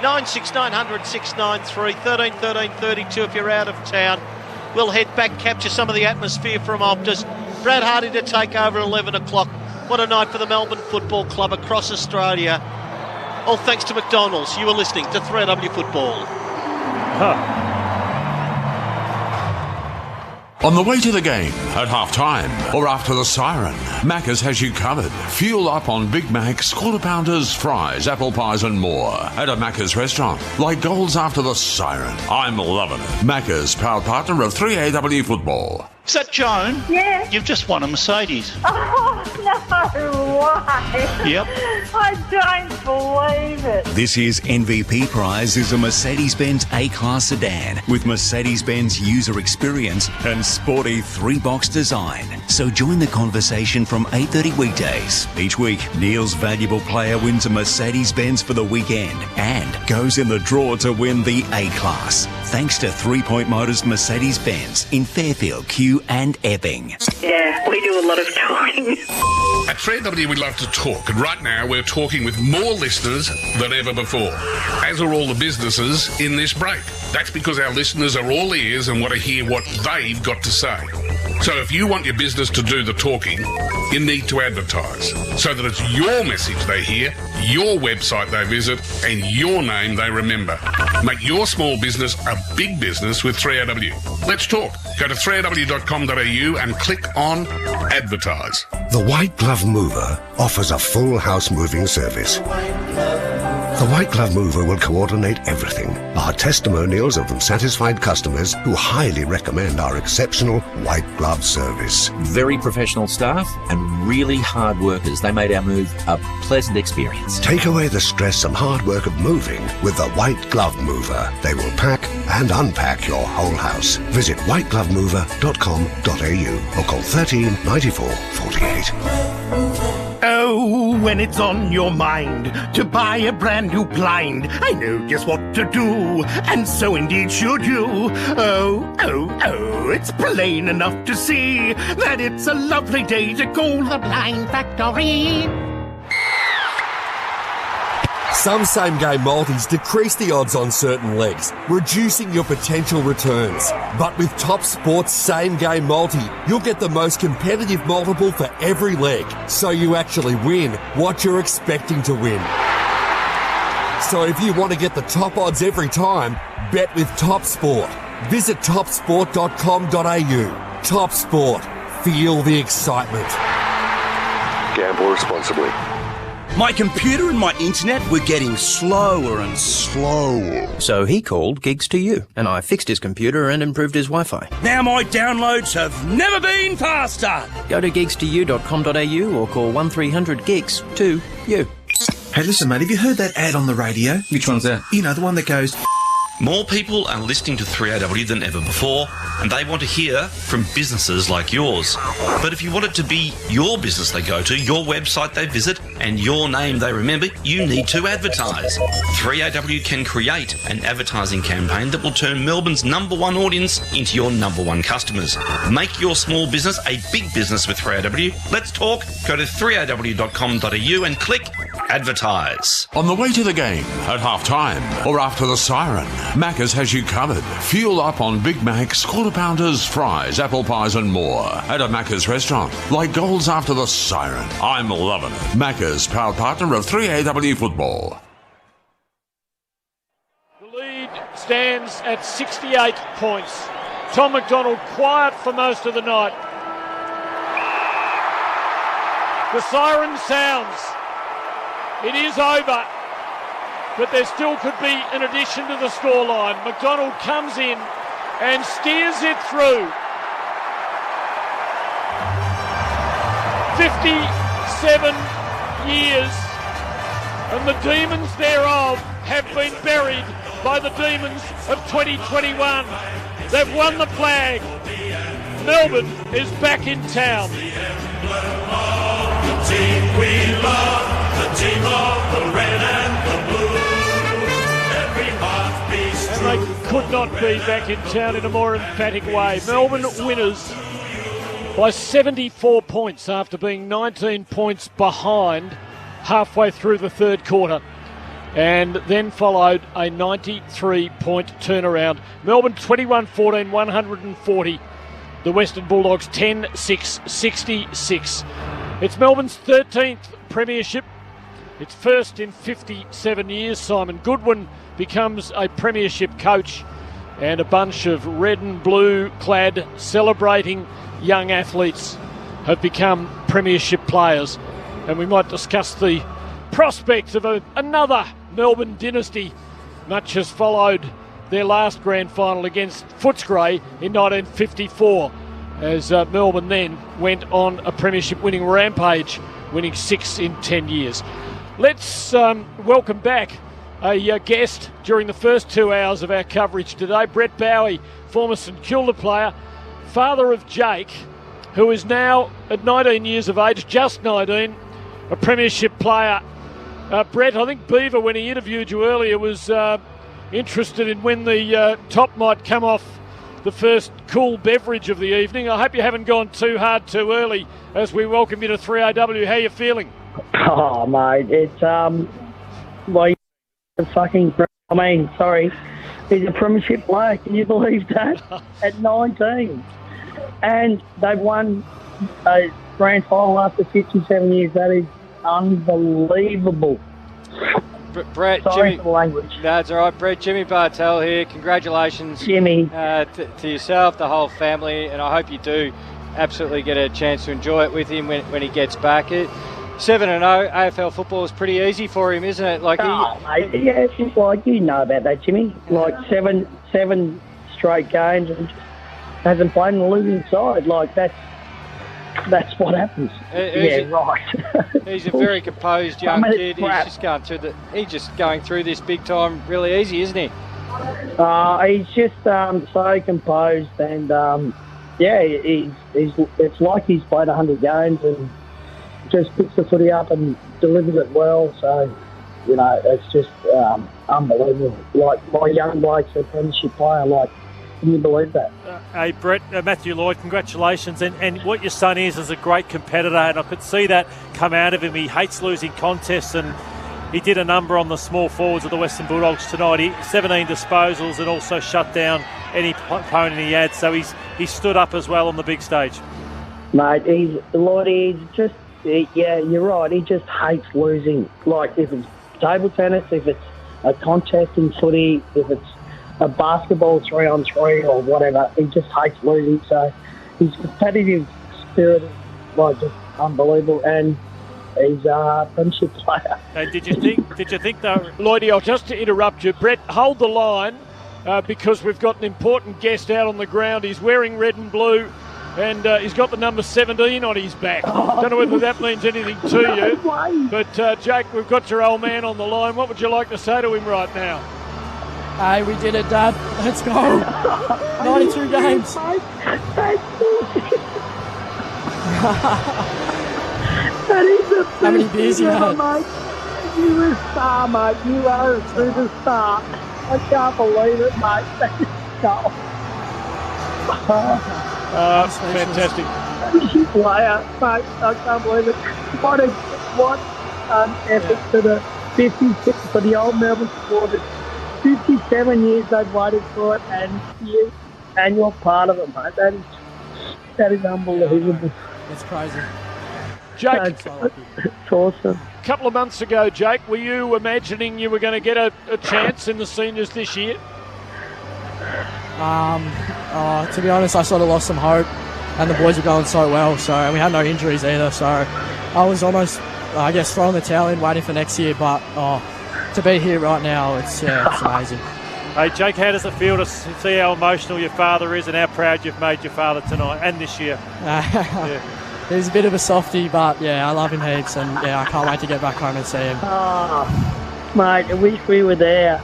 96900 693 13 13 32 if you're out of town. We'll head back, capture some of the atmosphere from Optus. Brad Hardy to take over 11 o'clock. What a night for the Melbourne Football Club across Australia. All thanks to McDonald's. You are listening to 3AW Football. On the way to the game, at half-time, or after the siren, Macca's has you covered. Fuel up on Big Macs, quarter pounders, fries, apple pies and more at a Macca's restaurant. Like goals after the siren. I'm loving it. Macca's, proud partner of 3AW Football. Is that Joan? Yeah. You've just won a Mercedes. Oh, no way. Yep. I don't believe it. This year's MVP prize is a Mercedes-Benz A-Class sedan with Mercedes-Benz user experience and sporty 3-box design. So join the conversation from 8:30 weekdays. Each week, Neil's valuable player wins a Mercedes-Benz for the weekend and goes in the draw to win the A-Class. Thanks to 3 Point Motors Mercedes-Benz in Fairfield, Kew and Epping. Yeah, we do a lot of talking. At 3AW we love to talk, and right now we're talking with more listeners than ever before, as are all the businesses in this break. That's because our listeners are all ears and want to hear what they've got to say. So if you want your business to do the talking, you need to advertise, so that it's your message they hear, your website they visit, and your name they remember. Make your small business a big business with 3AW. Let's talk. Go to 3AW.com.au and click on Advertise. The White Glove Mover offers a full house moving service. The White Glove Mover will coordinate everything. Our testimonials of satisfied customers who highly recommend our exceptional White Glove service. Very professional staff and really hard workers. They made our move a pleasant experience. Take away the stress and hard work of moving with the White Glove Mover. They will pack and unpack your whole house. Visit whiteglovemover.com.au or call 13 94 48. Oh, when it's on your mind to buy a brand new blind, I know just what to do, and so indeed should you. Oh, it's plain enough to see that it's a lovely day to call the Blind Factory. Some same-game multis decrease the odds on certain legs, reducing your potential returns. But with Top Sport's same-game multi, you'll get the most competitive multiple for every leg, so you actually win what you're expecting to win. So if you want to get the top odds every time, bet with Top Sport. Visit topsport.com.au. Top Sport. Feel the excitement. Gamble responsibly. My computer and my internet were getting slower and slower. So he called Gigs to You, and I fixed his computer and improved his Wi-Fi. Now my downloads have never been faster. Go to gigs2u.com.au or call 1300 gigs to you. Hey, listen, mate, have you heard that ad on the radio? Which one's that? You know, the one that goes... More people are listening to 3AW than ever before, and they want to hear from businesses like yours. But if you want it to be your business they go to, your website they visit, and your name they remember, you need to advertise. 3AW can create an advertising campaign that will turn Melbourne's #1 audience into your #1 customers. Make your small business a big business with 3AW. Let's talk. Go to 3AW.com.au and click Advertise. On the way to the game, at half-time, or after the siren, Macca's has you covered. Fuel up on Big Macs, quarter pounders, fries, apple pies and more at a Macca's restaurant. Like goals after the siren. I'm loving it. Macca's, proud partner of 3AW Football. stands at 68 points. Tom McDonald quiet for most of the night. The siren sounds. It is over, but there still could be an addition to the scoreline. McDonald comes in and steers it through. 57 years, and the demons thereof have been buried by the demons of 2021. They've won the flag. Melbourne is back in town. The team we love, the team of the red and the blue. Every heart beats And true. they could not be back in town in a more emphatic way. Melbourne winners by 74 points after being 19 points behind halfway through the third quarter. And then followed a 93-point turnaround. Melbourne 21-14, 140. The Western Bulldogs 10-6, 66. It's Melbourne's 13th premiership. It's first in 57 years. Simon Goodwin becomes a premiership coach, and a bunch of red and blue clad celebrating young athletes have become premiership players. And we might discuss the prospects of another Melbourne dynasty. Much has followed their last grand final against Footscray in 1954, as Melbourne then went on a premiership winning rampage, winning 6 in 10 years. Let's welcome back a guest during the first 2 hours of our coverage today. Brett Bowie, former St Kilda player, father of Jake, who is now at 19 years of age, just 19, a premiership player. Brett, I think Beaver, when he interviewed you earlier, was interested in when the top might come off the first cool beverage of the evening. I hope you haven't gone too hard too early as we welcome you to 3AW. How are you feeling? Oh, mate, it's, like, fucking, I mean, sorry, he's a premiership player. Can you believe that? At 19. And they've won a grand final after 57 years. That is unbelievable. Brett, sorry Jimmy, for the language. No, it's all right. Brett, Jimmy Bartel here. Congratulations, Jimmy, to yourself, the whole family, and I hope you do absolutely get a chance to enjoy it with him when he gets back. 7-0 AFL football is pretty easy for him, isn't it? Like, mate, yeah, it's just like, you know about that, Jimmy. Like seven straight games and just hasn't played in the losing side. Like that's what happens. Right. He's a very composed young kid. He's just going through this big time really easy, isn't he? He's just so composed, and it's like he's played 100 games and just picks the footy up and delivers it well. So, you know, it's just unbelievable. Like, my young bloke's a premiership player. Like, can you believe that? Hey, Brett, Matthew Lloyd, congratulations. And what your son is a great competitor, and I could see that come out of him. He hates losing contests, and he did a number on the small forwards of the Western Bulldogs tonight. 17 disposals and also shut down any opponent he had. So he stood up as well on the big stage. Mate, he's just, yeah, you're right. He just hates losing. Like, if it's table tennis, if it's a contest in footy, if it's a basketball 3-on-3 or whatever, he just hates losing. So his competitive spirit is, like, just unbelievable, and he's a premiership player. And did you think though, Lloydie, I'll just to interrupt you. Brett, hold the line because we've got an important guest out on the ground. He's wearing red and blue, and he's got the number 17 on his back. Don't know whether that means anything to you. But, Jake, we've got your old man on the line. What would you like to say to him right now? Hey, we did it, Dad. Let's go. 92 games. That is a How many beers you had? Mate. You a star, mate. You are a superstar. I can't believe it, mate. That is goal. Fantastic. Player, mate. I can't believe it. What an effort to the 56 for the old Melbourne supporters. 57 years they've waited for it, and you're part of it, mate. That is unbelievable. It's crazy. Jake, it's awesome. A couple of months ago, Jake, were you imagining you were going to get a chance in the seniors this year? To be honest, I sort of lost some hope, and the boys were going so well, and we had no injuries either, so I was almost, I guess, throwing the towel in, waiting for next year, but to be here right now, it's amazing. Hey, Jake, how does it feel to see how emotional your father is and how proud you've made your father tonight and this year? He's a bit of a softie, but I love him heaps, and I can't wait to get back home and see him. Oh, mate, I wish we were there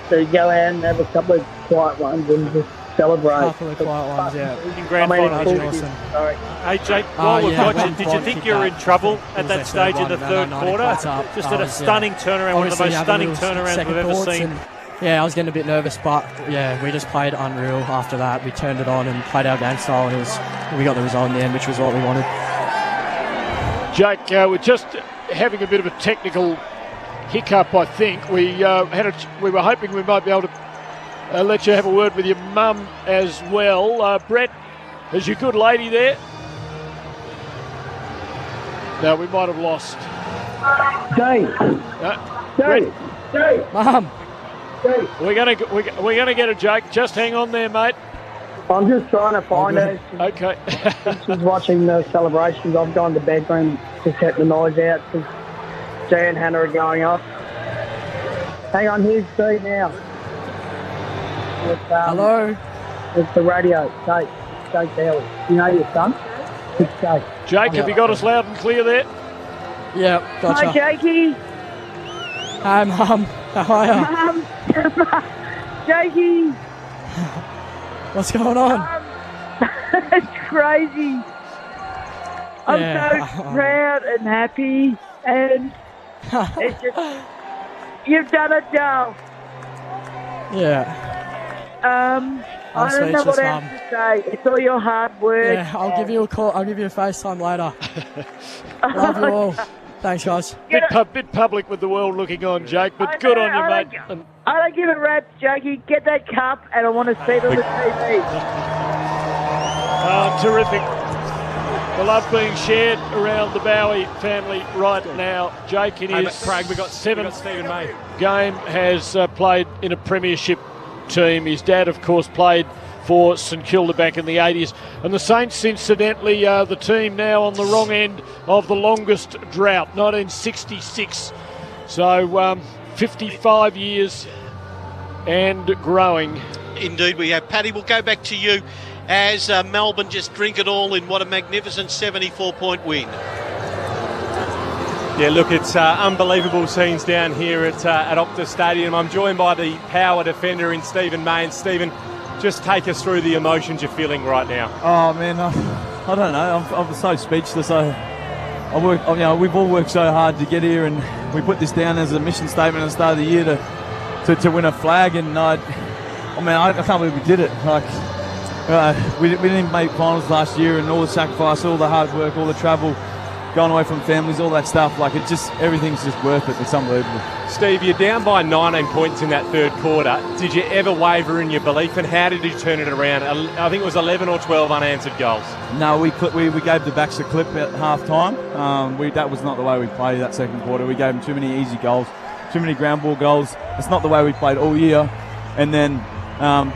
to go out and have a couple of quiet ones and just celebrate. A couple of quiet ones, yeah. In grand final. Awesome. Sorry. Hey, Jake, while we've got you, did you think you were in trouble at that stage in the third quarter? Just at a stunning turnaround, one of the most stunning turnarounds we've ever seen. I was getting a bit nervous, but we just played unreal after that. We turned it on and played our game style, and we got the result in the end, which was what we wanted. Jake, we're just having a bit of a technical hiccup, I think. We were hoping we might be able to let you have a word with your mum as well. Brett, is your good lady there? No, we might have lost. Dave. Dave. Mum. We're gonna get a Jake. Just hang on there, mate. I'm just trying to find her. Okay. She's watching the celebrations. I've gone to the bedroom to set the noise out because Jay and Hannah are going off. Hang on, here's Steve now. Hello. It's the radio. Jake Bailey. You know your son? It's Jake. Jake, have you got us loud and clear there? Yeah, gotcha. Hi, Jakey. Hi, Mum. How are you? Jakey. What's going on? It's crazy. I'm so proud and happy, and it's just, you've done it, Dale. I don't know what else to say. It's all your hard work. Yeah, I'll give you a call. I'll give you a FaceTime later. Love you all. Thanks, guys. Bit public with the world looking on, Jake, but good on you, mate. I don't give a rap, Jakey. Get that cup, and I want to see it on the TV. Terrific. The love being shared around the Bowie family right now. Jake, in his Craig, we got Stephen May. Game has played in a premiership team. His dad, of course, played for St Kilda back in the 80s. And the Saints, incidentally, are the team now on the wrong end of the longest drought, 1966. So 55 years and growing. Indeed we have. Paddy, we'll go back to you as Melbourne just drink it all in what a magnificent 74-point win. Yeah, look, it's unbelievable scenes down here at Optus Stadium. I'm joined by the power defender in Stephen May. And Stephen, just take us through the emotions you're feeling right now. Oh man, I don't know. I'm so speechless. We've all worked so hard to get here, and we put this down as a mission statement at the start of the year to win a flag. And I can't believe we did it. We didn't even make finals last year, and all the sacrifice, all the hard work, all the travel, going away from families, all that stuff. Everything's just worth it. It's unbelievable. Steve, you're down by 19 points in that third quarter. Did you ever waver in your belief, and how did you turn it around? I think it was 11 or 12 unanswered goals. No, we gave the backs a clip at half-time. That was not the way we played that second quarter. We gave them too many easy goals, too many ground ball goals. It's not the way we played all year. And then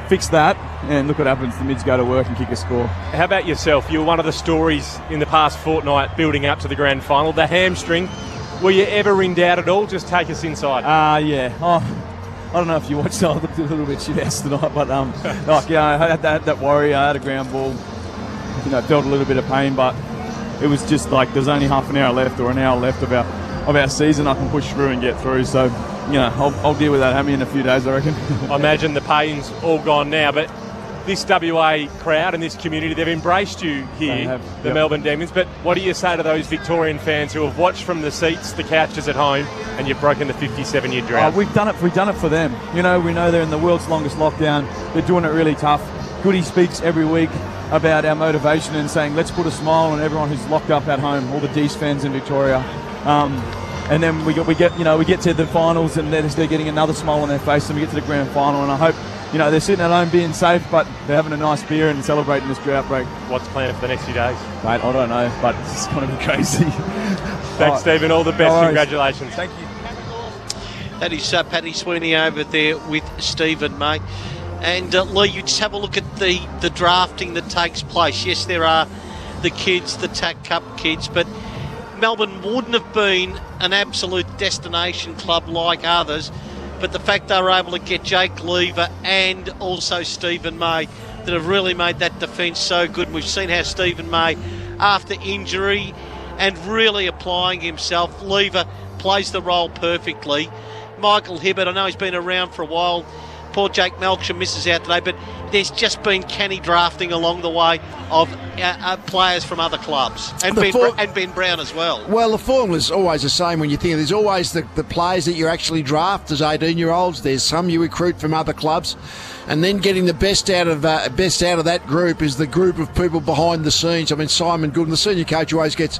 fix that, and look what happens. The mids go to work and kick a score. How about yourself? You were one of the stories in the past fortnight building up to the grand final. The hamstring, were you ever in doubt at all? Just take us inside. Yeah. I don't know if you watched it. I looked a little bit shit-ass tonight, but I had that worry. I had a ground ball. Felt a little bit of pain, but it was just there's only half an hour left or an hour left of our season. I can push through and get through. So, I'll deal with that happening in a few days, I reckon. I imagine the pain's all gone now, but this WA crowd and this community, they've embraced you here, the Melbourne Demons. But what do you say to those Victorian fans who have watched from the seats, the couches at home, and you've broken the 57-year drought? We've done it for them. We know they're in the world's longest lockdown. They're doing it really tough. Goody speaks every week about our motivation and saying, let's put a smile on everyone who's locked up at home, all the D's fans in Victoria. And then we get to the finals, and they're getting another smile on their face, and we get to the grand final. And I hope, they're sitting at home being safe, but they're having a nice beer and celebrating this drought break. What's planned for the next few days? Mate, I don't know, but it's going to be crazy. Thanks, Stephen. All the best. Congratulations. Thank you. That is Paddy Sweeney over there with Stephen May. And Lee, you just have a look at the drafting that takes place. Yes, there are the kids, the TAC Cup kids, but Melbourne wouldn't have been an absolute destination club like others. But the fact they were able to get Jake Lever and also Stephen May that have really made that defence so good. And we've seen how Stephen May, after injury and really applying himself, Lever plays the role perfectly. Michael Hibbert, I know he's been around for a while. Poor Jake Melksham misses out today, but there's just been canny drafting along the way of players from other clubs. And Ben Brown as well. Well, the formula's always the same when you think of it. There's always the players that you actually draft as 18-year-olds. There's some you recruit from other clubs. And then getting the best out of that group is the group of people behind the scenes. I mean, Simon Goodwin, the senior coach, always gets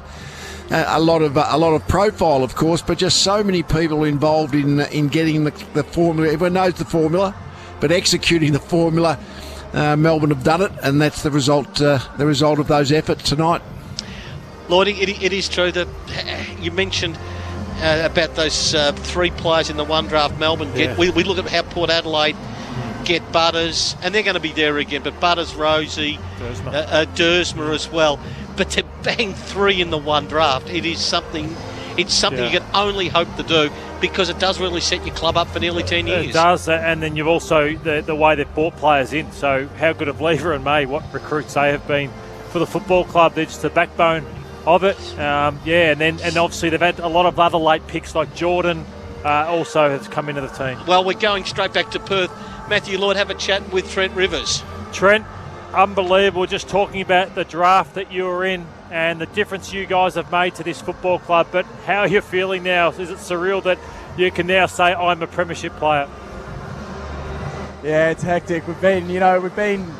a lot of profile, of course, but just so many people involved in getting the formula. Everyone knows the formula, but executing the formula, Melbourne have done it, and that's the result of those efforts tonight. Lloydie, it is true that you mentioned about those 3 players in the one draft Melbourne get. We look at how Port Adelaide get Butters, and they're going to be there again, but Butters, Rosie, Dersma as well. But to bang 3 in the one draft, it's something you can only hope to do, because it does really set your club up for nearly 10 years. It does, and then you've also the way they've brought players in. So how good of Lever and May, what recruits they have been for the football club. They're just the backbone of it. And obviously they've had a lot of other late picks like Jordan also has come into the team. Well, we're going straight back to Perth. Matthew Lloyd, have a chat with Trent Rivers. Trent, unbelievable. Just talking about the draft that you were in and the difference you guys have made to this football club. But how are you feeling now? Is it surreal that you can now say I'm a premiership player? Yeah, it's hectic. We've been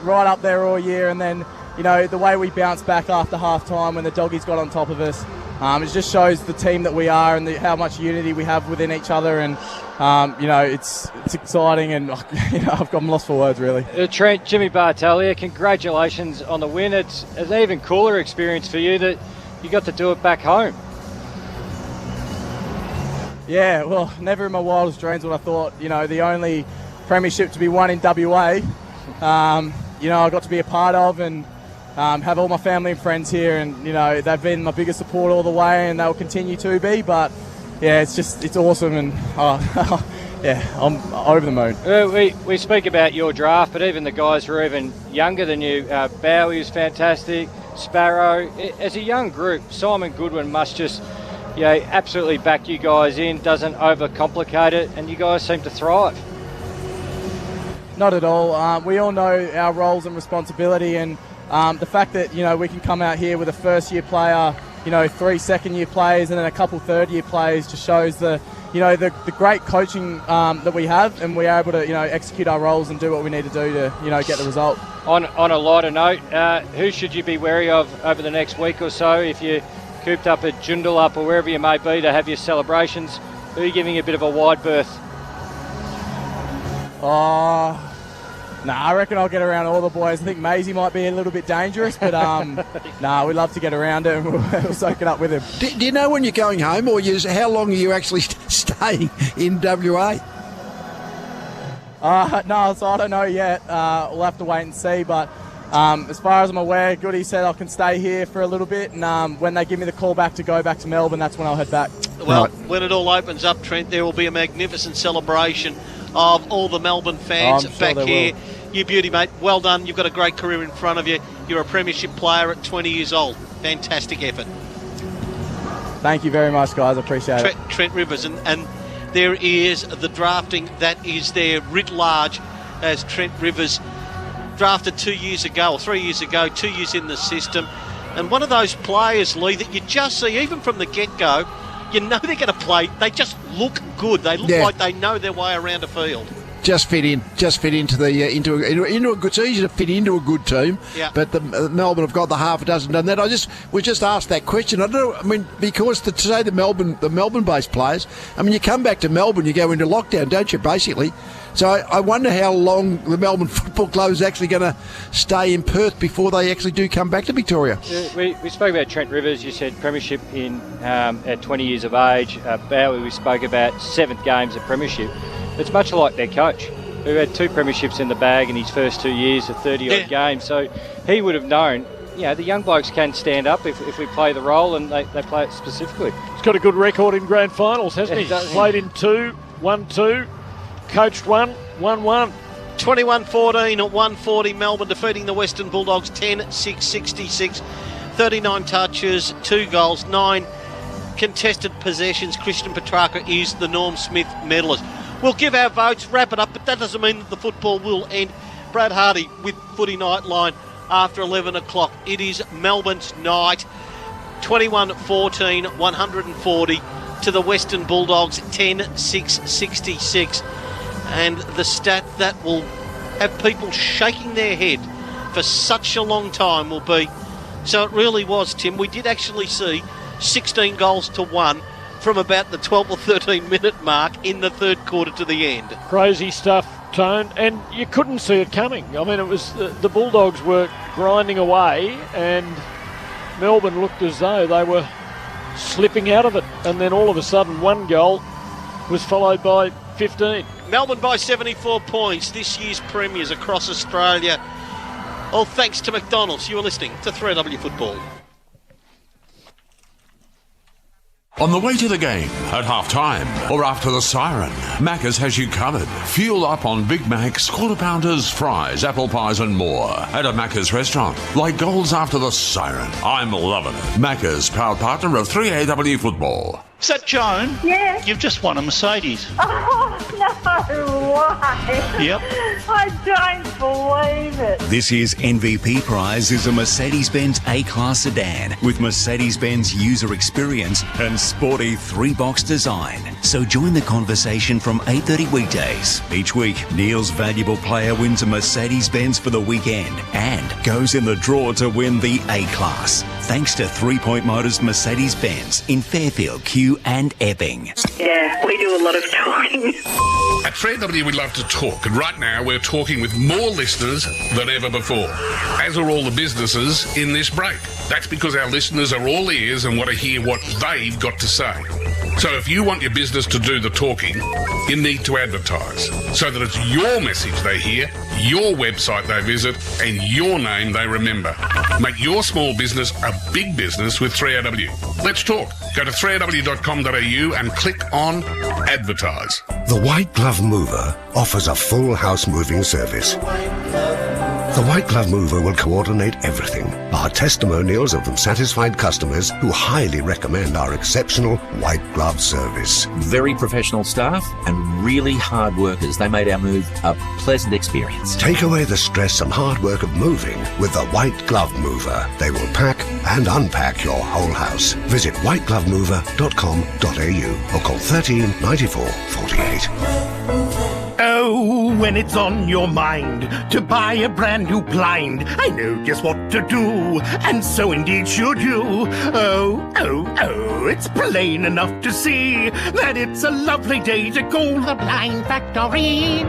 right up there all year, and then the way we bounced back after half time when the doggies got on top of us. It just shows the team that we are and how much unity we have within each other, and it's exciting, and I'm lost for words really. Trent, Jimmy Bartalia, congratulations on the win. It's an even cooler experience for you that you got to do it back home. Yeah, well, never in my wildest dreams would I thought the only premiership to be won in WA. I got to be a part of, and have all my family and friends here, and they've been my biggest support all the way, and they'll continue to be. But yeah, it's awesome, and I'm over the moon. We speak about your draft, but even the guys who are even younger than you, Bowie is fantastic, Sparrow. As a young group, Simon Goodwin must just absolutely back you guys in, doesn't overcomplicate it, and you guys seem to thrive. Not at all. We all know our roles and responsibility, and the fact that we can come out here with a first-year player, 3 second-year players, and then a couple third-year players just shows the great coaching that we have, and we're able to execute our roles and do what we need to do to get the result. On a lighter note, who should you be wary of over the next week or so if you're cooped up at Joondalup or wherever you may be to have your celebrations? Who are you giving a bit of a wide berth? I reckon I'll get around all the boys. I think Maisie might be a little bit dangerous, but we love to get around it, and we'll soak it up with him. Do you know when you're going home, or how long are you actually staying in WA? No, so I don't know yet. We'll have to wait and see, but as far as I'm aware, Goody said I can stay here for a little bit, and when they give me the call back to go back to Melbourne, that's when I'll head back. Well, when it all opens up, Trent, there will be a magnificent celebration of all the Melbourne fans back here. You beauty, mate. Well done. You've got a great career in front of you. You're a premiership player at 20 years old. Fantastic effort. Thank you very much, guys. I appreciate it. Trent Rivers, and there is the drafting that is there writ large, as Trent Rivers drafted 2 years ago, or 3 years ago, 2 years in the system. And one of those players, Lee, that you just see, even from the get-go, they're going to play. They just look good. They look like they know their way around a field. Just fit into the into a good. It's easy to fit into a good team, but the Melbourne have got the half a dozen done that. We just asked that question. I don't know. I mean, because today the Melbourne-based players. I mean, you come back to Melbourne, you go into lockdown, don't you? Basically. So I wonder how long the Melbourne Football Club is actually going to stay in Perth before they actually do come back to Victoria. We spoke about Trent Rivers. You said premiership at 20 years of age. Bowie, we spoke about 7th games of premiership. It's much like their coach. who had 2 premierships in the bag in his first 2 years of 30-odd games. So he would have known, the young blokes can stand up if we play the role and they play it specifically. He's got a good record in grand finals, hasn't he? Played in 2, 1-2, coached 1, 1-1. 21-14 at 140 Melbourne defeating the Western Bulldogs 10-6-66. 39 touches, 2 goals, 9 contested possessions. Christian Petracca is the Norm Smith medalist. We'll give our votes, wrap it up, but that doesn't mean that the football will end. Brad Hardy with Footy Nightline after 11 o'clock. It is Melbourne's night. 21-14, 140 to the Western Bulldogs 10-6-66. And the stat that will have people shaking their head for such a long time will be, so it really was, Tim, we did actually see 16 goals to 1 from about the 12 or 13 minute mark in the third quarter to the end. Crazy stuff, Tone, and you couldn't see it coming. I mean, it was the Bulldogs were grinding away and Melbourne looked as though they were slipping out of it, and then all of a sudden 1 goal was followed by 15. Melbourne by 74 points, this year's premiers across Australia. All thanks to McDonald's. You are listening to 3AW Football. On the way to the game, at half-time, or after the siren, Macca's has you covered. Fuel up on Big Macs, quarter pounders, fries, apple pies and more at a Macca's restaurant. Like goals after the siren. I'm loving it. Macca's, proud partner of 3AW Football. Is that Joan? Yeah. You've just won a Mercedes. Oh, no way. Yep. I don't believe it. This year's MVP prize is a Mercedes-Benz A-Class sedan with Mercedes-Benz user experience and sporty 3-box design. So join the conversation from 8:30 weekdays. Each week, Neil's valuable player wins a Mercedes-Benz for the weekend and goes in the draw to win the A-Class. Thanks to 3 Point Motors Mercedes-Benz in Fairfield, Kew and Epping. Yeah, we do a lot of talking. At 3AW we love to talk, and right now we're talking with more listeners than ever before, as are all the businesses in this break. That's because our listeners are all ears and want to hear what they've got to say. So if you want your business to do the talking, you need to advertise, so that it's your message they hear, your website they visit, and your name they remember. Make your small business a big business with 3AW. Let's talk. Go to 3AW.com.au and click on Advertise. The White Glove Mover offers a full house moving service. The White Glove Mover will coordinate everything. Our testimonials of satisfied customers who highly recommend our exceptional white glove service. Very professional staff and really hard workers. They made our move a pleasant experience. Take away the stress and hard work of moving with the White Glove Mover. They will pack and unpack your whole house. Visit whiteglovemover.com.au or call 13 94 48. Oh, when it's on your mind to buy a brand new blind, I know just what to do, and so indeed should you. Oh, it's plain enough to see that it's a lovely day to call the Blind Factory.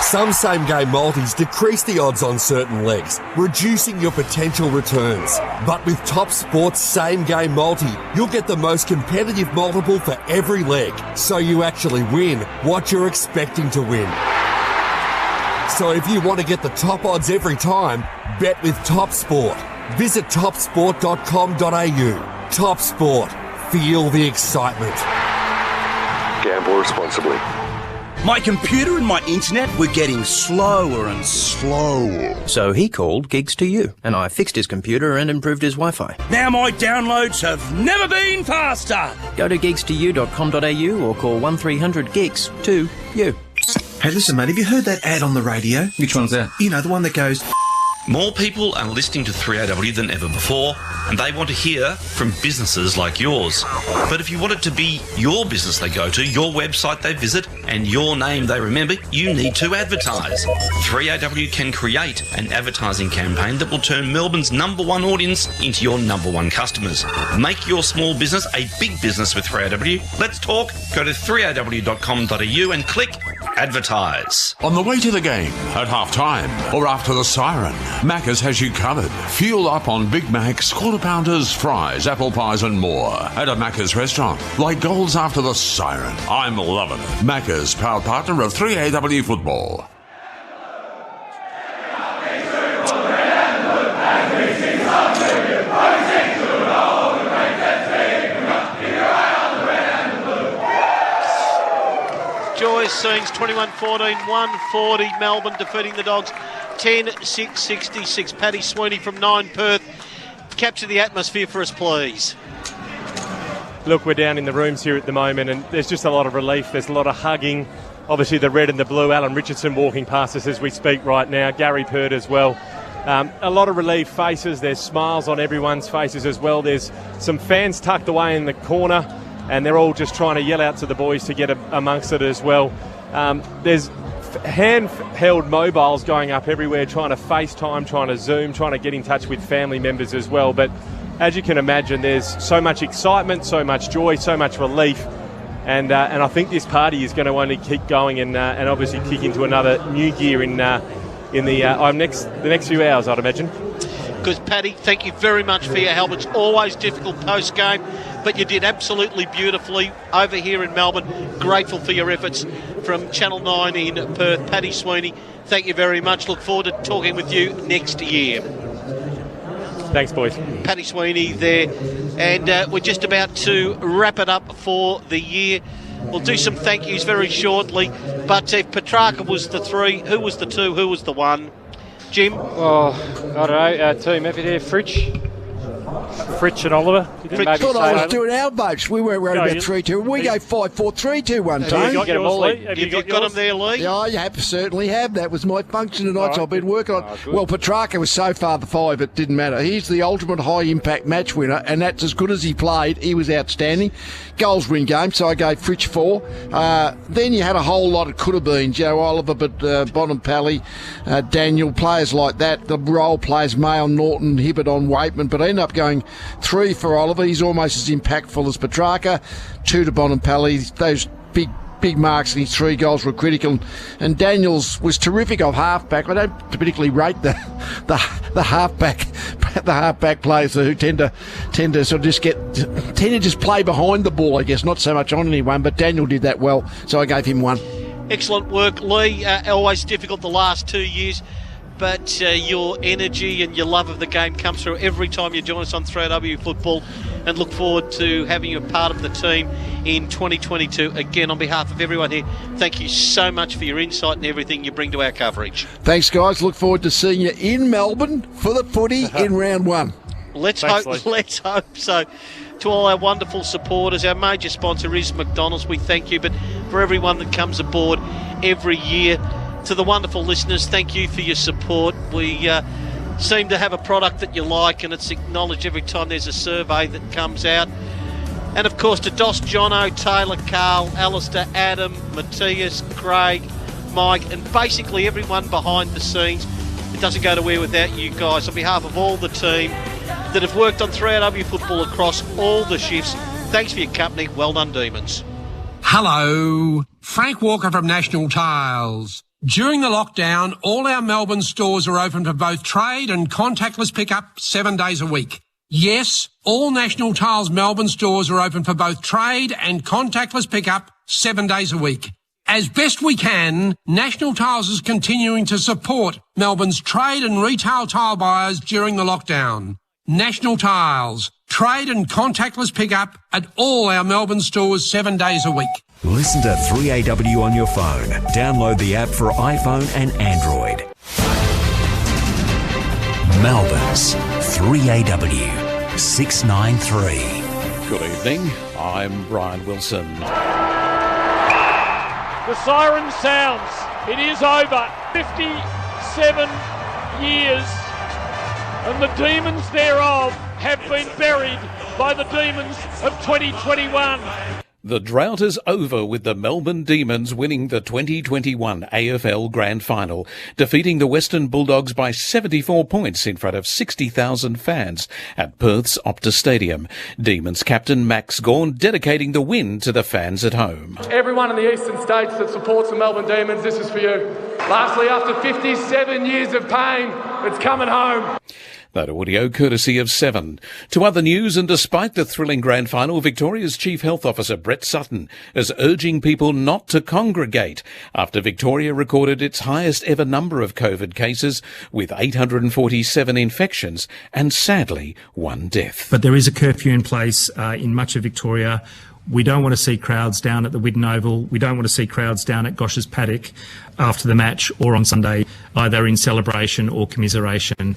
Some same-game multis decrease the odds on certain legs, reducing your potential returns. But with Top Sport's same-game multi, you'll get the most competitive multiple for every leg, so you actually win what you're expecting to win. So if you want to get the top odds every time, bet with Top Sport. Visit topsport.com.au. Top Sport. Feel the excitement. Gamble responsibly. My computer and my internet were getting slower and slower. So he called Gigs to You, and I fixed his computer and improved his Wi-Fi. Now my downloads have never been faster. Go to gigs2u.com.au or call 1300 gigs to you. Hey, listen, mate, have you heard that ad on the radio? Which one's that? You know, the one that goes... More people are listening to 3AW than ever before, and they want to hear from businesses like yours. But if you want it to be your business they go to, your website they visit, and your name they remember, you need to advertise. 3AW can create an advertising campaign that will turn Melbourne's #1 audience into your #1 customers. Make your small business a big business with 3AW. Let's talk. Go to 3AW.com.au and click Advertise. On the way to the game, at half-time, or after the siren, Macca's has you covered. Fuel up on Big Macs, quarter pounders, fries, apple pies and more at a Macca's restaurant. Like goals after the siren. I'm loving it. Macca's, proud partner of 3AW football. Joyous scenes, 21-14, 140, Melbourne defeating the Dogs 10-6-66. Paddy Sweeney from 9 Perth. Capture the atmosphere for us, please. Look, we're down in the rooms here at the moment and there's just a lot of relief. There's a lot of hugging. Obviously the red and the blue. Alan Richardson walking past us as we speak right now. Gary Pert as well. A lot of relieved faces. There's smiles on everyone's faces as well. There's some fans tucked away in the corner and they're all just trying to yell out to the boys to get amongst it as well. There's handheld mobiles going up everywhere, trying to FaceTime, trying to Zoom, trying to get in touch with family members as well. But as you can imagine, there's so much excitement, so much joy, so much relief. And I think this party is going to only keep going and obviously kick into another new gear in the next few hours, I'd imagine. Because, Paddy, thank you very much for your help. It's always difficult post-game, but you did absolutely beautifully over here in Melbourne. Grateful for your efforts from Channel 9 in Perth. Paddy Sweeney, thank you very much. Look forward to talking with you next year. Thanks, boys. Paddy Sweeney there. And we're just about to wrap it up for the year. We'll do some thank yous very shortly. But if Petracca was the 3, who was the 2, who was the 1? Jim? Oh, I don't know. Team effort here. Fritsch and Oliver. I thought I was doing our votes. We weren't worried about 3-2. We go 5-4-3-2 one time. Have you got them there, Lee? Yeah, you certainly have. That was my function tonight, so I've been working on it. Well, Petracca was so far the 5, it didn't matter. He's the ultimate high-impact match winner, and that's as good as he played. He was outstanding. Goals win games, so I gave Fritsch 4. Then you had a whole lot of could-have-been. Joe Oliver, but Bonampelli, Daniel, players like that. The role players, Mail, Norton, Hibbert on Waitman, but I ended up going 3 for Oliver. He's almost as impactful as Petracca. 2 to Bonampelli. Those big marks and his 3 goals were critical. And Daniels was terrific off halfback. I don't particularly rate the halfback players who tend to sort of tend to just play behind the ball, I guess, not so much on anyone. But Daniel did that well, so I gave him 1. Excellent work, Lee. Always difficult the last 2 years. But your energy and your love of the game comes through every time you join us on 3AW Football, and look forward to having you a part of the team in 2022. Again, on behalf of everyone here, thank you so much for your insight and everything you bring to our coverage. Thanks, guys. Look forward to seeing you in Melbourne for the footy in round 1. Let's hope so. To all our wonderful supporters, our major sponsor is McDonald's. We thank you, but for everyone that comes aboard every year, to the wonderful listeners, thank you for your support. We seem to have a product that you like, and it's acknowledged every time there's a survey that comes out. And of course to Dos, Jono, Taylor, Carl, Alistair, Adam, Matthias, Craig, Mike, and basically everyone behind the scenes. It doesn't go nowhere without you guys. On behalf of all the team that have worked on 3AW Football across all the shifts, thanks for your company. Well done, Demons. Hello, Frank Walker from National Tiles. During the lockdown, all our Melbourne stores are open for both trade and contactless pickup 7 days a week. Yes, all National Tiles Melbourne stores are open for both trade and contactless pickup 7 days a week. As best we can, National Tiles is continuing to support Melbourne's trade and retail tile buyers during the lockdown. National Tiles, trade and contactless pickup at all our Melbourne stores 7 days a week. Listen to 3AW on your phone. Download the app for iPhone and Android. Melbourne's 3AW 693. Good evening. I'm Brian Wilson. The siren sounds. It is over. 57 years. And the demons thereof have been buried by the demons of 2021. The drought is over with the Melbourne Demons winning the 2021 AFL Grand Final, defeating the Western Bulldogs by 74 points in front of 60,000 fans at Perth's Optus Stadium. Demons captain Max Gawn dedicating the win to the fans at home. Everyone in the eastern states that supports the Melbourne Demons, this is for you. Lastly, after 57 years of pain, it's coming home. That audio courtesy of Seven. To other news, and despite the thrilling grand final, Victoria's Chief Health Officer Brett Sutton is urging people not to congregate after Victoria recorded its highest ever number of COVID cases with 847 infections and sadly 1 death. But there is a curfew in place in much of Victoria. We don't want to see crowds down at the Widden Oval. We don't want to see crowds down at Gosh's Paddock after the match or on Sunday, either in celebration or commiseration.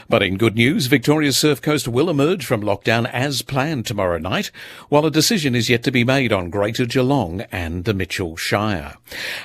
But in good news, Victoria's Surf Coast will emerge from lockdown as planned tomorrow night, while a decision is yet to be made on Greater Geelong and the Mitchell Shire.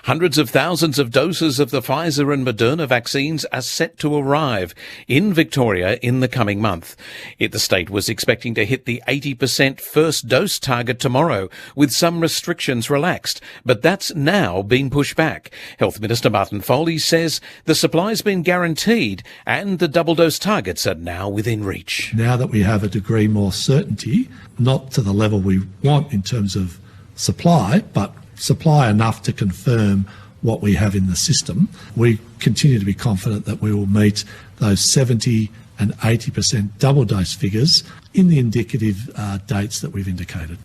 Hundreds of thousands of doses of the Pfizer and Moderna vaccines are set to arrive in Victoria in the coming month. The state was expecting to hit the 80% first dose target tomorrow, with some restrictions relaxed, but that's now been pushed back. Health Minister Martin Foley says the supply's been guaranteed and the double dose targets are now within reach. Now that we have a degree more certainty, not to the level we want in terms of supply, but supply enough to confirm what we have in the system, we continue to be confident that we will meet those 70 and 80% double dose figures in the indicative dates that we've indicated.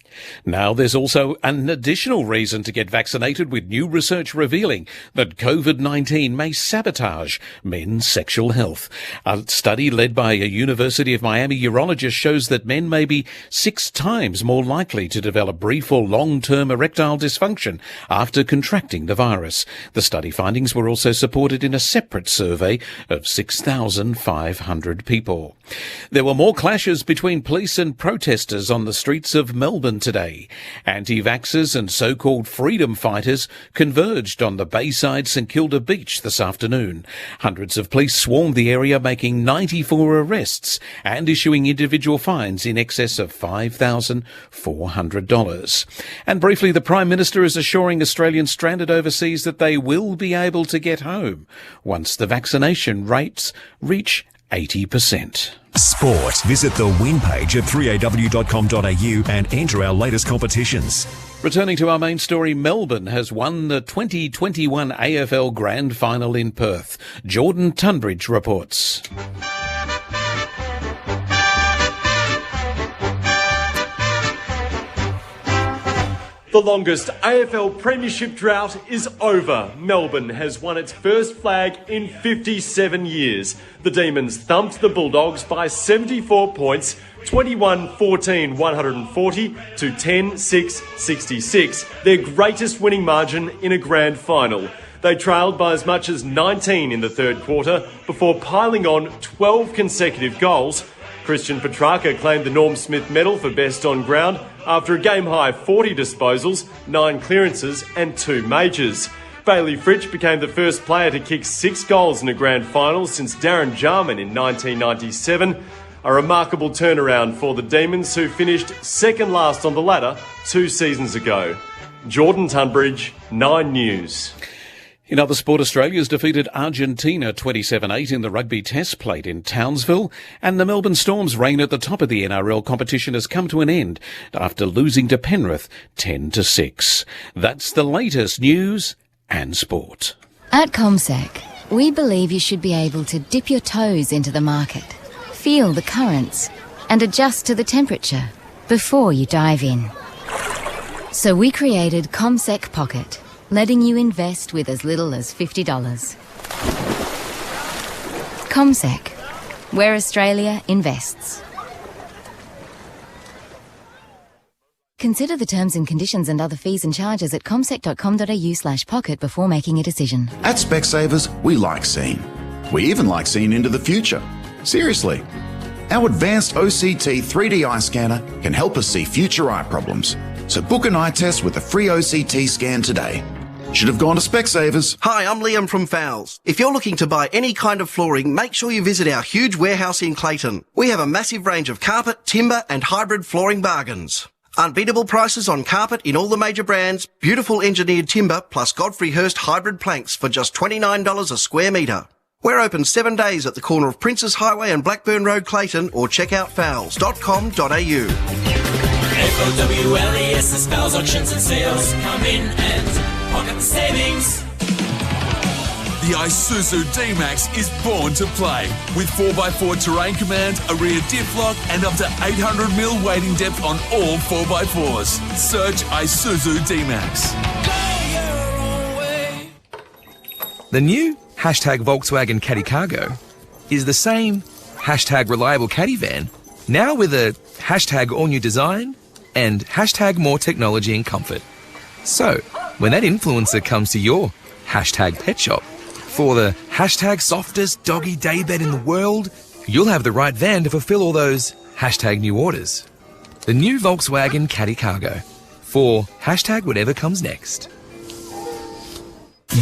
Now there's also an additional reason to get vaccinated, with new research revealing that COVID-19 may sabotage men's sexual health. A study led by a University of Miami urologist shows that men may be 6 times more likely to develop brief or long-term erectile dysfunction after contracting the virus. The study findings were also supported in a separate survey of 6,500 people. There were more clashes between police and protesters on the streets of Melbourne today. Anti-vaxxers and so-called freedom fighters converged on the Bayside St Kilda beach this afternoon. Hundreds of police swarmed the area, making 94 arrests and issuing individual fines in excess of $5,400. And briefly, the Prime Minister is assuring Australians stranded overseas that they will be able to get home once the vaccination rates reach 80%. Sport. Visit the win page at 3aw.com.au and enter our latest competitions. Returning to our main story, Melbourne has won the 2021 AFL Grand Final in Perth. Jordan Tunbridge reports. The longest AFL Premiership drought is over. Melbourne has won its first flag in 57 years. The Demons thumped the Bulldogs by 74 points, 21-14-140 to 10-6-66, their greatest winning margin in a grand final. They trailed by as much as 19 in the third quarter before piling on 12 consecutive goals. Christian Petracca claimed the Norm Smith medal for best on ground after a game-high 40 disposals, 9 clearances and 2 majors. Bailey Fritsch became the first player to kick 6 goals in a grand final since Darren Jarman in 1997. A remarkable turnaround for the Demons, who finished second last on the ladder 2 seasons ago. Jordan Tunbridge, 9 News. In other sport, Australia's defeated Argentina 27-8 in the rugby test played in Townsville, and the Melbourne Storm's reign at the top of the NRL competition has come to an end after losing to Penrith 10-6. That's the latest news and sport. At ComSec, we believe you should be able to dip your toes into the market, feel the currents, and adjust to the temperature before you dive in. So we created ComSec Pocket, letting you invest with as little as $50. ComSec, where Australia invests. Consider the terms and conditions and other fees and charges at comsec.com.au/pocket before making a decision. At Specsavers, we like seeing. We even like seeing into the future. Seriously. Our advanced OCT 3D eye scanner can help us see future eye problems. So book an eye test with a free OCT scan today. Should have gone to Specsavers. Hi, I'm Liam from Fowles. If you're looking to buy any kind of flooring, make sure you visit our huge warehouse in Clayton. We have a massive range of carpet, timber and hybrid flooring bargains. Unbeatable prices on carpet in all the major brands, beautiful engineered timber plus Godfrey Hirst hybrid planks for just $29 a square metre. We're open 7 days at the corner of Princes Highway and Blackburn Road, Clayton, or check out fowls.com.au. FOWLES is Fowls Auctions and Sales. Come in and pocket the savings. The Isuzu D-Max is born to play. With 4x4 terrain command, a rear diff lock and up to 800mm weighting depth on all 4x4s. Search Isuzu D-Max. The new #Volkswagen Caddy Cargo is the same #Reliable Caddy Van, now with a #all new design and #more technology and comfort. So, when that influencer comes to your #pet shop for the #softest doggy daybed in the world, you'll have the right van to fulfill all those #new orders. The new Volkswagen Caddy Cargo for #whatever comes next.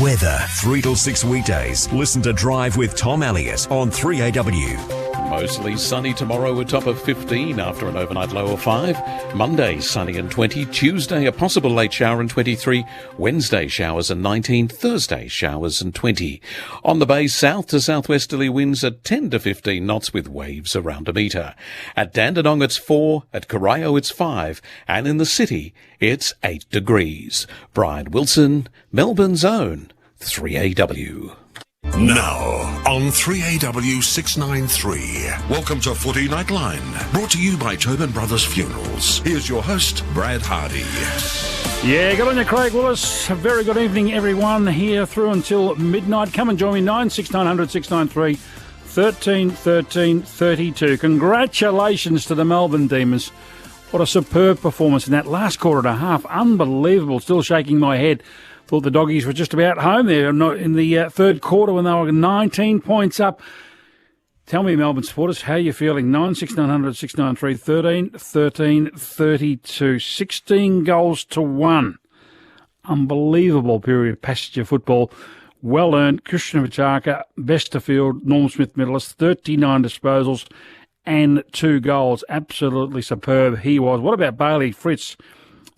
Weather, 3 till 6 weekdays. Listen to Drive with Tom Elliott on 3AW. Mostly sunny tomorrow, a top of 15 after an overnight low of 5. Monday, sunny and 20. Tuesday, a possible late shower and 23. Wednesday, showers and 19. Thursday, showers and 20. On the bay, south to southwesterly winds at 10 to 15 knots with waves around a metre. At Dandenong, it's 4. At Corio, it's 5. And in the city, it's 8 degrees. Brian Wilson, Melbourne's own 3AW. Now, on 3AW 693, welcome to Footy Nightline, brought to you by Tobin Brothers Funerals. Here's your host, Brad Hardy. Yeah, good on you, Craig Willis. A very good evening, everyone, here through until midnight. Come and join me, 96900 693 13 13 32. Congratulations to the Melbourne Demons. What a superb performance in that last quarter and a half. Unbelievable. Still shaking my head. Thought the Doggies were just about home there in the third quarter when they were 19 points up. Tell me, Melbourne supporters, how are you feeling? 96900 693 13 13 32. 16 goals to 1. Unbelievable period of passage of football. Well earned. Christian Petracca, Besterfield, Norm Smith medalist, 39 disposals and 2 goals. Absolutely superb he was. What about Bailey Fritz?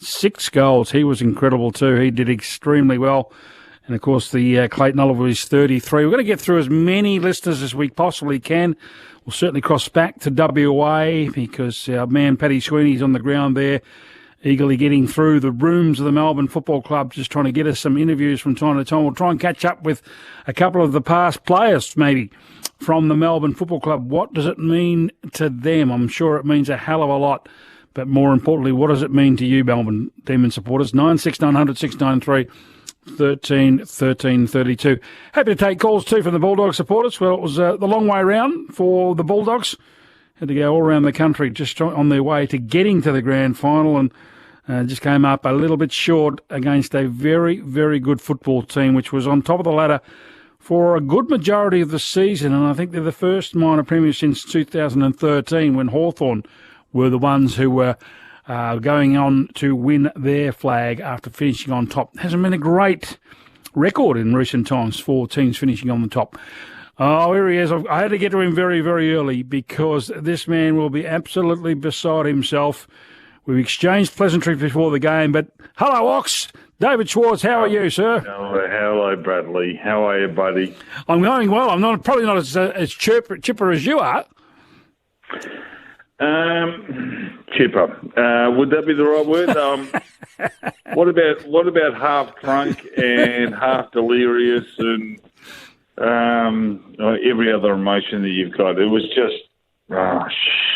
6 goals. He was incredible too. He did extremely well. And, of course, the Clayton Oliver is 33. We're going to get through as many listeners as we possibly can. We'll certainly cross back to WA because our man Paddy Sweeney's on the ground there, eagerly getting through the rooms of the Melbourne Football Club, just trying to get us some interviews from time to time. We'll try and catch up with a couple of the past players, maybe, from the Melbourne Football Club. What does it mean to them? I'm sure it means a hell of a lot. But more importantly, what does it mean to you, Melbourne Demon supporters? 96900 693 13 13 32. Happy to take calls too from the Bulldogs supporters. Well, it was the long way round for the Bulldogs. Had to go all around the country just on their way to getting to the grand final and just came up a little bit short against a very, very good football team, which was on top of the ladder for a good majority of the season. And I think they're the first minor premier since 2013 when Hawthorn were the ones who were going on to win their flag after finishing on top. Hasn't been a great record in recent times for teams finishing on the top. Oh, here he is. I had to get to him very, very early because this man will be absolutely beside himself. We've exchanged pleasantries before the game, but hello, Ox. David Schwartz, how are you, sir? Hello, Bradley. How are you, buddy? I'm going well. I'm probably not as chipper as you are. Chipper. Would that be the right word? What about half drunk and half delirious and every other emotion that you've got? It was just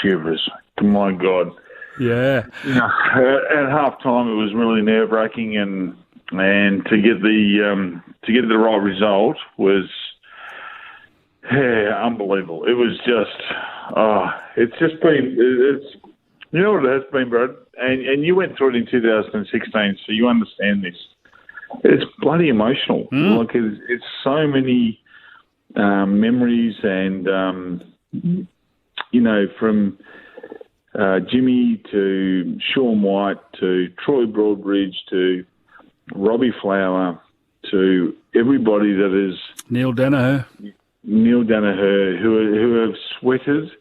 shivers. My God. Yeah. At half time, it was really nerve wracking, and to get the right result was unbelievable. It was just. It's you know what it has been, Brad, and you went through it in 2016, so you understand this. It's bloody emotional. Like it's so many memories, and from Jimmy to Sean White to Troy Broadbridge to Robbie Flower to everybody that is Neil Danaher, who have sweated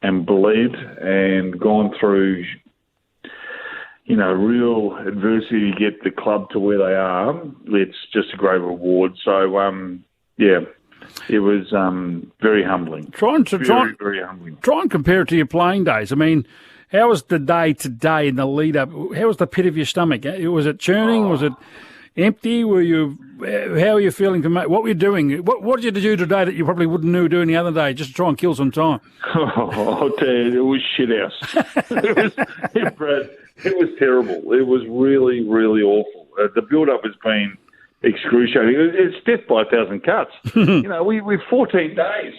and bled and gone through, real adversity to get the club to where they are. It's just a great reward. So, it was very humbling. Very humbling. Try and compare it to your playing days. I mean, how was the day today in the lead up? How was the pit of your stomach? Was it churning? Was it empty? How were you feeling? What were you doing? What did you do today that you probably wouldn't do any other day, just to try and kill some time? I'll tell you, it was shit house. It was terrible. It was really, really awful. The build-up has been excruciating. It's death by 1,000 cuts. We've 14 days.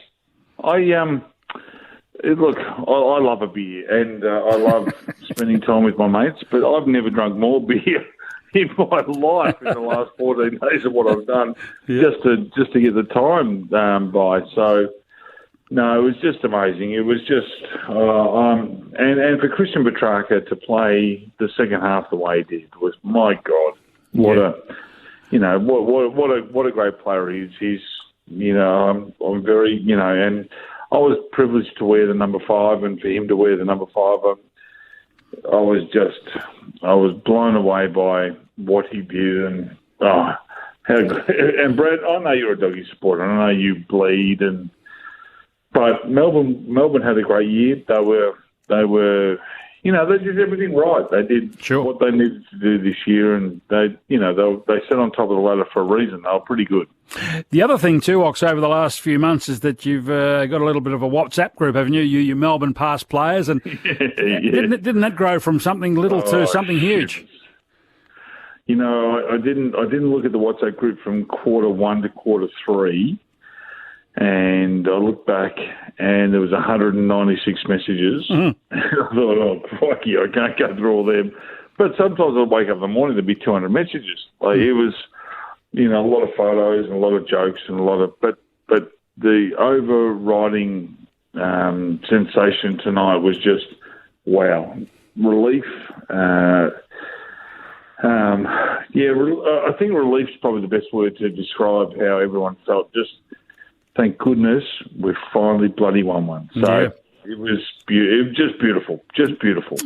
Look, I love a beer, and I love spending time with my mates, but I've never drunk more beer in my life in the last 14 days of what I've done, just to get the time by. So, no, it was just amazing. It was just, and for Christian Petracca to play the second half the way he did was, my God, what a great player he is. He's, I'm very, and I was privileged to wear the number 5, and for him to wear the number 5, I was blown away by what he did, and how good. And Brad, I know you're a Doggy supporter, and I know you bleed, but Melbourne had a great year. They were, they did everything right. They did what they needed to do this year, and they sat on top of the ladder for a reason. They were pretty good. The other thing too, Ox, over the last few months is that you've got a little bit of a WhatsApp group, haven't you? You Melbourne past players, and didn't that grow from something little to something huge? I didn't look at the WhatsApp group from quarter 1 to quarter 3. And I looked back, and there was 196 messages. Mm-hmm. I thought, oh, crikey, I can't go through all them. But sometimes I'd wake up in the morning, there'd be 200 messages. It was, a lot of photos and a lot of jokes and a lot of... But the overriding sensation tonight was just, wow, relief. I think relief's probably the best word to describe how everyone felt. Just... thank goodness we've finally bloody won one. So it was just beautiful.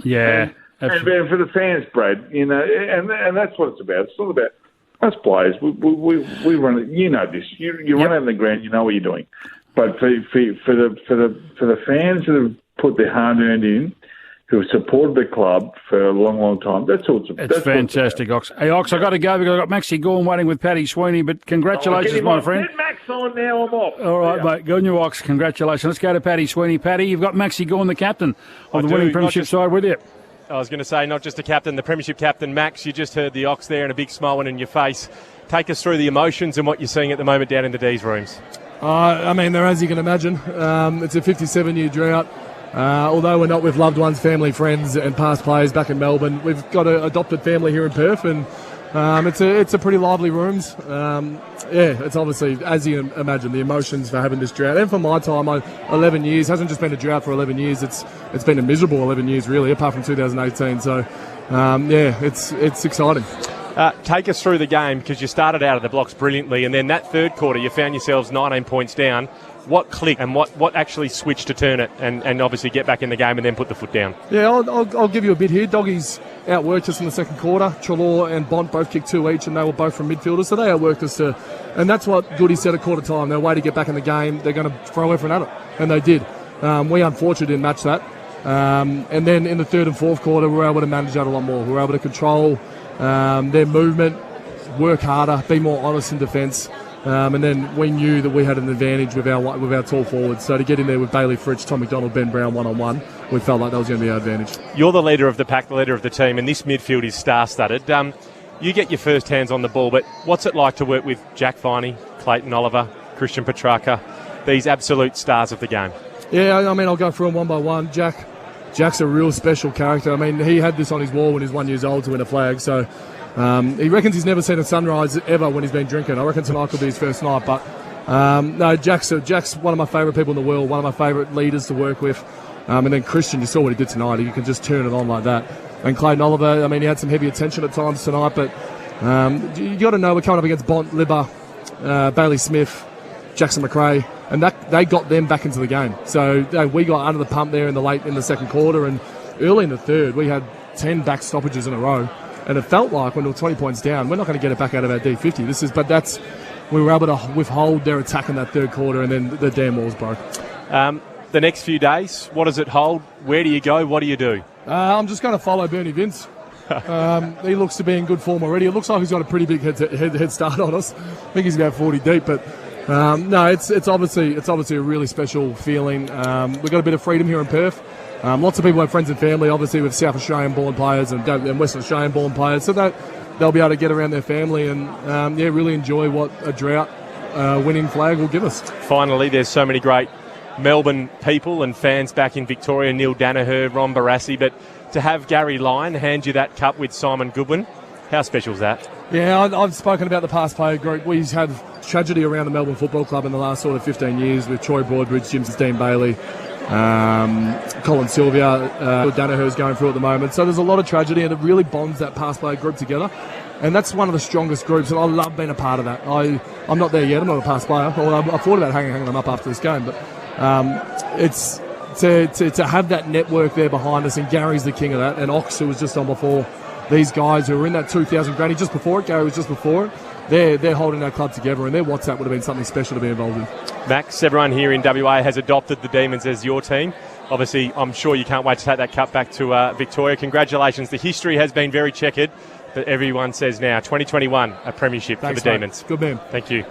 Yeah. And for the fans, Brad, and that's what it's about. It's not about us players. We run it. You know this. You run out on the ground. You know what you're doing. But for the fans that have put their hard-earned in, who have supported the club for a long, long time. That's all it's about. It's fantastic, Ox. Hey, Ox, I've got to go because I've got Maxi Gorn waiting with Paddy Sweeney, but congratulations, my friend. Get Max on now, I'm off. All right, mate. Go on you, Ox. Congratulations. Let's go to Paddy Sweeney. Paddy, you've got Maxi Gorn, the captain of the winning premiership side, with you. I was going to say, not just the captain, the premiership captain, Max. You just heard the Ox there and a big smile in your face. Take us through the emotions and what you're seeing at the moment down in the D's rooms. They're as you can imagine. It's a 57-year drought. Although we're not with loved ones, family, friends and past players back in Melbourne, we've got an adopted family here in Perth, and it's a pretty lively rooms. It's obviously, as you imagine, the emotions for having this drought. And for my time, 11 years, hasn't just been a drought for 11 years, it's been a miserable 11 years really, apart from 2018. So, it's exciting. Take us through the game, because you started out of the blocks brilliantly, and then that third quarter you found yourselves 19 points down. What clicked and what actually switched to turn it and obviously get back in the game and then put the foot down? Yeah, I'll give you a bit here. Doggies outworked us in the second quarter. Trelaw and Bont both kicked 2 each, and they were both from midfielders, so they outworked us and that's what Goody said at quarter time. Their way to get back in the game, they're going to throw everyone at it, and they did. We unfortunately didn't match that. And then in the third and fourth quarter, we were able to manage that a lot more. We were able to control their movement, work harder, be more honest in defence. And then we knew that we had an advantage with our tall forwards. So to get in there with Bailey Fritsch, Tom McDonald, Ben Brown one-on-one, we felt like that was going to be our advantage. You're the leader of the pack, the leader of the team, and this midfield is star-studded. You get your first hands on the ball, but what's it like to work with Jack Viney, Clayton Oliver, Christian Petracca, these absolute stars of the game? Yeah, I'll go through them one by one. Jack's a real special character. He had this on his wall when he was 1 year old to win a flag, so... he reckons he's never seen a sunrise ever when he's been drinking. I reckon tonight could be his first night. But no, Jack's one of my favourite people in the world, one of my favourite leaders to work with. And then Christian, you saw what he did tonight. He can just turn it on like that. And Clayton Oliver, he had some heavy attention at times tonight. But you got to know we're coming up against Bont, Libba, Bailey Smith, Jackson McRae, and they got them back into the game. So we got under the pump there in the second quarter, and early in the third we had 10 back stoppages in a row. And it felt like when we were 20 points down, we're not going to get it back out of our D50. We were able to withhold their attack in that third quarter, and then the damn walls broke. The next few days, what does it hold? Where do you go? What do you do? I'm just going to follow Bernie Vince. He looks to be in good form already. It looks like he's got a pretty big head start on us. I think he's about 40 deep, but no, it's obviously a really special feeling. We've got a bit of freedom here in Perth. Lots of people have friends and family, obviously, with South Australian born players and Western Australian born players, so that they'll be able to get around their family and really enjoy what a drought winning flag will give us. Finally, there's so many great Melbourne people and fans back in Victoria, Neil Danaher, Ron Barassi, but to have Gary Lyon hand you that cup with Simon Goodwin, how special is that? Yeah, I've spoken about the past player group. We've had tragedy around the Melbourne Football Club in the last sort of 15 years with Troy Broadbridge, Jim Dean Bailey, Colin Sylvia, Danaher's going through at the moment. So there's a lot of tragedy, and it really bonds that past player group together. And that's one of the strongest groups, and I love being a part of that. I'm not there yet. I'm not a past player. I thought about hanging them up after this game, but it's to have that network there behind us, and Gary's the king of that, and Ox, who was just on before, these guys who were in that 2000 granny just before it, Gary was just before it, they're holding our club together, and their WhatsApp would have been something special to be involved in. Max, everyone here in WA has adopted the Demons as your team. Obviously, I'm sure you can't wait to take that cup back to Victoria. Congratulations. The history has been very checkered, but everyone says now, 2021, a premiership. Thanks, for the Demons. Good man. Thank you.